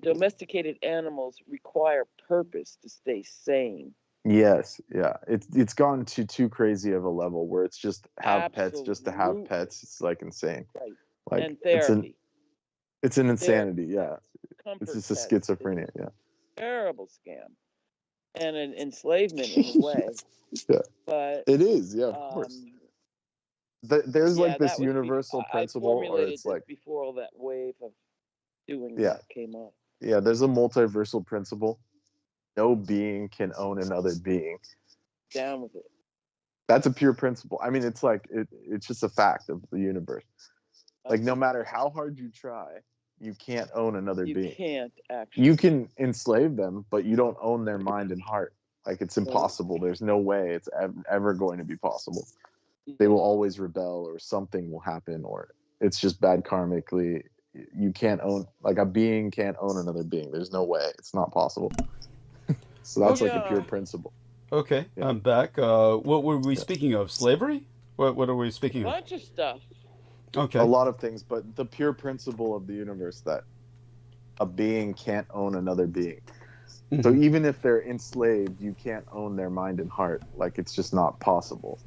Speaker 6: domesticated animals require purpose to stay sane.
Speaker 3: Yes, yeah. It's gone to too crazy of a level where it's just have pets just to have
Speaker 6: Absolutely.
Speaker 3: pets. It's like insane.
Speaker 6: Right.
Speaker 3: Like
Speaker 6: And therapy.
Speaker 3: it's an insanity,
Speaker 6: Therapy.
Speaker 3: yeah.
Speaker 6: Comfort
Speaker 3: It's just a
Speaker 6: pets.
Speaker 3: schizophrenia,
Speaker 6: It's
Speaker 3: yeah.
Speaker 6: a terrible scam. And an enslavement in a way.
Speaker 3: Yeah.
Speaker 6: But
Speaker 3: It is, yeah, of course. There's like this
Speaker 6: that was
Speaker 3: universal
Speaker 6: I
Speaker 3: principle, or
Speaker 6: formulated
Speaker 3: it's
Speaker 6: this
Speaker 3: like,
Speaker 6: before all that wave of doing
Speaker 3: yeah,
Speaker 6: that came up.
Speaker 3: yeah. There's a multiversal principle. No being can own another being.
Speaker 6: Down with it.
Speaker 3: That's a pure principle. I mean, it's like it's just a fact of the universe. Like no matter how hard you try, you can't own another being.
Speaker 6: You can't actually.
Speaker 3: You can enslave them, but you don't own their mind and heart. Like it's impossible. There's no way it's ever going to be possible. They will always rebel, or something will happen, or it's just bad karmically. You can't own, like a being can't own another being. There's no way. It's not possible. So that's like a pure principle.
Speaker 1: Okay,
Speaker 3: Yeah.
Speaker 1: I'm back. What were we speaking of? Slavery? What are we speaking
Speaker 6: A
Speaker 1: of?
Speaker 6: bunch of stuff.
Speaker 1: Okay.
Speaker 3: A lot of things, but the pure principle of the universe that a being can't own another being. So even if they're enslaved, you can't own their mind and heart. Like it's just not possible.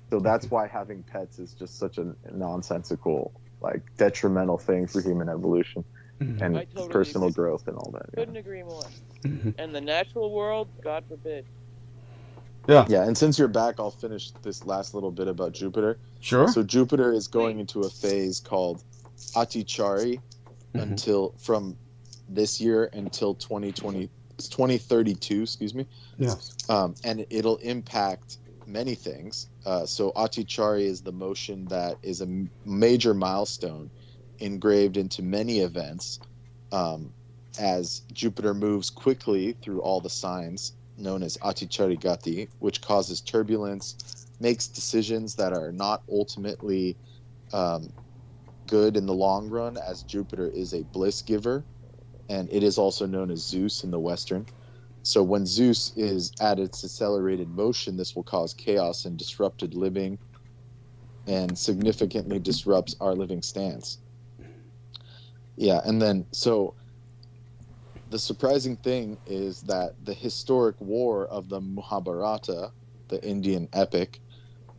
Speaker 3: So that's why having pets is just such a nonsensical, like detrimental thing for human evolution and
Speaker 6: totally
Speaker 3: personal
Speaker 6: agree.
Speaker 3: growth and all that. Yeah.
Speaker 6: Couldn't agree more. And the natural world, God forbid.
Speaker 1: Yeah.
Speaker 3: Yeah, and since you're back, I'll finish this last little bit about Jupiter.
Speaker 1: Sure.
Speaker 3: So Jupiter is going into a phase called Atichari until from this year until 2032, excuse me.
Speaker 1: Yes.
Speaker 3: And it'll impact many things. So Atichari is the motion that is a major milestone engraved into many events as Jupiter moves quickly through all the signs known as Atichari Gati, which causes turbulence, makes decisions that are not ultimately good in the long run, as Jupiter is a bliss giver, and it is also known as Zeus in the Western. So when Zeus is at its accelerated motion, this will cause chaos and disrupted living, and significantly disrupts our living stance. Yeah, and then so the surprising thing is that the historic war of the Mahabharata, the Indian epic,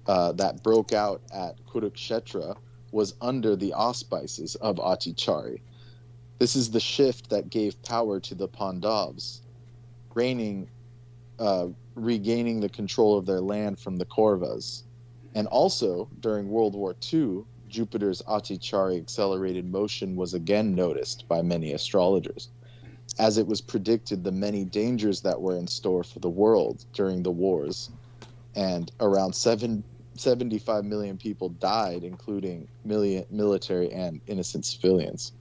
Speaker 3: that broke out at Kurukshetra, was under the auspices of Atichari. This is the shift that gave power to the Pandavas, regaining the control of their land from the Kauravas. And also, during World War II, Jupiter's Atichari accelerated motion was again noticed by many astrologers, as it was predicted the many dangers that were in store for the world during the wars. And around 75 million people died, including military and innocent civilians.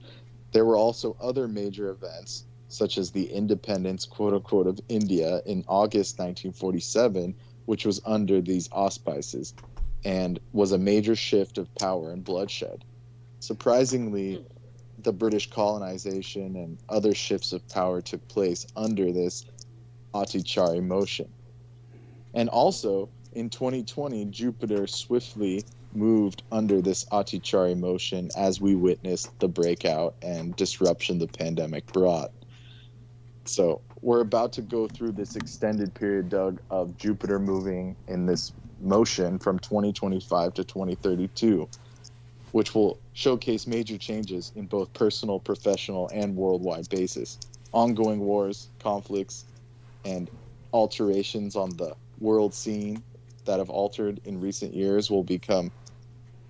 Speaker 3: There were also other major events, such as the independence, quote-unquote, of India in August 1947, which was under these auspices and was a major shift of power and bloodshed. Surprisingly, the British colonization and other shifts of power took place under this Atichari motion. And also, in 2020, Jupiter swiftly moved under this Atichari motion as we witnessed the breakout and disruption the pandemic brought. So we're about to go through this extended period, Doug, of Jupiter moving in this motion from 2025 to 2032, which will showcase major changes in both personal, professional, and worldwide basis. Ongoing wars, conflicts, and alterations on the world scene that have altered in recent years will become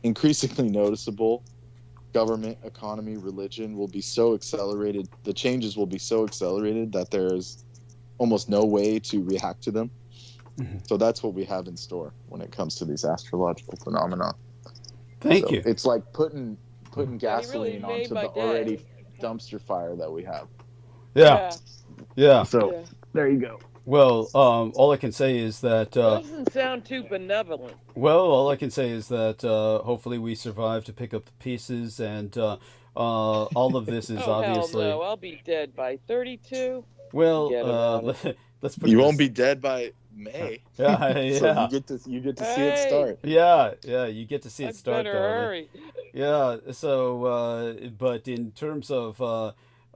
Speaker 3: increasingly noticeable. Government, economy, religion will be so accelerated. The changes will be so accelerated that there's almost no way to react to them. So that's what we have in store when it comes to these astrological phenomena.
Speaker 1: Thank you.
Speaker 3: It's like putting gasoline
Speaker 6: made
Speaker 3: onto
Speaker 6: my
Speaker 3: the
Speaker 6: day.
Speaker 3: already dumpster fire that we have.
Speaker 1: Yeah. Yeah.
Speaker 3: So
Speaker 6: Yeah.
Speaker 3: there you go.
Speaker 1: Well, all I can say is that.
Speaker 6: Doesn't sound too benevolent.
Speaker 1: Well, all I can say is that hopefully we survive to pick up the pieces, and all of this is
Speaker 6: Oh
Speaker 1: obviously.
Speaker 6: hell no! I'll be dead by 32.
Speaker 1: Well,
Speaker 6: Forget about it.
Speaker 1: let's put.
Speaker 3: You
Speaker 1: this...
Speaker 3: won't be dead by May.
Speaker 1: Yeah, yeah.
Speaker 3: So you get to see it start.
Speaker 1: Yeah, yeah. You get to see
Speaker 6: I
Speaker 1: it start.
Speaker 6: better hurry.
Speaker 1: Yeah. So, but in terms of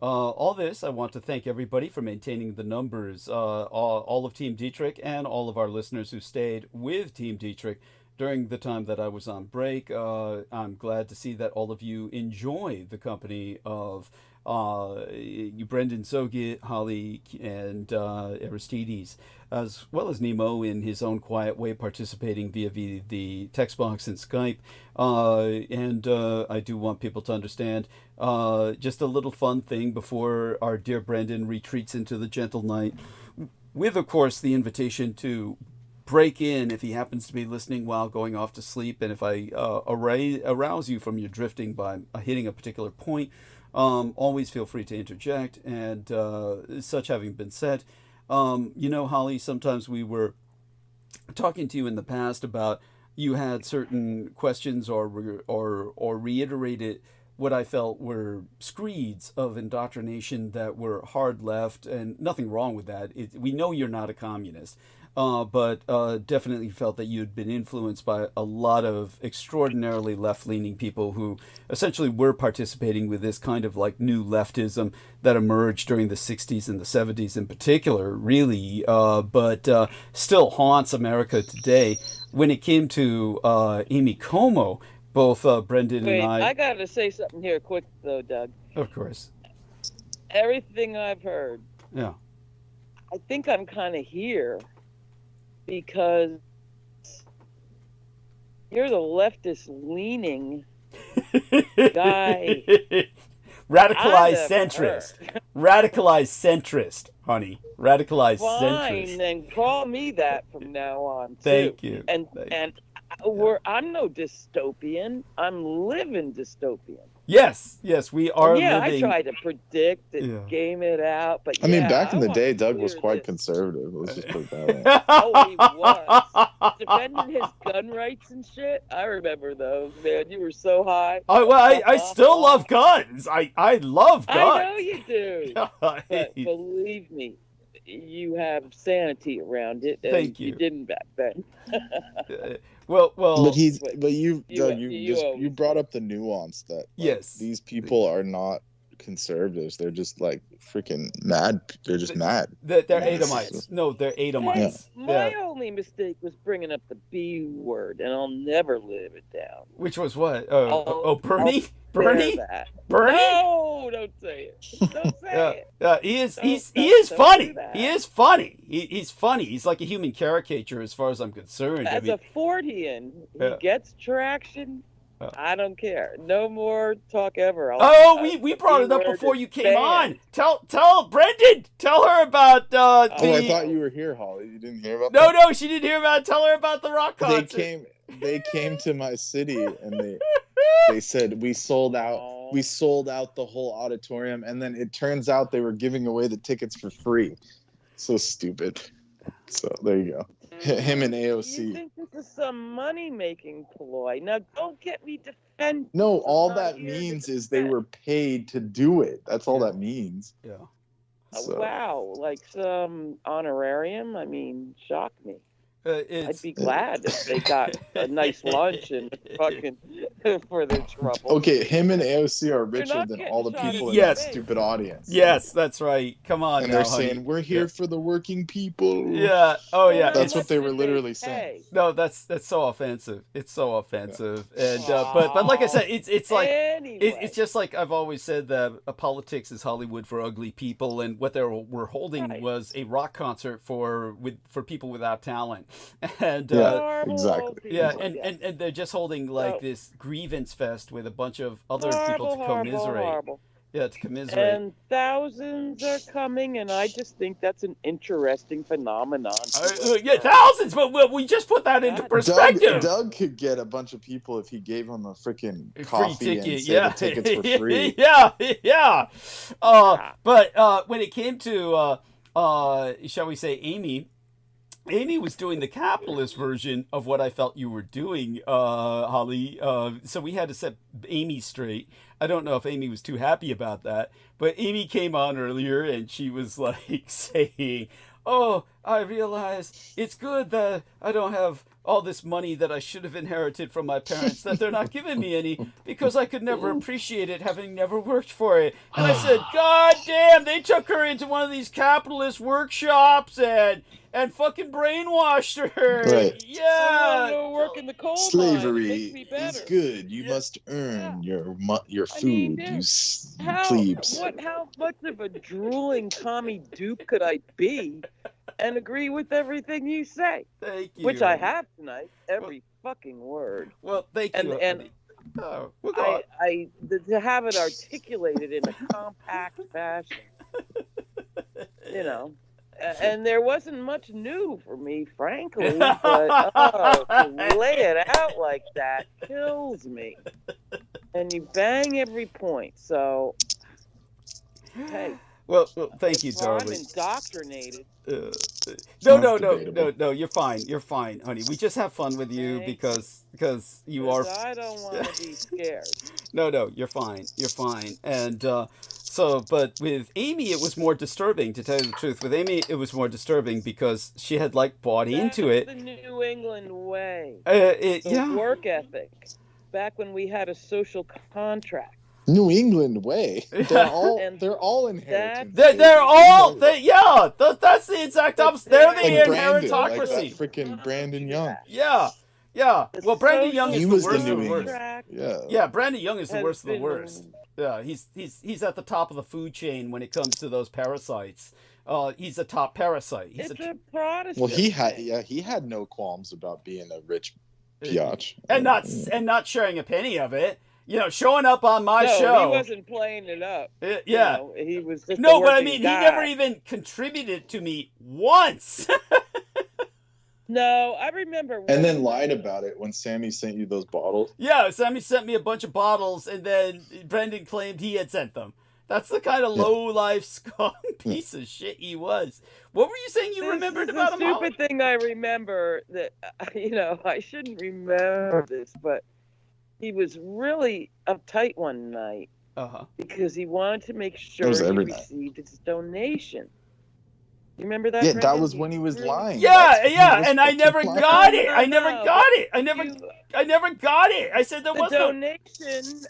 Speaker 1: all this, I want to thank everybody for maintaining the numbers. All of Team Dietrich and all of our listeners who stayed with Team Dietrich during the time that I was on break. I'm glad to see that all of you enjoy the company of Brendan Sogit, Holly, and Aristides, as well as Nemo in his own quiet way, participating via the text box and Skype. And I do want people to understand just a little fun thing before our dear Brendan retreats into the gentle night, with, of course, the invitation to break in if he happens to be listening while going off to sleep. And if I arouse you from your drifting by hitting a particular point, always feel free to interject. And such having been said, Holly, sometimes we were talking to you in the past about you had certain questions or reiterated what I felt were screeds of indoctrination that were hard left, and nothing wrong with that. We know you're not a communist. But definitely felt that you'd been influenced by a lot of extraordinarily left-leaning people who essentially were participating with this kind of like new leftism that emerged during the 60s and the 70s in particular, really, but still haunts America today. When it came to Amy Como, both Brendan
Speaker 6: Wait,
Speaker 1: and
Speaker 6: I gotta say something here quick though, Doug.
Speaker 1: Of course.
Speaker 6: Everything I've heard,
Speaker 1: Yeah.
Speaker 6: I think I'm kind of here because you're the leftist leaning guy.
Speaker 1: Radicalized centrist. Radicalized centrist, honey. Radicalized centrist.
Speaker 6: Fine, then call me that from now on. Too.
Speaker 1: Thank you.
Speaker 6: And I'm no dystopian. I'm living dystopian.
Speaker 1: Yes, we are
Speaker 6: Yeah,
Speaker 1: living.
Speaker 6: I try to predict and game it out, but
Speaker 3: I mean, back in the
Speaker 6: want
Speaker 3: day,
Speaker 6: to
Speaker 3: Doug was
Speaker 6: clear
Speaker 3: quite
Speaker 6: this.
Speaker 3: conservative. Let's just put it that way.
Speaker 6: Oh, he was. Defending his gun rights and shit. I remember those, man. You were so high.
Speaker 1: I still love guns. I love guns.
Speaker 6: I know you do. But believe me, you have sanity around it. And
Speaker 1: Thank you.
Speaker 6: You didn't back then.
Speaker 1: Well.
Speaker 3: But you brought up the nuance that
Speaker 1: Yes,
Speaker 3: these people are not conservatives. They're just like freaking mad. They're just mad.
Speaker 1: They're
Speaker 6: Yes.
Speaker 1: Adamites. No, they're Adamites.
Speaker 6: My
Speaker 1: Yeah.
Speaker 6: only mistake was bringing up the B word, and I'll never live it down.
Speaker 1: Which was what?
Speaker 6: I'll
Speaker 1: Bernie?
Speaker 6: bear
Speaker 1: Bernie?
Speaker 6: that.
Speaker 1: Bernie?
Speaker 6: No, don't say it. Don't say it.
Speaker 1: He is
Speaker 6: Don't
Speaker 1: funny.
Speaker 6: do that.
Speaker 1: He is funny. He's funny. He's like a human caricature as far as I'm concerned.
Speaker 6: As a Fordian, he gets traction. I don't care. No more talk ever.
Speaker 1: We brought it up before you came on. Tell Brendan. Tell her about
Speaker 3: I thought you were here, Holly. You didn't hear about that?
Speaker 1: No, she didn't hear about it. Tell her about the rock concert.
Speaker 3: They came to my city and they said we sold out the whole auditorium, and then it turns out they were giving away the tickets for free. So stupid. So there you go. Him and AOC.
Speaker 6: You think this is some money-making ploy? Now, don't get me defended.
Speaker 3: No, all that means is they were paid to do it. That's all that means.
Speaker 1: Yeah.
Speaker 3: So.
Speaker 6: Wow, like some honorarium? I mean, shock me. I'd be glad if they got a nice lunch and fucking for their trouble.
Speaker 3: Okay, him and AOC are
Speaker 6: They're
Speaker 3: richer
Speaker 6: not
Speaker 3: than
Speaker 6: getting
Speaker 3: all the
Speaker 6: shot in
Speaker 3: people
Speaker 6: the
Speaker 3: in that
Speaker 1: face.
Speaker 3: stupid audience.
Speaker 1: Yes, that's right. Come on
Speaker 3: And
Speaker 1: now,
Speaker 3: they're
Speaker 1: honey.
Speaker 3: saying, we're here for the working people.
Speaker 1: Yeah. Oh, yeah.
Speaker 3: That's
Speaker 6: How
Speaker 3: what they
Speaker 6: much
Speaker 3: were
Speaker 6: did
Speaker 3: literally
Speaker 6: pay?
Speaker 3: saying.
Speaker 1: No, that's so offensive. It's so offensive. And but like I said, it's like
Speaker 6: Anyway.
Speaker 1: it's just like I've always said that politics is Hollywood for ugly people, and what they were holding
Speaker 6: Right.
Speaker 1: was a rock concert for people without talent, and
Speaker 3: Yeah,
Speaker 6: Horrible
Speaker 3: exactly.
Speaker 1: yeah,
Speaker 6: people, yes.
Speaker 1: and they're just holding like
Speaker 6: So-
Speaker 1: this grievance fest with a bunch of other people to
Speaker 6: horrible,
Speaker 1: commiserate.
Speaker 6: horrible.
Speaker 1: Yeah, to commiserate.
Speaker 6: And thousands are coming, and I just think that's an interesting phenomenon.
Speaker 1: Yeah, thousands, but we just put that into
Speaker 6: Doug-
Speaker 1: perspective.
Speaker 3: Doug could get a bunch of people if he gave them a freaking
Speaker 1: Free
Speaker 3: coffee and
Speaker 1: ticket,
Speaker 3: say
Speaker 1: yeah.
Speaker 3: the tickets were free.
Speaker 1: yeah, yeah. But when it came to, shall we say, Amy was doing the capitalist version of what I felt you were doing, Holly. So we had to set Amy straight. I don't know if Amy was too happy about that, but Amy came on earlier and she was like saying, "Oh, I realize it's good that I don't have all this money that I should have inherited from my parents, that they're not giving me any because I could never appreciate it having never worked for it." And I said, God damn, they took her into one of these capitalist workshops and fucking brainwashed her.
Speaker 3: Right.
Speaker 6: I
Speaker 1: Yeah.
Speaker 6: want to go work in the coal mine. It
Speaker 3: Slavery
Speaker 6: makes me
Speaker 3: is
Speaker 6: better.
Speaker 3: good. You
Speaker 1: Yeah.
Speaker 3: must earn your
Speaker 6: I mean,
Speaker 3: food, you
Speaker 6: How
Speaker 3: plebes.
Speaker 6: how much of a drooling commie dupe could I be and agree with everything you say?
Speaker 1: Thank you.
Speaker 6: Which I have tonight, every fucking word.
Speaker 1: Well, thank
Speaker 6: And-
Speaker 1: you.
Speaker 6: and
Speaker 1: honey. Oh, we'll go on.
Speaker 6: To have it articulated in a compact fashion, you know. And there wasn't much new for me, frankly, but to lay it out like that kills me. And you bang every point, so hey,
Speaker 1: Well, thank you,
Speaker 6: if I'm
Speaker 1: darling.
Speaker 6: indoctrinated.
Speaker 1: No,
Speaker 3: Sounds
Speaker 1: no.
Speaker 3: debatable.
Speaker 1: You're fine, honey. We just have fun with you
Speaker 6: Thanks.
Speaker 1: because you are.
Speaker 6: I don't want to be scared.
Speaker 1: No, you're fine. You're fine. And but with Amy, it was more disturbing. To tell you the truth, with Amy, it was more disturbing because she had like bought into it.
Speaker 6: That's the New England way. The
Speaker 1: Yeah.
Speaker 6: work ethic. Back when we had a social contract.
Speaker 3: New England way. They're all
Speaker 6: And
Speaker 3: inheritance.
Speaker 1: They're all. That's the exact opposite. They're the
Speaker 3: like Brandon, like
Speaker 1: inheritocracy.
Speaker 3: that freaking Brandon Young.
Speaker 1: Yeah. Well, Brandon Young is
Speaker 3: He
Speaker 1: the
Speaker 3: was the
Speaker 1: worst of
Speaker 3: New
Speaker 1: the
Speaker 3: England.
Speaker 1: worst.
Speaker 3: Yeah.
Speaker 1: Yeah, Brandon Young is the
Speaker 6: has
Speaker 1: worst of the
Speaker 6: been-
Speaker 1: worst. Yeah, he's at the top of the food chain when it comes to those parasites. He's a top parasite. He's
Speaker 6: It's a Protestant.
Speaker 3: Well, he
Speaker 6: thing.
Speaker 3: had no qualms about being a rich biatch.
Speaker 1: and not sharing a penny of it. You know, showing up on my
Speaker 6: No,
Speaker 1: show.
Speaker 6: he wasn't playing it up.
Speaker 1: Yeah.
Speaker 6: You know, he was just
Speaker 1: No,
Speaker 6: a
Speaker 1: but I
Speaker 6: working
Speaker 1: mean,
Speaker 6: guy.
Speaker 1: he never even contributed to me once.
Speaker 6: No, I remember.
Speaker 3: And then lied about it when Sammy sent you those bottles.
Speaker 1: Yeah, Sammy sent me a bunch of bottles, and then Brendan claimed he had sent them. That's the kind of low-life scum piece of shit he was. What were you saying you remembered about him?
Speaker 6: The
Speaker 1: Holly?
Speaker 6: stupid thing I remember that, I shouldn't remember this, but he was really uptight one night
Speaker 1: Uh-huh.
Speaker 6: because he wanted to make sure
Speaker 3: was
Speaker 6: he
Speaker 3: every night.
Speaker 6: received his donation. You remember that?
Speaker 3: Yeah, that
Speaker 6: Brendan?
Speaker 3: was when he was lying.
Speaker 1: Yeah,
Speaker 3: He
Speaker 1: yeah,
Speaker 3: was
Speaker 1: and I
Speaker 3: fucking
Speaker 1: never
Speaker 3: lying.
Speaker 1: got it.
Speaker 6: No,
Speaker 1: I never
Speaker 6: no,
Speaker 1: got it. I never
Speaker 6: You-
Speaker 1: got it. I said there
Speaker 6: the
Speaker 1: was no.
Speaker 6: donation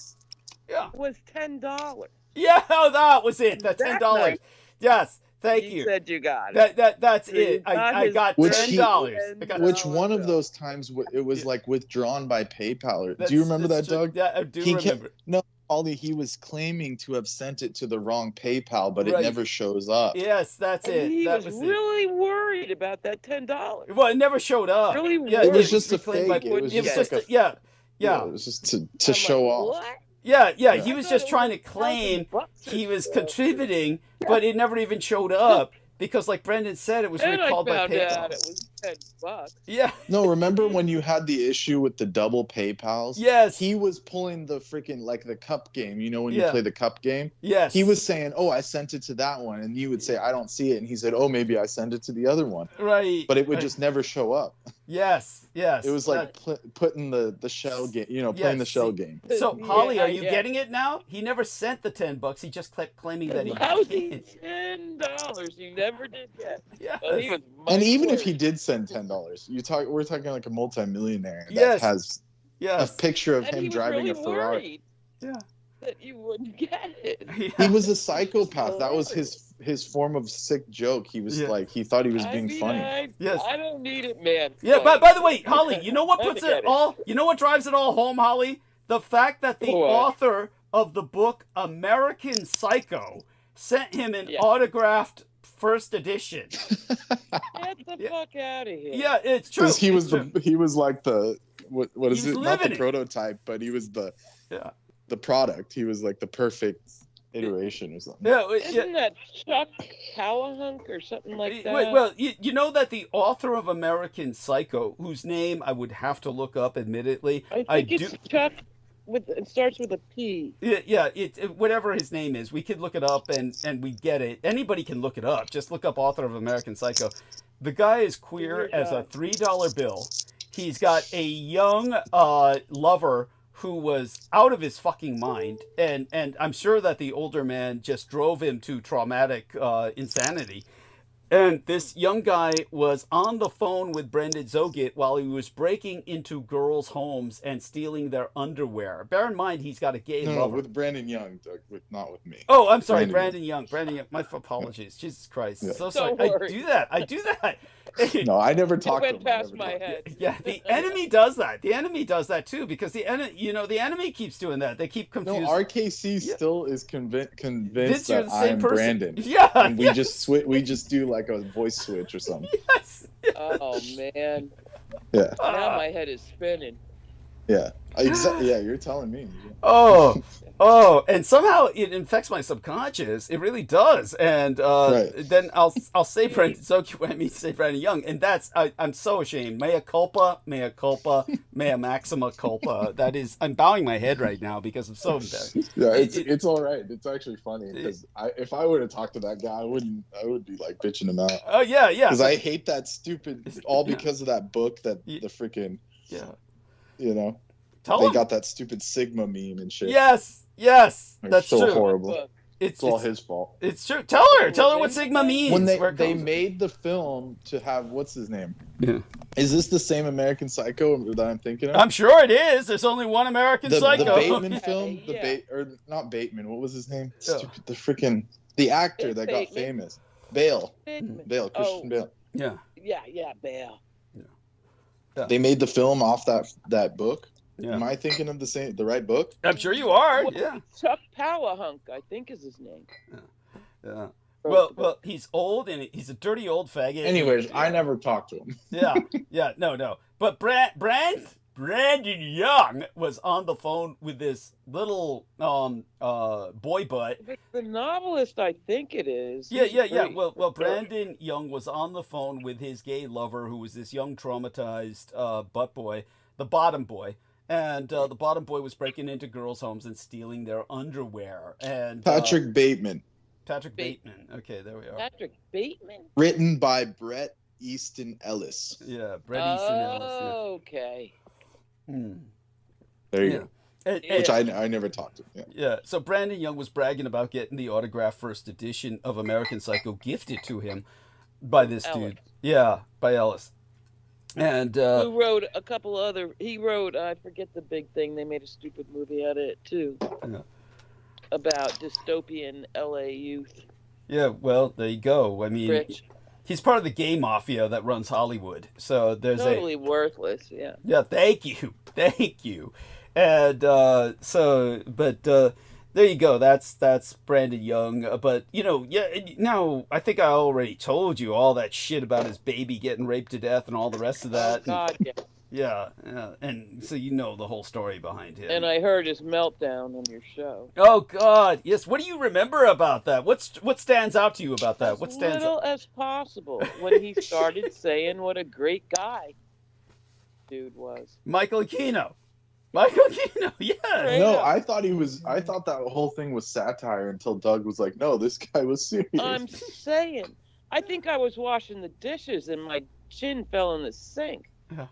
Speaker 1: Yeah.
Speaker 6: was $10.
Speaker 1: Yeah, that was it. The
Speaker 6: That
Speaker 1: $10.
Speaker 6: night,
Speaker 1: Yes, thank you.
Speaker 6: said you got it.
Speaker 1: That's
Speaker 6: So
Speaker 1: it.
Speaker 6: you got
Speaker 1: I
Speaker 6: his
Speaker 1: got
Speaker 3: Which
Speaker 1: $10.
Speaker 6: he-
Speaker 1: I got
Speaker 3: Which one of
Speaker 6: bill.
Speaker 3: those times it was
Speaker 1: Yeah.
Speaker 3: like withdrawn by PayPal?
Speaker 1: That's-
Speaker 3: Do you remember that,
Speaker 1: that's true.
Speaker 3: Doug?
Speaker 1: Yeah, I do
Speaker 3: He kept-
Speaker 1: remember.
Speaker 3: No, Ollie, he was claiming to have sent it to the wrong PayPal, but
Speaker 1: Right.
Speaker 3: it never shows up.
Speaker 1: Yes, that's
Speaker 6: And
Speaker 1: it.
Speaker 6: he
Speaker 1: That
Speaker 6: was
Speaker 1: was it.
Speaker 6: really worried about that $10.
Speaker 1: Well, it never showed up.
Speaker 6: Really
Speaker 1: Yeah,
Speaker 6: worried.
Speaker 3: It was just a
Speaker 1: reclaimed by-
Speaker 3: fake. It was
Speaker 1: it was
Speaker 3: just
Speaker 1: just
Speaker 3: like a
Speaker 1: yeah.
Speaker 3: It was just to
Speaker 6: I'm
Speaker 3: show
Speaker 6: like,
Speaker 3: off.
Speaker 6: What?
Speaker 1: Yeah,
Speaker 3: Yeah.
Speaker 1: he
Speaker 6: I
Speaker 1: was
Speaker 6: thought
Speaker 1: just
Speaker 6: it
Speaker 1: trying to
Speaker 6: was
Speaker 1: claim
Speaker 6: $1,000
Speaker 1: he
Speaker 6: or
Speaker 1: was
Speaker 6: so.
Speaker 1: contributing, but it never even showed up because, like Brendan said, it was
Speaker 6: And I
Speaker 1: recalled by
Speaker 6: found
Speaker 1: PayPal.
Speaker 6: out it was $10.
Speaker 1: Yeah.
Speaker 3: No, remember when you had the issue with the double PayPals?
Speaker 1: Yes.
Speaker 3: He was pulling the freaking like the cup game. You know when
Speaker 1: Yeah.
Speaker 3: you play the cup game?
Speaker 1: Yes.
Speaker 3: He was saying, "Oh, I sent it to that one," and you would say, "I don't see it," and he said, "Oh, maybe I sent it to the other one,"
Speaker 1: right,
Speaker 3: but it would
Speaker 1: right.
Speaker 3: just never show up.
Speaker 1: Yes.
Speaker 3: It was like putting the shell game, playing the shell game.
Speaker 1: So, Holly, are you
Speaker 6: Yeah.
Speaker 1: getting it now? He never sent the $10. He just kept claiming that he
Speaker 6: Lousy
Speaker 1: did.
Speaker 6: $10 you never did get.
Speaker 1: Yes.
Speaker 6: Well, he was
Speaker 3: And
Speaker 6: much
Speaker 3: even if
Speaker 6: worse.
Speaker 3: he did send $10, we're talking like a multimillionaire that
Speaker 1: Yes.
Speaker 3: has a
Speaker 1: Yes.
Speaker 3: picture of
Speaker 6: And
Speaker 3: him
Speaker 6: he was
Speaker 3: driving
Speaker 6: really
Speaker 3: a Ferrari.
Speaker 6: worried
Speaker 1: Yeah.
Speaker 6: that you wouldn't get it.
Speaker 3: He was a psychopath. That was his form of sick joke. He was like, he thought he was being funny.
Speaker 1: Yes.
Speaker 6: I don't need it, man.
Speaker 1: Yeah,
Speaker 6: Funny.
Speaker 1: by the way, Holly, you know what
Speaker 6: Let me
Speaker 1: puts
Speaker 6: get
Speaker 1: it all? You know what drives it all home, Holly? The fact that the
Speaker 6: What?
Speaker 1: author of the book American Psycho sent him an
Speaker 6: Yeah.
Speaker 1: autographed first edition.
Speaker 6: Get the
Speaker 1: Yeah.
Speaker 6: fuck out of here.
Speaker 1: Yeah, it's true.
Speaker 3: Because he
Speaker 1: It's
Speaker 3: was
Speaker 1: true.
Speaker 3: he was like the what is
Speaker 1: He was
Speaker 3: it? Not the
Speaker 1: living it.
Speaker 3: prototype, but he was the
Speaker 1: Yeah.
Speaker 3: product. He was like the perfect iteration or something.
Speaker 1: Yeah,
Speaker 6: Isn't that Chuck Cowahunk or something like that?
Speaker 1: Well, you know that the author of American Psycho, whose name I would have to look up, admittedly,
Speaker 6: I think it's Chuck. It starts with a P.
Speaker 1: Yeah, whatever his name is, we could look it up and we get it. Anybody can look it up. Just look up author of American Psycho. The guy is queer as a $3 bill. He's got a young lover who was out of his fucking mind, and I'm sure that the older man just drove him to traumatic insanity. And this young guy was on the phone with Brendan Zogit while he was breaking into girls' homes and stealing their underwear. Bear in mind, he's got a gay
Speaker 3: No,
Speaker 1: lover.
Speaker 3: with Brandon Young, Doug, not with me.
Speaker 1: Oh, I'm sorry,
Speaker 3: Brandon
Speaker 1: Brandon Young. My apologies. Jesus Christ.
Speaker 3: Yeah.
Speaker 1: So sorry.
Speaker 6: Don't worry.
Speaker 1: I do that.
Speaker 3: No, I never
Speaker 6: It
Speaker 3: talked to him.
Speaker 6: went
Speaker 3: I
Speaker 6: past
Speaker 3: never
Speaker 6: my
Speaker 3: talked to him.
Speaker 6: head.
Speaker 1: Yeah, the enemy does that. The enemy does that too, because the enemy keeps doing that. They keep
Speaker 3: No,
Speaker 1: confusing.
Speaker 3: RKC
Speaker 1: Yeah.
Speaker 3: still is
Speaker 1: Vince,
Speaker 3: convinced
Speaker 1: you're
Speaker 3: that
Speaker 1: the same
Speaker 3: I'm
Speaker 1: person.
Speaker 3: Brandon.
Speaker 1: Yeah.
Speaker 3: And we just do like a voice switch or something.
Speaker 1: Yes.
Speaker 6: Oh man.
Speaker 3: Yeah.
Speaker 6: Now my head is spinning.
Speaker 3: Yeah. Exactly. Yeah, you're telling me.
Speaker 1: Oh, and somehow it infects my subconscious. It really does. And
Speaker 3: Right.
Speaker 1: then I'll say Brandon Zoki when I mean say Brandon Young, and I'm so ashamed. Mea culpa, mea maxima culpa. That is, I'm bowing my head right now because I'm so embarrassed.
Speaker 3: Yeah, it's all right. It's actually funny because if I were to talk to that guy, I would be like bitching him out.
Speaker 1: Oh yeah.
Speaker 3: Because I hate that stupid, all
Speaker 1: Yeah.
Speaker 3: because of that book that
Speaker 1: Yeah.
Speaker 3: the freaking,
Speaker 1: Yeah. Tell
Speaker 3: they
Speaker 1: him.
Speaker 3: got that stupid Sigma meme and shit.
Speaker 1: Yes,
Speaker 3: They're
Speaker 1: that's
Speaker 3: so
Speaker 1: true.
Speaker 3: horrible.
Speaker 1: It's
Speaker 3: It's all his fault.
Speaker 1: It's true. Tell her what Sigma means.
Speaker 3: When
Speaker 1: where it
Speaker 3: they
Speaker 1: comes-
Speaker 3: made the film to have what's his name?
Speaker 1: Yeah.
Speaker 3: Is this the same American Psycho that I'm thinking of?
Speaker 1: I'm sure it is. There's only one American
Speaker 3: the
Speaker 1: Psycho.
Speaker 3: Bateman film,
Speaker 6: Yeah.
Speaker 3: not Bateman. What was his name?
Speaker 1: Yeah.
Speaker 3: Stupid, the actor that got
Speaker 6: Bateman.
Speaker 3: famous. Bale,
Speaker 6: Bateman.
Speaker 3: Christian Bale.
Speaker 1: Yeah.
Speaker 6: Yeah, Bale.
Speaker 3: They made the film off that book.
Speaker 1: Yeah.
Speaker 3: Am I thinking of the right book?
Speaker 1: I'm sure you are.
Speaker 6: Well,
Speaker 1: Yeah.
Speaker 6: Chuck Powahunk, I think is his name.
Speaker 1: Yeah. Well, he's old and he's a dirty old faggot.
Speaker 3: Anyways, I never talked to him.
Speaker 1: Yeah. No. But Brandon Young was on the phone with this little boy butt.
Speaker 6: But the novelist, I think it is.
Speaker 1: Yeah.
Speaker 6: He's pretty-
Speaker 1: Well, Brandon Young was on the phone with his gay lover, who was this young traumatized butt boy, the bottom boy. And the bottom boy was breaking into girls' homes and stealing their underwear. And
Speaker 3: Patrick Bateman.
Speaker 1: Patrick Bateman. Okay, there we are.
Speaker 6: Patrick Bateman.
Speaker 3: Written by Bret Easton Ellis.
Speaker 1: Yeah, Brett Easton Ellis.
Speaker 6: Okay.
Speaker 1: Yeah. Hmm.
Speaker 3: There you
Speaker 1: Yeah.
Speaker 3: go.
Speaker 1: And-
Speaker 3: Which I never talked to. Yeah.
Speaker 1: Yeah, so Brandon Young was bragging about getting the autographed first edition of American Psycho gifted to him by this
Speaker 6: Ellis.
Speaker 1: dude. Yeah, by Ellis. And
Speaker 6: Who wrote a couple other? He wrote. I forget the big thing. They made a stupid movie out of it too.
Speaker 1: Yeah.
Speaker 6: About dystopian LA youth.
Speaker 1: yeah, well, there you go. I mean,
Speaker 6: Rich.
Speaker 1: he's part of the gay mafia that runs Hollywood. So there's
Speaker 6: Totally worthless. Yeah.
Speaker 1: Yeah, thank you. And there you go. That's Brandon Young. But now I think I already told you all that shit about his baby getting raped to death and all the rest of that.
Speaker 6: Oh God. Yeah.
Speaker 1: Yeah, and so you know the whole story behind him.
Speaker 6: And I heard his meltdown on your show.
Speaker 1: Oh God, yes. What do you remember about that? What stands out to you about that? What
Speaker 6: As
Speaker 1: stands
Speaker 6: little
Speaker 1: out?
Speaker 6: as possible when he started saying what a great guy dude was.
Speaker 1: Michael Aquino, yes.
Speaker 6: Right.
Speaker 3: No, I thought that whole thing was satire until Doug was like, "No, this guy was serious."
Speaker 6: I'm saying. I think I was washing the dishes and my chin fell in the sink.
Speaker 1: Yeah.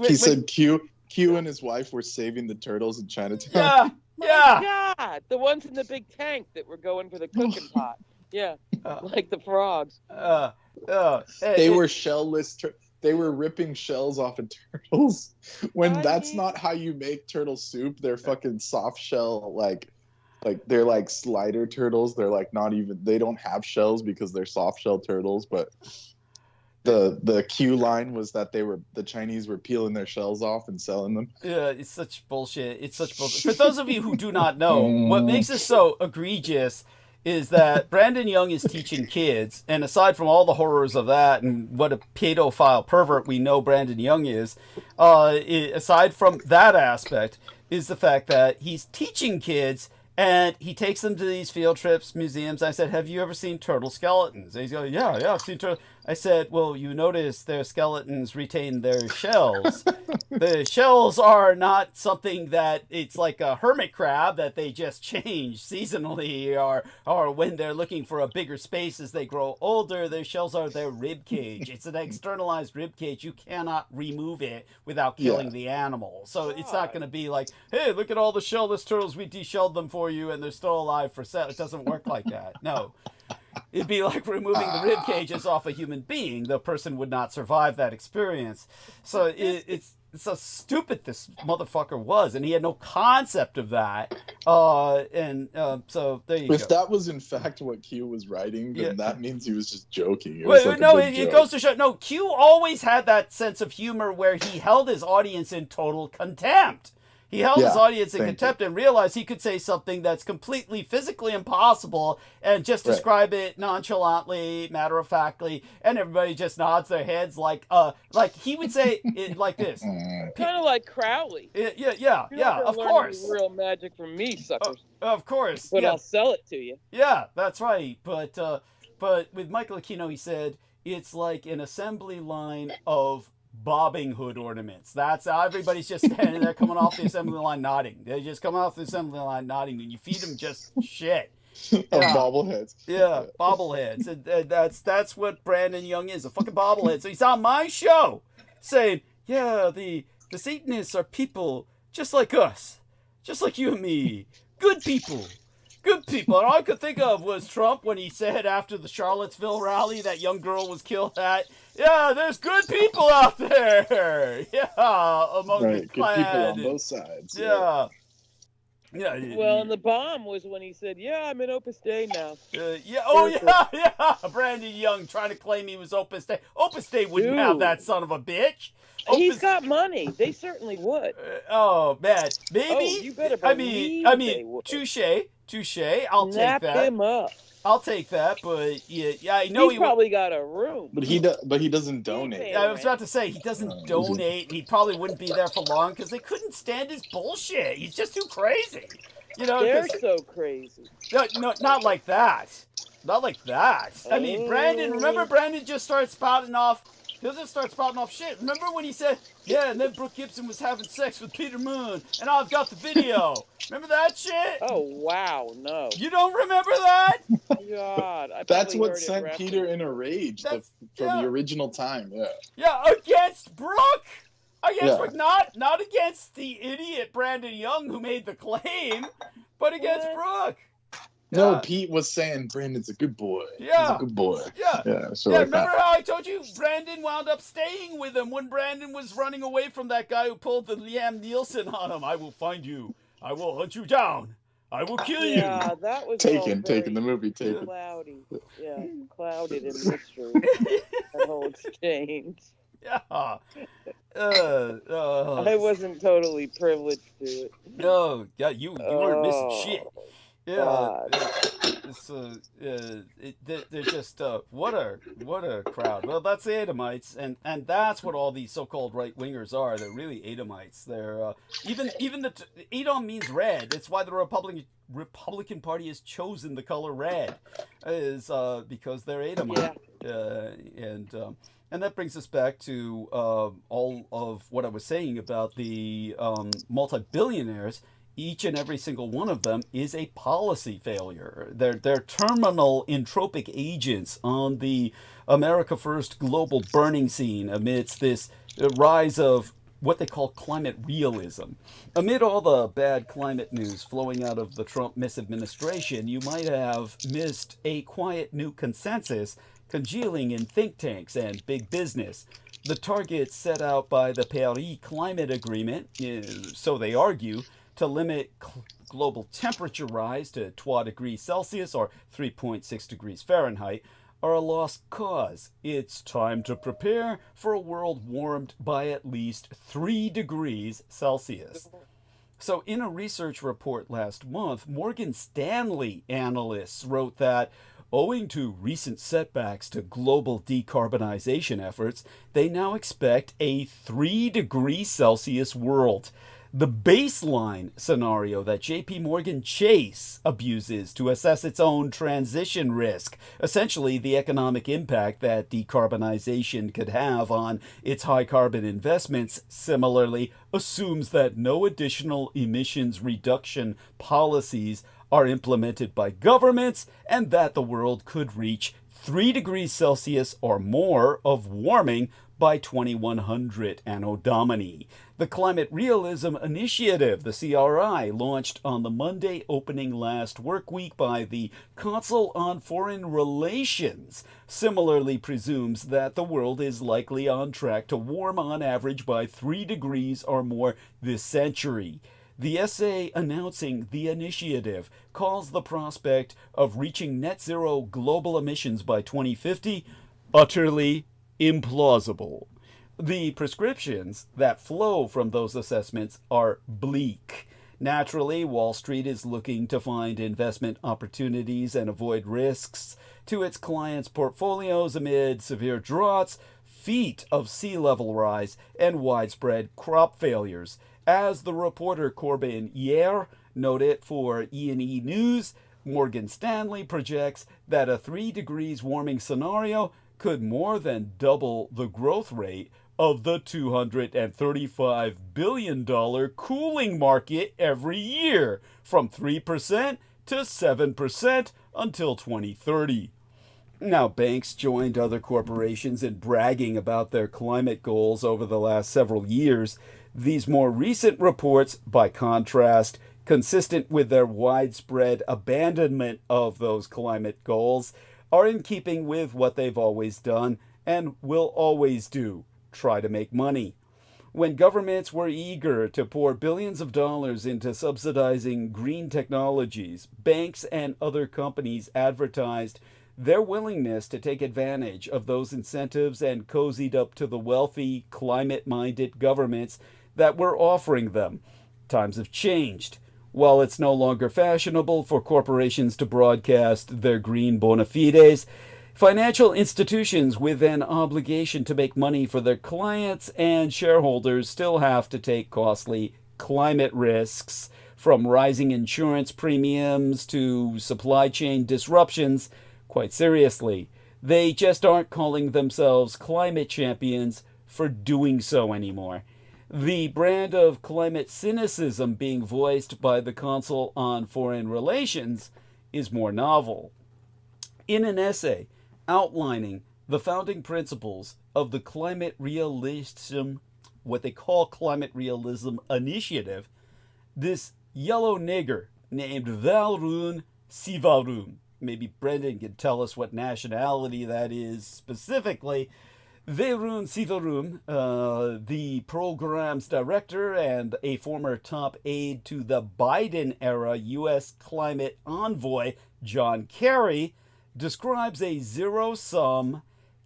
Speaker 3: He said Q and his wife were saving the turtles in Chinatown.
Speaker 1: Yeah, yeah.
Speaker 6: God, the ones in the big tank that were going for the cooking pot. Yeah, like the frogs.
Speaker 3: They were shellless. They were ripping shells off of turtles. When that's not how you make turtle soup. They're fucking soft shell, like they're like slider turtles. They're like not even. They don't have shells because they're soft shell turtles. But the Q line was that the Chinese were peeling their shells off and selling them.
Speaker 1: Yeah, it's such bullshit. It's such bullshit. For those of you who do not know, what makes this so egregious is that Brandon Young is teaching kids, and aside from all the horrors of that and what a pedophile pervert we know Brandon Young is, aside from that aspect, is the fact that he's teaching kids, and he takes them to these field trips, museums. I said, have you ever seen turtle skeletons? And he's going, yeah, I've seen turtle. I said, well, you notice their skeletons retain their shells. The shells are not something that it's like a hermit crab that they just change seasonally or when they're looking for a bigger space as they grow older. Their shells are their rib cage. It's an externalized rib cage. You cannot remove it without killing the animal. So it's not going to be like, hey, look at all the shellless turtles. We deshelled them for you and they're still alive for sale. It doesn't work like that. No. It'd be like removing the rib cages off a human being. The person would not survive that experience. So it's so stupid this motherfucker was, and he had no concept of that. So there you go.
Speaker 3: If that was in fact what Q was writing, then that means he was just joking.
Speaker 1: It goes to show. No, Q always had that sense of humor where he held his audience in total contempt. He held his audience in contempt and realized he could say something that's completely physically impossible and just describe it nonchalantly, matter-of-factly, and everybody just nods their heads like he would say it like this.
Speaker 6: Kind of like Crowley.
Speaker 1: Yeah, of course.
Speaker 6: Real magic from me, suckers.
Speaker 1: Of course.
Speaker 6: But I'll sell it to you.
Speaker 1: Yeah, that's right. But with Michael Aquino, he said, it's like an assembly line of bobbing hood ornaments. That's how everybody's just standing there coming off the assembly line nodding. They're just coming off the assembly line nodding, and you feed them just shit.
Speaker 3: Bobbleheads.
Speaker 1: Yeah, bobbleheads. And that's what Brandon Young is, a fucking bobblehead. So he's on my show saying, yeah, the Satanists are people just like us, just like you and me. Good people. Good people. And all I could think of was Trump when he said after the Charlottesville rally that young girl was killed at, yeah, there's good people out there. Yeah, among the
Speaker 3: good people on both sides.
Speaker 1: Yeah.
Speaker 6: Well, and the bomb was when he said, yeah, I'm in Opus Dei now.
Speaker 1: Brandon Young trying to claim he was Opus Dei. Opus Dei wouldn't have that son of a bitch.
Speaker 6: He's got money. They certainly would.
Speaker 1: Oh, man. Maybe.
Speaker 6: Oh, you better believe they would.
Speaker 1: Touche. I'll take that.
Speaker 6: Nap him up.
Speaker 1: I'll take that, but I know
Speaker 6: he's probably got a room.
Speaker 3: But he doesn't donate.
Speaker 1: I was about to say he doesn't donate, and he probably wouldn't be there for long because they couldn't stand his bullshit. He's just too crazy.
Speaker 6: They're so crazy.
Speaker 1: No, not like that. Not like that. I mean, Brandon just started spouting off. He'll just start spouting off shit. Remember when he said, yeah, and then Brooke Gibson was having sex with Peter Moon, and I've got the video. Remember that shit?
Speaker 6: Oh, wow, no.
Speaker 1: You don't remember that?
Speaker 6: God.
Speaker 3: That's what sent Peter in a rage from the original time,
Speaker 1: Yeah, against Brooke. Brooke. Not against the idiot Brandon Young who made the claim, but against Brooke.
Speaker 3: No, Pete was saying Brandon's a good boy.
Speaker 1: Yeah.
Speaker 3: He's a good boy.
Speaker 1: Yeah.
Speaker 3: So
Speaker 1: remember how I told you Brandon wound up staying with him when Brandon was running away from that guy who pulled the Liam Nielsen on him. I will find you. I will hunt you down. I will kill you.
Speaker 6: Yeah, that was
Speaker 3: Taken the movie Taken.
Speaker 6: Cloudy. Yeah, clouded in mystery. That whole exchange.
Speaker 1: Yeah.
Speaker 6: I wasn't totally privileged to it.
Speaker 1: No, yeah, you weren't missing shit. Yeah, they're just what a crowd. Well, that's the Edomites, and that's what all these so-called right wingers are. They're really Edomites. They're even the Edom means red. It's why the Republican Party has chosen the color red, is because they're Edomite. And that brings us back to all of what I was saying about the multi-billionaires. each and every single one of them is a policy failure. They're terminal entropic agents on the America First global burning scene amidst this rise of what they call climate realism. Amid all the bad climate news flowing out of the Trump misadministration, you might have missed a quiet new consensus congealing in think tanks and big business. The targets set out by the Paris Climate Agreement, so they argue, to limit global temperature rise to 2 degrees Celsius or 3.6 degrees Fahrenheit, are a lost cause. It's time to prepare for a world warmed by at least 3 degrees Celsius. So in a research report last month, Morgan Stanley analysts wrote that owing to recent setbacks to global decarbonization efforts, they now expect a 3 degrees Celsius world. The baseline scenario that JP Morgan Chase abuses to assess its own transition risk, essentially the economic impact that decarbonization could have on its high carbon investments, similarly assumes that no additional emissions reduction policies are implemented by governments and that the world could reach 3 degrees Celsius or more of warming by 2100 Anno Domini. The Climate Realism Initiative, the CRI, launched on the Monday opening last work week by the Council on Foreign Relations, similarly presumes that the world is likely on track to warm on average by 3 degrees or more this century. The essay announcing the initiative calls the prospect of reaching net zero global emissions by 2050 utterly implausible. The prescriptions that flow from those assessments are bleak. Naturally, Wall Street is looking to find investment opportunities and avoid risks to its clients' portfolios amid severe droughts, feet of sea level rise, and widespread crop failures. As the reporter Corbin Yer noted for E&E News, Morgan Stanley projects that a 3 degrees warming scenario could more than double the growth rate of the $235 billion cooling market every year, from 3% to 7% until 2030. Now, banks joined other corporations in bragging about their climate goals over the last several years. These more recent reports, by contrast, consistent with their widespread abandonment of those climate goals, are in keeping with what they've always done and will always do: try to make money. When governments were eager to pour billions of dollars into subsidizing green technologies, banks and other companies advertised their willingness to take advantage of those incentives and cozied up to the wealthy, climate-minded governments that were offering them. Times have changed. While it's no longer fashionable for corporations to broadcast their green bona fides, financial institutions with an obligation to make money for their clients and shareholders still have to take costly climate risks, from rising insurance premiums to supply chain disruptions, quite seriously. They just aren't calling themselves climate champions for doing so anymore. The brand of climate cynicism being voiced by the Council on Foreign Relations is more novel. In an essay outlining the founding principles of the climate realism, what they call climate realism initiative, this yellow nigger named Val-Roon-Sivaroon, maybe Brendan can tell us what nationality that is specifically, Val-Roon-Sivaroon, the program's director and a former top aide to the Biden-era U.S. climate envoy John Kerry, describes a zero-sum,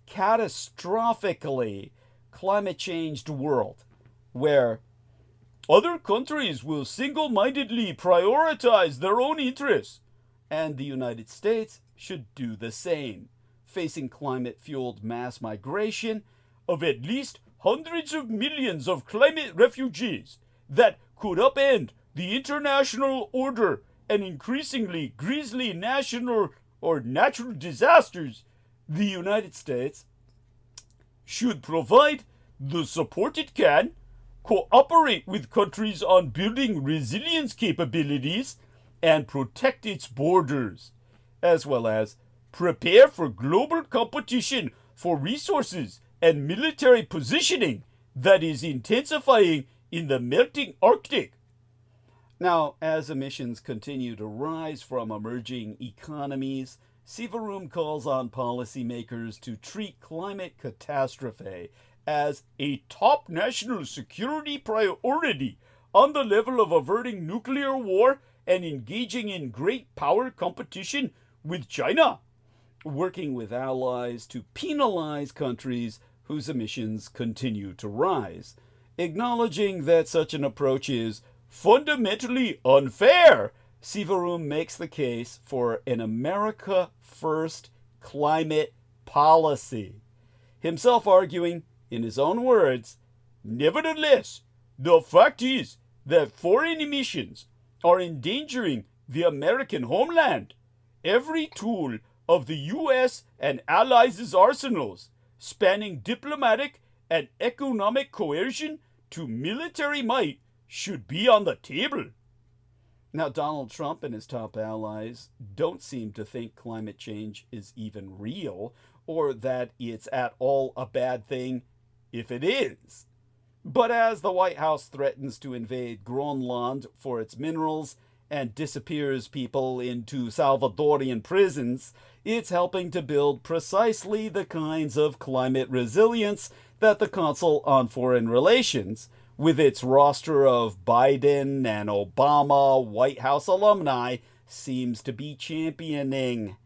Speaker 1: catastrophically climate-changed world where other countries will single-mindedly prioritize their own interests, and the United States should do the same, facing climate-fueled mass migration of at least hundreds of millions of climate refugees that could upend the international order and increasingly grisly national or natural disasters. The United States should provide the support it can cooperate with countries on building resilience capabilities, and protect its borders, as well as prepare for global competition for resources and military positioning that is intensifying in the melting Arctic. Now, as emissions continue to rise from emerging economies, Sivarum calls on policymakers to treat climate catastrophe as a top national security priority on the level of averting nuclear war and engaging in great power competition with China, working with allies to penalize countries whose emissions continue to rise, acknowledging that such an approach is fundamentally unfair. Sivarum makes the case for an America First climate policy, himself arguing, in his own words, nevertheless, the fact is that foreign emissions are endangering the American homeland. Every tool of the U.S. and allies' arsenals, spanning diplomatic and economic coercion to military might, should be on the table. Now, Donald Trump and his top allies don't seem to think climate change is even real, or that it's at all a bad thing if it is. But as the White House threatens to invade Groenland for its minerals and disappears people into Salvadorian prisons, it's helping to build precisely the kinds of climate resilience that the Council on Foreign Relations, with its roster of Biden and Obama White House alumni, seems to be championing.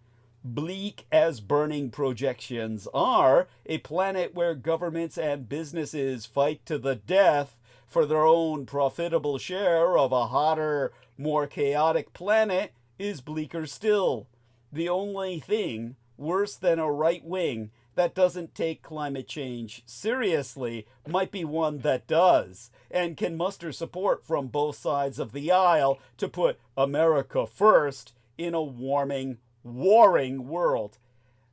Speaker 1: Bleak as burning projections are, a planet where governments and businesses fight to the death for their own profitable share of a hotter, more chaotic planet is bleaker still. The only thing worse than a right wing that doesn't take climate change seriously might be one that does, and can muster support from both sides of the aisle to put America first in a warring world.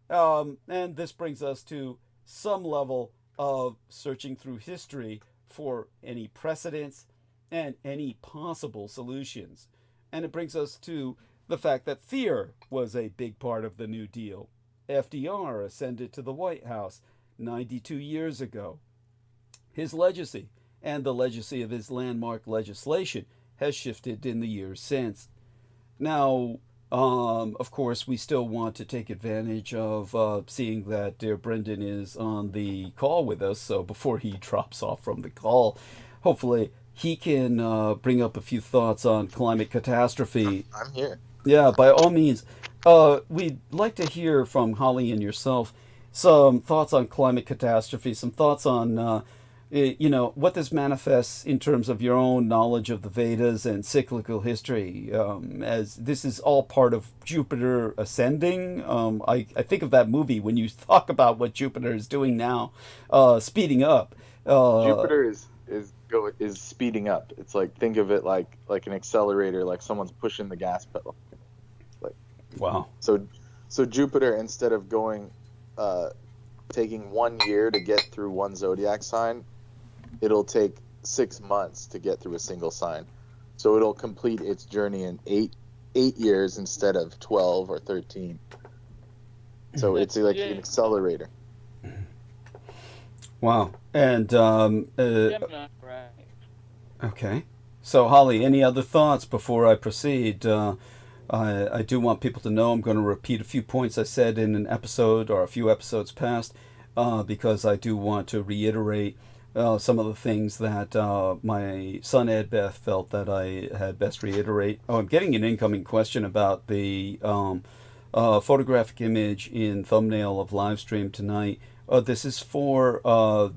Speaker 1: And this brings us to some level of searching through history for any precedents and any possible solutions. And it brings us to the fact that fear was a big part of the New Deal. FDR ascended to the White House 92 years ago. His legacy and the legacy of his landmark legislation has shifted in the years since. Now, of course, we still want to take advantage of seeing that dear Brendan is on the call with us. So before he drops off from the call, hopefully he can bring up a few thoughts on climate catastrophe.
Speaker 3: I'm here.
Speaker 1: Yeah, by all means. We'd like to hear from Holly and yourself some thoughts on climate catastrophe, some thoughts on, what this manifests in terms of your own knowledge of the Vedas and cyclical history, as this is all part of Jupiter ascending. I think of that movie when you talk about what Jupiter is doing now, speeding up.
Speaker 3: Jupiter is speeding up. It's like, think of it like an accelerator, like someone's pushing the gas pedal.
Speaker 1: Wow.
Speaker 3: So Jupiter, instead of taking 1 year to get through one zodiac sign, it'll take 6 months to get through a single sign. So it'll complete its journey in eight years instead of 12 or 13. So it's like an accelerator.
Speaker 1: Wow. And
Speaker 6: Gemini, right.
Speaker 1: okay. So Holly, any other thoughts before I proceed? I do want people to know I'm going to repeat a few points I said in an episode or a few episodes past, because I do want to reiterate some of the things that my son Ed Beth felt that I had best reiterate. Oh, I'm getting an incoming question about the photographic image in thumbnail of live stream tonight. This is for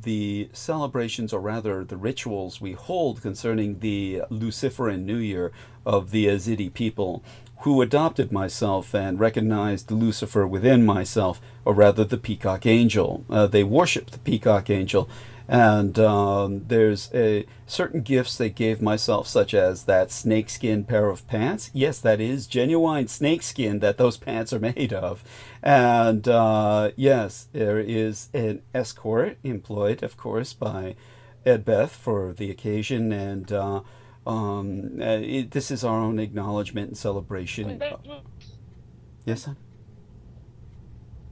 Speaker 1: the celebrations, or rather the rituals we hold concerning the Luciferan New Year of the Yazidi people, who adopted myself and recognized Lucifer within myself, or rather the peacock angel. They worship the peacock angel, and there's certain gifts they gave myself, such as that snakeskin pair of pants. Yes, that is genuine snakeskin that those pants are made of. And yes, there is an escort employed, of course, by Ed Beth for the occasion, and this is our own acknowledgement and celebration. Yes, hon?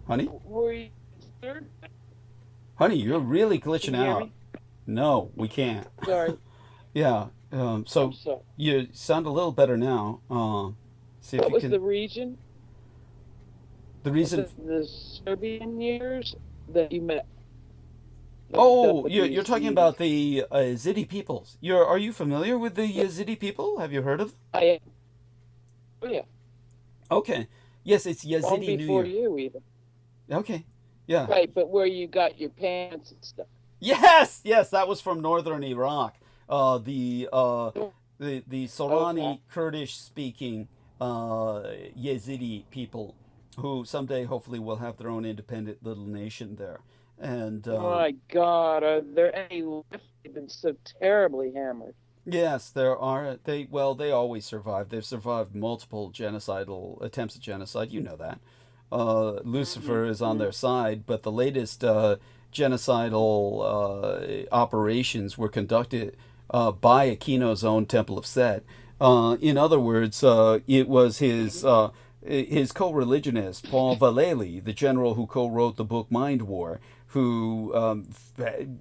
Speaker 1: Honey?
Speaker 6: Were you third?
Speaker 1: Honey, you're really
Speaker 6: Can
Speaker 1: glitching
Speaker 6: you hear
Speaker 1: out.
Speaker 6: me?
Speaker 1: No, we can't.
Speaker 6: Sorry.
Speaker 1: Yeah. So
Speaker 6: I'm sorry.
Speaker 1: you sound a little better now. See if
Speaker 6: What
Speaker 1: you
Speaker 6: was
Speaker 1: can.
Speaker 6: the region?
Speaker 1: The
Speaker 6: Was
Speaker 1: reason.
Speaker 6: it the Serbian years that you met?
Speaker 1: Oh, you're talking about the Yazidi peoples. Are you familiar with the Yazidi people? Have you heard of them?
Speaker 6: I am. Oh, yeah.
Speaker 1: Okay. Yes, it's
Speaker 6: Long
Speaker 1: Yazidi New
Speaker 6: before
Speaker 1: Year.
Speaker 6: you even.
Speaker 1: Okay. Yeah.
Speaker 6: Right, but where you got your pants and stuff.
Speaker 1: Yes, yes, that was from northern Iraq. The Sorani Kurdish speaking Yazidi people, who someday hopefully will have their own independent little nation there. And
Speaker 6: Oh my God, are there any left? They've been so terribly hammered.
Speaker 1: yes, there are. They always survive. They've survived multiple genocidal attempts at genocide. You know that. Lucifer is on their side, but the latest genocidal operations were conducted by Aquino's own Temple of Set. In other words, it was his co-religionist, Paul Vallely, the general who co-wrote the book Mind War, who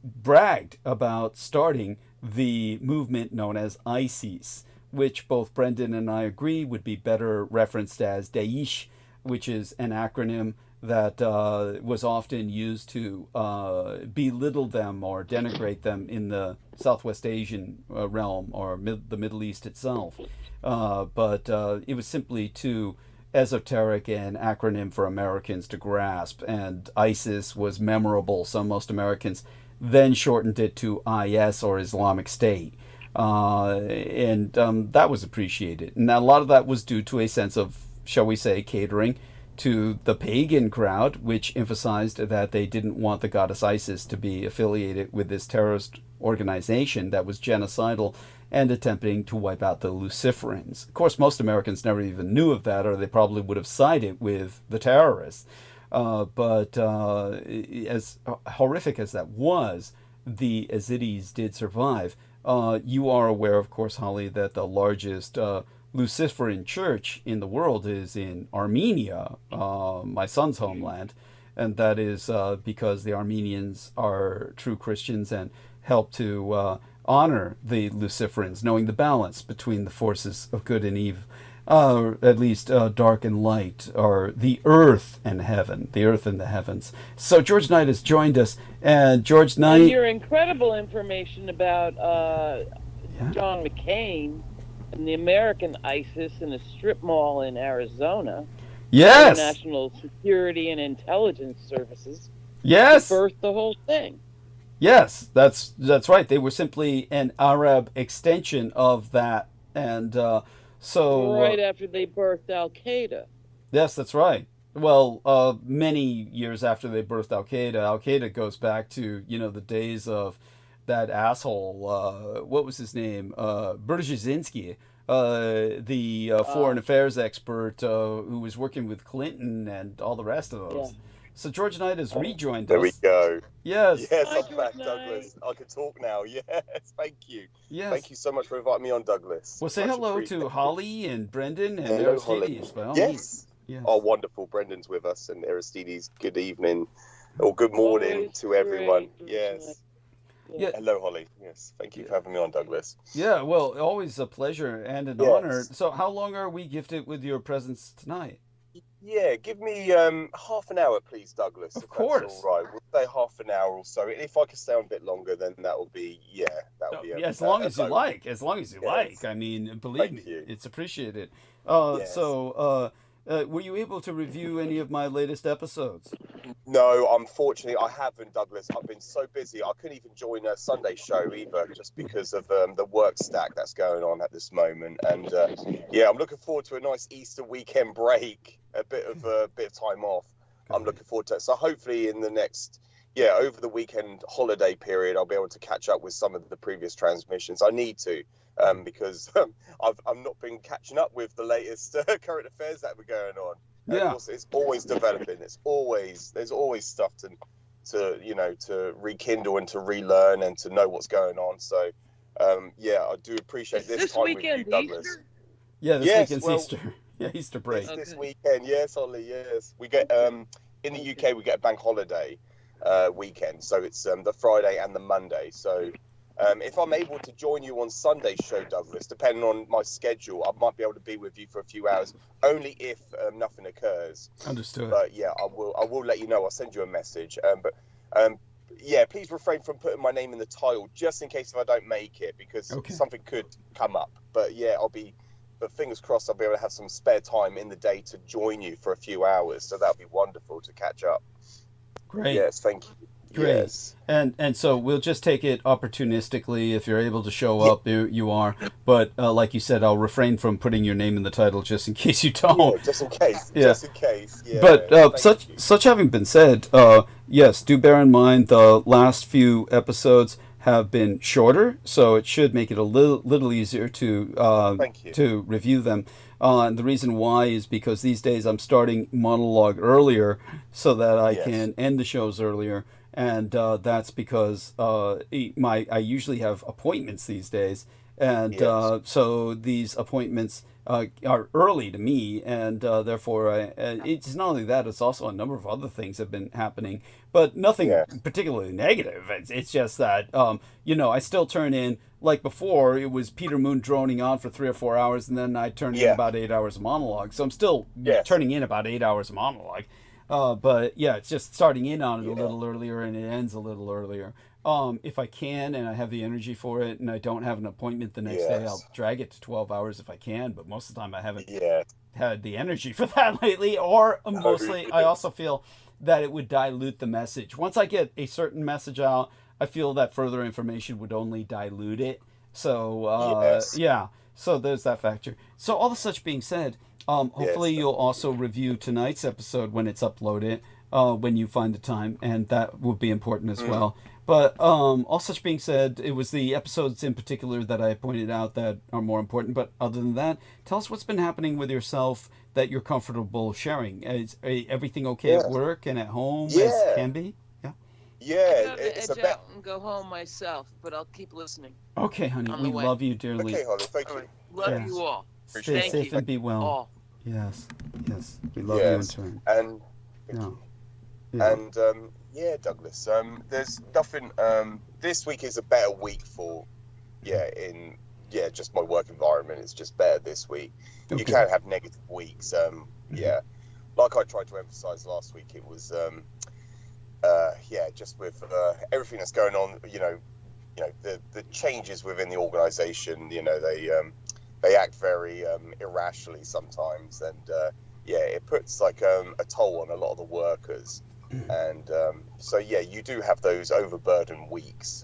Speaker 1: bragged about starting the movement known as ISIS, which both Brendan and I agree would be better referenced as Daesh, which is an acronym that was often used to belittle them or denigrate them in the Southwest Asian realm or the Middle East itself. But it was simply too esoteric and acronym for Americans to grasp, and ISIS was memorable, so most Americans then shortened it to IS, or Islamic State. And that was appreciated. And a lot of that was due to a sense of, shall we say, catering to the pagan crowd, which emphasized that they didn't want the goddess Isis to be affiliated with this terrorist organization that was genocidal and attempting to wipe out the Luciferans. Of course, most Americans never even knew of that, or they probably would have sided with the terrorists. But as horrific as that was, the Yazidis did survive. You are aware, of course, Holly, that the largest Luciferan church in the world is in Armenia, my son's homeland, and that is because the Armenians are true Christians and help to honor the Luciferans, knowing the balance between the forces of good and evil, at least dark and light, or the earth and heaven, the earth and the heavens. So George Knight has joined us, and George Knight...
Speaker 6: And your incredible information about John McCain and the American ISIS in a strip mall in Arizona.
Speaker 1: Yes!
Speaker 6: National Security and Intelligence Services.
Speaker 1: Yes!
Speaker 6: Birthed the whole thing.
Speaker 1: Yes, that's right. They were simply an Arab extension of that, and so
Speaker 6: right after they birthed Al Qaeda.
Speaker 1: Yes, that's right. Well, many years after they birthed Al Qaeda goes back to the days of that asshole. What was his name? Brzezinski, the foreign affairs expert who was working with Clinton and all the rest of those. Yeah. So George Knight has rejoined us.
Speaker 7: There we go.
Speaker 1: Yes.
Speaker 7: Yes,
Speaker 6: Hi,
Speaker 7: I'm back,
Speaker 6: George
Speaker 7: Douglas. I can talk now. Yes, thank you.
Speaker 1: Yes.
Speaker 7: Thank you so much for inviting me on, Douglas.
Speaker 1: Well, say hello to Holly and Brendan and
Speaker 7: Hello, Holly.
Speaker 1: Aristides. Well,
Speaker 7: yes. Oh, wonderful. Brendan's with us, and Aristides, good evening or good morning
Speaker 6: Always
Speaker 7: to everyone.
Speaker 6: great.
Speaker 7: Yes.
Speaker 1: Yeah.
Speaker 7: Hello, Holly. Yes, thank you for having me on, Douglas.
Speaker 1: Yeah, well, always a pleasure and an honor. So how long are we gifted with your presence tonight?
Speaker 7: Yeah, give me half an hour, please, Douglas.
Speaker 1: Of course.
Speaker 7: That's all right. We'll say half an hour or so. If I can stay on a bit longer, then that will be,
Speaker 1: as long as you like. As long as you like. I mean, believe me, it's appreciated. So, were you able to review any of my latest episodes?
Speaker 7: No, unfortunately, I haven't, Douglas. I've been so busy. I couldn't even join a Sunday show either, just because of the work stack that's going on at this moment. And I'm looking forward to a nice Easter weekend break, a bit of time off. I'm looking forward to it. So hopefully in the next, over the weekend holiday period, I'll be able to catch up with some of the previous transmissions. I need to. Because I've not been catching up with the latest current affairs that were going on. And of course, it's always developing. There's always stuff to rekindle and to relearn and to know what's going on. So yeah, I do appreciate
Speaker 6: Is
Speaker 7: this
Speaker 6: this
Speaker 7: time
Speaker 6: weekend
Speaker 7: with you, Douglas.
Speaker 6: Easter?
Speaker 1: Yeah, this
Speaker 7: Yes,
Speaker 1: weekend's
Speaker 7: well,
Speaker 1: Easter. Yeah, Easter break.
Speaker 7: This
Speaker 6: Okay.
Speaker 7: weekend, yes, Ollie, yes. We get in the UK we get a bank holiday weekend, so it's the Friday and the Monday. So if I'm able to join you on Sunday's show, Douglas, depending on my schedule, I might be able to be with you for a few hours, only if nothing occurs.
Speaker 1: Understood.
Speaker 7: But yeah, I will let you know. I'll send you a message. Yeah, please refrain from putting my name in the title, just in case if I don't make it, because something could come up. But yeah, but fingers crossed I'll be able to have some spare time in the day to join you for a few hours. So that'll be wonderful to catch up.
Speaker 1: Great.
Speaker 7: Yes, thank you.
Speaker 1: Great.
Speaker 7: Yes.
Speaker 1: And so we'll just take it opportunistically. If you're able to show up, you are. But like you said, I'll refrain from putting your name in the title just in case you don't.
Speaker 7: Yeah, just in case.
Speaker 1: Yeah.
Speaker 7: Just in case. Yeah.
Speaker 1: But such having been said, yes, do bear in mind the last few episodes have been shorter, so it should make it a little easier to review them. And the reason why is because these days I'm starting monologue earlier so that I can end the shows earlier, and that's because I usually have appointments these days, and so these appointments are early to me, and therefore it's not only that, it's also a number of other things have been happening, but nothing particularly negative. It's just that I still turn in, like before it was Peter Moon droning on for 3 or 4 hours, and then I turned in about 8 hours of monologue, so I'm still turning in about 8 hours of monologue, but yeah, it's just starting in on it a little earlier and it ends a little earlier. If I can and I have the energy for it and I don't have an appointment the next day, I'll drag it to 12 hours if I can, but most of the time I haven't had the energy for that lately, or mostly I also feel that it would dilute the message. Once I get a certain message out, I feel that further information would only dilute it. So so there's that factor. So all of such being said, hopefully you'll also review tonight's episode when it's uploaded, when you find the time, and that will be important as well. But all such being said, it was the episodes in particular that I pointed out that are more important. But other than that, tell us what's been happening with yourself that you're comfortable sharing. Is everything okay at work and at home as can be?
Speaker 6: I have to edge out and go home myself, but I'll keep listening.
Speaker 1: Okay, honey. We love you dearly.
Speaker 7: Okay, Holly. Thank you.
Speaker 6: Love you all.
Speaker 1: Stay safe and be well.
Speaker 6: All.
Speaker 1: Yes. We love you in turn.
Speaker 7: And Douglas. There's nothing. This week is a better week for, just my work environment. It's just better this week.
Speaker 1: Okay.
Speaker 7: You can have negative weeks. Like I tried to emphasize last week, it was just with everything that's going on. The changes within the organization. They act very irrationally sometimes, and it puts like a toll on a lot of the workers. And you do have those overburdened weeks,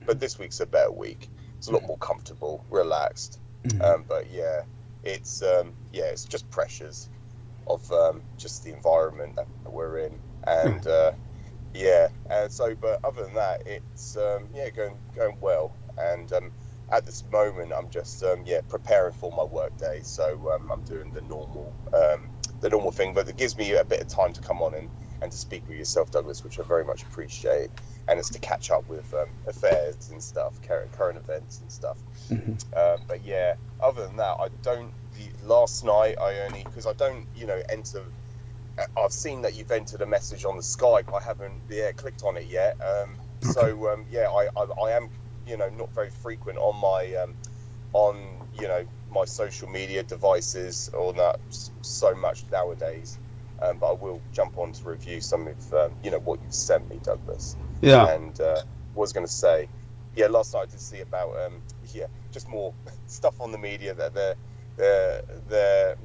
Speaker 7: but this week's a better week. It's a lot more comfortable, relaxed. It's just pressures of just the environment that we're in, and but other than that, it's going well. And at this moment, I'm just preparing for my work day. So I'm doing the normal thing, but it gives me a bit of time to come on and to speak with yourself, Douglas, which I very much appreciate. And it's to catch up with affairs and stuff, current events and stuff. But yeah, other than that, last night because I don't enter. I've seen that you've entered a message on the Skype. I haven't clicked on it yet. I am not very frequent on my my social media devices or not so much nowadays. But I will jump on to review some of what you've sent me, Douglas.
Speaker 1: Yeah.
Speaker 7: And was going to say, last night I did see about just more stuff on the media that they're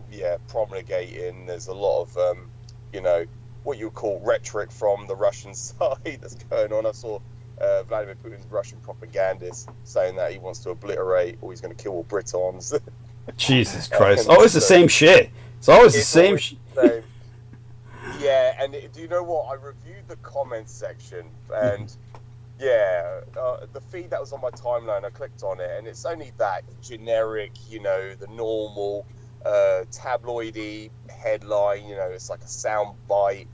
Speaker 7: promulgating. There's a lot of what you would call rhetoric from the Russian side that's going on. I saw Vladimir Putin's Russian propagandist saying that he wants to obliterate or he's going to kill all Britons.
Speaker 1: Jesus Christ! Always the same shit. It's always the same shit.
Speaker 7: Yeah, and do you know what? I reviewed the comments section, and the feed that was on my timeline, I clicked on it, and it's only that generic, the normal tabloidy headline. It's like a sound bite.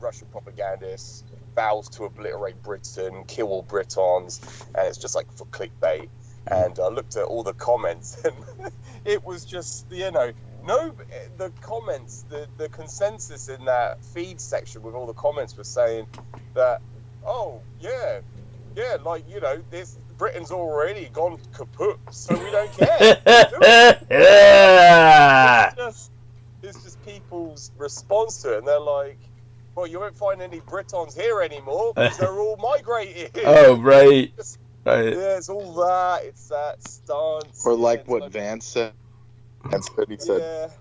Speaker 7: Russian propagandist vows to obliterate Britain, kill all Britons, and it's just like for clickbait. And I looked at all the comments, and it was just, no, the comments, the consensus in that feed section with all the comments was saying that, oh, yeah, like, this Britain's already gone kaput, so we don't care. It's just people's response to it, and they're like, well, you won't find any Britons here anymore because they're all migrated.
Speaker 1: Oh, right. Right.
Speaker 7: Yeah, it's all that. It's that stance.
Speaker 3: Or like what Vance said. He said,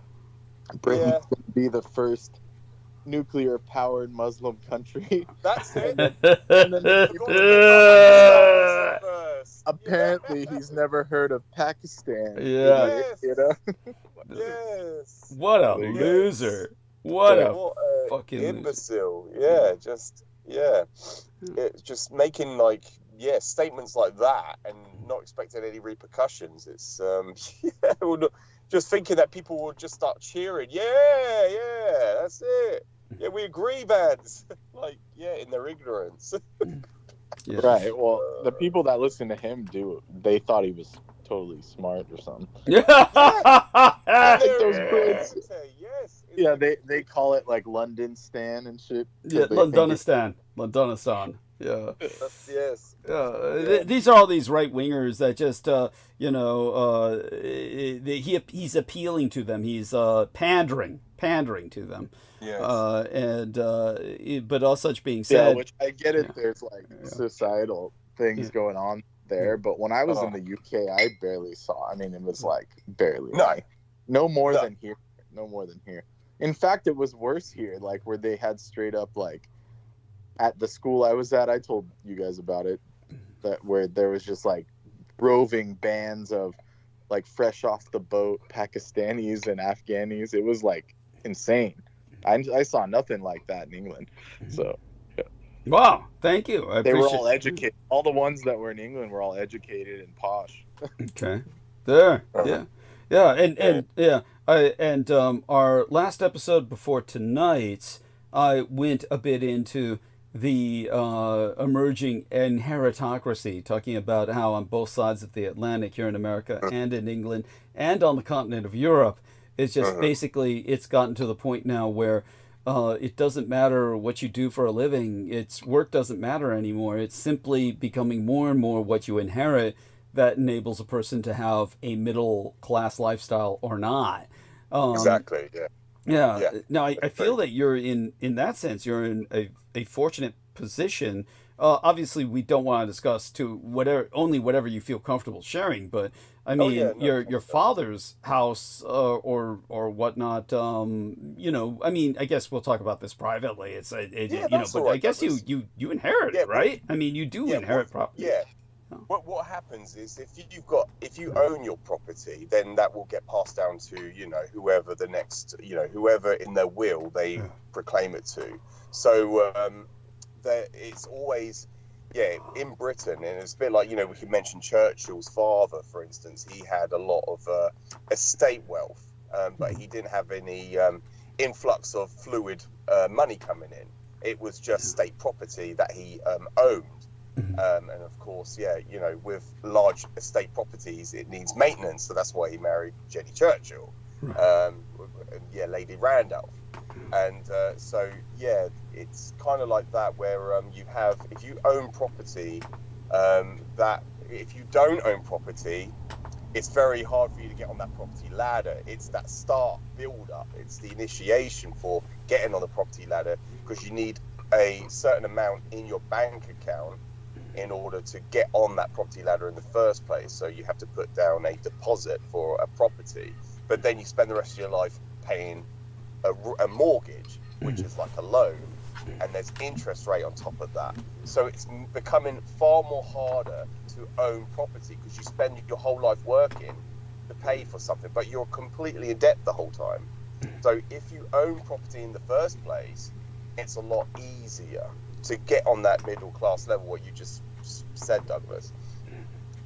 Speaker 3: Britain's going to be the first nuclear-powered Muslim country.
Speaker 7: That's it.
Speaker 3: And then apparently, he's never heard of Pakistan.
Speaker 1: Yeah.
Speaker 7: Yes.
Speaker 1: What a loser. What a fucking
Speaker 7: imbecile. Yeah, it's just making like statements like that and not expecting any repercussions. It's just thinking that people will just start cheering. Yeah, that's it. Yeah, we agree, bands. In their ignorance.
Speaker 1: Yeah.
Speaker 3: Right. Well, the people that listen to him they thought he was totally smart or something.
Speaker 1: Yeah.
Speaker 3: Those Brits. Yes. Yeah, they call it like London Stan and shit.
Speaker 1: Yeah, Londonistan. Yeah.
Speaker 7: Yes.
Speaker 1: These are all these right wingers that just, he's appealing to them. He's pandering to them.
Speaker 7: Yes.
Speaker 1: But all such being said,
Speaker 3: which I get it. There's societal things going on there, but when I was in the UK, I barely saw. I mean, it was like barely. No more than here. No more than here. In fact, it was worse here. Like where they had straight up like. At the school I was at, I told you guys about it, that where there was just like roving bands of like fresh off the boat Pakistanis and Afghanis. It was like insane. I saw nothing like that in England. So, yeah.
Speaker 1: Wow, thank you.
Speaker 3: They were all educated. All the ones that were in England were all educated and posh.
Speaker 1: Okay, there, and our last episode before tonight's, I went a bit into the emerging inheritocracy, talking about how on both sides of the Atlantic, here in America and in England and on the continent of Europe, it's just basically it's gotten to the point now where it doesn't matter what you do for a living. Work doesn't matter anymore. It's simply becoming more and more what you inherit that enables a person to have a middle class lifestyle or not.
Speaker 7: Exactly. Yeah.
Speaker 1: Yeah. Now, I feel that you're in that sense, you're in a fortunate position. Obviously, we don't want to discuss only whatever you feel comfortable sharing. But I mean, your father's house or whatnot. I mean, I guess we'll talk about this privately. It's but I guess you inherit it, right? I mean, you do inherit property.
Speaker 7: Yeah. What happens is if you own your property, then that will get passed down to whoever the next whoever in their will they proclaim it to. So it's always in Britain, and it's a bit like we could mention Churchill's father, for instance. He had a lot of estate wealth, but he didn't have any influx of fluid money coming in. It was just state property that he owned. And of course, with large estate properties, it needs maintenance. So that's why he married Jenny Churchill, Lady Randolph. And it's kind of like that where if you own property, that if you don't own property, it's very hard for you to get on that property ladder. It's that start build up. It's the initiation for getting on the property ladder, because you need a certain amount in your bank account in order to get on that property ladder in the first place. So you have to put down a deposit for a property, but then you spend the rest of your life paying a mortgage, which is like a loan, and there's interest rate on top of that. So it's becoming far more harder to own property, because you spend your whole life working to pay for something, but you're completely in debt the whole time. So if you own property in the first place, it's a lot easier to get on that middle class level, what you just said, Douglas.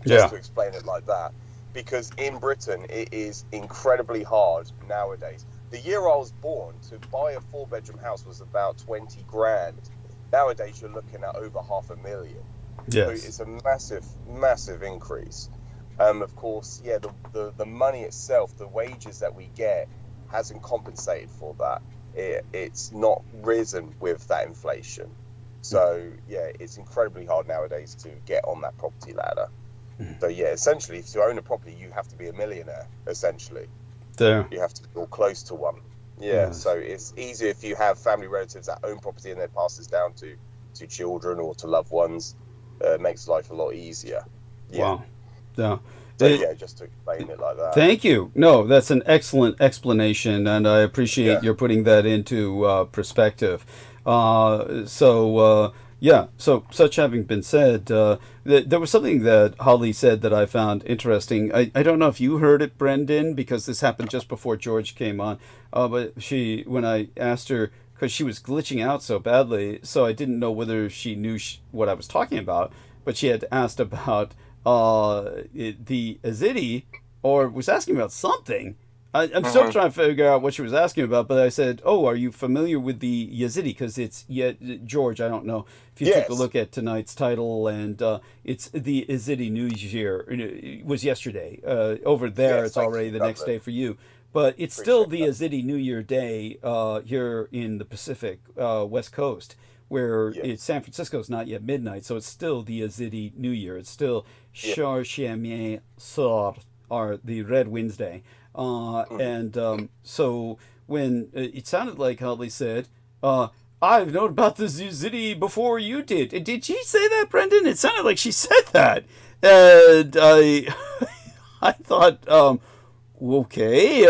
Speaker 7: Just to explain it like that. Because in Britain, it is incredibly hard nowadays. The year I was born, to buy a 4-bedroom house was about 20 grand. Nowadays, you're looking at over 500,000. So
Speaker 1: Yes.
Speaker 7: it's a massive increase. Of course, yeah, the money itself, the wages that we get, hasn't compensated for that. It's not risen with that inflation. So yeah, it's incredibly hard nowadays to get on that property ladder. So yeah, essentially, if you own a property, you have to be a millionaire. Essentially,
Speaker 1: There.
Speaker 7: you have to be close to one. Yeah.
Speaker 1: Yes.
Speaker 7: So it's easier if you have family relatives that own property and then pass this down to children or to loved ones. Makes life a lot easier. Yeah.
Speaker 1: Wow. Yeah.
Speaker 7: So yeah, just to explain it like that.
Speaker 1: Thank you. No, that's an excellent explanation, and I appreciate
Speaker 7: Yeah.
Speaker 1: your putting that into perspective. So such having been said, there was something that Holly said that I found interesting. I don't know if you heard it, Brendan, because this happened just before George came on. But when I asked her, because she was glitching out so badly, so I didn't know whether she knew what I was talking about. But she had asked about the Yazidi, or was asking about something. I'm still trying to figure out what she was asking about, but I said, "Oh, are you familiar with the Yazidi?" Because it's George. I don't know if you took a
Speaker 7: Yes.
Speaker 1: look at tonight's title, and it's the Yazidi New Year. It was yesterday. Over there,
Speaker 7: Yes,
Speaker 1: it's
Speaker 7: thank
Speaker 1: already
Speaker 7: you,
Speaker 1: the next
Speaker 7: Douglas.
Speaker 1: day for you. But it's still the
Speaker 7: Appreciate
Speaker 1: Yazidi New Year Day here in the Pacific West Coast, where
Speaker 7: Yes.
Speaker 1: it's San Francisco's not yet midnight, so it's still the Yazidi New Year. It's still ÇhARŞhÆMÆ Sor, or the Red Wednesday. So when it sounded like Holly said, I've known about the Yazidi before you did. Did she say that, Brendan? It sounded like she said that. And I thought, okay,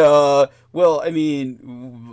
Speaker 1: well, I mean...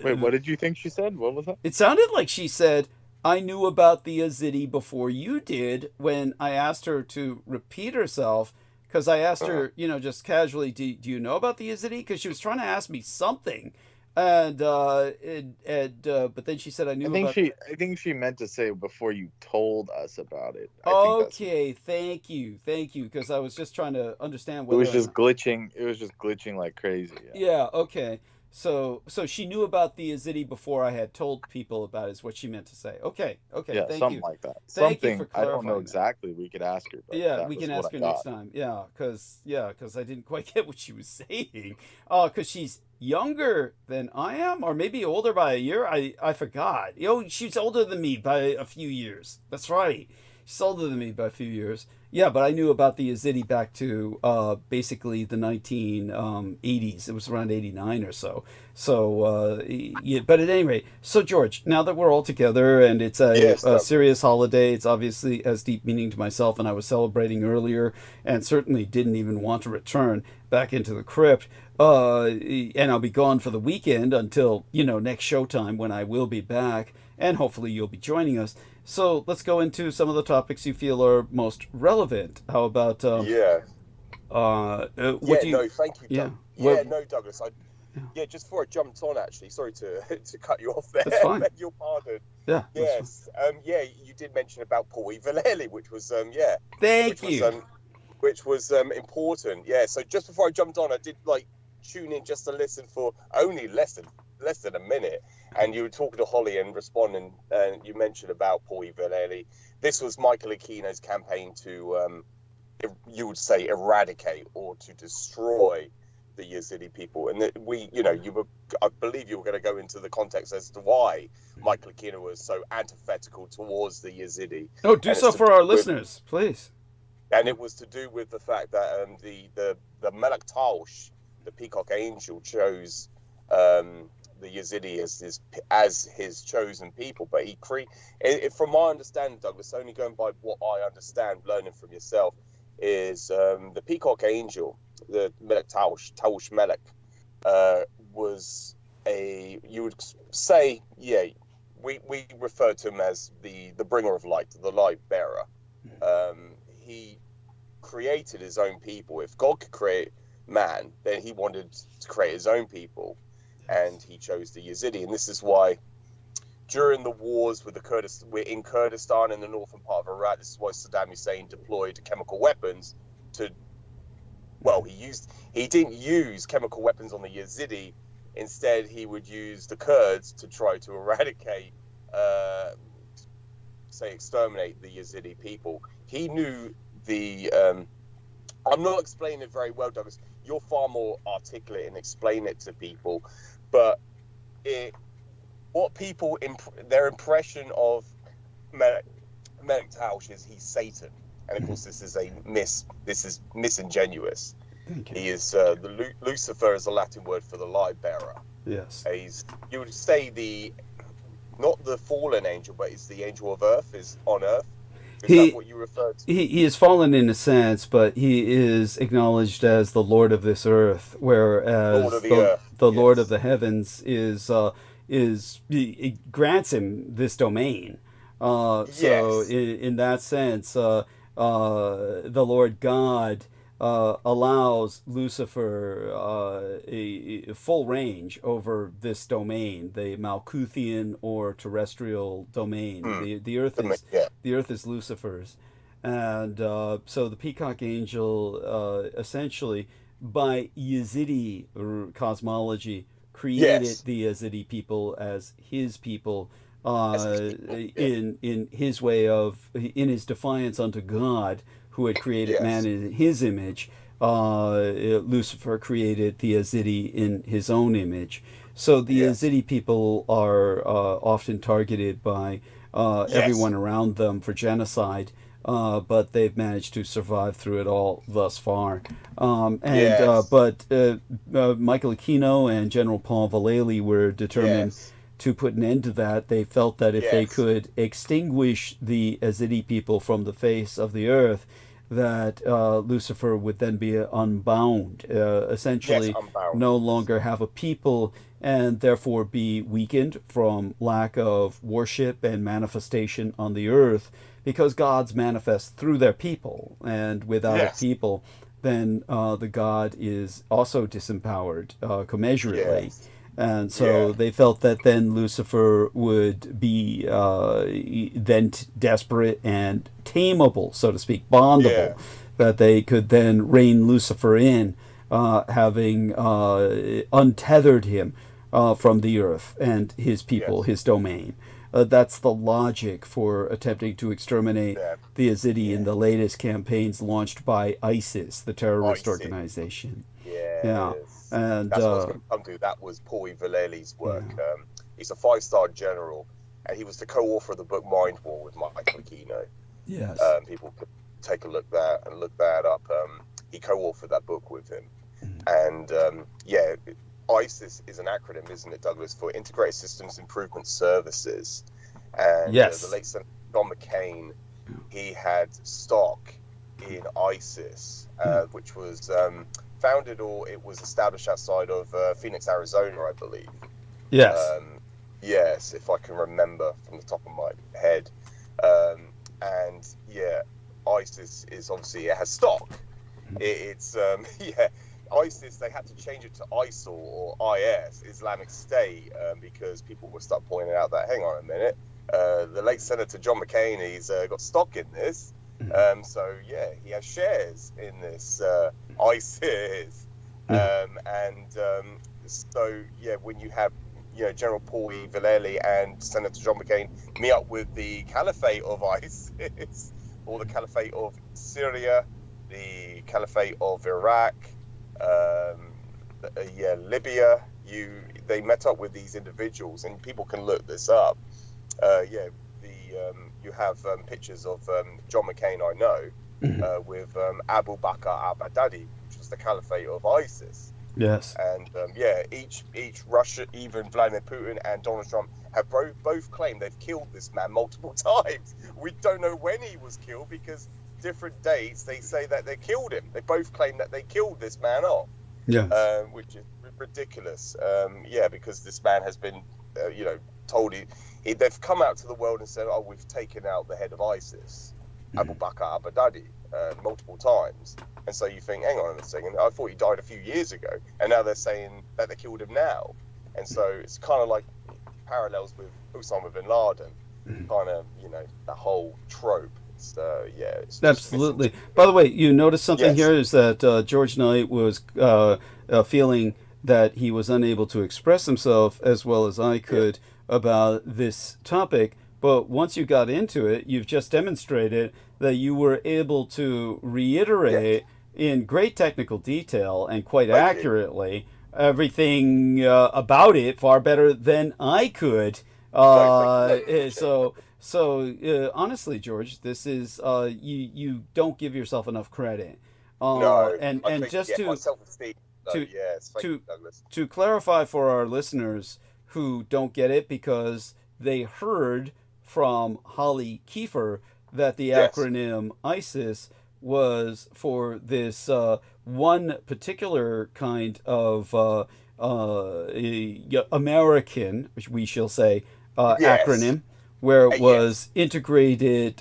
Speaker 3: Wait, what did you think she said? What was that?
Speaker 1: It sounded like she said, I knew about the Yazidi before you did, when I asked her to repeat herself, because I asked her, just casually, do you know about the Yazidi? Because she was trying to ask me something. But then she said, I knew about...
Speaker 3: I think she meant to say before you told us about it. I think that's...
Speaker 1: Okay, thank you, because I was just trying to understand
Speaker 3: It
Speaker 1: whether...
Speaker 3: was just glitching. It was just glitching like crazy.
Speaker 1: Yeah, okay. So she knew about the Yazidi before I had told people about it, is what she meant to say. Okay,
Speaker 3: Yeah,
Speaker 1: thank
Speaker 3: something
Speaker 1: you.
Speaker 3: like that.
Speaker 1: Thank you
Speaker 3: Something
Speaker 1: for
Speaker 3: I don't know
Speaker 1: clarifying that.
Speaker 3: exactly. We could ask her. But
Speaker 1: Yeah,
Speaker 3: that
Speaker 1: we
Speaker 3: was
Speaker 1: can
Speaker 3: what
Speaker 1: ask
Speaker 3: I
Speaker 1: her next
Speaker 3: got.
Speaker 1: time. Yeah, because I didn't quite get what she was saying. Because she's younger than I am, or maybe older by a year. I forgot. She's older than me by a few years. That's right. She's older than me by a few years. Yeah, but I knew about the Yazidi back to basically the 1980s. It was around 89 or so. So, yeah, but at any rate, so George, now that we're all together and it's
Speaker 7: Yes,
Speaker 1: a
Speaker 7: Doug.
Speaker 1: serious holiday, it's obviously has deep meaning to myself, and I was celebrating earlier and certainly didn't even want to return back into the crypt. And I'll be gone for the weekend until, next showtime when I will be back, and hopefully you'll be joining us. So let's go into some of the topics you feel are most relevant. How about
Speaker 7: What do you... No, thank you,
Speaker 1: Yeah.
Speaker 7: Doug.
Speaker 1: What-
Speaker 7: No, Douglas. Just before I jumped on, actually, sorry to cut you off there.
Speaker 1: That's fine.
Speaker 7: Beg your pardon.
Speaker 1: Yeah.
Speaker 7: Yes. You did mention about Vallely, which was
Speaker 1: Thank you.
Speaker 7: which was important. Yeah. So just before I jumped on, I did tune in just to listen for only less than a minute, and you were talking to Holly and responding, and you mentioned about Vallely. This was Michael Aquino's campaign to, you would say, eradicate or to destroy the Yazidi people, and I believe you were going to go into the context as to why Michael Aquino was so antithetical towards the Yazidi.
Speaker 1: Oh, do so for our listeners, please.
Speaker 7: And it was to do with the fact that the Melek Taush, the peacock angel, chose the Yazidi as his chosen people, but from my understanding, Douglas, only going by what I understand, learning from yourself, is the peacock angel, the Melek Taush Melek, was you would say, we refer to him as the bringer of light, the light bearer. He created his own people. If God could create man, then he wanted to create his own people, and he chose the Yazidi. And this is why during the wars with we're in Kurdistan in the northern part of Iraq, this is why Saddam Hussein deployed chemical weapons he didn't use chemical weapons on the Yazidi. Instead, he would use the Kurds to try to eradicate say, exterminate the Yazidi people. He knew the. I'm not explaining it very well, Douglas. You're far more articulate in explaining it to people, but what people their impression of Melek Tausch is he's Satan, and of course this is misingenuous. He is Lucifer is a Latin word for the light bearer.
Speaker 1: Yes.
Speaker 7: You would say not the fallen angel, but it's the angel of earth, is on earth. Is that what you referred to?
Speaker 1: He is fallen in a sense, but he is acknowledged as the Lord of this earth, whereas
Speaker 7: Lord of the earth.
Speaker 1: The
Speaker 7: Yes.
Speaker 1: Lord of the heavens it grants him this domain. So in that sense, the Lord God allows Lucifer a full range over this domain, the Malkuthian or terrestrial domain. The earth is Lucifer's, and so the peacock angel essentially, by Yazidi cosmology, created the Yazidi people as his people. In his way of, in his defiance unto God, who had created man in his image, Lucifer created the Yazidi in his own image. So the Yazidi people are often targeted by everyone around them for genocide, but they've managed to survive through it all thus far. But Michael Aquino and General Paul Vallely were determined to put an end to that. They felt that if they could extinguish the Yazidi people from the face of the earth, that Lucifer would then be unbound, essentially no longer have a people, and therefore be weakened from lack of worship and manifestation on the earth, because gods manifest through their people, and without a people, then the god is also disempowered commensurately. And so they felt that then Lucifer would be then desperate and tameable, so to speak, bondable, that they could then rein Lucifer in, having untethered him from the earth and his people, his domain. That's the logic for attempting to exterminate the Yazidi in the latest campaigns launched by ISIS, the terrorist organization. And
Speaker 7: that's what I was going to come to. That was Paul Vallely's work. He's a 5-star general, and he was the co-author of the book Mind War with Michael Aquino.
Speaker 1: Yes.
Speaker 7: People could take a look that up. He co-authored that book with him. And ISIS is an acronym, isn't it, Douglas, for Integrated Systems Improvement Services. And the late Senator John McCain, he had stock in ISIS, which was founded, or it was established outside of Phoenix, Arizona, I believe. Yes, if I can remember from the top of my head. ISIS is obviously, it has stock. ISIS, they had to change it to ISIL or IS, Islamic State, because people would start pointing out that, hang on a minute, the late Senator John McCain, he's got stock in this. He has shares in this ISIS. When you have General Paul Vallely and Senator John McCain meet up with the Caliphate of ISIS, or the Caliphate of Syria, the Caliphate of Iraq, Libya, they met up with these individuals, and people can look this up. You have pictures of John McCain, I know, with Abu Bakr al-Baghdadi, which was the Caliphate of ISIS.
Speaker 1: Yes.
Speaker 7: And each Russia, even Vladimir Putin and Donald Trump, have both claimed they've killed this man multiple times. We don't know when he was killed, because different dates they say that they killed him. They both claim that they killed this man off. Which is ridiculous. Because this man has been, told they've come out to the world and said, "Oh, we've taken out the head of ISIS, Abu Bakr al-Baghdadi, multiple times." And so you think, hang on a second, I thought he died a few years ago, and now they're saying that they killed him now. And so it's kind of like parallels with Osama bin Laden, kind of, that whole trope. It's
Speaker 1: absolutely. By the way, you notice something here is that George Knight was feeling that he was unable to express himself as well as I could about this topic, But once you got into it, you've just demonstrated that you were able to reiterate in great technical detail and quite accurately everything about it far better than I could. Honestly, George, this is you don't give yourself enough credit.
Speaker 7: No,
Speaker 1: And
Speaker 7: I think,
Speaker 1: just
Speaker 7: my self-esteem. No,
Speaker 1: to
Speaker 7: yes, thank you, Douglas.
Speaker 1: to clarify for our listeners who don't get it because they heard from Holly Kiefer that the acronym ISIS was for this one particular kind of American, which we shall say, acronym, where it was Integrated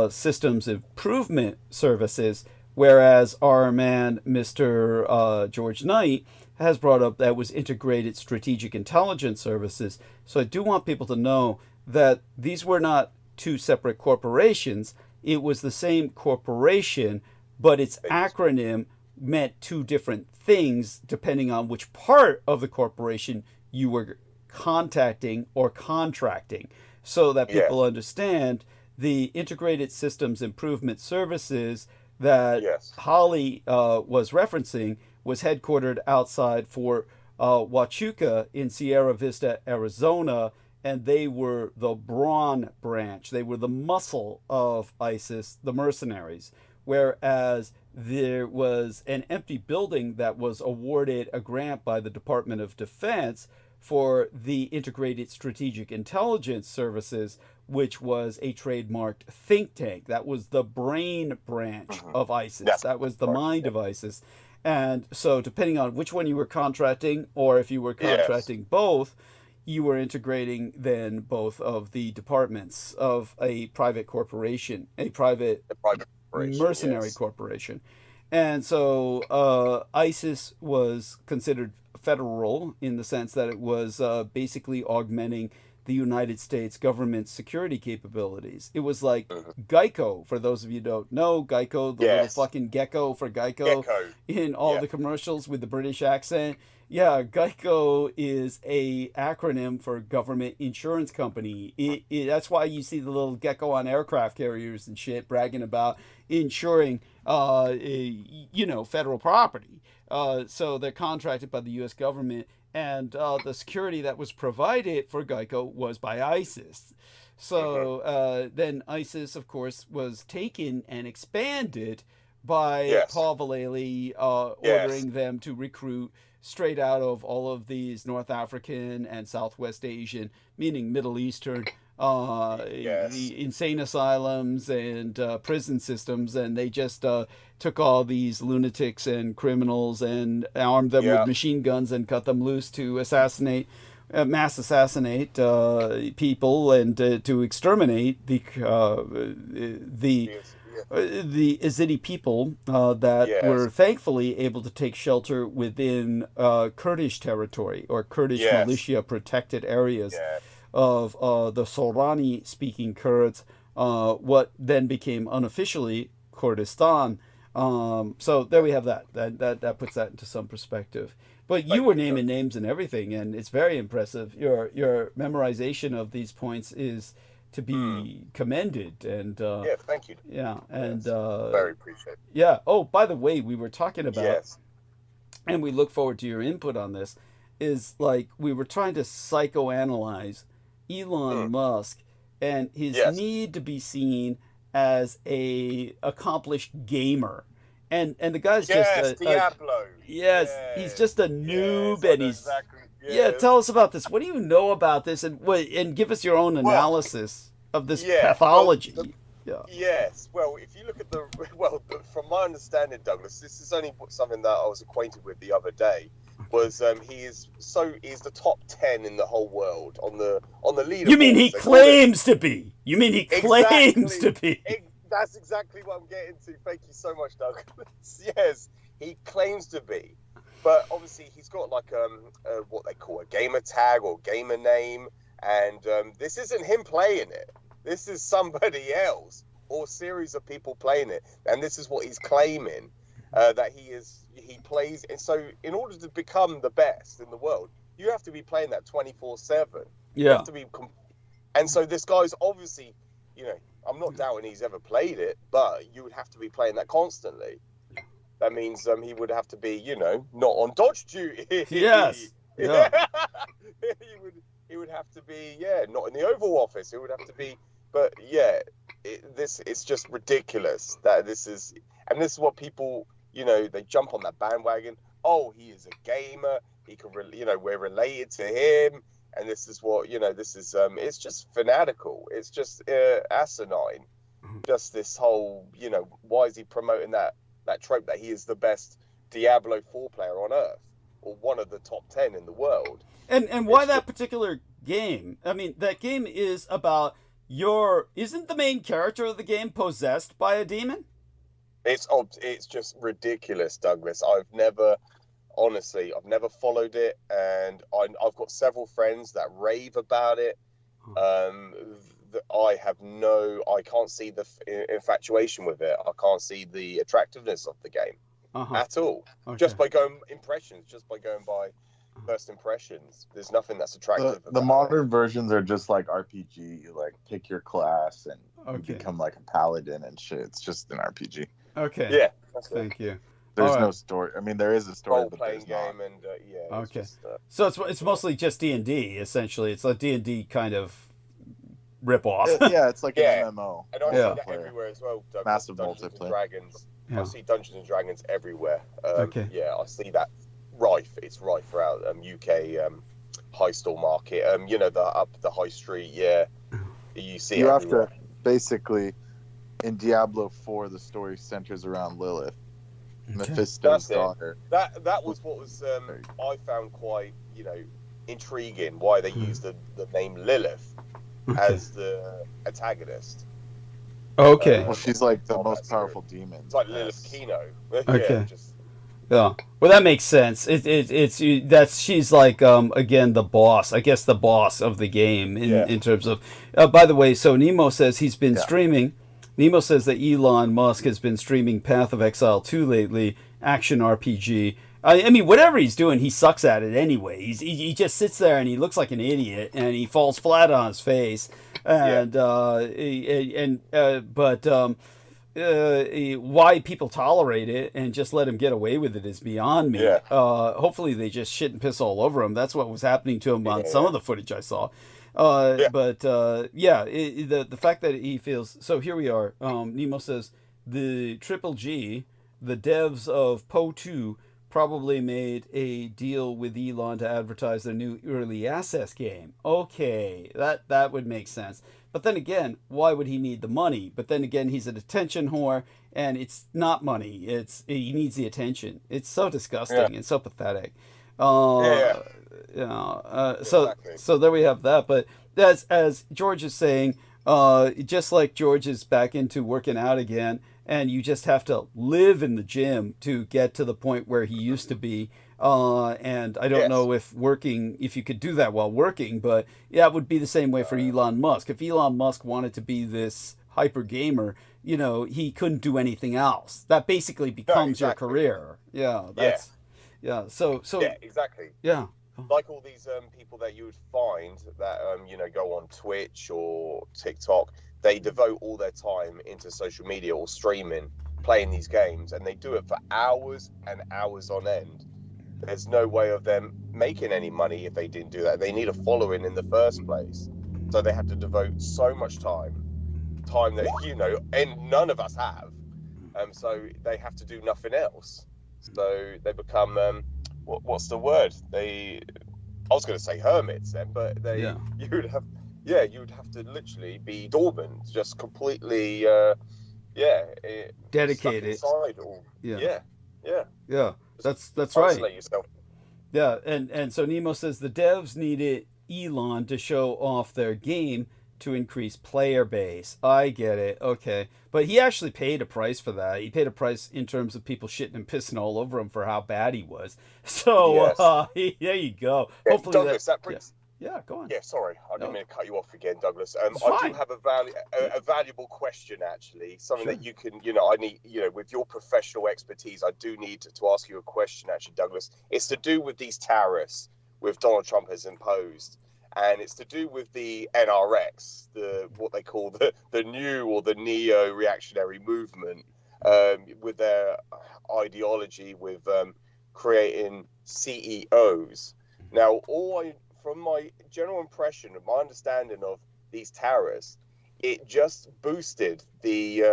Speaker 1: Systems Improvement Services, whereas our man, Mr. George Knight, has brought up that was Integrated Strategic Intelligence Services. So I do want people to know that these were not two separate corporations. It was the same corporation, but its acronym meant two different things depending on which part of the corporation you were contacting or contracting. So that people understand, the Integrated Systems Improvement Services that Holly was referencing was headquartered outside Fort Huachuca in Sierra Vista, Arizona, and they were the brawn branch. They were the muscle of ISIS, the mercenaries, whereas there was an empty building that was awarded a grant by the Department of Defense for the Integrated Strategic Intelligence Services, which was a trademarked think tank. That was the brain branch of ISIS. That was the mind of ISIS. And so depending on which one you were contracting, or if you were contracting both, you were integrating then both of the departments of a private corporation, a private mercenary corporation. And so ISIS was considered federal in the sense that it was basically augmenting the United States government's security capabilities. It was like Geico, for those of you who don't know, Geico, the little fucking gecko for Geico in all the commercials with the British accent. Yeah, Geico is a acronym for government insurance company. That's why you see the little gecko on aircraft carriers and shit bragging about insuring, federal property. So they're contracted by the U.S. government, and the security that was provided for Geico was by ISIS. So then ISIS, of course, was taken and expanded by Paul Vallely ordering them to recruit straight out of all of these North African and Southwest Asian, meaning Middle Eastern, the insane asylums and prison systems, and they just took all these lunatics and criminals and armed them with machine guns and cut them loose to mass assassinate people and to exterminate the Yazidi people that were thankfully able to take shelter within Kurdish territory or Kurdish militia protected areas of the Sorani-speaking Kurds, what then became unofficially Kurdistan. So there we have that. That puts that into some perspective. But you were naming names and everything, and it's very impressive. Your memorization of these points is to be commended. And
Speaker 7: thank you.
Speaker 1: Yeah, and
Speaker 7: very appreciated.
Speaker 1: Yeah. Oh, by the way, we were talking about, and we look forward to your input on this. Is like we were trying to psychoanalyze Elon Musk and his need to be seen as a accomplished gamer, and the guy's just
Speaker 7: Diablo.
Speaker 1: He's just a noob, and he's tell us about this. What do you know about this, and give us your own analysis of this pathology.
Speaker 7: Yes. Well, if you look at from my understanding, Douglas, this is only something that I was acquainted with the other day. Was he's the top 10 in the whole world on the leaderboard.
Speaker 1: You mean he claims to be? You mean he claims to be?
Speaker 7: That's exactly what I'm getting to. Thank you so much, Douglas. Yes, he claims to be, but obviously he's got like what they call a gamer tag or gamer name, and this isn't him playing it. This is somebody else or a series of people playing it, and this is what he's claiming that he plays. And so in order to become the best in the world, you have to be playing that 24/7. You have to be And so this guy's obviously, I'm not doubting he's ever played it, but you would have to be playing that constantly. That means he would have to be, not on dodge duty.
Speaker 1: Yes. Yeah.
Speaker 7: he would have to be, not in the Oval Office. It would have to be, but it's just ridiculous that this is what people, they jump on that bandwagon. Oh, he is a gamer. He can, we're related to him. And this is what, it's just fanatical. It's just asinine. Just this whole, why is he promoting that trope that he is the best Diablo 4 player on Earth, or one of the top 10 in the world?
Speaker 1: And why that particular game? I mean, that game is about isn't the main character of the game possessed by a demon?
Speaker 7: It's just ridiculous, Douglas. I've never followed it, and I've got several friends that rave about it. I can't see the infatuation with it. I can't see the attractiveness of the game at all. Okay. Just by going by first impressions, there's nothing that's attractive.
Speaker 3: The modern versions are just like RPG. You like pick your class and you become like a paladin and shit. It's just an RPG.
Speaker 1: Okay.
Speaker 7: Yeah.
Speaker 1: Thank you.
Speaker 3: There's no story. I mean, there is a story,
Speaker 7: role-playing game, and
Speaker 1: okay. So it's mostly just D&D. Essentially, it's a D&D kind of rip-off.
Speaker 3: It's like an MMO.
Speaker 7: And I see that everywhere as well.
Speaker 3: Massive
Speaker 7: Dungeons
Speaker 3: multiplayer.
Speaker 7: And Dragons.
Speaker 1: Yeah.
Speaker 7: I see Dungeons and Dragons everywhere.
Speaker 1: Okay.
Speaker 7: Yeah, I see that rife. It's rife throughout UK high store market. The high street. Yeah, you see.
Speaker 3: You have to basically, in Diablo 4, the story centers around Lilith. Mephisto's daughter.
Speaker 7: That was what was I found quite intriguing, why they used the name Lilith as the antagonist.
Speaker 1: Okay.
Speaker 3: Well, she's like the most powerful demon.
Speaker 7: It's like Lilith Kino.
Speaker 1: Okay. Yeah. Well, that makes sense. She's like again the boss. I guess the boss of the game in terms of. By the way, so Nemo says he's been streaming. Nemo says that Elon Musk has been streaming Path of Exile 2 lately, action RPG. I mean, whatever he's doing, he sucks at it anyway. He just sits there and he looks like an idiot and he falls flat on his face. And why people tolerate it and just let him get away with it is beyond me.
Speaker 7: Yeah.
Speaker 1: Hopefully they just shit and piss all over him. That's what was happening to him on some of the footage I saw. But the fact that he feels so. Here we are. Nemo says the G, the devs of Poe 2 probably made a deal with Elon to advertise their new early access game. Okay, that would make sense. But then again, why would he need the money? But then again, he's an attention whore, and it's not money. He needs the attention. It's so disgusting and so pathetic. So there we have that. But as George is saying, just like George is back into working out again, and you just have to live in the gym to get to the point where he used to be. And I don't know if you could do that while working, but it would be the same way for Elon Musk. If Elon Musk wanted to be this hyper gamer, he couldn't do anything else. That basically becomes your career. So
Speaker 7: exactly.
Speaker 1: Yeah.
Speaker 7: Like all these people that you would find that go on Twitch or TikTok, they devote all their time into social media or streaming, playing these games, and they do it for hours and hours on end. There's no way of them making any money if they didn't do that. They need a following in the first place, so they have to devote so much time that and none of us have. So they have to do nothing else. So they become what's the word? I was going to say hermits then, but you would have to literally be dormant, just completely
Speaker 1: dedicated. That's right.
Speaker 7: Yourself.
Speaker 1: Yeah, and so Nemo says the devs needed Elon to show off their game to increase player base. I get it. Okay. But he actually paid a price for that. He paid a price in terms of people shitting and pissing all over him for how bad he was. So there you go.
Speaker 7: Yeah,
Speaker 1: hopefully
Speaker 7: Douglas, that brings...
Speaker 1: Yeah, go on.
Speaker 7: Yeah, sorry. I didn't mean to cut you off again, Douglas. I do have a valuable question, actually. Something that you can, I need, with your professional expertise, I do need to ask you a question, actually, Douglas. It's to do with these tariffs with Donald Trump has imposed. and it's to do with the NRX, what they call the new or the neo-reactionary movement, with their ideology with creating CEOs. Now, from my general impression and my understanding of these tariffs, it just boosted the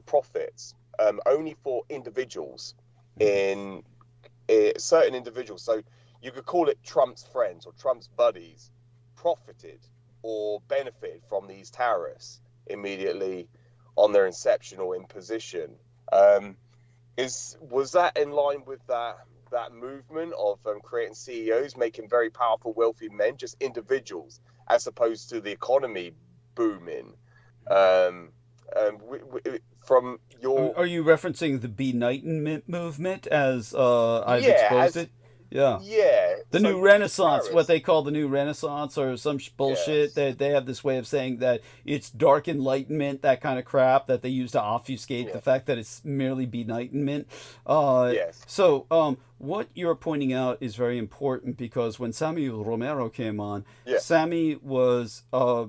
Speaker 7: profits only for individuals in certain individuals. So you could call it Trump's friends or Trump's buddies profited or benefited from these tariffs immediately on their inception or imposition. Was that in line with that movement of creating CEOs, making very powerful, wealthy men, just individuals, as opposed to the economy booming? From your,
Speaker 1: Are you referencing the Be-Nightenment movement as I've exposed it? Yeah.
Speaker 7: Yeah.
Speaker 1: The
Speaker 7: So
Speaker 1: new Renaissance,
Speaker 7: Paris-
Speaker 1: what they call the new Renaissance or some bullshit.
Speaker 7: Yes.
Speaker 1: They have this way of saying that it's dark enlightenment, that kind of crap that they use to obfuscate the fact that it's merely Be-Nightenment.
Speaker 7: Yes.
Speaker 1: So what you're pointing out is very important, because when Samuel Romero came on, Sammy was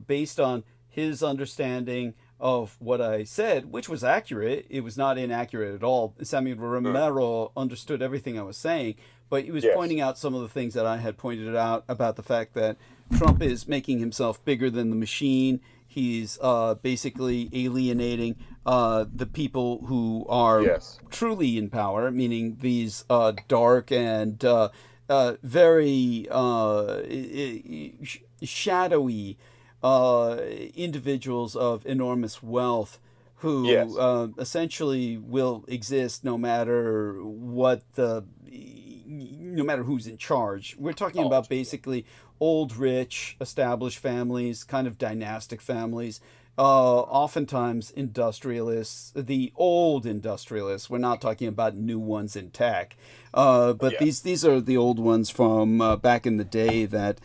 Speaker 1: based on his understanding of what I said, which was accurate. It was not inaccurate at all. Samuel Romero understood everything I was saying, but he was pointing out some of the things that I had pointed out about the fact that Trump is making himself bigger than the machine. He's basically alienating the people who are truly in power, meaning these dark and very shadowy individuals of enormous wealth who essentially will exist no matter no matter who's in charge. We're talking about basically old, rich, established families, kind of dynastic families, oftentimes industrialists, the old industrialists. We're not talking about new ones in tech, but these are the old ones from back in the day that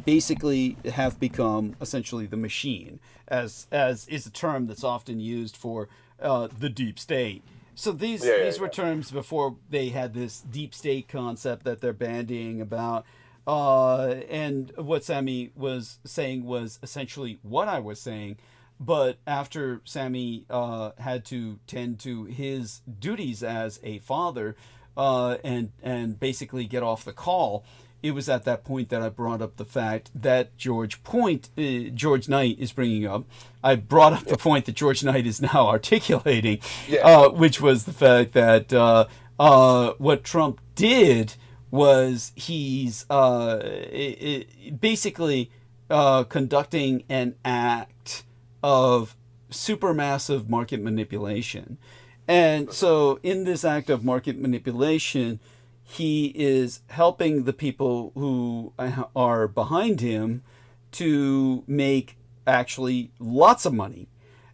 Speaker 1: basically have become essentially the machine, as is a term that's often used for the deep state. So these were terms before they had this deep state concept that they're bandying about. And what Sammy was saying was essentially what I was saying. But after Sammy had to tend to his duties as a father and basically get off the call, it was at that point that I brought up the fact that George Knight is bringing up. I brought up the point that George Knight is now articulating, which was the fact that what Trump did was he's basically conducting an act of supermassive market manipulation. And so in this act of market manipulation, he is helping the people who are behind him to make actually lots of money.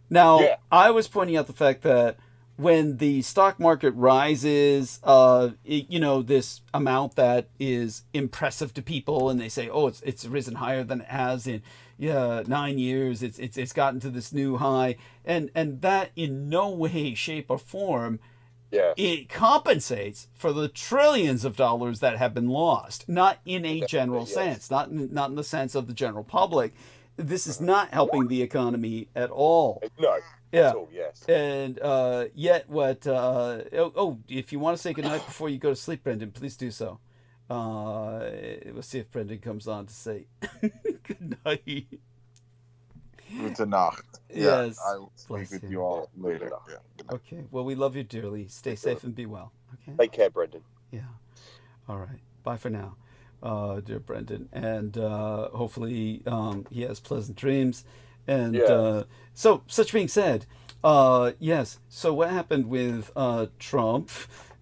Speaker 1: Now, I was pointing out the fact that when the stock market rises, this amount that is impressive to people, and they say, "Oh, it's risen higher than it has in 9 years. It's gotten to this new high," and that in no way, shape, or form it compensates for the trillions of dollars that have been lost. Not in a general sense, not in the sense of the general public. This is not helping the economy at all.
Speaker 7: No.
Speaker 1: Yeah.
Speaker 7: All, yes.
Speaker 1: And yet what... if you want to say goodnight before you go to sleep, Brendan, please do so. We'll see if Brendan comes on to say good night.
Speaker 3: Gute Nacht.
Speaker 1: Yes.
Speaker 3: I will speak with you all later. Yeah. Good night.
Speaker 1: Okay. Well, we love you dearly. Stay safe and be well. Okay.
Speaker 7: Take care, Brendan.
Speaker 1: Yeah. All right. Bye for now, dear Brendan. And hopefully he has pleasant dreams. And so, such being said, yes. So what happened with Trump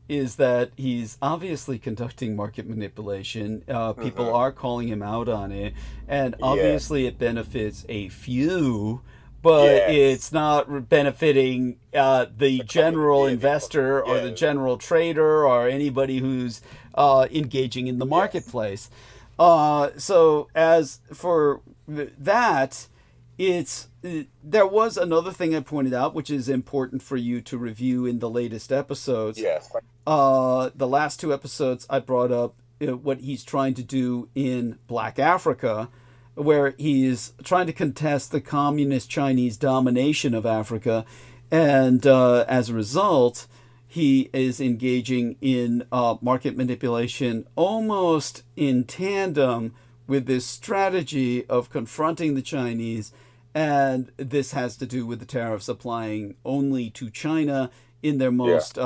Speaker 1: is that he's obviously conducting market manipulation. People are calling him out on it. And obviously it benefits a few, but it's not benefiting the general investor or the general trader or anybody who's engaging in the marketplace. So as for that... there was another thing I pointed out, which is important for you to review in the latest episodes.
Speaker 7: Yes.
Speaker 1: The last two episodes, I brought up what he's trying to do in Black Africa, where he's trying to contest the communist Chinese domination of Africa, and as a result, he is engaging in market manipulation almost in tandem with this strategy of confronting the Chinese, and this has to do with the tariffs applying only to China in their most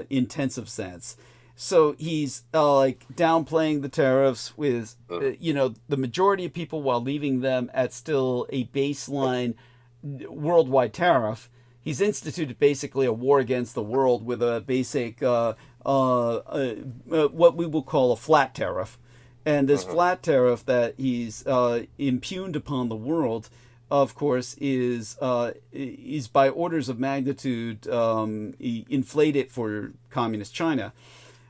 Speaker 1: intensive sense. So he's like downplaying the tariffs with, the majority of people, while leaving them at still a baseline worldwide tariff. He's instituted basically a war against the world with a basic, what we will call a flat tariff. And this flat tariff that he's impugned upon the world, of course, is by orders of magnitude inflated for communist China.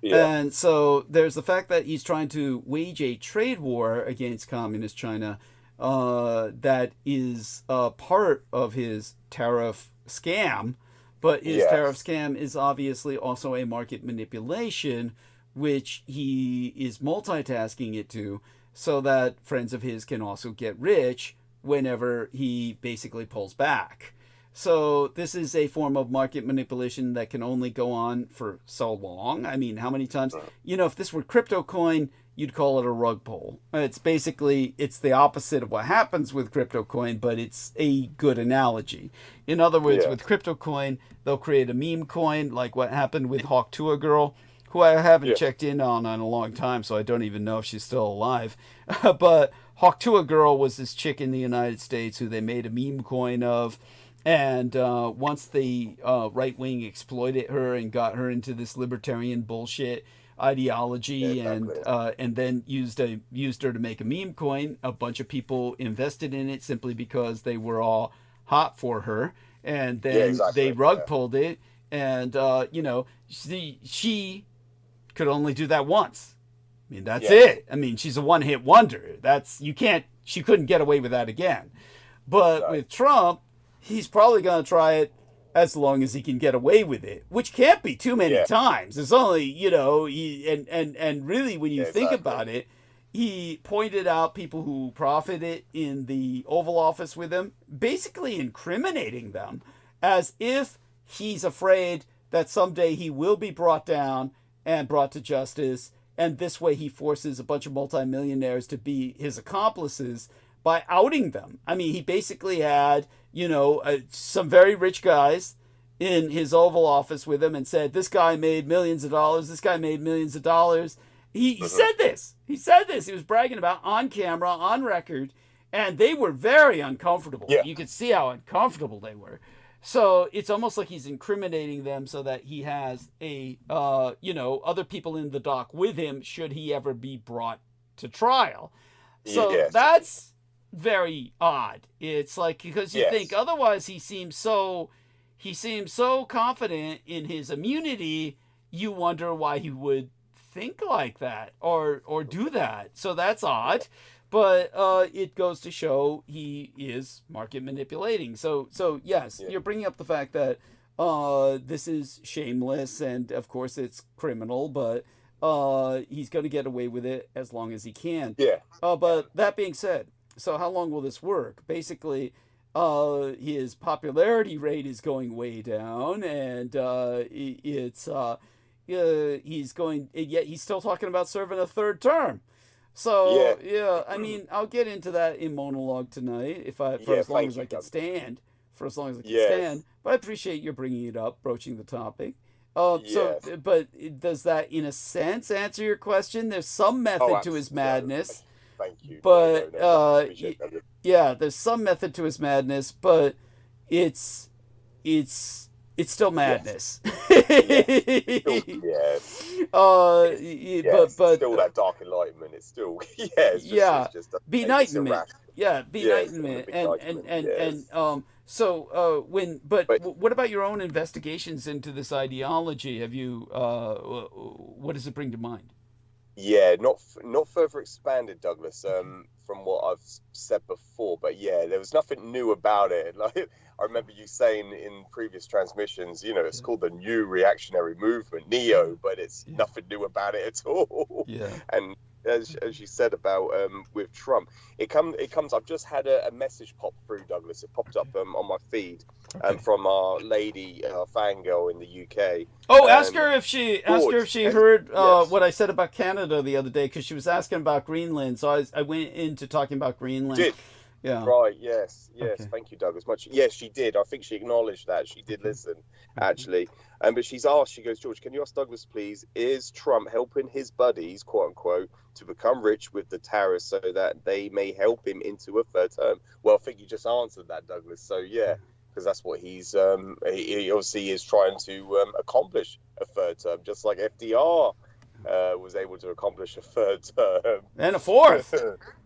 Speaker 1: Yeah. And so there's the fact that he's trying to wage a trade war against communist China that is part of his tariff scam, but his tariff scam is obviously also a market manipulation, which he is multitasking it to, so that friends of his can also get rich whenever he basically pulls back. So this is a form of market manipulation that can only go on for so long. I mean, how many times, if this were crypto coin, you'd call it a rug pull. It's the opposite of what happens with crypto coin, but it's a good analogy. In other words, with crypto coin, they'll create a meme coin, like what happened with Hawk Tuah Girl, who I haven't checked in on a long time, so I don't even know if she's still alive. But Hawk Tuah Girl was this chick in the United States who they made a meme coin of. And once the right wing exploited her and got her into this libertarian bullshit ideology, and then used her to make a meme coin, a bunch of people invested in it simply because they were all hot for her, and then they rug pulled it, and she could only do that once. I mean, that's it. I mean, she's a one-hit wonder. She couldn't get away with that again. But with Trump, he's probably going to try it as long as he can get away with it, which can't be too many times. It's only, and really when you think about it, he pointed out people who profited in the Oval Office with him, basically incriminating them as if he's afraid that someday he will be brought down and brought to justice. And this way he forces a bunch of multimillionaires to be his accomplices by outing them. I mean, he basically had, some very rich guys in his Oval Office with him and said, this guy made millions of dollars. This guy made millions of dollars. He said this. He was bragging about on camera, on record, and they were very uncomfortable. Yeah. You could see how uncomfortable they were. So it's almost like he's incriminating them so that he has other people in the dock with him should he ever be brought to trial. So that's very odd. It's like, because you think otherwise he seems so confident in his immunity, you wonder why he would think like that or do that. So that's odd. But it goes to show he is market manipulating. So yes, you're bringing up the fact that this is shameless and of course it's criminal, but he's going to get away with it as long as he can. Yeah. But that being said, so how long will this work? Basically, his popularity rate is going way down, and he's still talking about serving a third term. So I mean, I'll get into that in monologue tonight for as long as I can stand. But I appreciate your bringing it up, broaching the topic. But does that, in a sense, answer your question? There's some method to his madness.
Speaker 7: Thank you.
Speaker 1: But there's some method to his madness, but it's still madness.
Speaker 7: But still that dark enlightenment. It's still it's just
Speaker 1: enlightenment. What about your own investigations into this ideology? Have you what does it bring to mind?
Speaker 7: Yeah, not further expanded, Douglas, from what I've said before. But there was nothing new about it. Like, I remember you saying in previous transmissions, it's called the New Reactionary Movement, NEO, but it's nothing new about it at all.
Speaker 1: Yeah.
Speaker 7: And as you said about with Trump, it comes. I've just had a message pop through, Douglas. It popped up on my feed from our lady fangirl in the UK.
Speaker 1: Oh, ask her if she heard
Speaker 7: yes.
Speaker 1: what I said about Canada the other day, because she was asking about Greenland. So I went into talking about Greenland.
Speaker 7: Did.
Speaker 1: Yeah.
Speaker 7: Right. Yes.
Speaker 1: Okay.
Speaker 7: Thank you, Douglas. Much. Yes, she did. I think she acknowledged that. She did listen, actually. But she's asked. She goes, George, can you ask Douglas, please? Is Trump helping his buddies, quote unquote, to become rich with the tariffs so that they may help him into a third term? Well, I think you just answered that, Douglas. So yeah, because that's what he's. He obviously is trying to accomplish a third term, just like FDR was able to accomplish a third term
Speaker 1: And a fourth.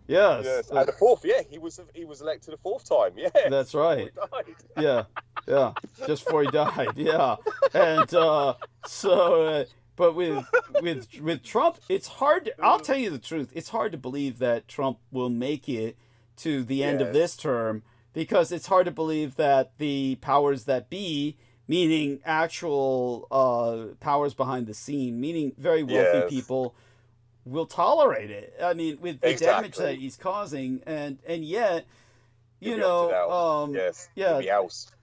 Speaker 1: Yes.
Speaker 7: And the fourth, he was elected a fourth time. Yeah,
Speaker 1: that's right. Yeah, just before he died. Yeah, and but with Trump, it's hard. I'll tell you the truth. It's hard to believe that Trump will make it to the end of this term, because it's hard to believe that the powers that be, meaning actual powers behind the scene, meaning very wealthy people, will tolerate it. I mean, with the damage that he's causing, and yet,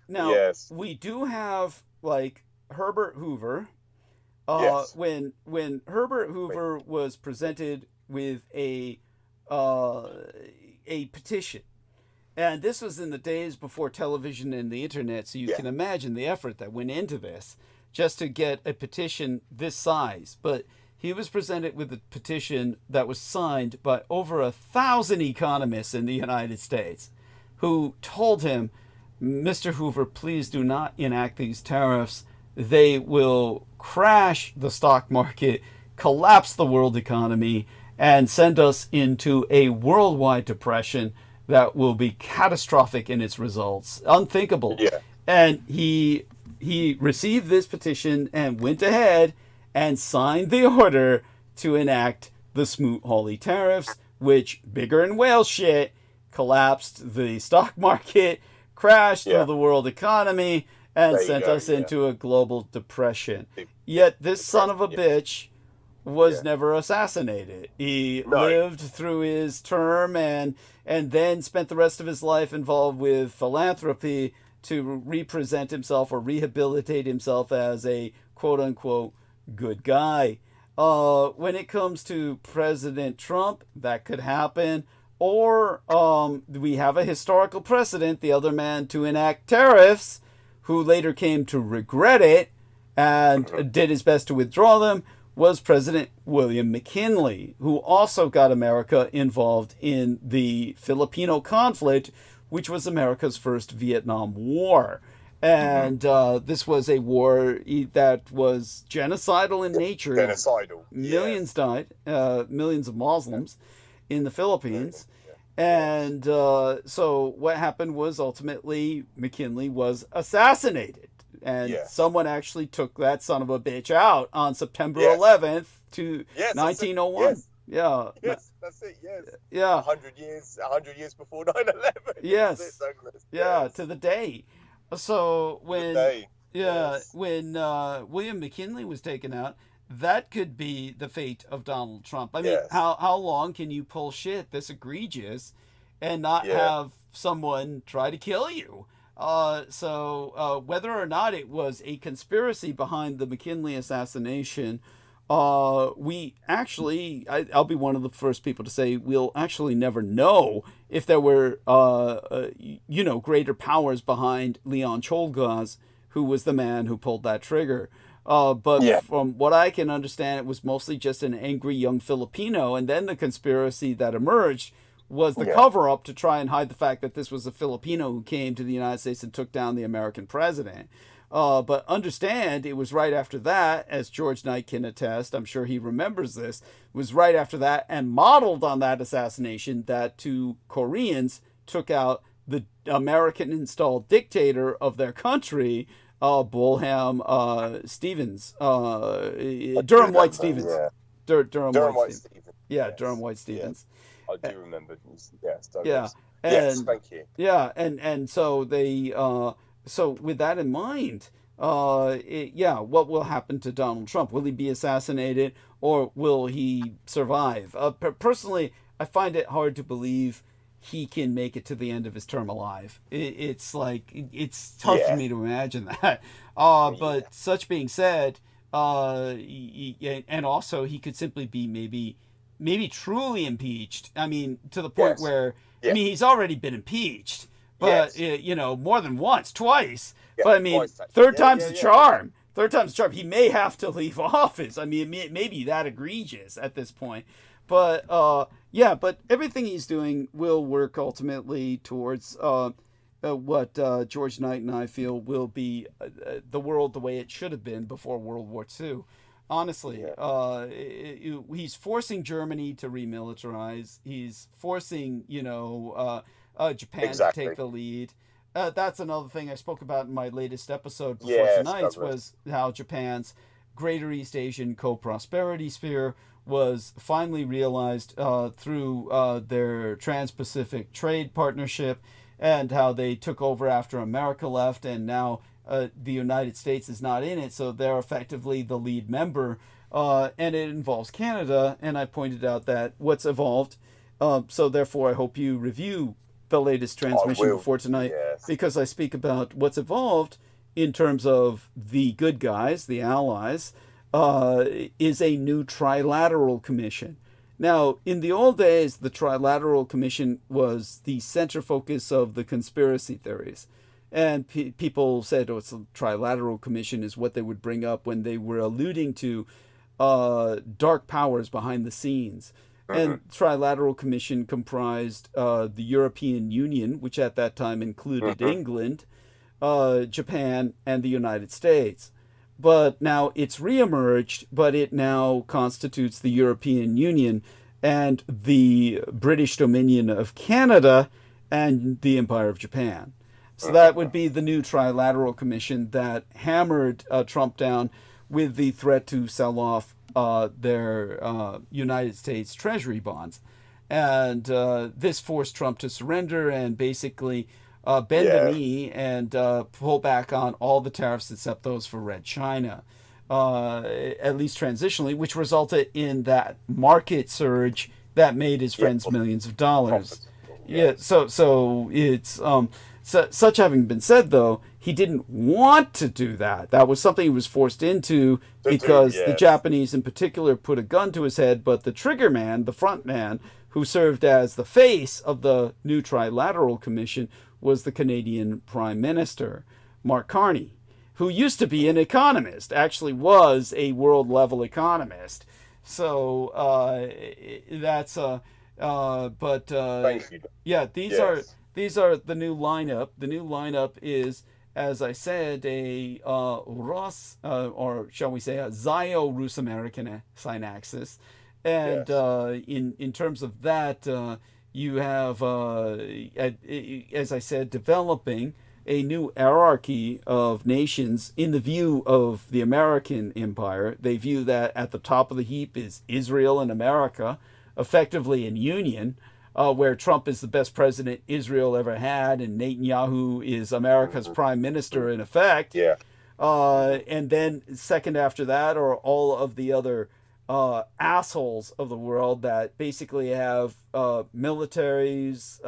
Speaker 7: Now,
Speaker 1: we do have like Herbert Hoover. When Herbert Hoover was presented with a petition, and this was in the days before television and the internet, so you can imagine the effort that went into this just to get a petition this size. But he was presented with a petition that was signed by over 1,000 economists in the United States, who told him, Mr. Hoover, please do not enact these tariffs. They will crash the stock market, collapse the world economy, and send us into a worldwide depression that will be catastrophic in its results. Unthinkable.
Speaker 7: Yeah.
Speaker 1: And he received this petition and went ahead and signed the order to enact the Smoot-Hawley tariffs, which, bigger than whale shit, collapsed the stock market, crashed the world economy, and sent us into a global depression. Yet this son of a bitch was never assassinated. He lived through his term and then spent the rest of his life involved with philanthropy to represent himself or rehabilitate himself as a quote-unquote good guy. When it comes to President Trump, that could happen. Or we have a historical precedent, the other man to enact tariffs, who later came to regret it and did his best to withdraw them, was President William McKinley, who also got America involved in the Filipino conflict, which was America's first Vietnam War. And this was a war that was genocidal in nature. Millions died, millions of Muslims in the Philippines. And so what happened was ultimately McKinley was assassinated. And someone actually took that son of a bitch out on September 11th to 1901. Yeah.
Speaker 7: Yes, that's it. Yes.
Speaker 1: Yeah.
Speaker 7: 100 years before 9/11.
Speaker 1: Yes. Yeah, to the day. So when William McKinley was taken out, that could be the fate of Donald Trump. I mean, how long can you pull shit this egregious and not have someone try to kill you? So whether or not it was a conspiracy behind the McKinley assassination, we actually, I'll be one of the first people to say we'll actually never know if there were, greater powers behind Leon Czolgosz, who was the man who pulled that trigger. But from what I can understand, it was mostly just an angry young Filipino. And then the conspiracy that emerged was the cover-up to try and hide the fact that this was a Filipino who came to the United States and took down the American president. But understand, it was right after that, as George Knight can attest, I'm sure he remembers this, it was right after that and modeled on that assassination that two Koreans took out the American-installed dictator of their country, Durham Stevens. Durham White Stevens. Durham White Stevens. Yeah, Durham White Stevens.
Speaker 7: I do remember. Yes, Douglas.
Speaker 1: Yeah.
Speaker 7: Yes,
Speaker 1: And
Speaker 7: thank you.
Speaker 1: yeah, and so they so with that in mind, yeah, what will happen to Donald Trump? Will he be assassinated or will he survive? Personally, I find it hard to believe he can make it to the end of his term alive. It's like it's tough for
Speaker 7: Yeah.
Speaker 1: me to imagine that. But such being said, and also he could simply be maybe truly impeached. I mean, to the point
Speaker 7: Yes.
Speaker 1: where
Speaker 7: Yeah.
Speaker 1: I mean, he's already been impeached, but
Speaker 7: Yes.
Speaker 1: you know, more than once, twice.
Speaker 7: Yeah,
Speaker 1: But I mean,
Speaker 7: twice, actually.
Speaker 1: third
Speaker 7: Yeah,
Speaker 1: time's
Speaker 7: yeah,
Speaker 1: the
Speaker 7: yeah.
Speaker 1: charm. Third time's the charm. He may have to leave office. I mean, it may be that egregious at this point. But yeah, but everything he's doing will work ultimately towards what George Knight and I feel will be the world the way it should have been before World War II. Honestly, he's forcing Germany to remilitarize. He's forcing, you know, Japan
Speaker 7: Exactly.
Speaker 1: to take the lead. That's another thing I spoke about in my latest episode before
Speaker 7: Yes,
Speaker 1: tonight's
Speaker 7: Douglas.
Speaker 1: was how Japan's Greater East Asian Co-Prosperity Sphere was finally realized through their Trans-Pacific Trade Partnership, and how they took over after America left, and now the United States is not in it, so they're effectively the lead member, and it involves Canada, and I pointed out that what's evolved, so therefore I hope you review the latest transmission
Speaker 7: will.
Speaker 1: before tonight,
Speaker 7: Yes.
Speaker 1: because I speak about what's evolved in terms of the good guys, the allies, is a new trilateral commission. Now, in the old days, the Trilateral Commission was the center focus of the conspiracy theories. And people said, oh, it's a Trilateral Commission is what they would bring up when they were alluding to dark powers behind the scenes. And Trilateral Commission comprised the European Union, which at that time included England, Japan, and the United States. But now it's reemerged, but it now constitutes the European Union and the British Dominion of Canada and the Empire of Japan. So that would be the new Trilateral Commission that hammered Trump down with the threat to sell off their United States Treasury bonds. And this forced Trump to surrender and basically bend the knee and pull back on all the tariffs except those for Red China, at least transitionally, which resulted in that market surge that made his friends millions of dollars. Yeah, so it's such having been said, though, he didn't want to do that. That was something he was forced into because the Japanese in particular put a gun to his head, but the trigger man, the front man, who served as the face of the new Trilateral Commission, was the Canadian Prime Minister, Mark Carney, who used to be an economist, actually was a world-level economist. So that's but
Speaker 7: Thank you.
Speaker 1: yeah, these are the new lineup. The new lineup is, as I said, a Rus or shall we say a Zio-Rus American synaxis, and in terms of that. You have, as I said, developing a new hierarchy of nations in the view of the American empire. They view that at the top of the heap is Israel and America, effectively in union, where Trump is the best president Israel ever had, and Netanyahu is America's prime minister in effect.
Speaker 7: Yeah.
Speaker 1: And then second after that are all of the other assholes of the world that basically have militaries,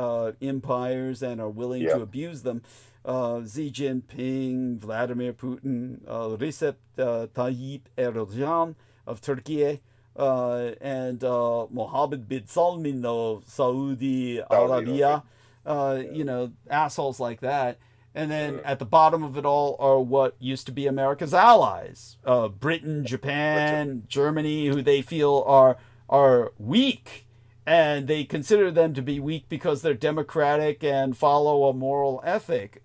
Speaker 1: empires, and are willing to abuse them. Xi Jinping, Vladimir Putin, Recep Tayyip Erdogan of Turkey, and Mohammed bin Salman of Saudi Arabia. Assholes like that. And then at the bottom of it all are what used to be America's allies, Britain, Japan, Germany, who they feel are weak, and they consider them to be weak because they're democratic and follow a moral ethic.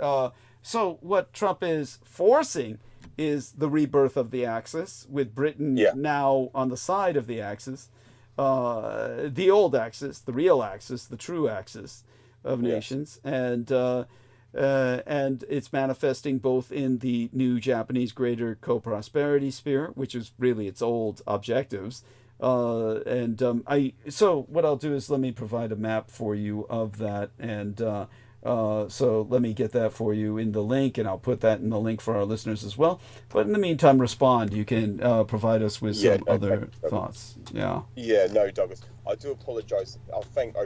Speaker 1: So what Trump is forcing is the rebirth of the Axis, with Britain now on the side of the Axis, the old Axis, the real Axis, the true Axis of nations, and it's manifesting both in the new Japanese Greater Co-Prosperity Sphere, which is really its old objectives, So what I'll do is let me provide a map for you of that, and so let me get that for you in the link, and I'll put that in the link for our listeners as well. But in the meantime, respond. You can provide us with some other thoughts. Yeah.
Speaker 7: Yeah, no, Douglas. I do apologise. I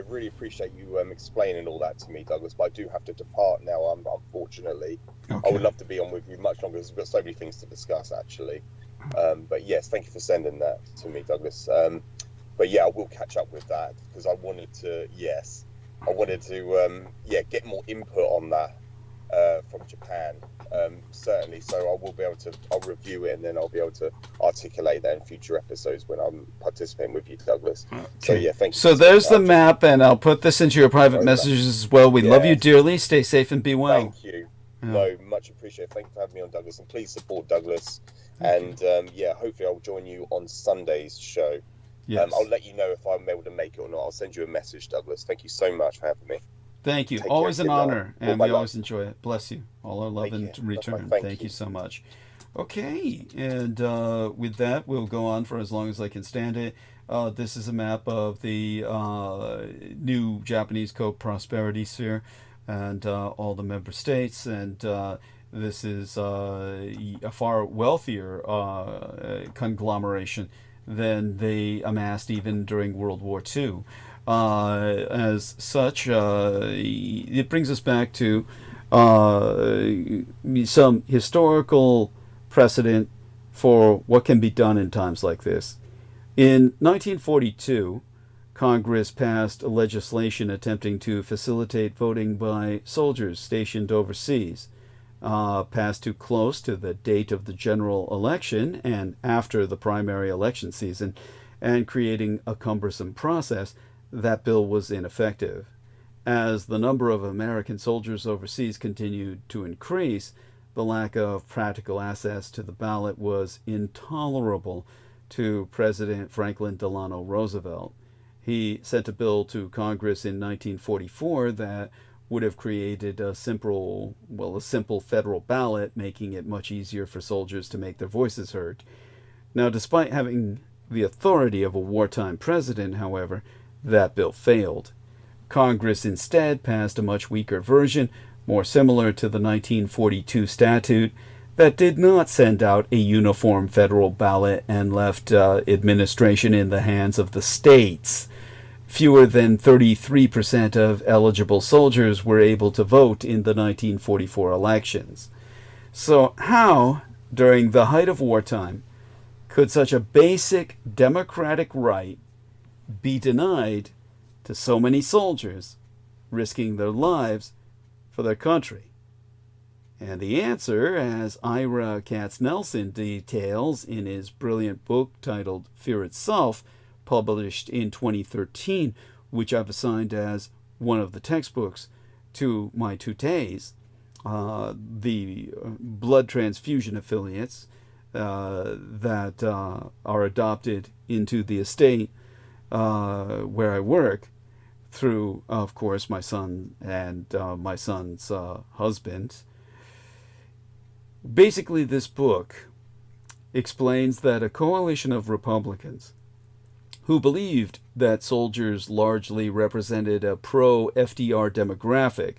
Speaker 7: really appreciate you explaining all that to me, Douglas. But I do have to depart now. Unfortunately,
Speaker 1: Okay.
Speaker 7: I would love to be on with you much longer because we've got so many things to discuss, actually. But yes, thank you for sending that to me, Douglas. But yeah, I will catch up with that because I wanted to. Get more input on that from Japan. Certainly, so I will be able to. I'll review it and then I'll be able to articulate that in future episodes when I'm participating with you, Douglas.
Speaker 1: Okay.
Speaker 7: So yeah, thank you.
Speaker 1: So there's the map, and I'll put this into your private messages as well. We love you dearly. Stay safe and be well.
Speaker 7: Thank you. Yeah. No, much appreciated. Thank you for having me on, Douglas, and please support Douglas. And hopefully I'll join you on Sunday's show.
Speaker 1: Yes.
Speaker 7: I'll let you know if I'm able to make it or not. I'll send you a message, Douglas. Thank you so much for having me.
Speaker 1: Thank you.
Speaker 7: Take
Speaker 1: always
Speaker 7: care.
Speaker 1: an honor, and we always
Speaker 7: Life.
Speaker 1: enjoy it. Bless you. All our love in return. Thank you so much. Okay, and with that, we'll go on for as long as I can stand it. This is a map of the new Japanese co-prosperity sphere and all the member states, and this is a far wealthier conglomeration than they amassed even during World War II. As such, it brings us back to some historical precedent for what can be done in times like this. In 1942, Congress passed a legislation attempting to facilitate voting by soldiers stationed overseas. Passed too close to the date of the general election and after the primary election season, and creating a cumbersome process, that bill was ineffective. As the number of American soldiers overseas continued to increase, the lack of practical access to the ballot was intolerable to President Franklin Delano Roosevelt. He sent a bill to Congress in 1944 that would have created a simple federal ballot, making it much easier for soldiers to make their voices heard. Now, despite having the authority of a wartime president, however, that bill failed. Congress instead passed a much weaker version, more similar to the 1942 statute, that did not send out a uniform federal ballot and left administration in the hands of the states. Fewer than 33% of eligible soldiers were able to vote in the 1944 elections. So how, during the height of wartime, could such a basic democratic right be denied to so many soldiers risking their lives for their country? And the answer, as Ira Katznelson details in his brilliant book titled Fear Itself, published in 2013, which I've assigned as one of the textbooks to my tutés, the blood transfusion affiliates that are adopted into the estate where I work through, of course, my son and my son's husband. Basically, this book explains that a coalition of Republicans who believed that soldiers largely represented a pro-FDR demographic,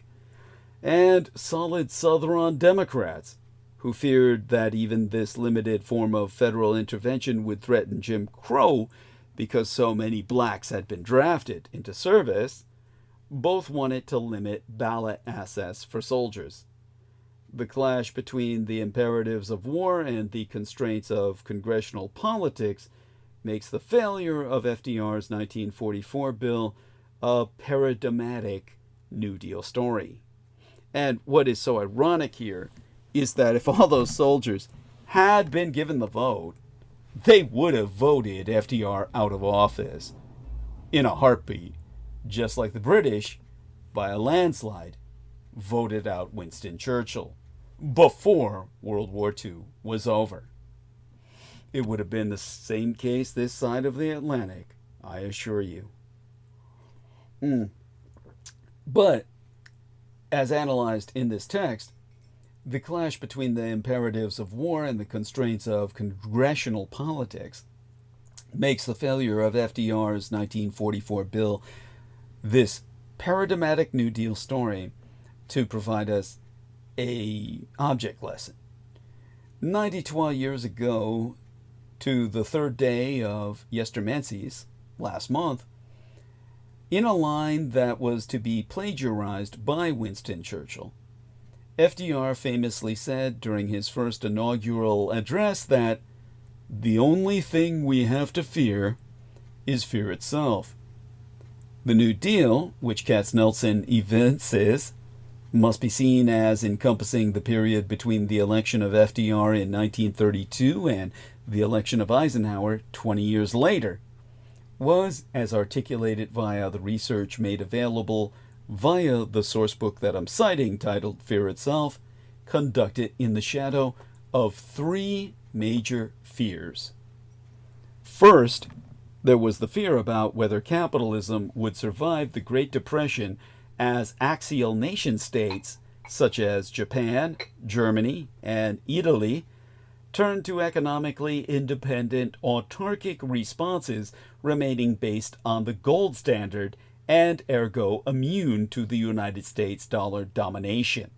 Speaker 1: and solid Southern Democrats who feared that even this limited form of federal intervention would threaten Jim Crow because so many blacks had been drafted into service, both wanted to limit ballot access for soldiers. The clash between the imperatives of war and the constraints of congressional politics makes the failure of FDR's 1944 bill a paradigmatic New Deal story. And what is so ironic here is that if all those soldiers had been given the vote, they would have voted FDR out of office in a heartbeat, just like the British, by a landslide, voted out Winston Churchill before World War II was over. It would have been the same case this side of the Atlantic, I assure you. But, as analyzed in this text, the clash between the imperatives of war and the constraints of congressional politics makes the failure of FDR's 1944 bill this paradigmatic New Deal story to provide us a object lesson. 92 years ago, to the third day of Yestermenses, last month, in a line that was to be plagiarized by Winston Churchill, FDR famously said during his first inaugural address that the only thing we have to fear is fear itself. The New Deal, which Katznelson evinces, must be seen as encompassing the period between the election of FDR in 1932 and the election of Eisenhower 20 years later, was, as articulated via the research made available via the sourcebook that I'm citing, titled Fear Itself, conducted in the shadow of three major fears. First, there was the fear about whether capitalism would survive the Great Depression as axial nation-states such as Japan, Germany, and Italy turned to economically independent autarkic responses remaining based on the gold standard and ergo immune to the United States dollar domination.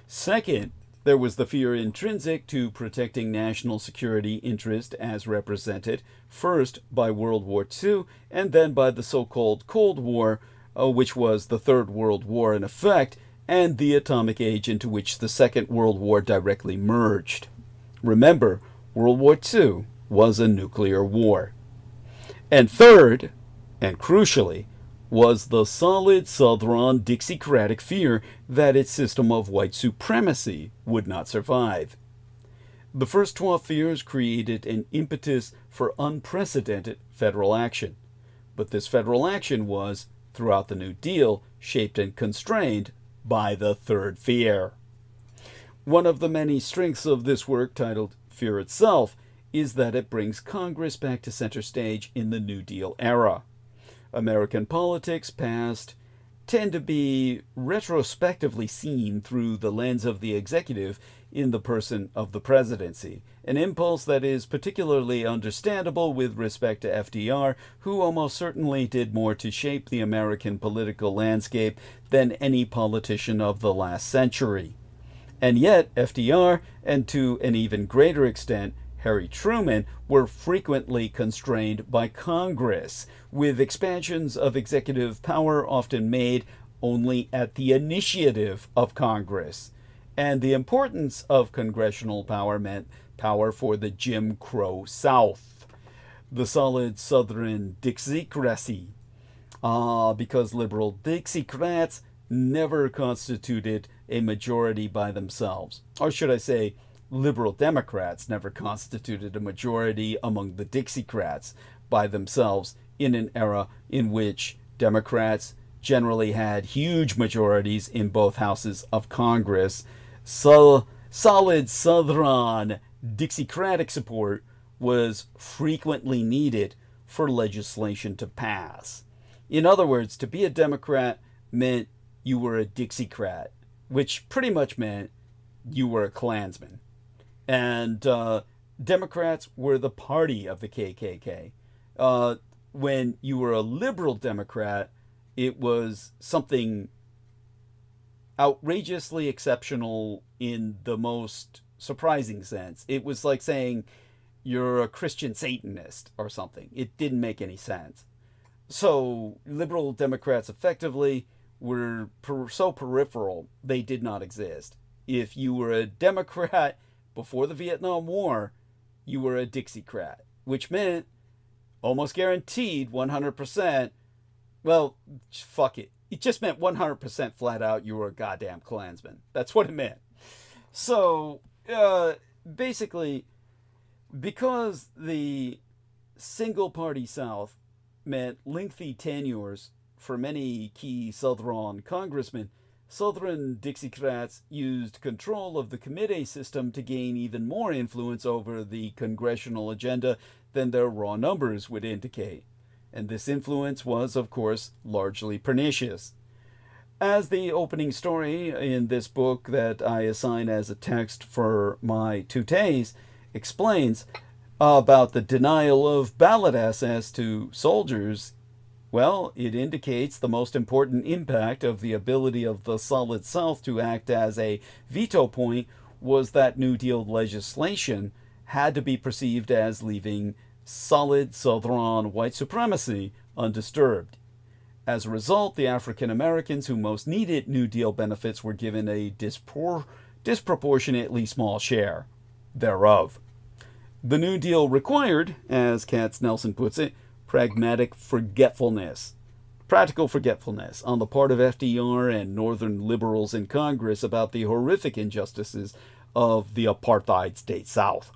Speaker 1: Second, there was the fear intrinsic to protecting national security interest as represented first by World War II and then by the so-called Cold War, which was the Third World War in effect, and the atomic age into which the Second World War directly merged. Remember, World War II was a nuclear war. And third, and crucially, was the solid Southern Dixiecratic fear that its system of white supremacy would not survive. The first 12 fears created an impetus for unprecedented federal action. But this federal action was, throughout the New Deal, shaped and constrained by the third fear. One of the many strengths of this work, titled Fear Itself, is that it brings Congress back to center stage in the New Deal era. American politics past tend to be retrospectively seen through the lens of the executive in the person of the presidency, an impulse that is particularly understandable with respect to FDR, who almost certainly did more to shape the American political landscape than any politician of the last century. And yet, FDR, and to an even greater extent, Harry Truman, were frequently constrained by Congress, with expansions of executive power often made only at the initiative of Congress. And the importance of congressional power meant power for the Jim Crow South, the solid Southern Dixiecracy, because liberal Dixiecrats never constituted a majority by themselves. Or should I say, liberal Democrats never constituted a majority among the Dixiecrats by themselves in an era in which Democrats generally had huge majorities in both houses of Congress. So, solid Southern Dixiecratic support was frequently needed for legislation to pass. In other words, to be a Democrat meant you were a Dixiecrat, which pretty much meant you were a Klansman. And Democrats were the party of the KKK. When you were a liberal Democrat, it was something outrageously exceptional in the most surprising sense. It was like saying you're a Christian Satanist or something. It didn't make any sense. So liberal Democrats effectively were so peripheral, they did not exist. If you were a Democrat before the Vietnam War, you were a Dixiecrat, which meant almost guaranteed 100%. Well, fuck it. It just meant 100% flat out you were a goddamn Klansman. That's what it meant. So, basically, because the single-party South meant lengthy tenures for many key Southern congressmen, Southern Dixiecrats used control of the committee system to gain even more influence over the congressional agenda than their raw numbers would indicate. And this influence was, of course, largely pernicious. As the opening story in this book that I assign as a text for my tutées explains, about the denial of ballot access to soldiers, well, it indicates the most important impact of the ability of the Solid South to act as a veto point was that New Deal legislation had to be perceived as leaving solid Southern white supremacy undisturbed. As a result, the African Americans who most needed New Deal benefits were given a disproportionately small share thereof. The New Deal required, as Katznelson puts it, practical forgetfulness on the part of FDR and Northern liberals in Congress about the horrific injustices of the apartheid state South.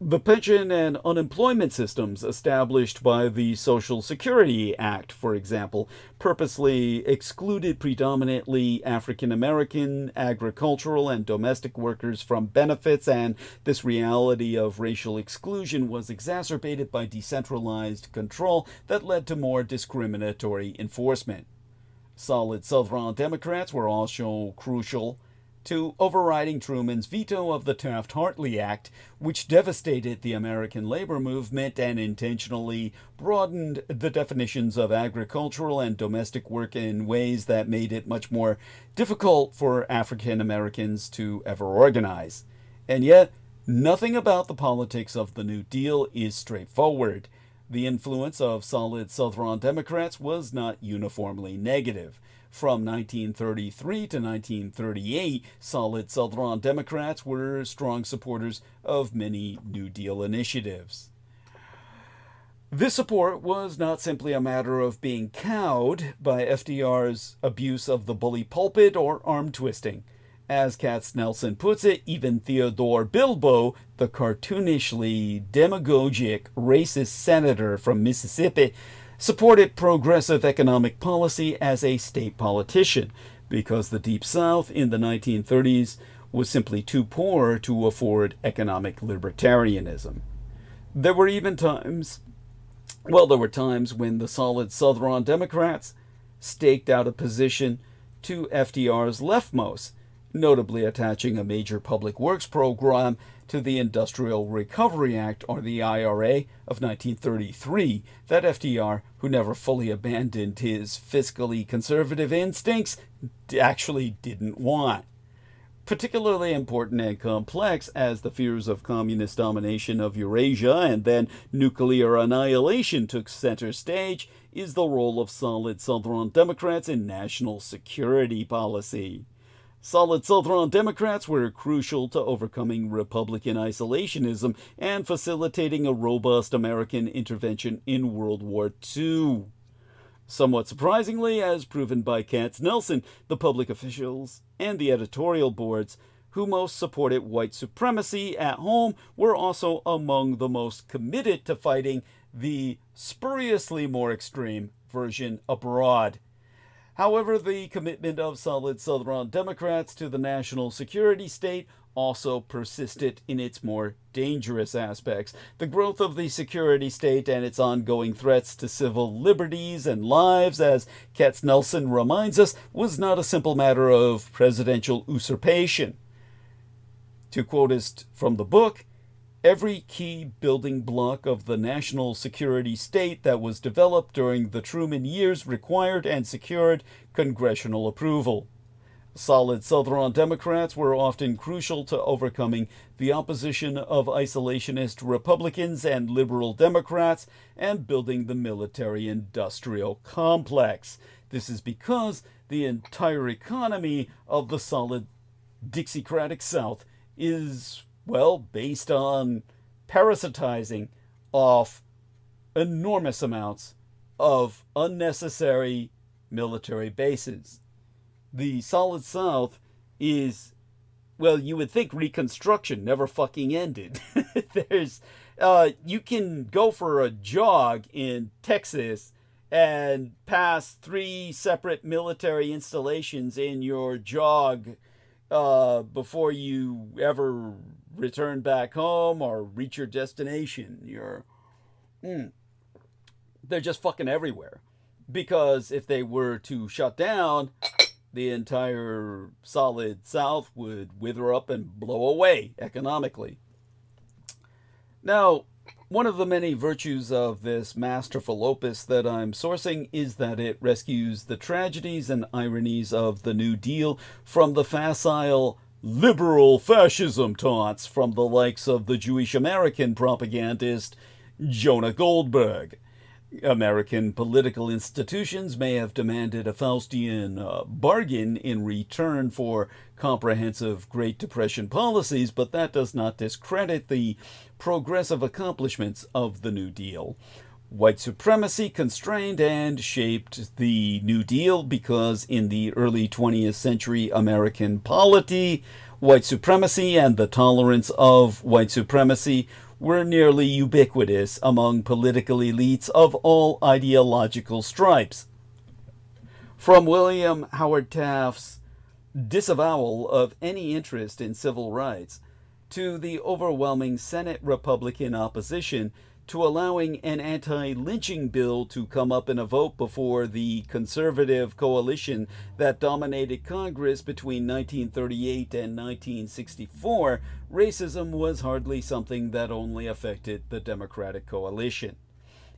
Speaker 1: The pension and unemployment systems established by the Social Security Act, for example, purposely excluded predominantly African American agricultural and domestic workers from benefits, and this reality of racial exclusion was exacerbated by decentralized control that led to more discriminatory enforcement. Solid Southern Democrats were also crucial to overriding Truman's veto of the Taft-Hartley Act, which devastated the American labor movement and intentionally broadened the definitions of agricultural and domestic work in ways that made it much more difficult for African Americans to ever organize. And yet, nothing about the politics of the New Deal is straightforward. The influence of solid Southern Democrats was not uniformly negative. From 1933 to 1938, solid Southern Democrats were strong supporters of many New Deal initiatives. This support was not simply a matter of being cowed by FDR's abuse of the bully pulpit or arm twisting. As Katznelson puts it, even Theodore Bilbo, the cartoonishly demagogic racist senator from Mississippi, supported progressive economic policy as a state politician because the Deep South in the 1930s was simply too poor to afford economic libertarianism. There were times when the solid Southern Democrats staked out a position to FDR's leftmost, notably attaching a major public works program to the Industrial Recovery Act, or the IRA, of 1933 that FDR, who never fully abandoned his fiscally conservative instincts, actually didn't want. Particularly important and complex as the fears of communist domination of Eurasia and then nuclear annihilation took center stage is the role of solid Southern Democrats in national security policy. Solid Southern Democrats were crucial to overcoming Republican isolationism and facilitating a robust American intervention in World War II. Somewhat surprisingly, as proven by Katznelson, the public officials and the editorial boards who most supported white supremacy at home were also among the most committed to fighting the spuriously more extreme version abroad. However, the commitment of solid Southern Democrats to the national security state also persisted in its more dangerous aspects. The growth of the security state and its ongoing threats to civil liberties and lives, as Katznelson reminds us, was not a simple matter of presidential usurpation. To quote us from the book, every key building block of the national security state that was developed during the Truman years required and secured congressional approval. Solid Southern Democrats were often crucial to overcoming the opposition of isolationist Republicans and liberal Democrats and building the military-industrial complex. This is because the entire economy of the solid Dixiecratic South is, well, based on parasitizing off enormous amounts of unnecessary military bases. The Solid South is, well, you would think Reconstruction never fucking ended. You can go for a jog in Texas and pass 3 separate military installations in your jog before you ever return back home or reach your destination. They're just fucking everywhere. Because if they were to shut down, the entire solid South would wither up and blow away economically. Now, one of the many virtues of this masterful opus that I'm sourcing is that it rescues the tragedies and ironies of the New Deal from the facile liberal fascism taunts from the likes of the Jewish American propagandist Jonah Goldberg. American political institutions may have demanded a Faustian bargain in return for comprehensive Great Depression policies, but that does not discredit the progressive accomplishments of the New Deal. White supremacy constrained and shaped the New Deal because in the early 20th century American polity, white supremacy and the tolerance of white supremacy were nearly ubiquitous among political elites of all ideological stripes. From William Howard Taft's disavowal of any interest in civil rights to the overwhelming Senate Republican opposition to allowing an anti-lynching bill to come up in a vote before the conservative coalition that dominated Congress between 1938 and 1964, racism was hardly something that only affected the Democratic coalition.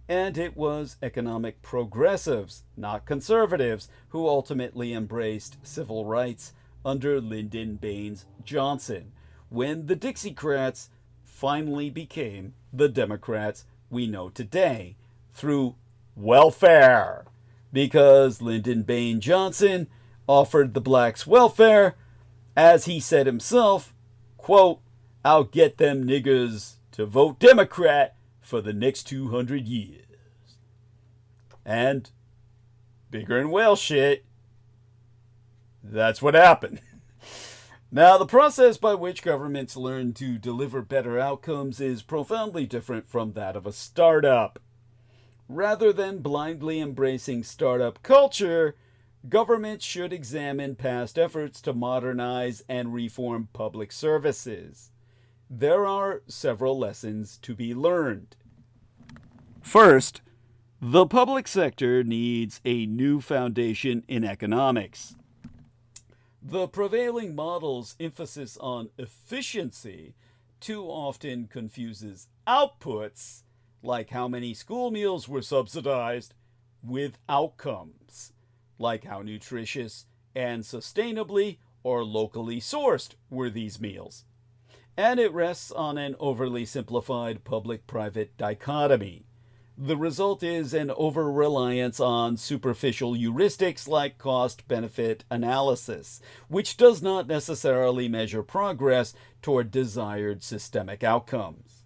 Speaker 1: And it was economic progressives, not conservatives, who ultimately embraced civil rights under Lyndon Baines Johnson, when the Dixiecrats finally became the Democrats we know today through welfare, because Lyndon Baines Johnson offered the blacks welfare, as he said himself, quote, "I'll get them niggers to vote Democrat for the next 200 years. And bigger and whale shit, that's what happened. Now, the process by which governments learn to deliver better outcomes is profoundly different from that of a startup. Rather than blindly embracing startup culture, governments should examine past efforts to modernize and reform public services. There are several lessons to be learned. First, the public sector needs a new foundation in economics. The prevailing model's emphasis on efficiency too often confuses outputs, like how many school meals were subsidized, with outcomes, like how nutritious and sustainably or locally sourced were these meals. And it rests on an overly simplified public-private dichotomy. The result is an over-reliance on superficial heuristics like cost-benefit analysis, which does not necessarily measure progress toward desired systemic outcomes.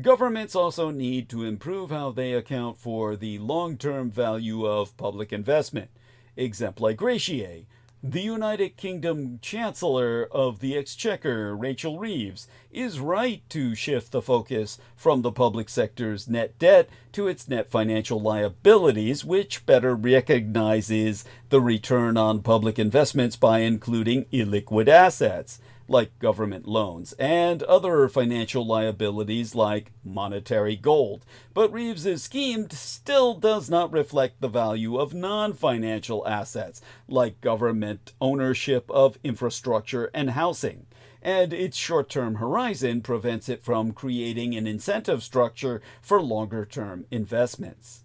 Speaker 1: Governments also need to improve how they account for the long-term value of public investment. Exempla gratiae. The United Kingdom Chancellor of the Exchequer, Rachel Reeves, is right to shift the focus from the public sector's net debt to its net financial liabilities, which better recognizes the return on public investments by including illiquid assets, like government loans, and other financial liabilities like monetary gold. But Reeves's scheme still does not reflect the value of non-financial assets, like government ownership of infrastructure and housing. And its short-term horizon prevents it from creating an incentive structure for longer-term investments.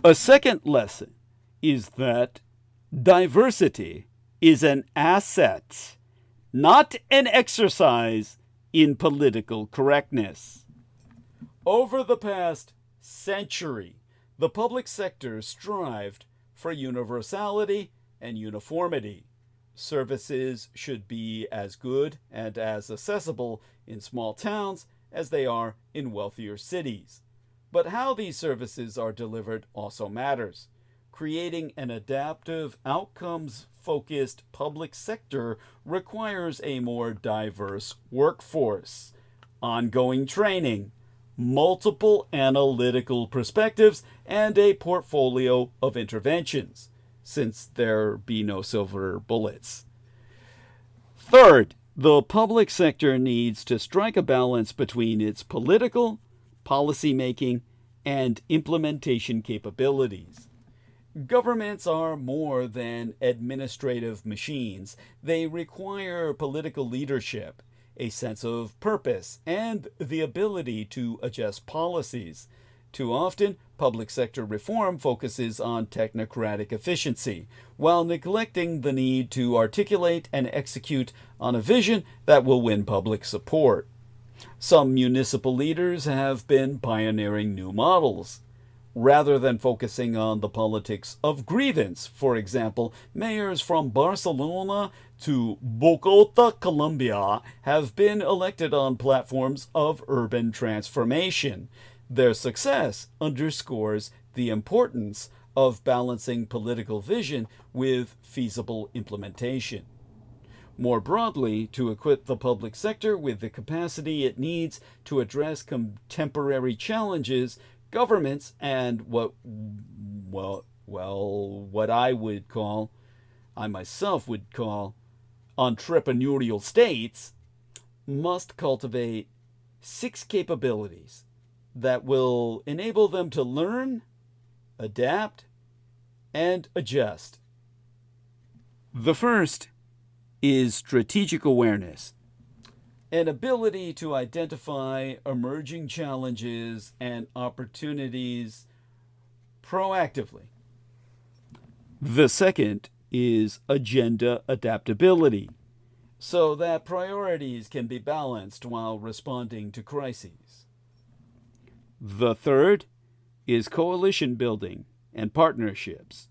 Speaker 1: A second lesson is that diversity is an asset, not an exercise in political correctness. Over the past century, the public sector strived for universality and uniformity. Services should be as good and as accessible in small towns as they are in wealthier cities. But how these services are delivered also matters. Creating an adaptive, outcomes-focused public sector requires a more diverse workforce, ongoing training, multiple analytical perspectives, and a portfolio of interventions, since there be no silver bullets. Third, the public sector needs to strike a balance between its political, policymaking, and implementation capabilities. Governments are more than administrative machines. They require political leadership, a sense of purpose, and the ability to adjust policies. Too often, public sector reform focuses on technocratic efficiency, while neglecting the need to articulate and execute on a vision that will win public support. Some municipal leaders have been pioneering new models. Rather than focusing on the politics of grievance, for example, mayors from Barcelona to Bogota, Colombia, have been elected on platforms of urban transformation. Their success underscores the importance of balancing political vision with feasible implementation. More broadly, to equip the public sector with the capacity it needs to address contemporary challenges, governments and what I myself would call, entrepreneurial states, must cultivate 6 capabilities that will enable them to learn, adapt, and adjust. The first is strategic awareness, an ability to identify emerging challenges and opportunities proactively. The second is agenda adaptability, so that priorities can be balanced while responding to crises. The third is coalition building and partnerships,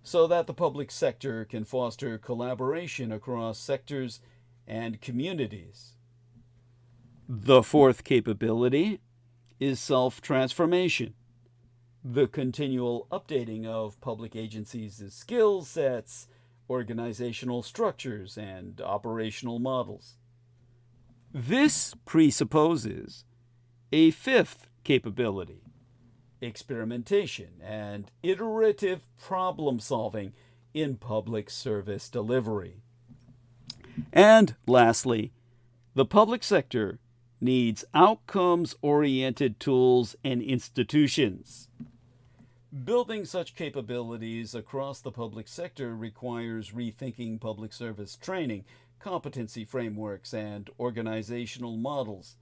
Speaker 1: so that the public sector can foster collaboration across sectors and communities. The fourth capability is self-transformation, the continual updating of public agencies' skill sets, organizational structures, and operational models. This presupposes a fifth capability, experimentation and iterative problem solving in public service delivery. And lastly, the public sector needs outcomes-oriented tools and institutions. Building such capabilities across the public sector requires rethinking public service training, competency frameworks, and organizational models.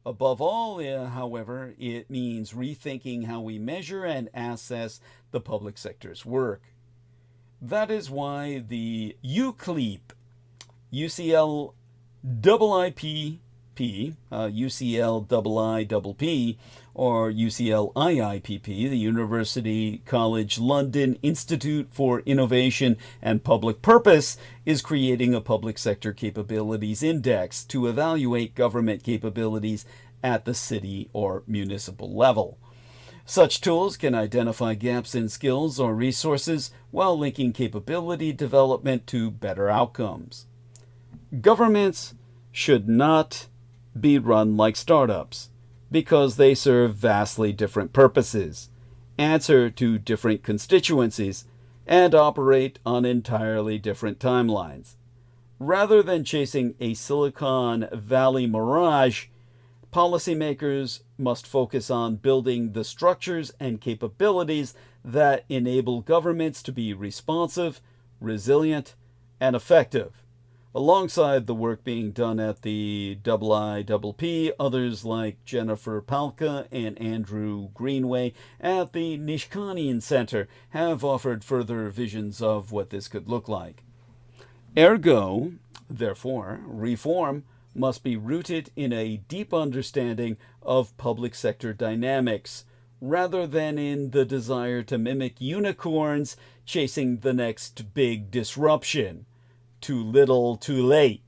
Speaker 1: Above all, however, it means rethinking how we measure and assess the public sector's work. That is why the UCLIP, UCLIIPP, UCLIIPP, or UCLIIPP, the University College London Institute for Innovation and Public Purpose, is creating a public sector capabilities index to evaluate government capabilities at the city or municipal level. Such tools can identify gaps in skills or resources while linking capability development to better outcomes. Governments should not be run like startups because they serve vastly different purposes, answer to different constituencies, and operate on entirely different timelines. Rather than chasing a Silicon Valley mirage, policymakers must focus on building the structures and capabilities that enable governments to be responsive, resilient, and effective. Alongside the work being done at the IIPP, others like Jennifer Palka and Andrew Greenway at the Nishkanian Center have offered further visions of what this could look like. Ergo, therefore, reform must be rooted in a deep understanding of public sector dynamics, rather than in the desire to mimic unicorns chasing the next big disruption. Too little, too late.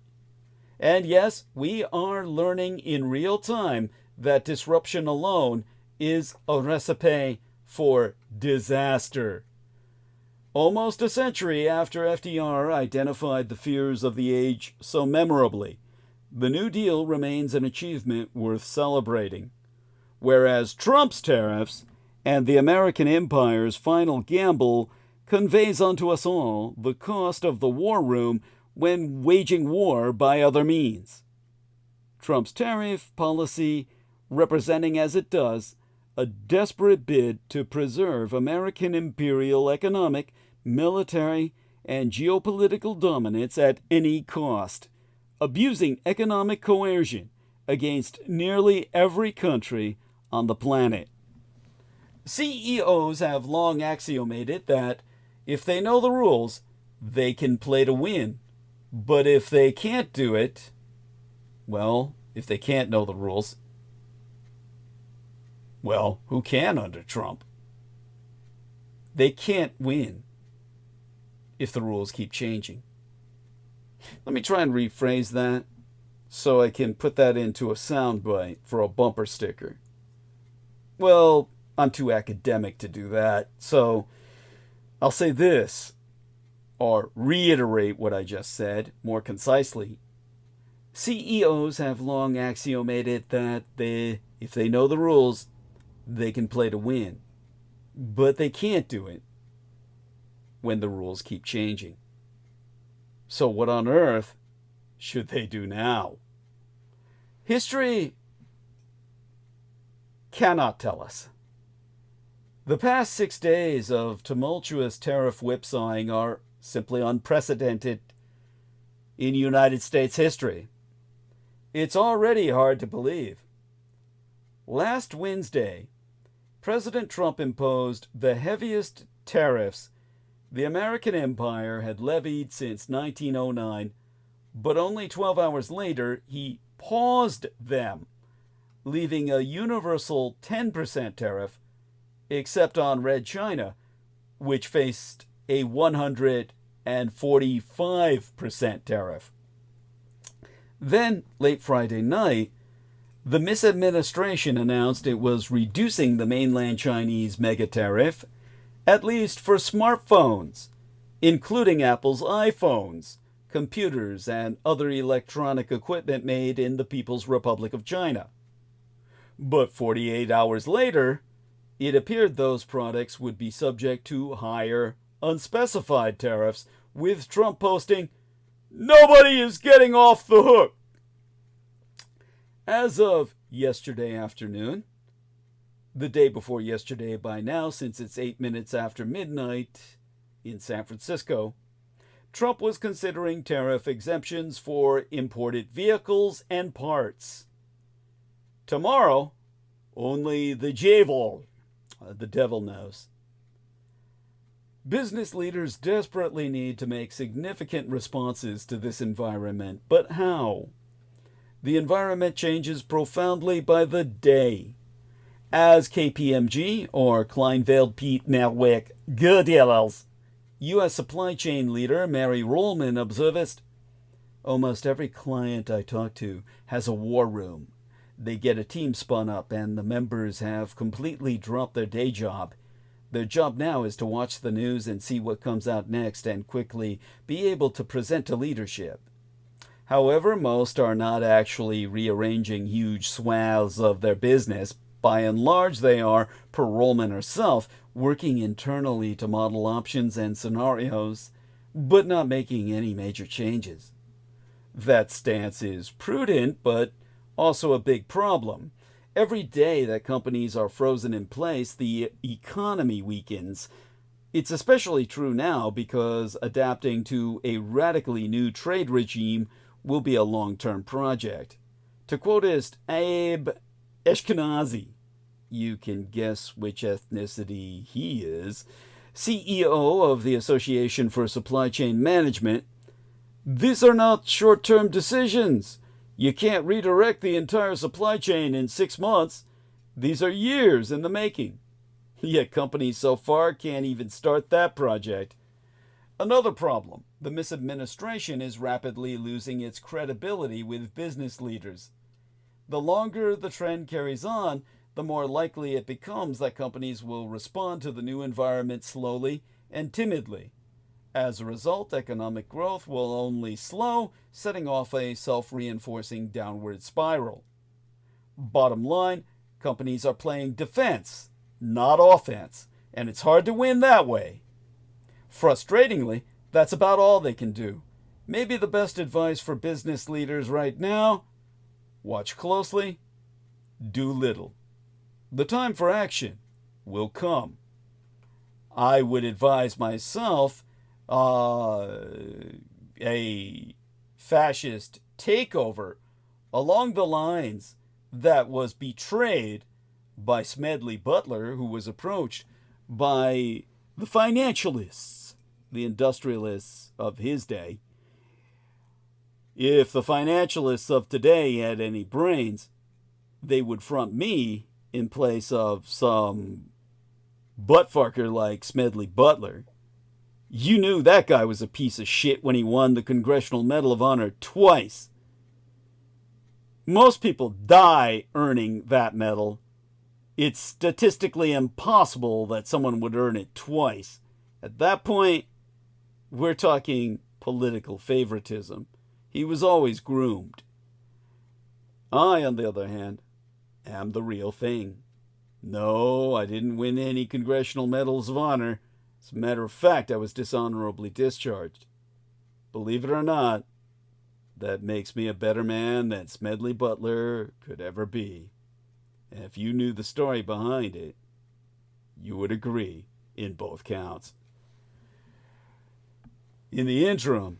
Speaker 1: And yes, we are learning in real time that disruption alone is a recipe for disaster. Almost a century after FDR identified the fears of the age so memorably, the New Deal remains an achievement worth celebrating. Whereas Trump's tariffs and the American empire's final gamble conveys unto us all the cost of the war room when waging war by other means. Trump's tariff policy representing as it does a desperate bid to preserve American imperial economic, military, and geopolitical dominance at any cost, abusing economic coercion against nearly every country on the planet. CEOs have long axiomated that if they know the rules, they can play to win. But if they can't do it, well, if they can't know the rules, well, who can under Trump? They can't win if the rules keep changing. Let me try and rephrase that so I can put that into a soundbite for a bumper sticker. Well, I'm too academic to do that, so I'll say this, or reiterate what I just said more concisely. CEOs have long axiomated that if they know the rules, they can play to win. But they can't do it when the rules keep changing. So what on earth should they do now? History cannot tell us. The past 6 days of tumultuous tariff whipsawing are simply unprecedented in United States history. It's already hard to believe. Last Wednesday, President Trump imposed the heaviest tariffs the American empire had levied since 1909, but only 12 hours later, he paused them, leaving a universal 10% tariff, except on red China, which faced a 145% tariff. Then, late Friday night, the misadministration announced it was reducing the mainland Chinese mega tariff, at least for smartphones, including Apple's iPhones, computers, and other electronic equipment made in the People's Republic of China. But 48 hours later, it appeared those products would be subject to higher, unspecified tariffs, with Trump posting, "Nobody is getting off the hook." As of yesterday afternoon, the day before yesterday by now, since it's 8 minutes after midnight in San Francisco, Trump was considering tariff exemptions for imported vehicles and parts. Tomorrow, only the devil knows. Business leaders desperately need to make significant responses to this environment, but how? The environment changes profoundly by the day. As KPMG, or Kleinveld Piet Melwick Goodills, U.S. supply chain leader Mary Rollman observed, "Almost every client I talk to has a war room. They get a team spun up and the members have completely dropped their day job. Their job now is to watch the news and see what comes out next and quickly be able to present to leadership. However, most are not actually rearranging huge swaths of their business. By and large, they are, per Rollman herself, working internally to model options and scenarios, but not making any major changes. That stance is prudent, but also a big problem. Every day that companies are frozen in place, the economy weakens. It's especially true now because adapting to a radically new trade regime will be a long-term project. To quote Abe Ashkenazi, you can guess which ethnicity he is, CEO of the Association for Supply Chain Management, "These are not short-term decisions. You can't redirect the entire supply chain in 6 months. These are years in the making. Yet companies so far can't even start that project." Another problem, the misadministration is rapidly losing its credibility with business leaders. The longer the trend carries on, the more likely it becomes that companies will respond to the new environment slowly and timidly. As a result, economic growth will only slow, setting off a self-reinforcing downward spiral. Bottom line, companies are playing defense, not offense, and it's hard to win that way. Frustratingly, that's about all they can do. Maybe the best advice for business leaders right now: watch closely, do little. The time for action will come. I would advise myself a fascist takeover along the lines that was betrayed by Smedley Butler, who was approached by the financialists, the industrialists of his day. If the financialists of today had any brains, they would front me in place of some buttfucker like Smedley Butler. You knew that guy was a piece of shit when he won the Congressional Medal of Honor twice. Most people die earning that medal. It's statistically impossible that someone would earn it twice. At that point, we're talking political favoritism. He was always groomed. I, on the other hand, am the real thing. No, I didn't win any Congressional Medals of Honor. As a matter of fact, I was dishonorably discharged. Believe it or not, that makes me a better man than Smedley Butler could ever be. And if you knew the story behind it, you would agree in both counts. In the interim,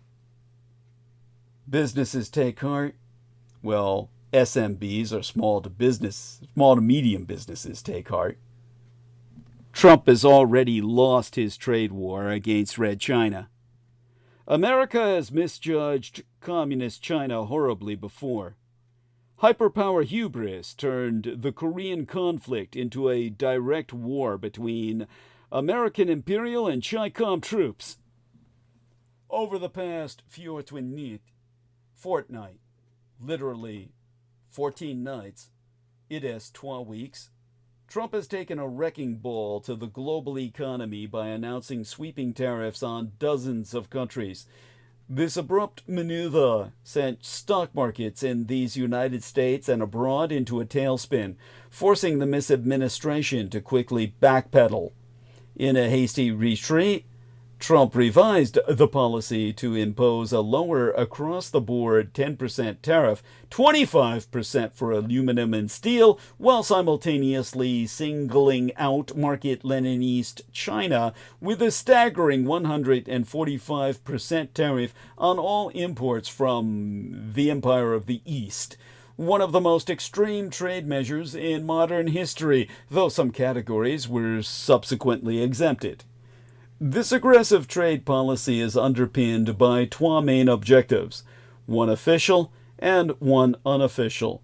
Speaker 1: businesses take heart. Well, SMBs, or small to medium businesses, take heart. Trump has already lost his trade war against Red China. America has misjudged communist China horribly before. Hyperpower hubris turned the Korean conflict into a direct war between American Imperial and CHICOM troops. Over the past fortnight, literally 14 nights, it is 12 weeks, Trump has taken a wrecking ball to the global economy by announcing sweeping tariffs on dozens of countries. This abrupt maneuver sent stock markets in these United States and abroad into a tailspin, forcing the misadministration to quickly backpedal. In a hasty retreat, Trump revised the policy to impose a lower across-the-board 10% tariff, 25% for aluminum and steel, while simultaneously singling out market Leninist China with a staggering 145% tariff on all imports from the Empire of the East. One of the most extreme trade measures in modern history, though some categories were subsequently exempted. This aggressive trade policy is underpinned by two main objectives, one official and one unofficial.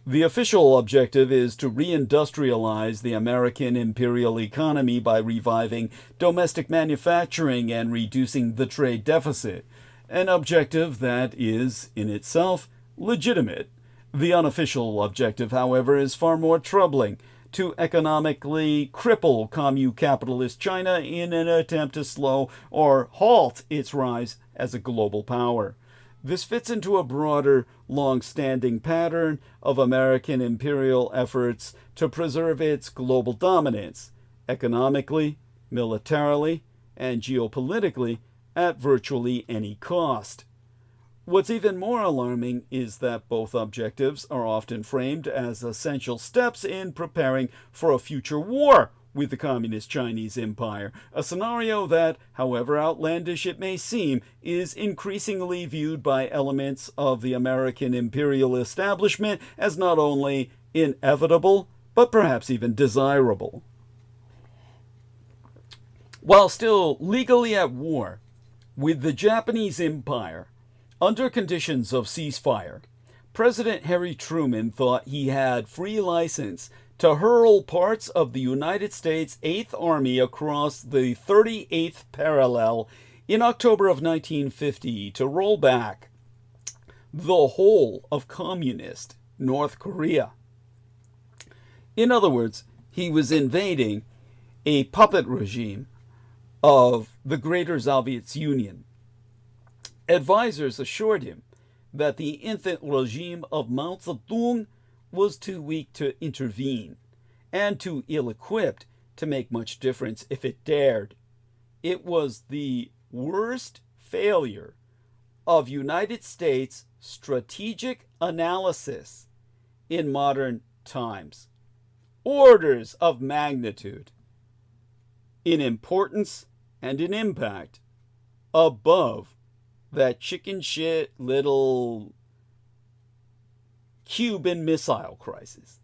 Speaker 1: The official objective is to reindustrialize the American imperial economy by reviving domestic manufacturing and reducing the trade deficit, an objective that is, in itself, legitimate. The unofficial objective, however, is far more troubling: to economically cripple commu-capitalist China in an attempt to slow or halt its rise as a global power. This fits into a broader, long-standing pattern of American imperial efforts to preserve its global dominance, economically, militarily, and geopolitically, at virtually any cost. What's even more alarming is that both objectives are often framed as essential steps in preparing for a future war with the Communist Chinese Empire, a scenario that, however outlandish it may seem, is increasingly viewed by elements of the American imperial establishment as not only inevitable, but perhaps even desirable. While still legally at war with the Japanese Empire, under conditions of ceasefire, President Harry Truman thought he had free license to hurl parts of the United States 8th Army across the 38th parallel in October of 1950 to roll back the whole of communist North Korea. In other words, he was invading a puppet regime of the Greater Soviet Union. Advisors assured him that the infant regime of Mao Zedong was too weak to intervene and too ill-equipped to make much difference if it dared. It was the worst failure of United States strategic analysis in modern times. Orders of magnitude in importance and in impact above that chicken shit little Cuban Missile Crisis.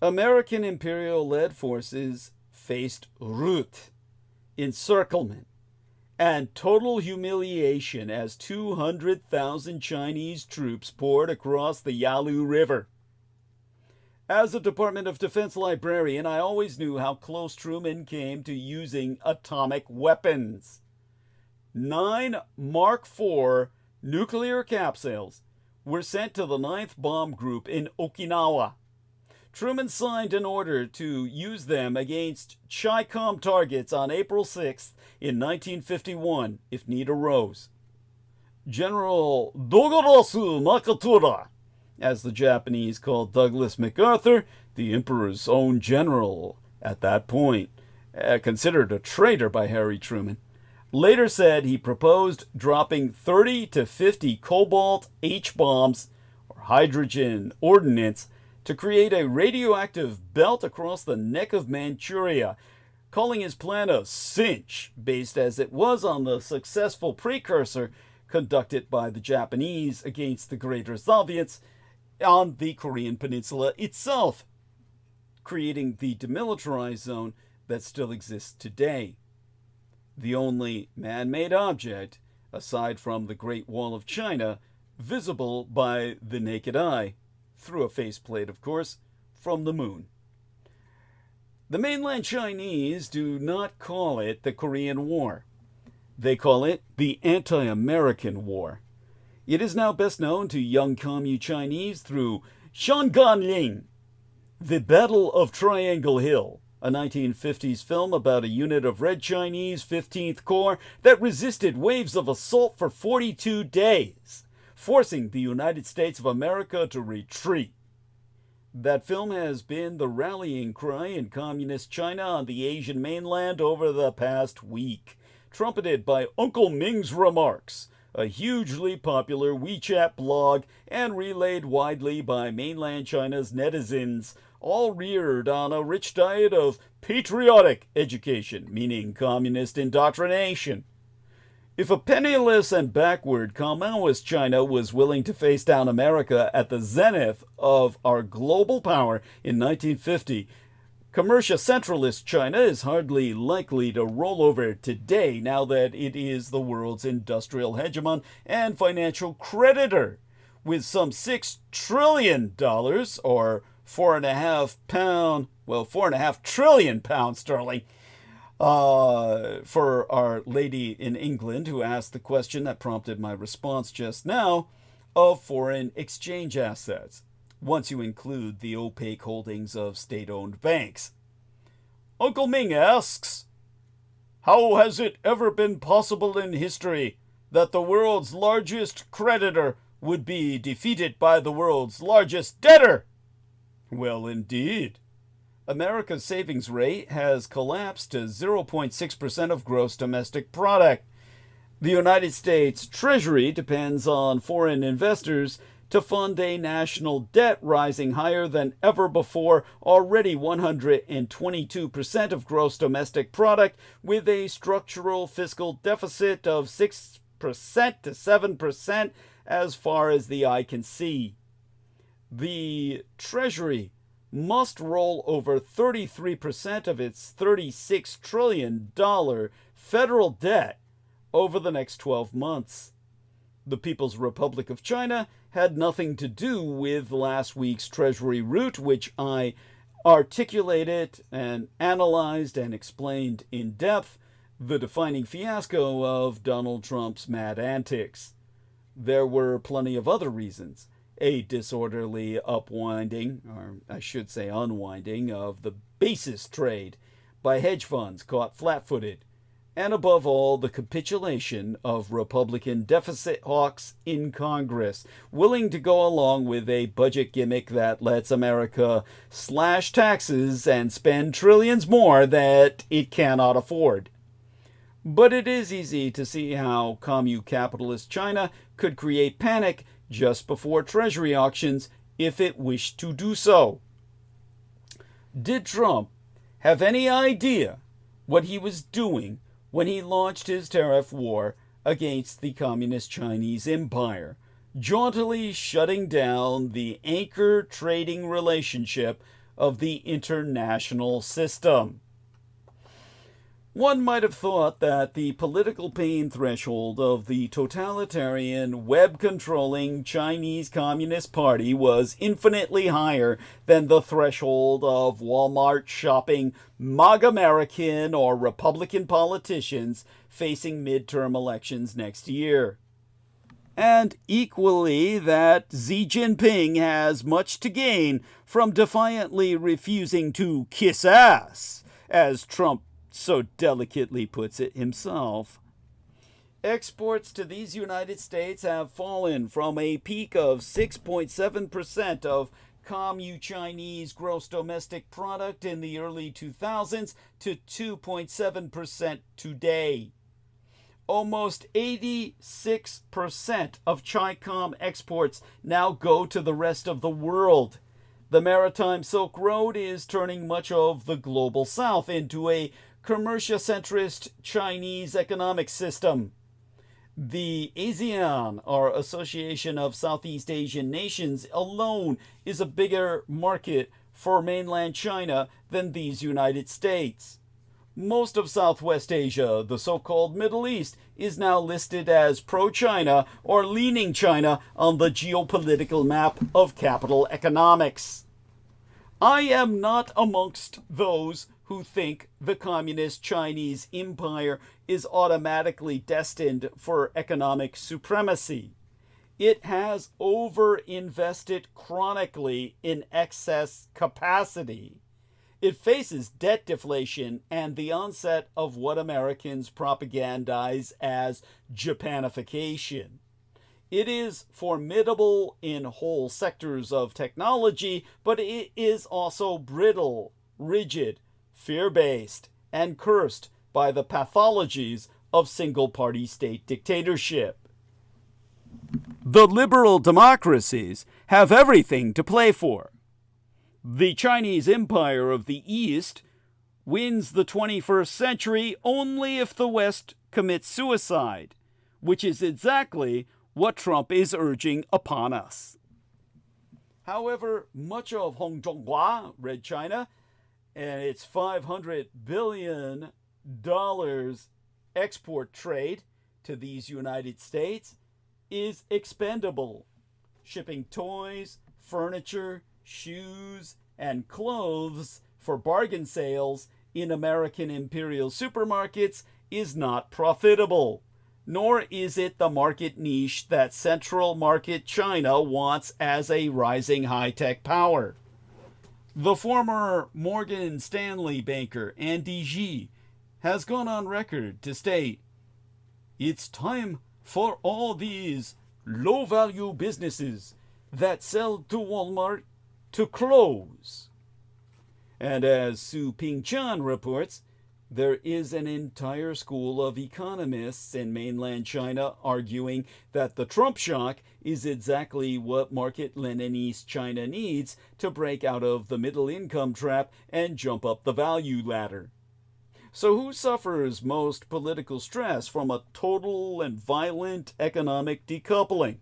Speaker 1: American imperial-led forces faced rout, encirclement, and total humiliation as 200,000 Chinese troops poured across the Yalu River. As a Department of Defense librarian, I always knew how close Truman came to using atomic weapons. 9 Mark IV nuclear capsules were sent to the 9th Bomb Group in Okinawa. Truman signed an order to use them against Chi-Com targets on April 6th in 1951 if need arose. General Dogarasu Makatura, as the Japanese called Douglas MacArthur, the Emperor's own general at that point, considered a traitor by Harry Truman, later said he proposed dropping 30 to 50 cobalt H-bombs, or hydrogen ordnance, to create a radioactive belt across the neck of Manchuria, calling his plan a cinch, based as it was on the successful precursor conducted by the Japanese against the Greater Soviets on the Korean Peninsula itself, creating the demilitarized zone that still exists today. The only man-made object, aside from the Great Wall of China, visible by the naked eye, through a faceplate, of course, from the moon. The mainland Chinese do not call it the Korean War. They call it the Anti-American War. It is now best known to young Commu Chinese through Shanganling, The Battle of Triangle Hill, a 1950s film about a unit of Red Chinese 15th Corps that resisted waves of assault for 42 days, forcing the United States of America to retreat. That film has been the rallying cry in communist China on the Asian mainland over the past week, trumpeted by Uncle Ming's Remarks, a hugely popular WeChat blog and relayed widely by mainland China's netizens, all reared on a rich diet of patriotic education, meaning communist indoctrination. If a penniless and backward Maoist China was willing to face down America at the zenith of our global power in 1950, commercial centralist China is hardly likely to roll over today now that it is the world's industrial hegemon and financial creditor, with some $6 trillion, or £4.5 trillion sterling, for our lady in England who asked the question that prompted my response just now, of foreign exchange assets, once you include the opaque holdings of state-owned banks. Uncle Ming asks, how has it ever been possible in history that the world's largest creditor would be defeated by the world's largest debtor? Well, indeed. America's savings rate has collapsed to 0.6% of gross domestic product. The United States Treasury depends on foreign investors to fund a national debt rising higher than ever before, already 122% of gross domestic product, with a structural fiscal deficit of 6% to 7% as far as the eye can see. The Treasury must roll over 33% of its $36 trillion federal debt over the next 12 months. The People's Republic of China had nothing to do with last week's Treasury route, which I articulated and analyzed and explained in depth, the defining fiasco of Donald Trump's mad antics. There were plenty of other reasons. A disorderly upwinding, or I should say unwinding, of the basis trade by hedge funds caught flat-footed, and above all, the capitulation of Republican deficit hawks in Congress, willing to go along with a budget gimmick that lets America slash taxes and spend trillions more that it cannot afford. But it is easy to see how communist capitalist China could create panic just before Treasury auctions if it wished to do so. Did Trump have any idea what he was doing when he launched his tariff war against the Communist Chinese Empire, jauntily shutting down the anchor trading relationship of the international system. One might have thought that the political pain threshold of the totalitarian, web-controlling Chinese Communist Party was infinitely higher than the threshold of Walmart shopping MAGA American or Republican politicians facing midterm elections next year. And equally, that Xi Jinping has much to gain from defiantly refusing to kiss ass, as Trump so delicately puts it himself. Exports to these United States have fallen from a peak of 6.7% of Commu-Chinese gross domestic product in the early 2000s to 2.7% today. Almost 86% of Chi-Com exports now go to the rest of the world. The Maritime Silk Road is turning much of the global south into a commercial-centrist Chinese economic system. The ASEAN, or Association of Southeast Asian Nations, alone is a bigger market for mainland China than these United States. Most of Southwest Asia, the so-called Middle East, is now listed as pro-China or leaning China on the geopolitical map of capital economics. I am not amongst those who think the communist Chinese empire is automatically destined for economic supremacy. It has overinvested chronically in excess capacity. It faces debt deflation and the onset of what Americans propagandize as Japanification. It is formidable in whole sectors of technology, but it is also brittle, rigid, fear-based, and cursed by the pathologies of single-party state dictatorship. The liberal democracies have everything to play for. The Chinese Empire of the East wins the 21st century only if the West commits suicide, which is exactly what Trump is urging upon us. However, much of Hongzhonghua, Red China, and its $500 billion export trade to these United States is expendable. Shipping toys, furniture, shoes, and clothes for bargain sales in American Imperial supermarkets is not profitable, nor is it the market niche that central market China wants as a rising high-tech power. The former Morgan Stanley banker Andy Xi has gone on record to state, "It's time for all these low-value businesses that sell to Walmart to close." And as Su Ping-chan reports, there is an entire school of economists in mainland China arguing that the Trump shock is exactly what market-Leninist China needs to break out of the middle-income trap and jump up the value ladder. So who suffers most political stress from a total and violent economic decoupling?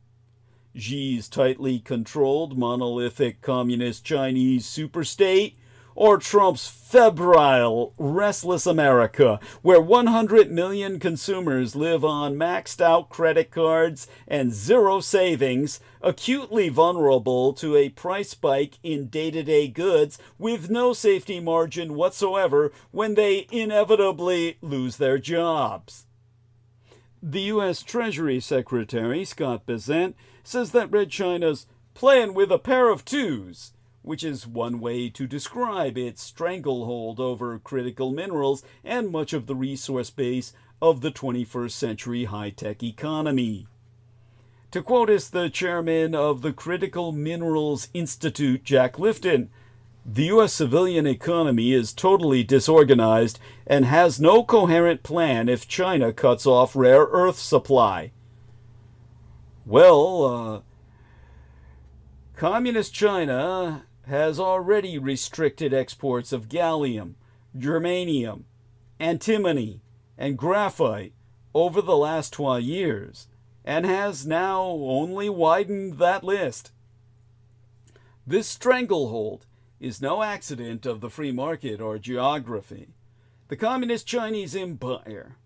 Speaker 1: Xi's tightly controlled monolithic communist Chinese superstate, or Trump's febrile, restless America, where 100 million consumers live on maxed-out credit cards and zero savings, acutely vulnerable to a price spike in day-to-day goods with no safety margin whatsoever when they inevitably lose their jobs. The U.S. Treasury Secretary, Scott Bessent, says that Red China's playing with a pair of twos, which is one way to describe its stranglehold over critical minerals and much of the resource base of the 21st century high-tech economy. To quote as the chairman of the Critical Minerals Institute, Jack Lifton, "The U.S. civilian economy is totally disorganized and has no coherent plan if China cuts off rare earth supply." Well, Communist China has already restricted exports of gallium, germanium, antimony, and graphite over the last 12 years, and has now only widened that list. This stranglehold is no accident of the free market or geography. The Communist Chinese Empire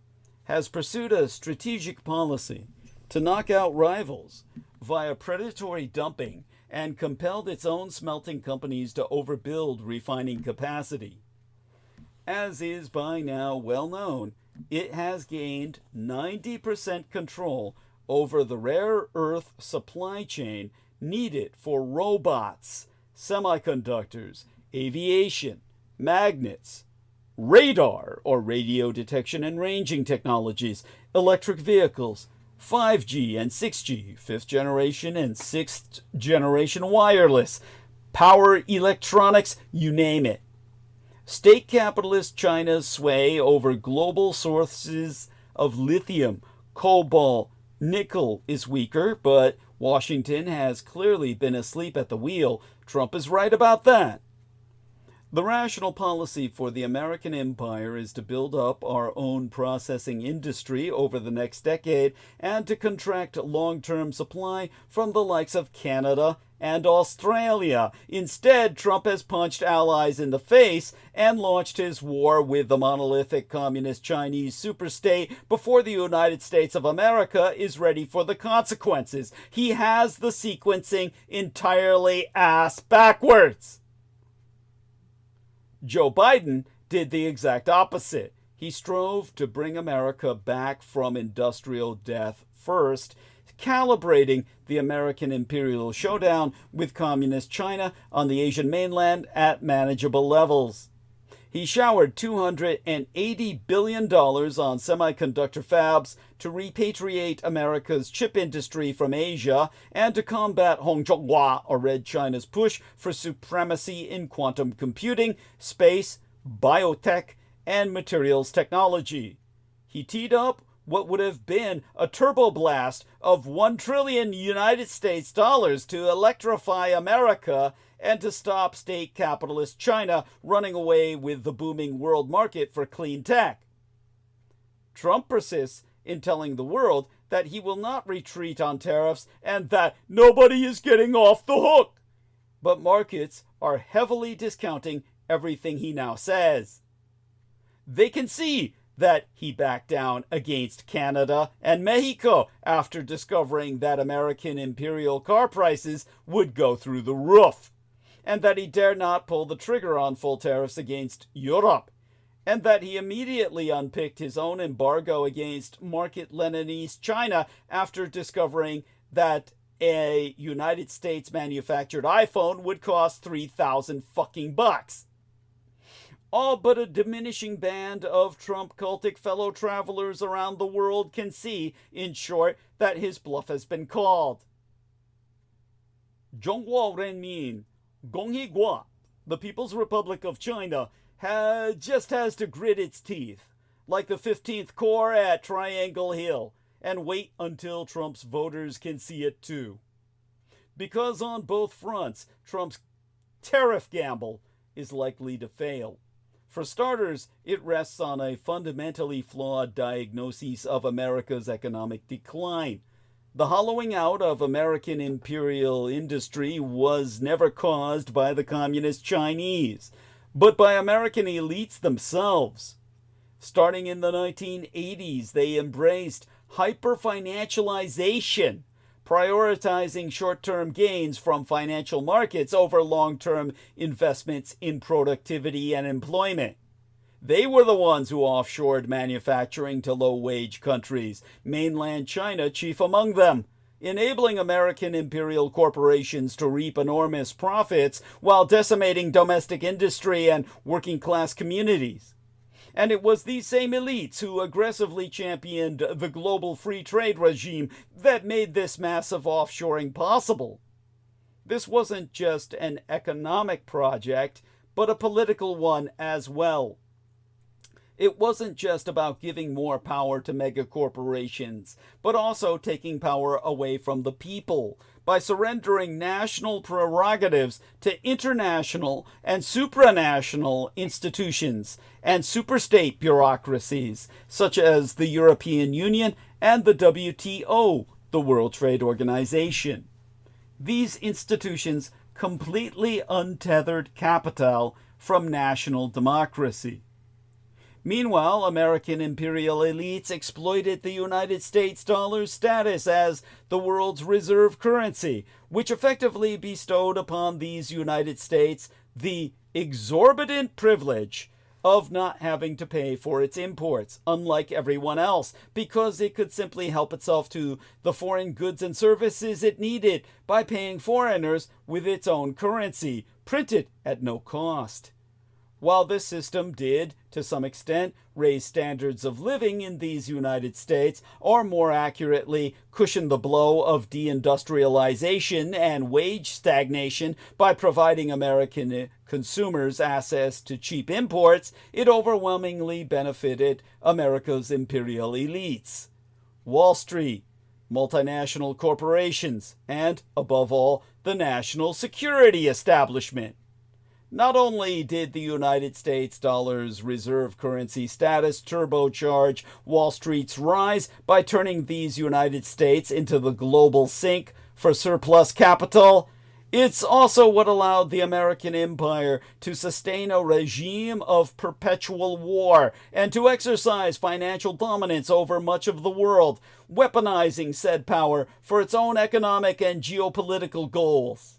Speaker 1: has pursued a strategic policy to knock out rivals via predatory dumping and compelled its own smelting companies to overbuild refining capacity. As is by now well known, it has gained 90% control over the rare earth supply chain needed for robots, semiconductors, aviation, magnets, radar or radio detection and ranging technologies, electric vehicles, 5G and 6G, 5th generation and 6th generation wireless, power electronics, you name it. State capitalist China's sway over global sources of lithium, cobalt, nickel is weaker, but Washington has clearly been asleep at the wheel. Trump is right about that. The rational policy for the American empire is to build up our own processing industry over the next decade and to contract long-term supply from the likes of Canada and Australia. Instead, Trump has punched allies in the face and launched his war with the monolithic communist Chinese superstate before the United States of America is ready for the consequences. He has the sequencing entirely ass backwards. Joe Biden did the exact opposite. He strove to bring America back from industrial death first, calibrating the American imperial showdown with communist China on the Asian mainland at manageable levels. He showered $280 billion on semiconductor fabs to repatriate America's chip industry from Asia and to combat Hongzhonghua, or Red China's push for supremacy in quantum computing, space, biotech, and materials technology. He teed up what would have been a turbo blast of $1 trillion United States dollars to electrify America and to stop state capitalist China running away with the booming world market for clean tech. Trump persists in telling the world that he will not retreat on tariffs and that nobody is getting off the hook. But markets are heavily discounting everything he now says. They can see that he backed down against Canada and Mexico after discovering that American imperial car prices would go through the roof, and that he dare not pull the trigger on full tariffs against Europe, and that he immediately unpicked his own embargo against market Leninist China after discovering that a United States manufactured iPhone would cost 3,000 fucking bucks. All but a diminishing band of Trump cultic fellow travelers around the world can see, in short, that his bluff has been called. Zhongguo Renmin, Gonghi Gua, the People's Republic of China, just has to grit its teeth, like the 15th Corps at Triangle Hill, and wait until Trump's voters can see it too. Because on both fronts, Trump's tariff gamble is likely to fail. For starters, it rests on a fundamentally flawed diagnosis of America's economic decline. The hollowing out of American imperial industry was never caused by the communist Chinese, but by American elites themselves. Starting in the 1980s, they embraced hyper-financialization, prioritizing short-term gains from financial markets over long-term investments in productivity and employment. They were the ones who offshored manufacturing to low-wage countries, mainland China chief among them, enabling American imperial corporations to reap enormous profits while decimating domestic industry and working-class communities. And it was these same elites who aggressively championed the global free trade regime that made this massive offshoring possible. This wasn't just an economic project, but a political one as well. It wasn't just about giving more power to mega corporations, but also taking power away from the people by surrendering national prerogatives to international and supranational institutions and superstate bureaucracies, such as the European Union and the WTO, the World Trade Organization. These institutions completely untethered capital from national democracy. Meanwhile, American imperial elites exploited the United States dollar's status as the world's reserve currency, which effectively bestowed upon these United States the exorbitant privilege of not having to pay for its imports, unlike everyone else, because it could simply help itself to the foreign goods and services it needed by paying foreigners with its own currency, printed at no cost. While this system did, to some extent, raise standards of living in these United States, or more accurately, cushion the blow of deindustrialization and wage stagnation by providing American consumers access to cheap imports, it overwhelmingly benefited America's imperial elites. Wall Street, multinational corporations, and, above all, the national security establishment. Not only did the United States dollar's reserve currency status turbocharge Wall Street's rise by turning these United States into the global sink for surplus capital, it's also what allowed the American empire to sustain a regime of perpetual war and to exercise financial dominance over much of the world, weaponizing said power for its own economic and geopolitical goals.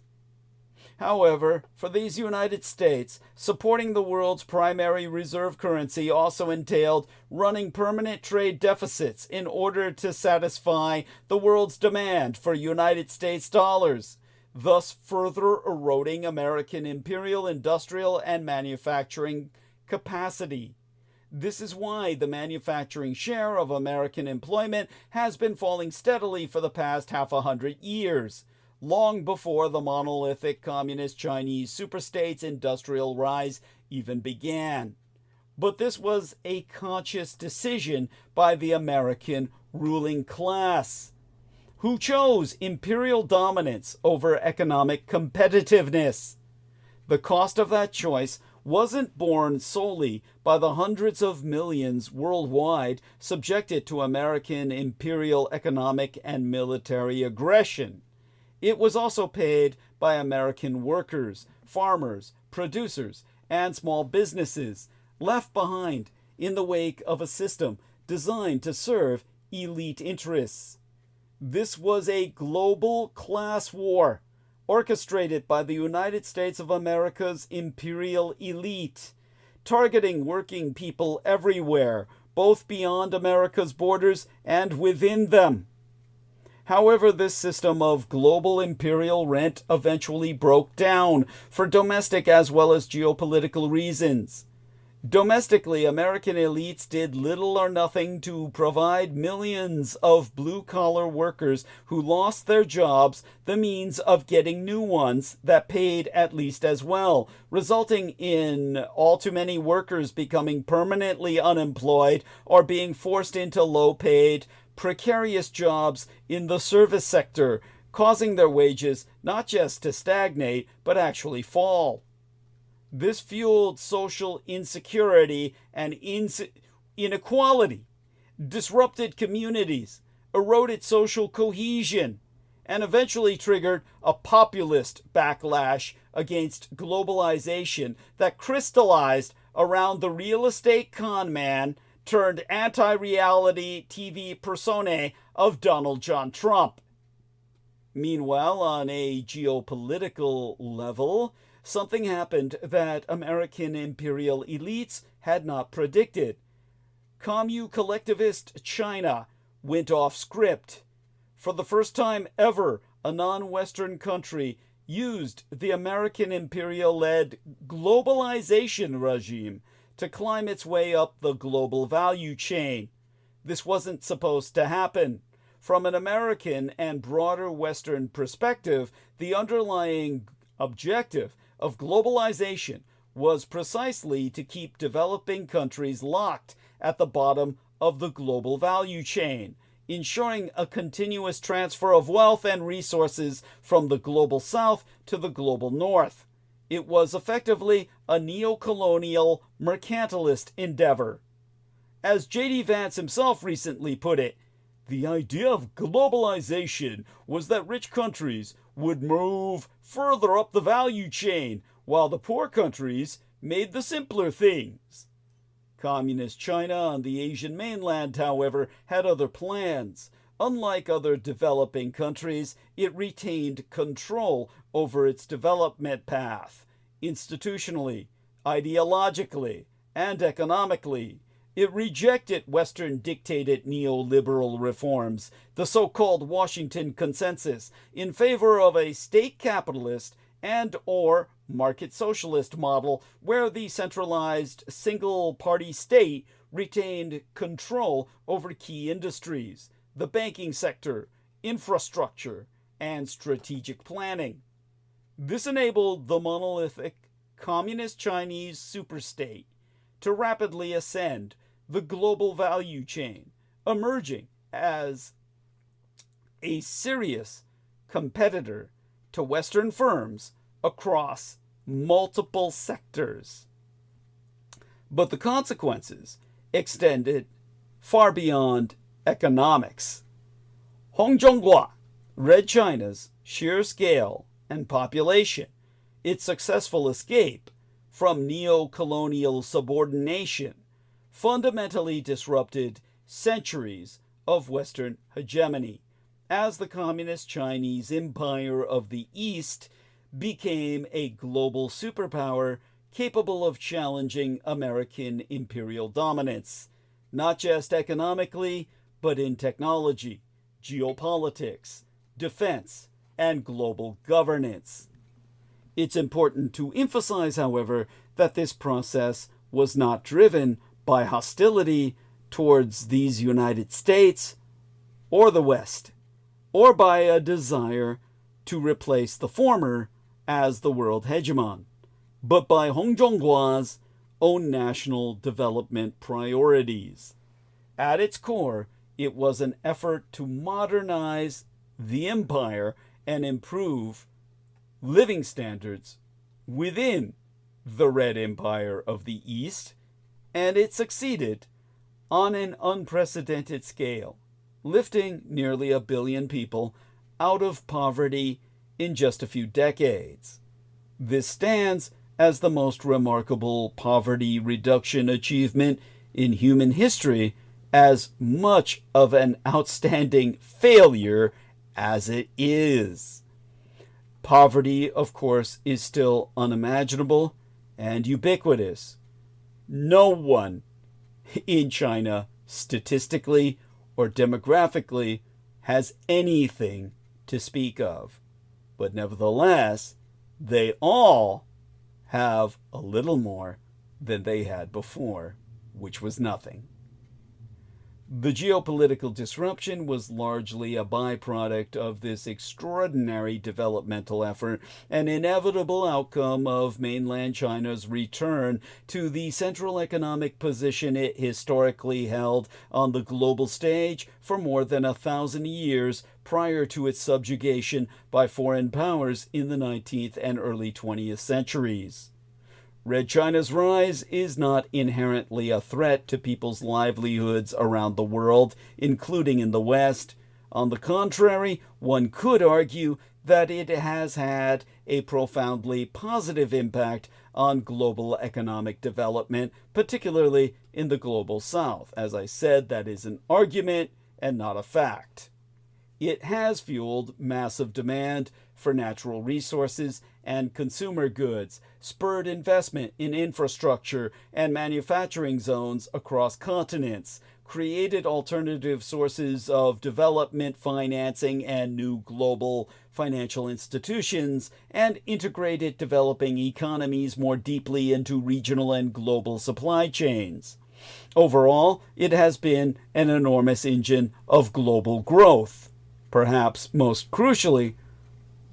Speaker 1: However, for these United States, supporting the world's primary reserve currency also entailed running permanent trade deficits in order to satisfy the world's demand for United States dollars, thus further eroding American imperial industrial and manufacturing capacity. This is why the manufacturing share of American employment has been falling steadily for the past half a hundred years, long before the monolithic communist Chinese superstate's industrial rise even began. But this was a conscious decision by the American ruling class, who chose imperial dominance over economic competitiveness. The cost of that choice wasn't borne solely by the hundreds of millions worldwide subjected to American imperial economic and military aggression. It was also paid by American workers, farmers, producers, and small businesses left behind in the wake of a system designed to serve elite interests. This was a global class war orchestrated by the United States of America's imperial elite, targeting working people everywhere, both beyond America's borders and within them. However, this system of global imperial rent eventually broke down for domestic as well as geopolitical reasons. Domestically, American elites did little or nothing to provide millions of blue-collar workers who lost their jobs the means of getting new ones that paid at least as well, resulting in all too many workers becoming permanently unemployed or being forced into low-paid, precarious jobs in the service sector, causing their wages not just to stagnate, but actually fall. This fueled social insecurity and inequality, disrupted communities, eroded social cohesion, and eventually triggered a populist backlash against globalization that crystallized around the real estate con man turned anti-reality TV persona of Donald John Trump. Meanwhile, on a geopolitical level, something happened that American imperial elites had not predicted. Commu-collectivist China went off script. For the first time ever, a non-Western country used the American imperial-led globalization regime to climb its way up the global value chain. This wasn't supposed to happen. From an American and broader Western perspective, the underlying objective of globalization was precisely to keep developing countries locked at the bottom of the global value chain, ensuring a continuous transfer of wealth and resources from the global south to the global north. It was effectively a neo-colonial mercantilist endeavor. As J.D. Vance himself recently put it, The idea of globalization was that rich countries would move further up the value chain, while the poor countries made the simpler things. Communist China on the Asian mainland, however, had other plans. Unlike other developing countries, it retained control over its development path, institutionally, ideologically, and economically. It rejected Western-dictated neoliberal reforms, the so-called Washington Consensus, in favor of a state capitalist and or market socialist model where the centralized single-party state retained control over key industries, the banking sector, infrastructure, and strategic planning. This enabled the monolithic communist Chinese superstate to rapidly ascend the global value chain, emerging as a serious competitor to Western firms across multiple sectors. But the consequences extended far beyond economics. Hongzhonghua, Red China's sheer scale and population, its successful escape from neo-colonial subordination, fundamentally disrupted centuries of Western hegemony as the Communist Chinese Empire of the East became a global superpower capable of challenging American imperial dominance, not just economically, but in technology, geopolitics, defense, and global governance. It's important to emphasize, however, that this process was not driven by hostility towards these United States or the West, or by a desire to replace the former as the world hegemon, but by Hongzhonghua's own national development priorities. At its core, it was an effort to modernize the empire and improve living standards within the Red Empire of the East, and it succeeded on an unprecedented scale, lifting nearly 1 billion people out of poverty in just a few decades. This stands as the most remarkable poverty reduction achievement in human history, as much of an outstanding failure as it is. Poverty, of course, is still unimaginable and ubiquitous. No one in China, statistically or demographically, has anything to speak of. But nevertheless, they all have a little more than they had before, which was nothing. The geopolitical disruption was largely a byproduct of this extraordinary developmental effort, an inevitable outcome of mainland China's return to the central economic position it historically held on the global stage for more than 1,000 years prior to its subjugation by foreign powers in the 19th and early 20th centuries. Red China's rise is not inherently a threat to people's livelihoods around the world, including in the West. On the contrary, one could argue that it has had a profoundly positive impact on global economic development, particularly in the global South. As I said, that is an argument and not a fact. It has fueled massive demand for natural resources and consumer goods, spurred investment in infrastructure and manufacturing zones across continents, created alternative sources of development financing and new global financial institutions, and integrated developing economies more deeply into regional and global supply chains. Overall, it has been an enormous engine of global growth. Perhaps most crucially,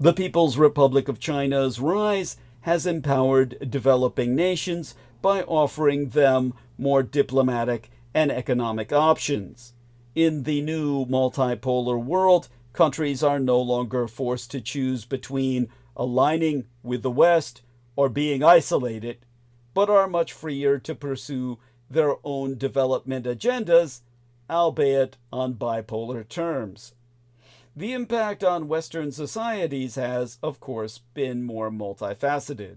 Speaker 1: the People's Republic of China's rise has empowered developing nations by offering them more diplomatic and economic options. In the new multipolar world, countries are no longer forced to choose between aligning with the West or being isolated, but are much freer to pursue their own development agendas albeit on bipolar terms. The impact on Western societies has, of course, been more multifaceted.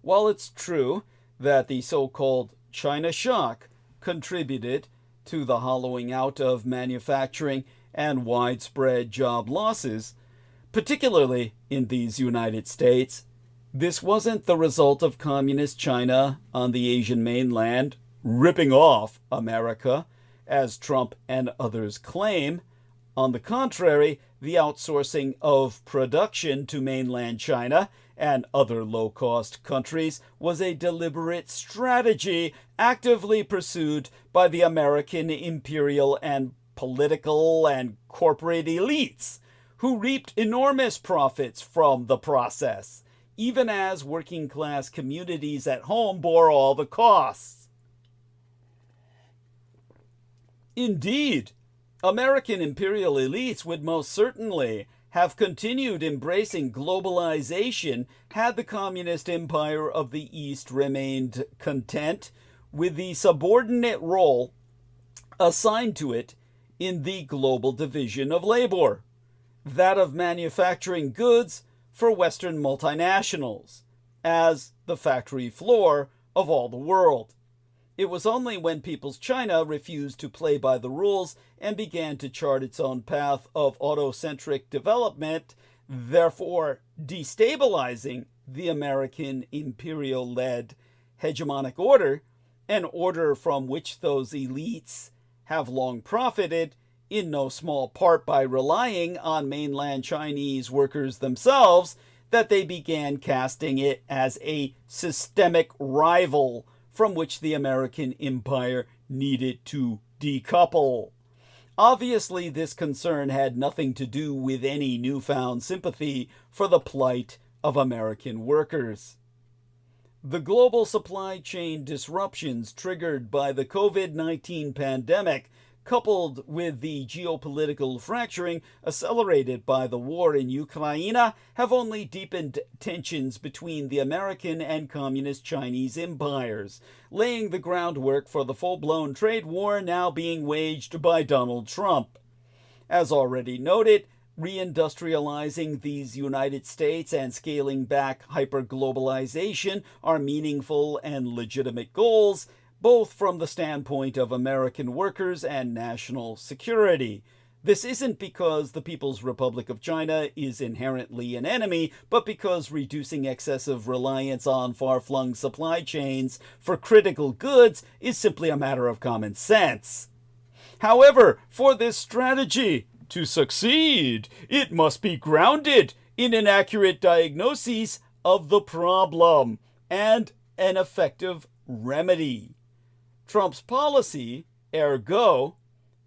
Speaker 1: While it's true that the so-called China shock contributed to the hollowing out of manufacturing and widespread job losses, particularly in these United States, this wasn't the result of communist China on the Asian mainland ripping off America, as Trump and others claim. On the contrary, the outsourcing of production to mainland China and other low-cost countries was a deliberate strategy actively pursued by the American imperial and political and corporate elites, who reaped enormous profits from the process, even as working-class communities at home bore all the costs. Indeed, American imperial elites would most certainly have continued embracing globalization had the communist empire of the East remained content with the subordinate role assigned to it in the global division of labor, that of manufacturing goods for Western multinationals, as the factory floor of all the world. It was only when People's China refused to play by the rules and began to chart its own path of autocentric development, therefore destabilizing the American imperial-led hegemonic order, an order from which those elites have long profited, in no small part by relying on mainland Chinese workers themselves, that they began casting it as a systemic rival from which the American empire needed to decouple. Obviously, this concern had nothing to do with any newfound sympathy for the plight of American workers. The global supply chain disruptions triggered by the COVID-19 pandemic, coupled with the geopolitical fracturing accelerated by the war in Ukraine, have only deepened tensions between the American and communist Chinese empires, laying the groundwork for the full-blown trade war now being waged by Donald Trump. As already noted, reindustrializing these United States and scaling back hyperglobalization are meaningful and legitimate goals, both from the standpoint of American workers and national security. This isn't because the People's Republic of China is inherently an enemy, but because reducing excessive reliance on far-flung supply chains for critical goods is simply a matter of common sense. However, for this strategy to succeed, it must be grounded in an accurate diagnosis of the problem and an effective remedy. Trump's policy, ergo,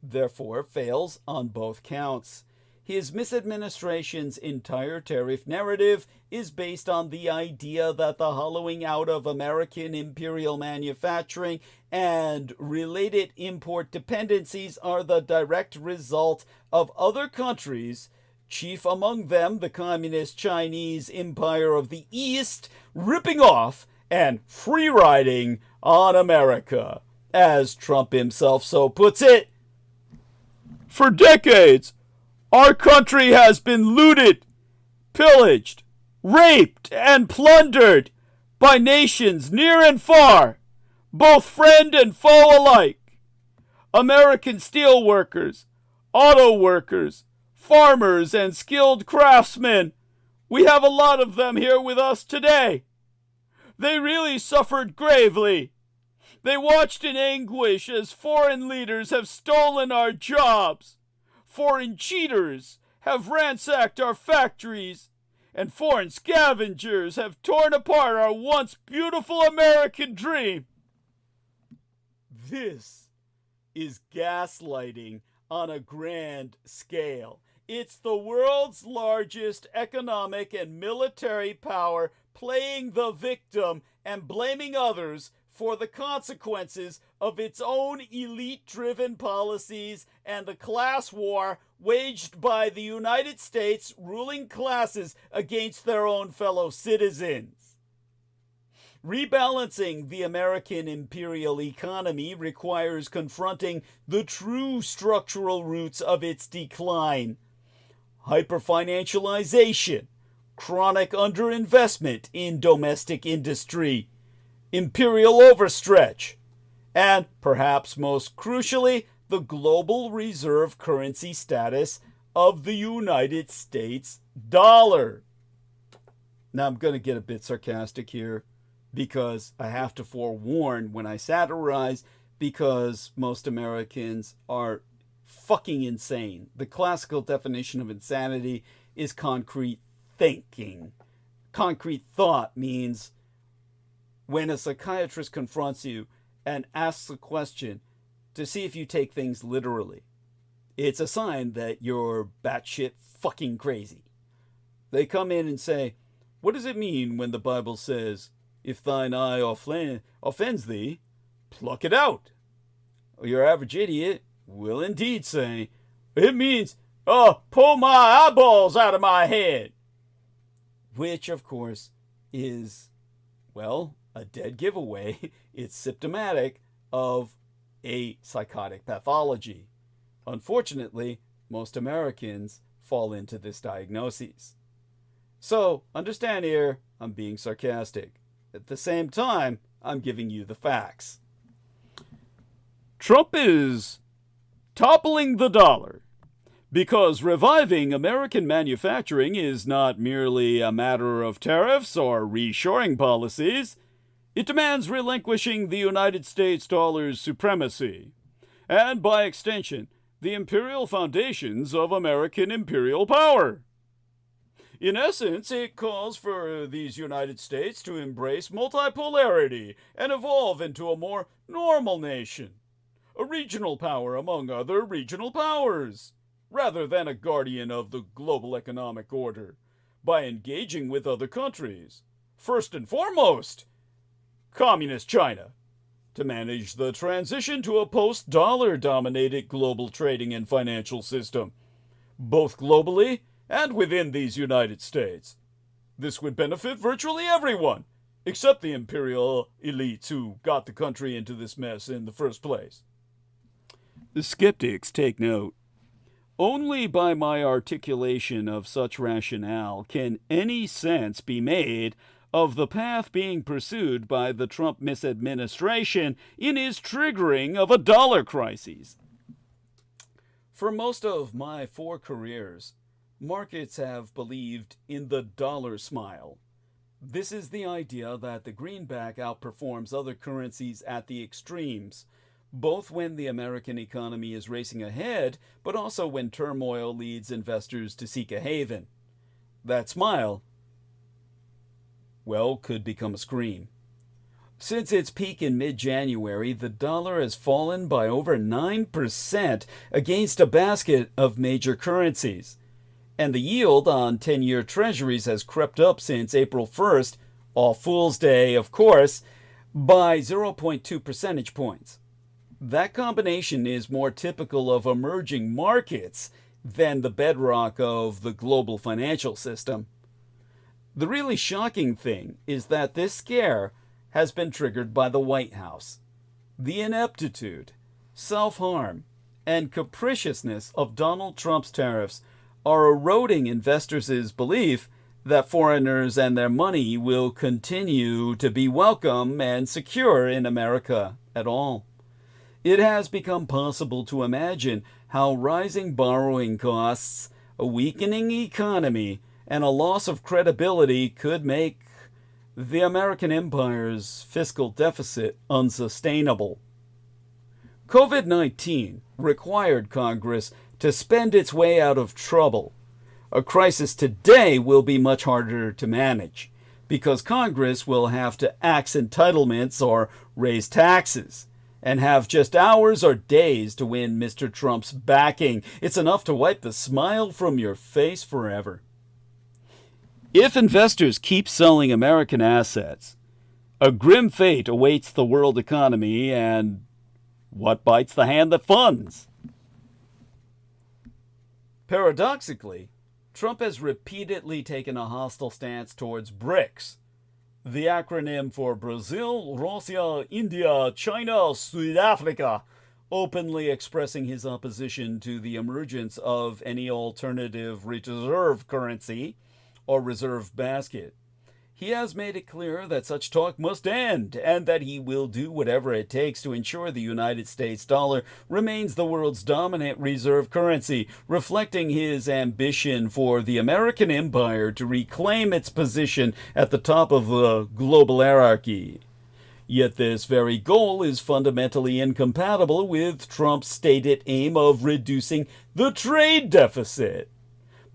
Speaker 1: therefore fails on both counts. His misadministration's entire tariff narrative is based on the idea that the hollowing out of American imperial manufacturing and related import dependencies are the direct result of other countries, chief among them the communist Chinese empire of the East, ripping off and free-riding on America. As Trump himself so puts it, for decades, our country has been looted, pillaged, raped, and plundered by nations near and far, both friend and foe alike. American steel workers, auto workers, farmers, and skilled craftsmen, we have a lot of them here with us today. They really suffered gravely. They watched in anguish as foreign leaders have stolen our jobs, foreign cheaters have ransacked our factories, and foreign scavengers have torn apart our once beautiful American dream. This is gaslighting on a grand scale. It's the world's largest economic and military power playing the victim and blaming others for the consequences of its own elite-driven policies and the class war waged by the United States ruling classes against their own fellow citizens. Rebalancing the American imperial economy requires confronting the true structural roots of its decline. Hyperfinancialization, chronic underinvestment in domestic industry, imperial overstretch, and perhaps most crucially, the global reserve currency status of the United States dollar. Now I'm going to get a bit sarcastic here because I have to forewarn when I satirize, because most Americans are fucking insane. The classical definition of insanity is concrete thinking. Concrete thought means when a psychiatrist confronts you and asks a question to see if you take things literally, it's a sign that you're batshit fucking crazy. They come in and say, what does it mean when the Bible says, if thine eye offends thee, pluck it out? Your average idiot will indeed say, it means, pull my eyeballs out of my head. Which, of course, is, well, a dead giveaway. It's symptomatic of a psychotic pathology. Unfortunately, most Americans fall into this diagnosis. So, understand here, I'm being sarcastic. At the same time, I'm giving you the facts. Trump is toppling the dollar because reviving American manufacturing is not merely a matter of tariffs or reshoring policies. It demands relinquishing the United States dollar's supremacy, and by extension, the imperial foundations of American imperial power. In essence, it calls for these United States to embrace multipolarity and evolve into a more normal nation, a regional power among other regional powers, rather than a guardian of the global economic order, by engaging with other countries, first and foremost, Communist China, to manage the transition to a post-dollar dominated global trading and financial system, both globally and within these United States. This would benefit virtually everyone, except the imperial elites who got the country into this mess in the first place. The skeptics take note. Only by my articulation of such rationale can any sense be made of the path being pursued by the Trump misadministration in his triggering of a dollar crisis. For most of my 4 careers, markets have believed in the dollar smile. This is the idea that the greenback outperforms other currencies at the extremes, both when the American economy is racing ahead, but also when turmoil leads investors to seek a haven. That smile, well, could become a scream. Since its peak in mid-January, the dollar has fallen by over 9% against a basket of major currencies. And the yield on 10-year treasuries has crept up since April 1st, All Fool's Day, of course, by 0.2 percentage points. That combination is more typical of emerging markets than the bedrock of the global financial system. The really shocking thing is that this scare has been triggered by the White House. The ineptitude, self-harm, and capriciousness of Donald Trump's tariffs are eroding investors' belief that foreigners and their money will continue to be welcome and secure in America at all. It has become possible to imagine how rising borrowing costs, a weakening economy, and a loss of credibility could make the American empire's fiscal deficit unsustainable. COVID-19 required Congress to spend its way out of trouble. A crisis today will be much harder to manage because Congress will have to axe entitlements or raise taxes and have just hours or days to win Mr. Trump's backing. It's enough to wipe the smile from your face forever. If investors keep selling American assets, a grim fate awaits the world economy, and what bites the hand that funds? Paradoxically, Trump has repeatedly taken a hostile stance towards BRICS, the acronym for Brazil, Russia, India, China, South Africa, openly expressing his opposition to the emergence of any alternative reserve currency or reserve basket. He has made it clear that such talk must end and that he will do whatever it takes to ensure the United States dollar remains the world's dominant reserve currency, reflecting his ambition for the American empire to reclaim its position at the top of the global hierarchy. Yet this very goal is fundamentally incompatible with Trump's stated aim of reducing the trade deficit.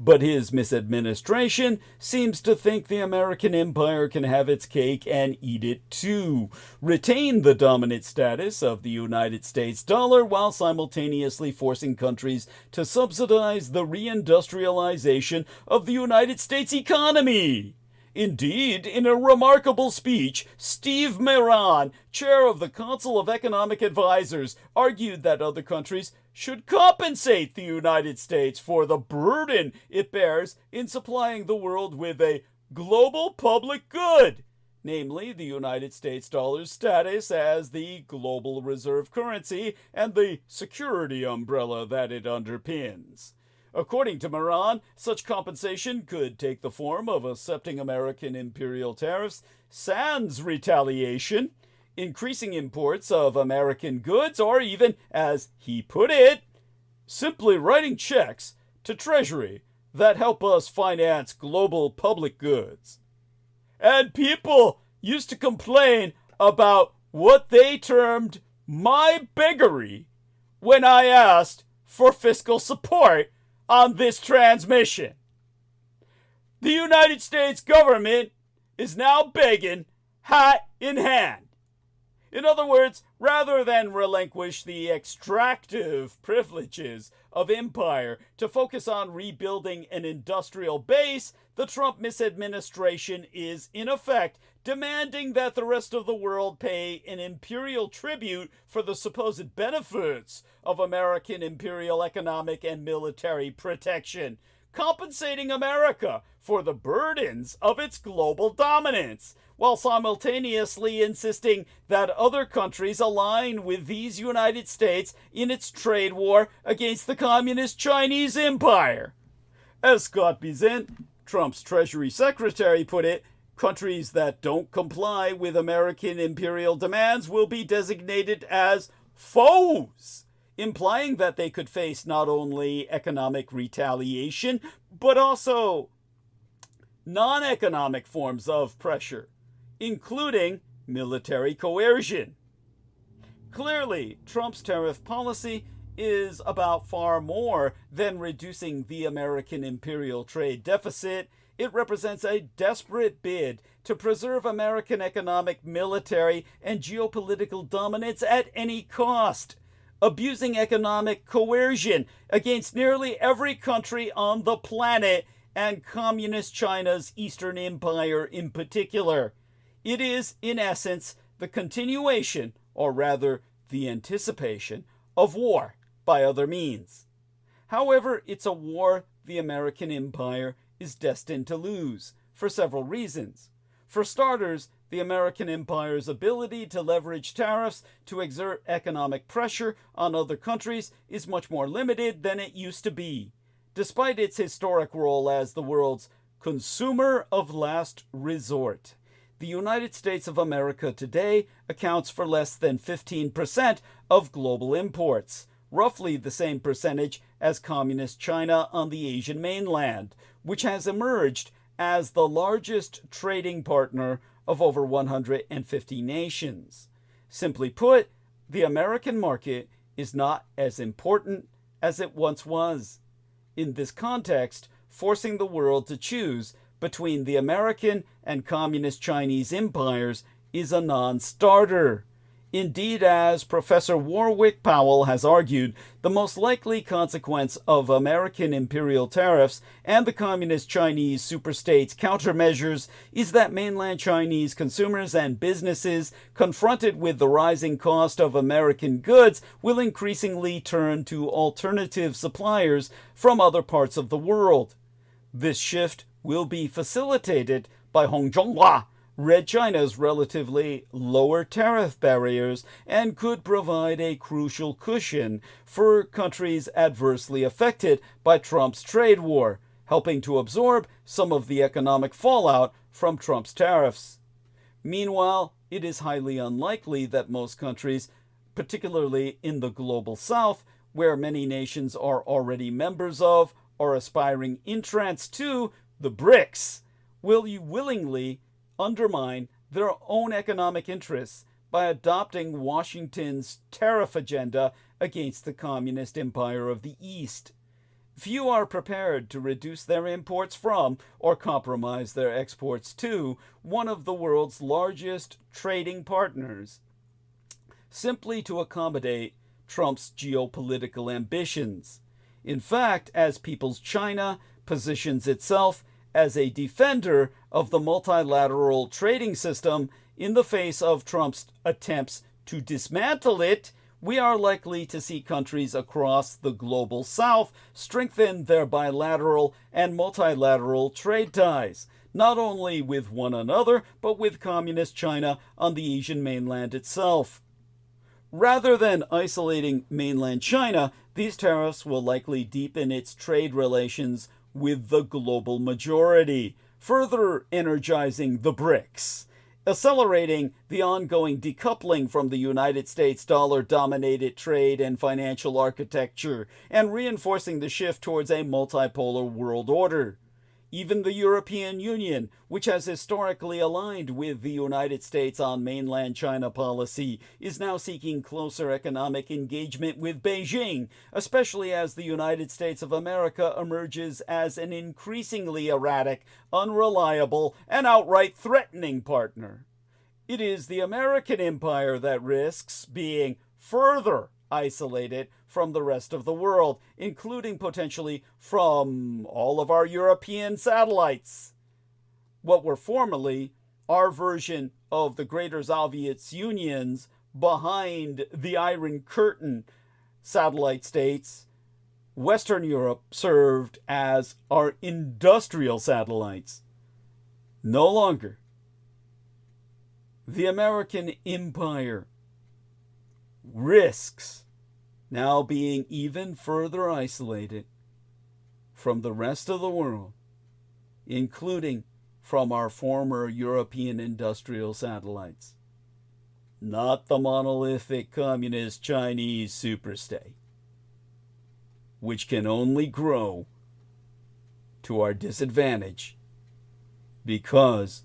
Speaker 1: But his misadministration seems to think the American empire can have its cake and eat it too, retain the dominant status of the United States dollar while simultaneously forcing countries to subsidize the reindustrialization of the United States economy. Indeed, in a remarkable speech, Steve Meron, chair of the Council of Economic Advisors, argued that other countries should compensate the United States for the burden it bears in supplying the world with a global public good, namely the United States dollar's status as the global reserve currency and the security umbrella that it underpins. According to Meron, such compensation could take the form of accepting American imperial tariffs sans retaliation, increasing imports of American goods, or even, as he put it, simply writing checks to Treasury that help us finance global public goods. And people used to complain about what they termed my beggary when I asked for fiscal support on this transmission. The United States government is now begging hat in hand. In other words, rather than relinquish the extractive privileges of empire to focus on rebuilding an industrial base, the Trump misadministration is, in effect, demanding that the rest of the world pay an imperial tribute for the supposed benefits of American imperial economic and military protection, compensating America for the burdens of its global dominance, while simultaneously insisting that other countries align with these United States in its trade war against the Communist Chinese Empire. As Scott Bessent, Trump's Treasury Secretary, put it, countries that don't comply with American imperial demands will be designated as foes, implying that they could face not only economic retaliation, but also non-economic forms of pressure, including military coercion. Clearly, Trump's tariff policy is about far more than reducing the American imperial trade deficit. It represents a desperate bid to preserve American economic, military, and geopolitical dominance at any cost, abusing economic coercion against nearly every country on the planet, and Communist China's Eastern Empire in particular. It is, in essence, the continuation, or rather the anticipation, of war by other means. However, it's a war the American empire is destined to lose, for several reasons. For starters, the American empire's ability to leverage tariffs to exert economic pressure on other countries is much more limited than it used to be, despite its historic role as the world's consumer of last resort. The United States of America today accounts for less than 15% of global imports, roughly the same percentage as Communist China on the Asian mainland, which has emerged as the largest trading partner of over 150 nations. Simply put, the American market is not as important as it once was. In this context, forcing the world to choose between the American and Communist Chinese empires is a non-starter. Indeed, as Professor Warwick Powell has argued, the most likely consequence of American imperial tariffs and the Communist Chinese superstates' countermeasures is that mainland Chinese consumers and businesses, confronted with the rising cost of American goods, will increasingly turn to alternative suppliers from other parts of the world. This shift will be facilitated by Hong Zhonghua, Red China's relatively lower tariff barriers and could provide a crucial cushion for countries adversely affected by Trump's trade war, helping to absorb some of the economic fallout from Trump's tariffs. Meanwhile, it is highly unlikely that most countries, particularly in the global south, where many nations are already members of or aspiring entrants to the BRICS, will willingly undermine their own economic interests by adopting Washington's tariff agenda against the communist empire of the East. Few are prepared to reduce their imports from or compromise their exports to one of the world's largest trading partners, simply to accommodate Trump's geopolitical ambitions. In fact, as People's China positions itself as a defender of the multilateral trading system in the face of Trump's attempts to dismantle it, we are likely to see countries across the global south strengthen their bilateral and multilateral trade ties, not only with one another, but with communist China on the Asian mainland itself. Rather than isolating mainland China, these tariffs will likely deepen its trade relations with the global majority, further energizing the BRICS, accelerating the ongoing decoupling from the United States dollar-dominated trade and financial architecture, and reinforcing the shift towards a multipolar world order. Even the European Union, which has historically aligned with the United States on mainland China policy, is now seeking closer economic engagement with Beijing, especially as the United States of America emerges as an increasingly erratic, unreliable, and outright threatening partner. It is the American empire that risks being further isolated from the rest of the world, including potentially from all of our European satellites. What were formerly our version of the Greater Soviet Union's behind the Iron Curtain satellite states, Western Europe served as our industrial satellites. No longer. The American empire risks now being even further isolated from the rest of the world, including from our former European industrial satellites, not the monolithic communist Chinese superstate, which can only grow to our disadvantage because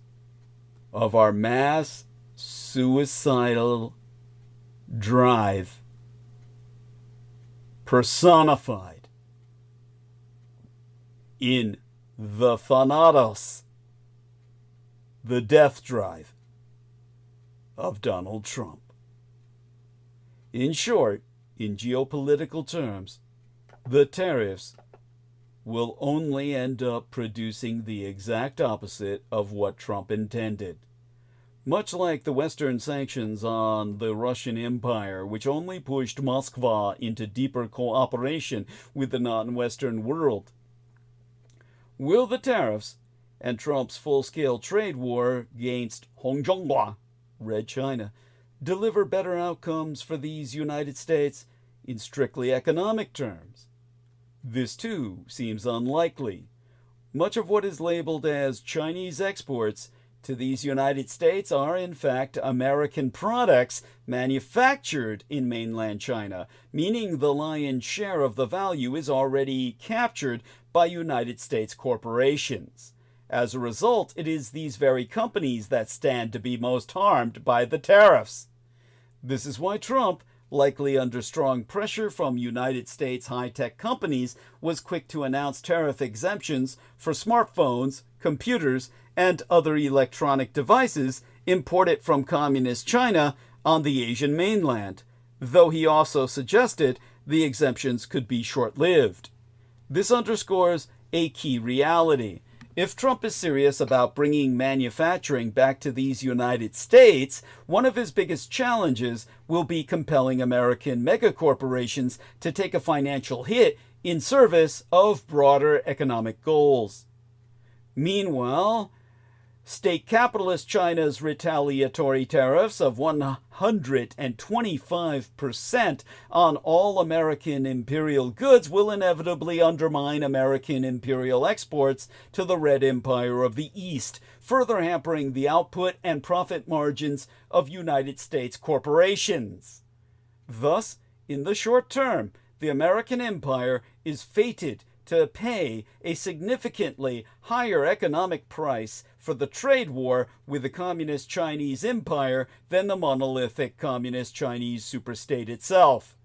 Speaker 1: of our mass suicidal drive personified in the Thanatos, the death drive of Donald Trump. In short, in geopolitical terms, the tariffs will only end up producing the exact opposite of what Trump intended. Much like the Western sanctions on the Russian Empire, which only pushed Moscow into deeper cooperation with the non-Western world. Will the tariffs and Trump's full-scale trade war against Hongzhonghua, Red China, deliver better outcomes for these United States in strictly economic terms? This too seems unlikely. Much of what is labeled as Chinese exports to these United States are in fact American products manufactured in mainland China, meaning the lion's share of the value is already captured by United States corporations. As a result, it is these very companies that stand to be most harmed by the tariffs. This is why Trump, likely under strong pressure from United States high-tech companies, was quick to announce tariff exemptions for smartphones, computers, and other electronic devices imported from communist China on the Asian mainland, though he also suggested the exemptions could be short-lived. This underscores a key reality. If Trump is serious about bringing manufacturing back to these United States, one of his biggest challenges will be compelling American megacorporations to take a financial hit in service of broader economic goals. Meanwhile, State capitalist China's retaliatory tariffs of 125% on all American imperial goods will inevitably undermine American imperial exports to the Red Empire of the East, further hampering the output and profit margins of United States corporations. Thus, in the short term, the American empire is fated to pay a significantly higher economic price for the trade war with the Communist Chinese Empire than the monolithic Communist Chinese superstate itself.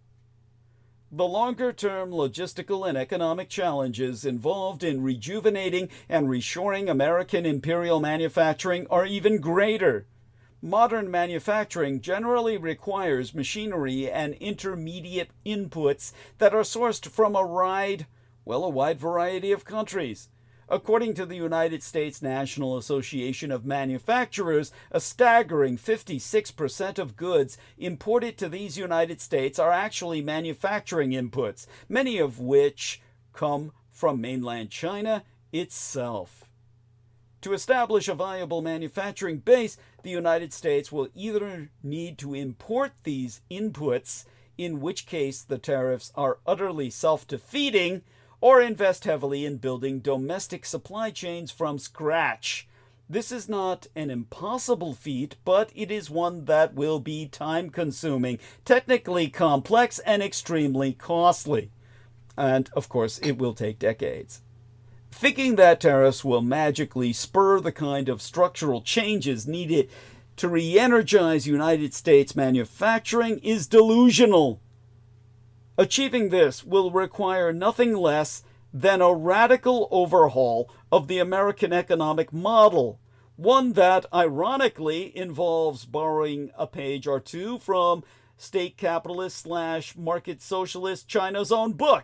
Speaker 1: The longer-term logistical and economic challenges involved in rejuvenating and reshoring American imperial manufacturing are even greater. Modern manufacturing generally requires machinery and intermediate inputs that are sourced from a wide variety of countries. According to the United States National Association of Manufacturers, a staggering 56% of goods imported to these United States are actually manufacturing inputs, many of which come from mainland China itself. To establish a viable manufacturing base, the United States will either need to import these inputs, in which case the tariffs are utterly self-defeating, or invest heavily in building domestic supply chains from scratch. This is not an impossible feat, but it is one that will be time-consuming, technically complex, and extremely costly. And, of course, it will take decades. Thinking that tariffs will magically spur the kind of structural changes needed to re-energize United States manufacturing is delusional. Achieving this will require nothing less than a radical overhaul of the American economic model, one that ironically involves borrowing a page or two from state capitalist / market socialist China's own book.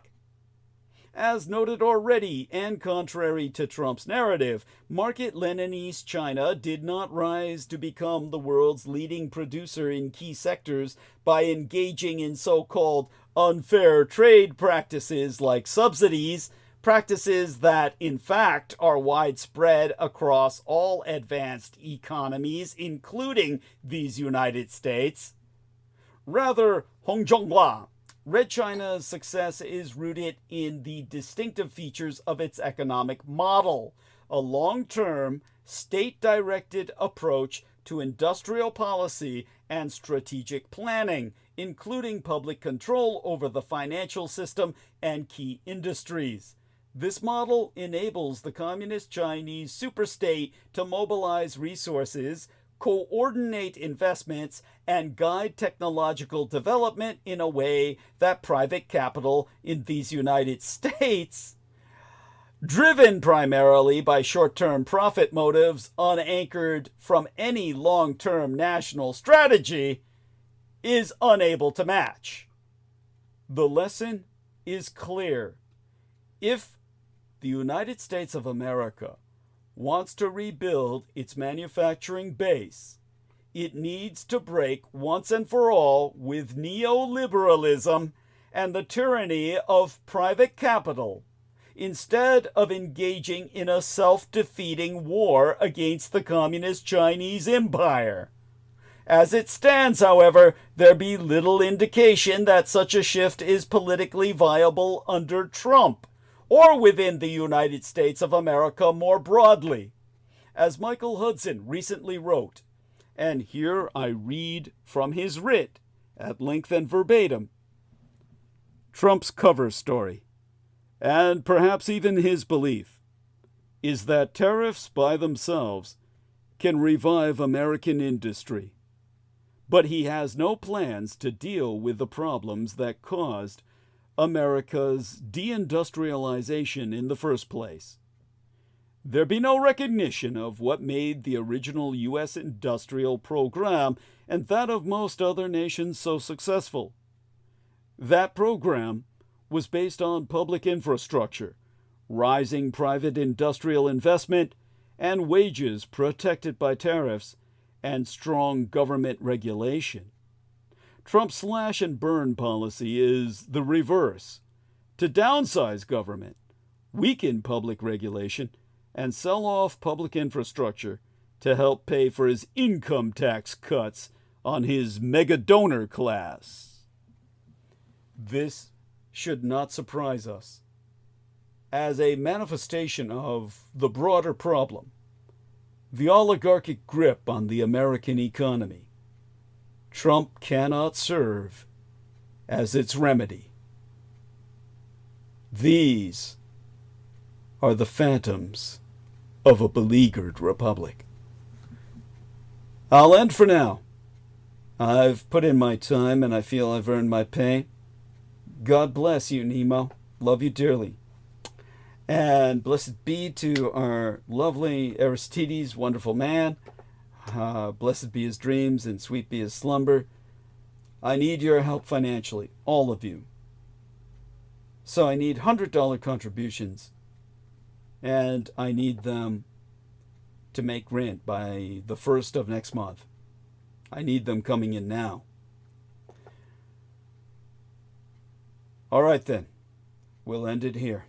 Speaker 1: As noted already, and contrary to Trump's narrative, market Leninist China did not rise to become the world's leading producer in key sectors by engaging in so-called unfair trade practices like subsidies, practices that, in fact, are widespread across all advanced economies, including these United States. Rather, Hongzhonghua, Red China's success is rooted in the distinctive features of its economic model, a long-term, state-directed approach to industrial policy and strategic planning, including public control over the financial system and key industries. This model enables the Communist Chinese superstate to mobilize resources, coordinate investments, and guide technological development in a way that private capital in these United States, driven primarily by short-term profit motives unanchored from any long-term national strategy, is unable to match. The lesson is clear. If the United States of America wants to rebuild its manufacturing base, it needs to break once and for all with neoliberalism and the tyranny of private capital, instead of engaging in a self-defeating war against the Communist Chinese Empire. As it stands, however, there be little indication that such a shift is politically viable under Trump, or within the United States of America more broadly. As Michael Hudson recently wrote, and here I read from his writ at length and verbatim, Trump's cover story, and perhaps even his belief, is that tariffs by themselves can revive American industry. But he has no plans to deal with the problems that caused America's deindustrialization in the first place. There be no recognition of what made the original U.S. industrial program and that of most other nations so successful. That program was based on public infrastructure, rising private industrial investment, and wages protected by tariffs and strong government regulation. Trump's slash and burn policy is the reverse: to downsize government, weaken public regulation, and sell off public infrastructure to help pay for his income tax cuts on his mega donor class. This should not surprise us. As a manifestation of the broader problem, the oligarchic grip on the American economy, Trump cannot serve as its remedy. These are the phantoms of a beleaguered republic. I'll end for now. I've put in my time and I feel I've earned my pay. God bless you, Nemo. Love you dearly. And blessed be to our lovely Aristides, wonderful man. Blessed be his dreams and sweet be his slumber. I need your help financially, all of you. So I need $100 contributions, and I need them to make rent by the 1st of next month. I need them coming in now. All right then, we'll end it here.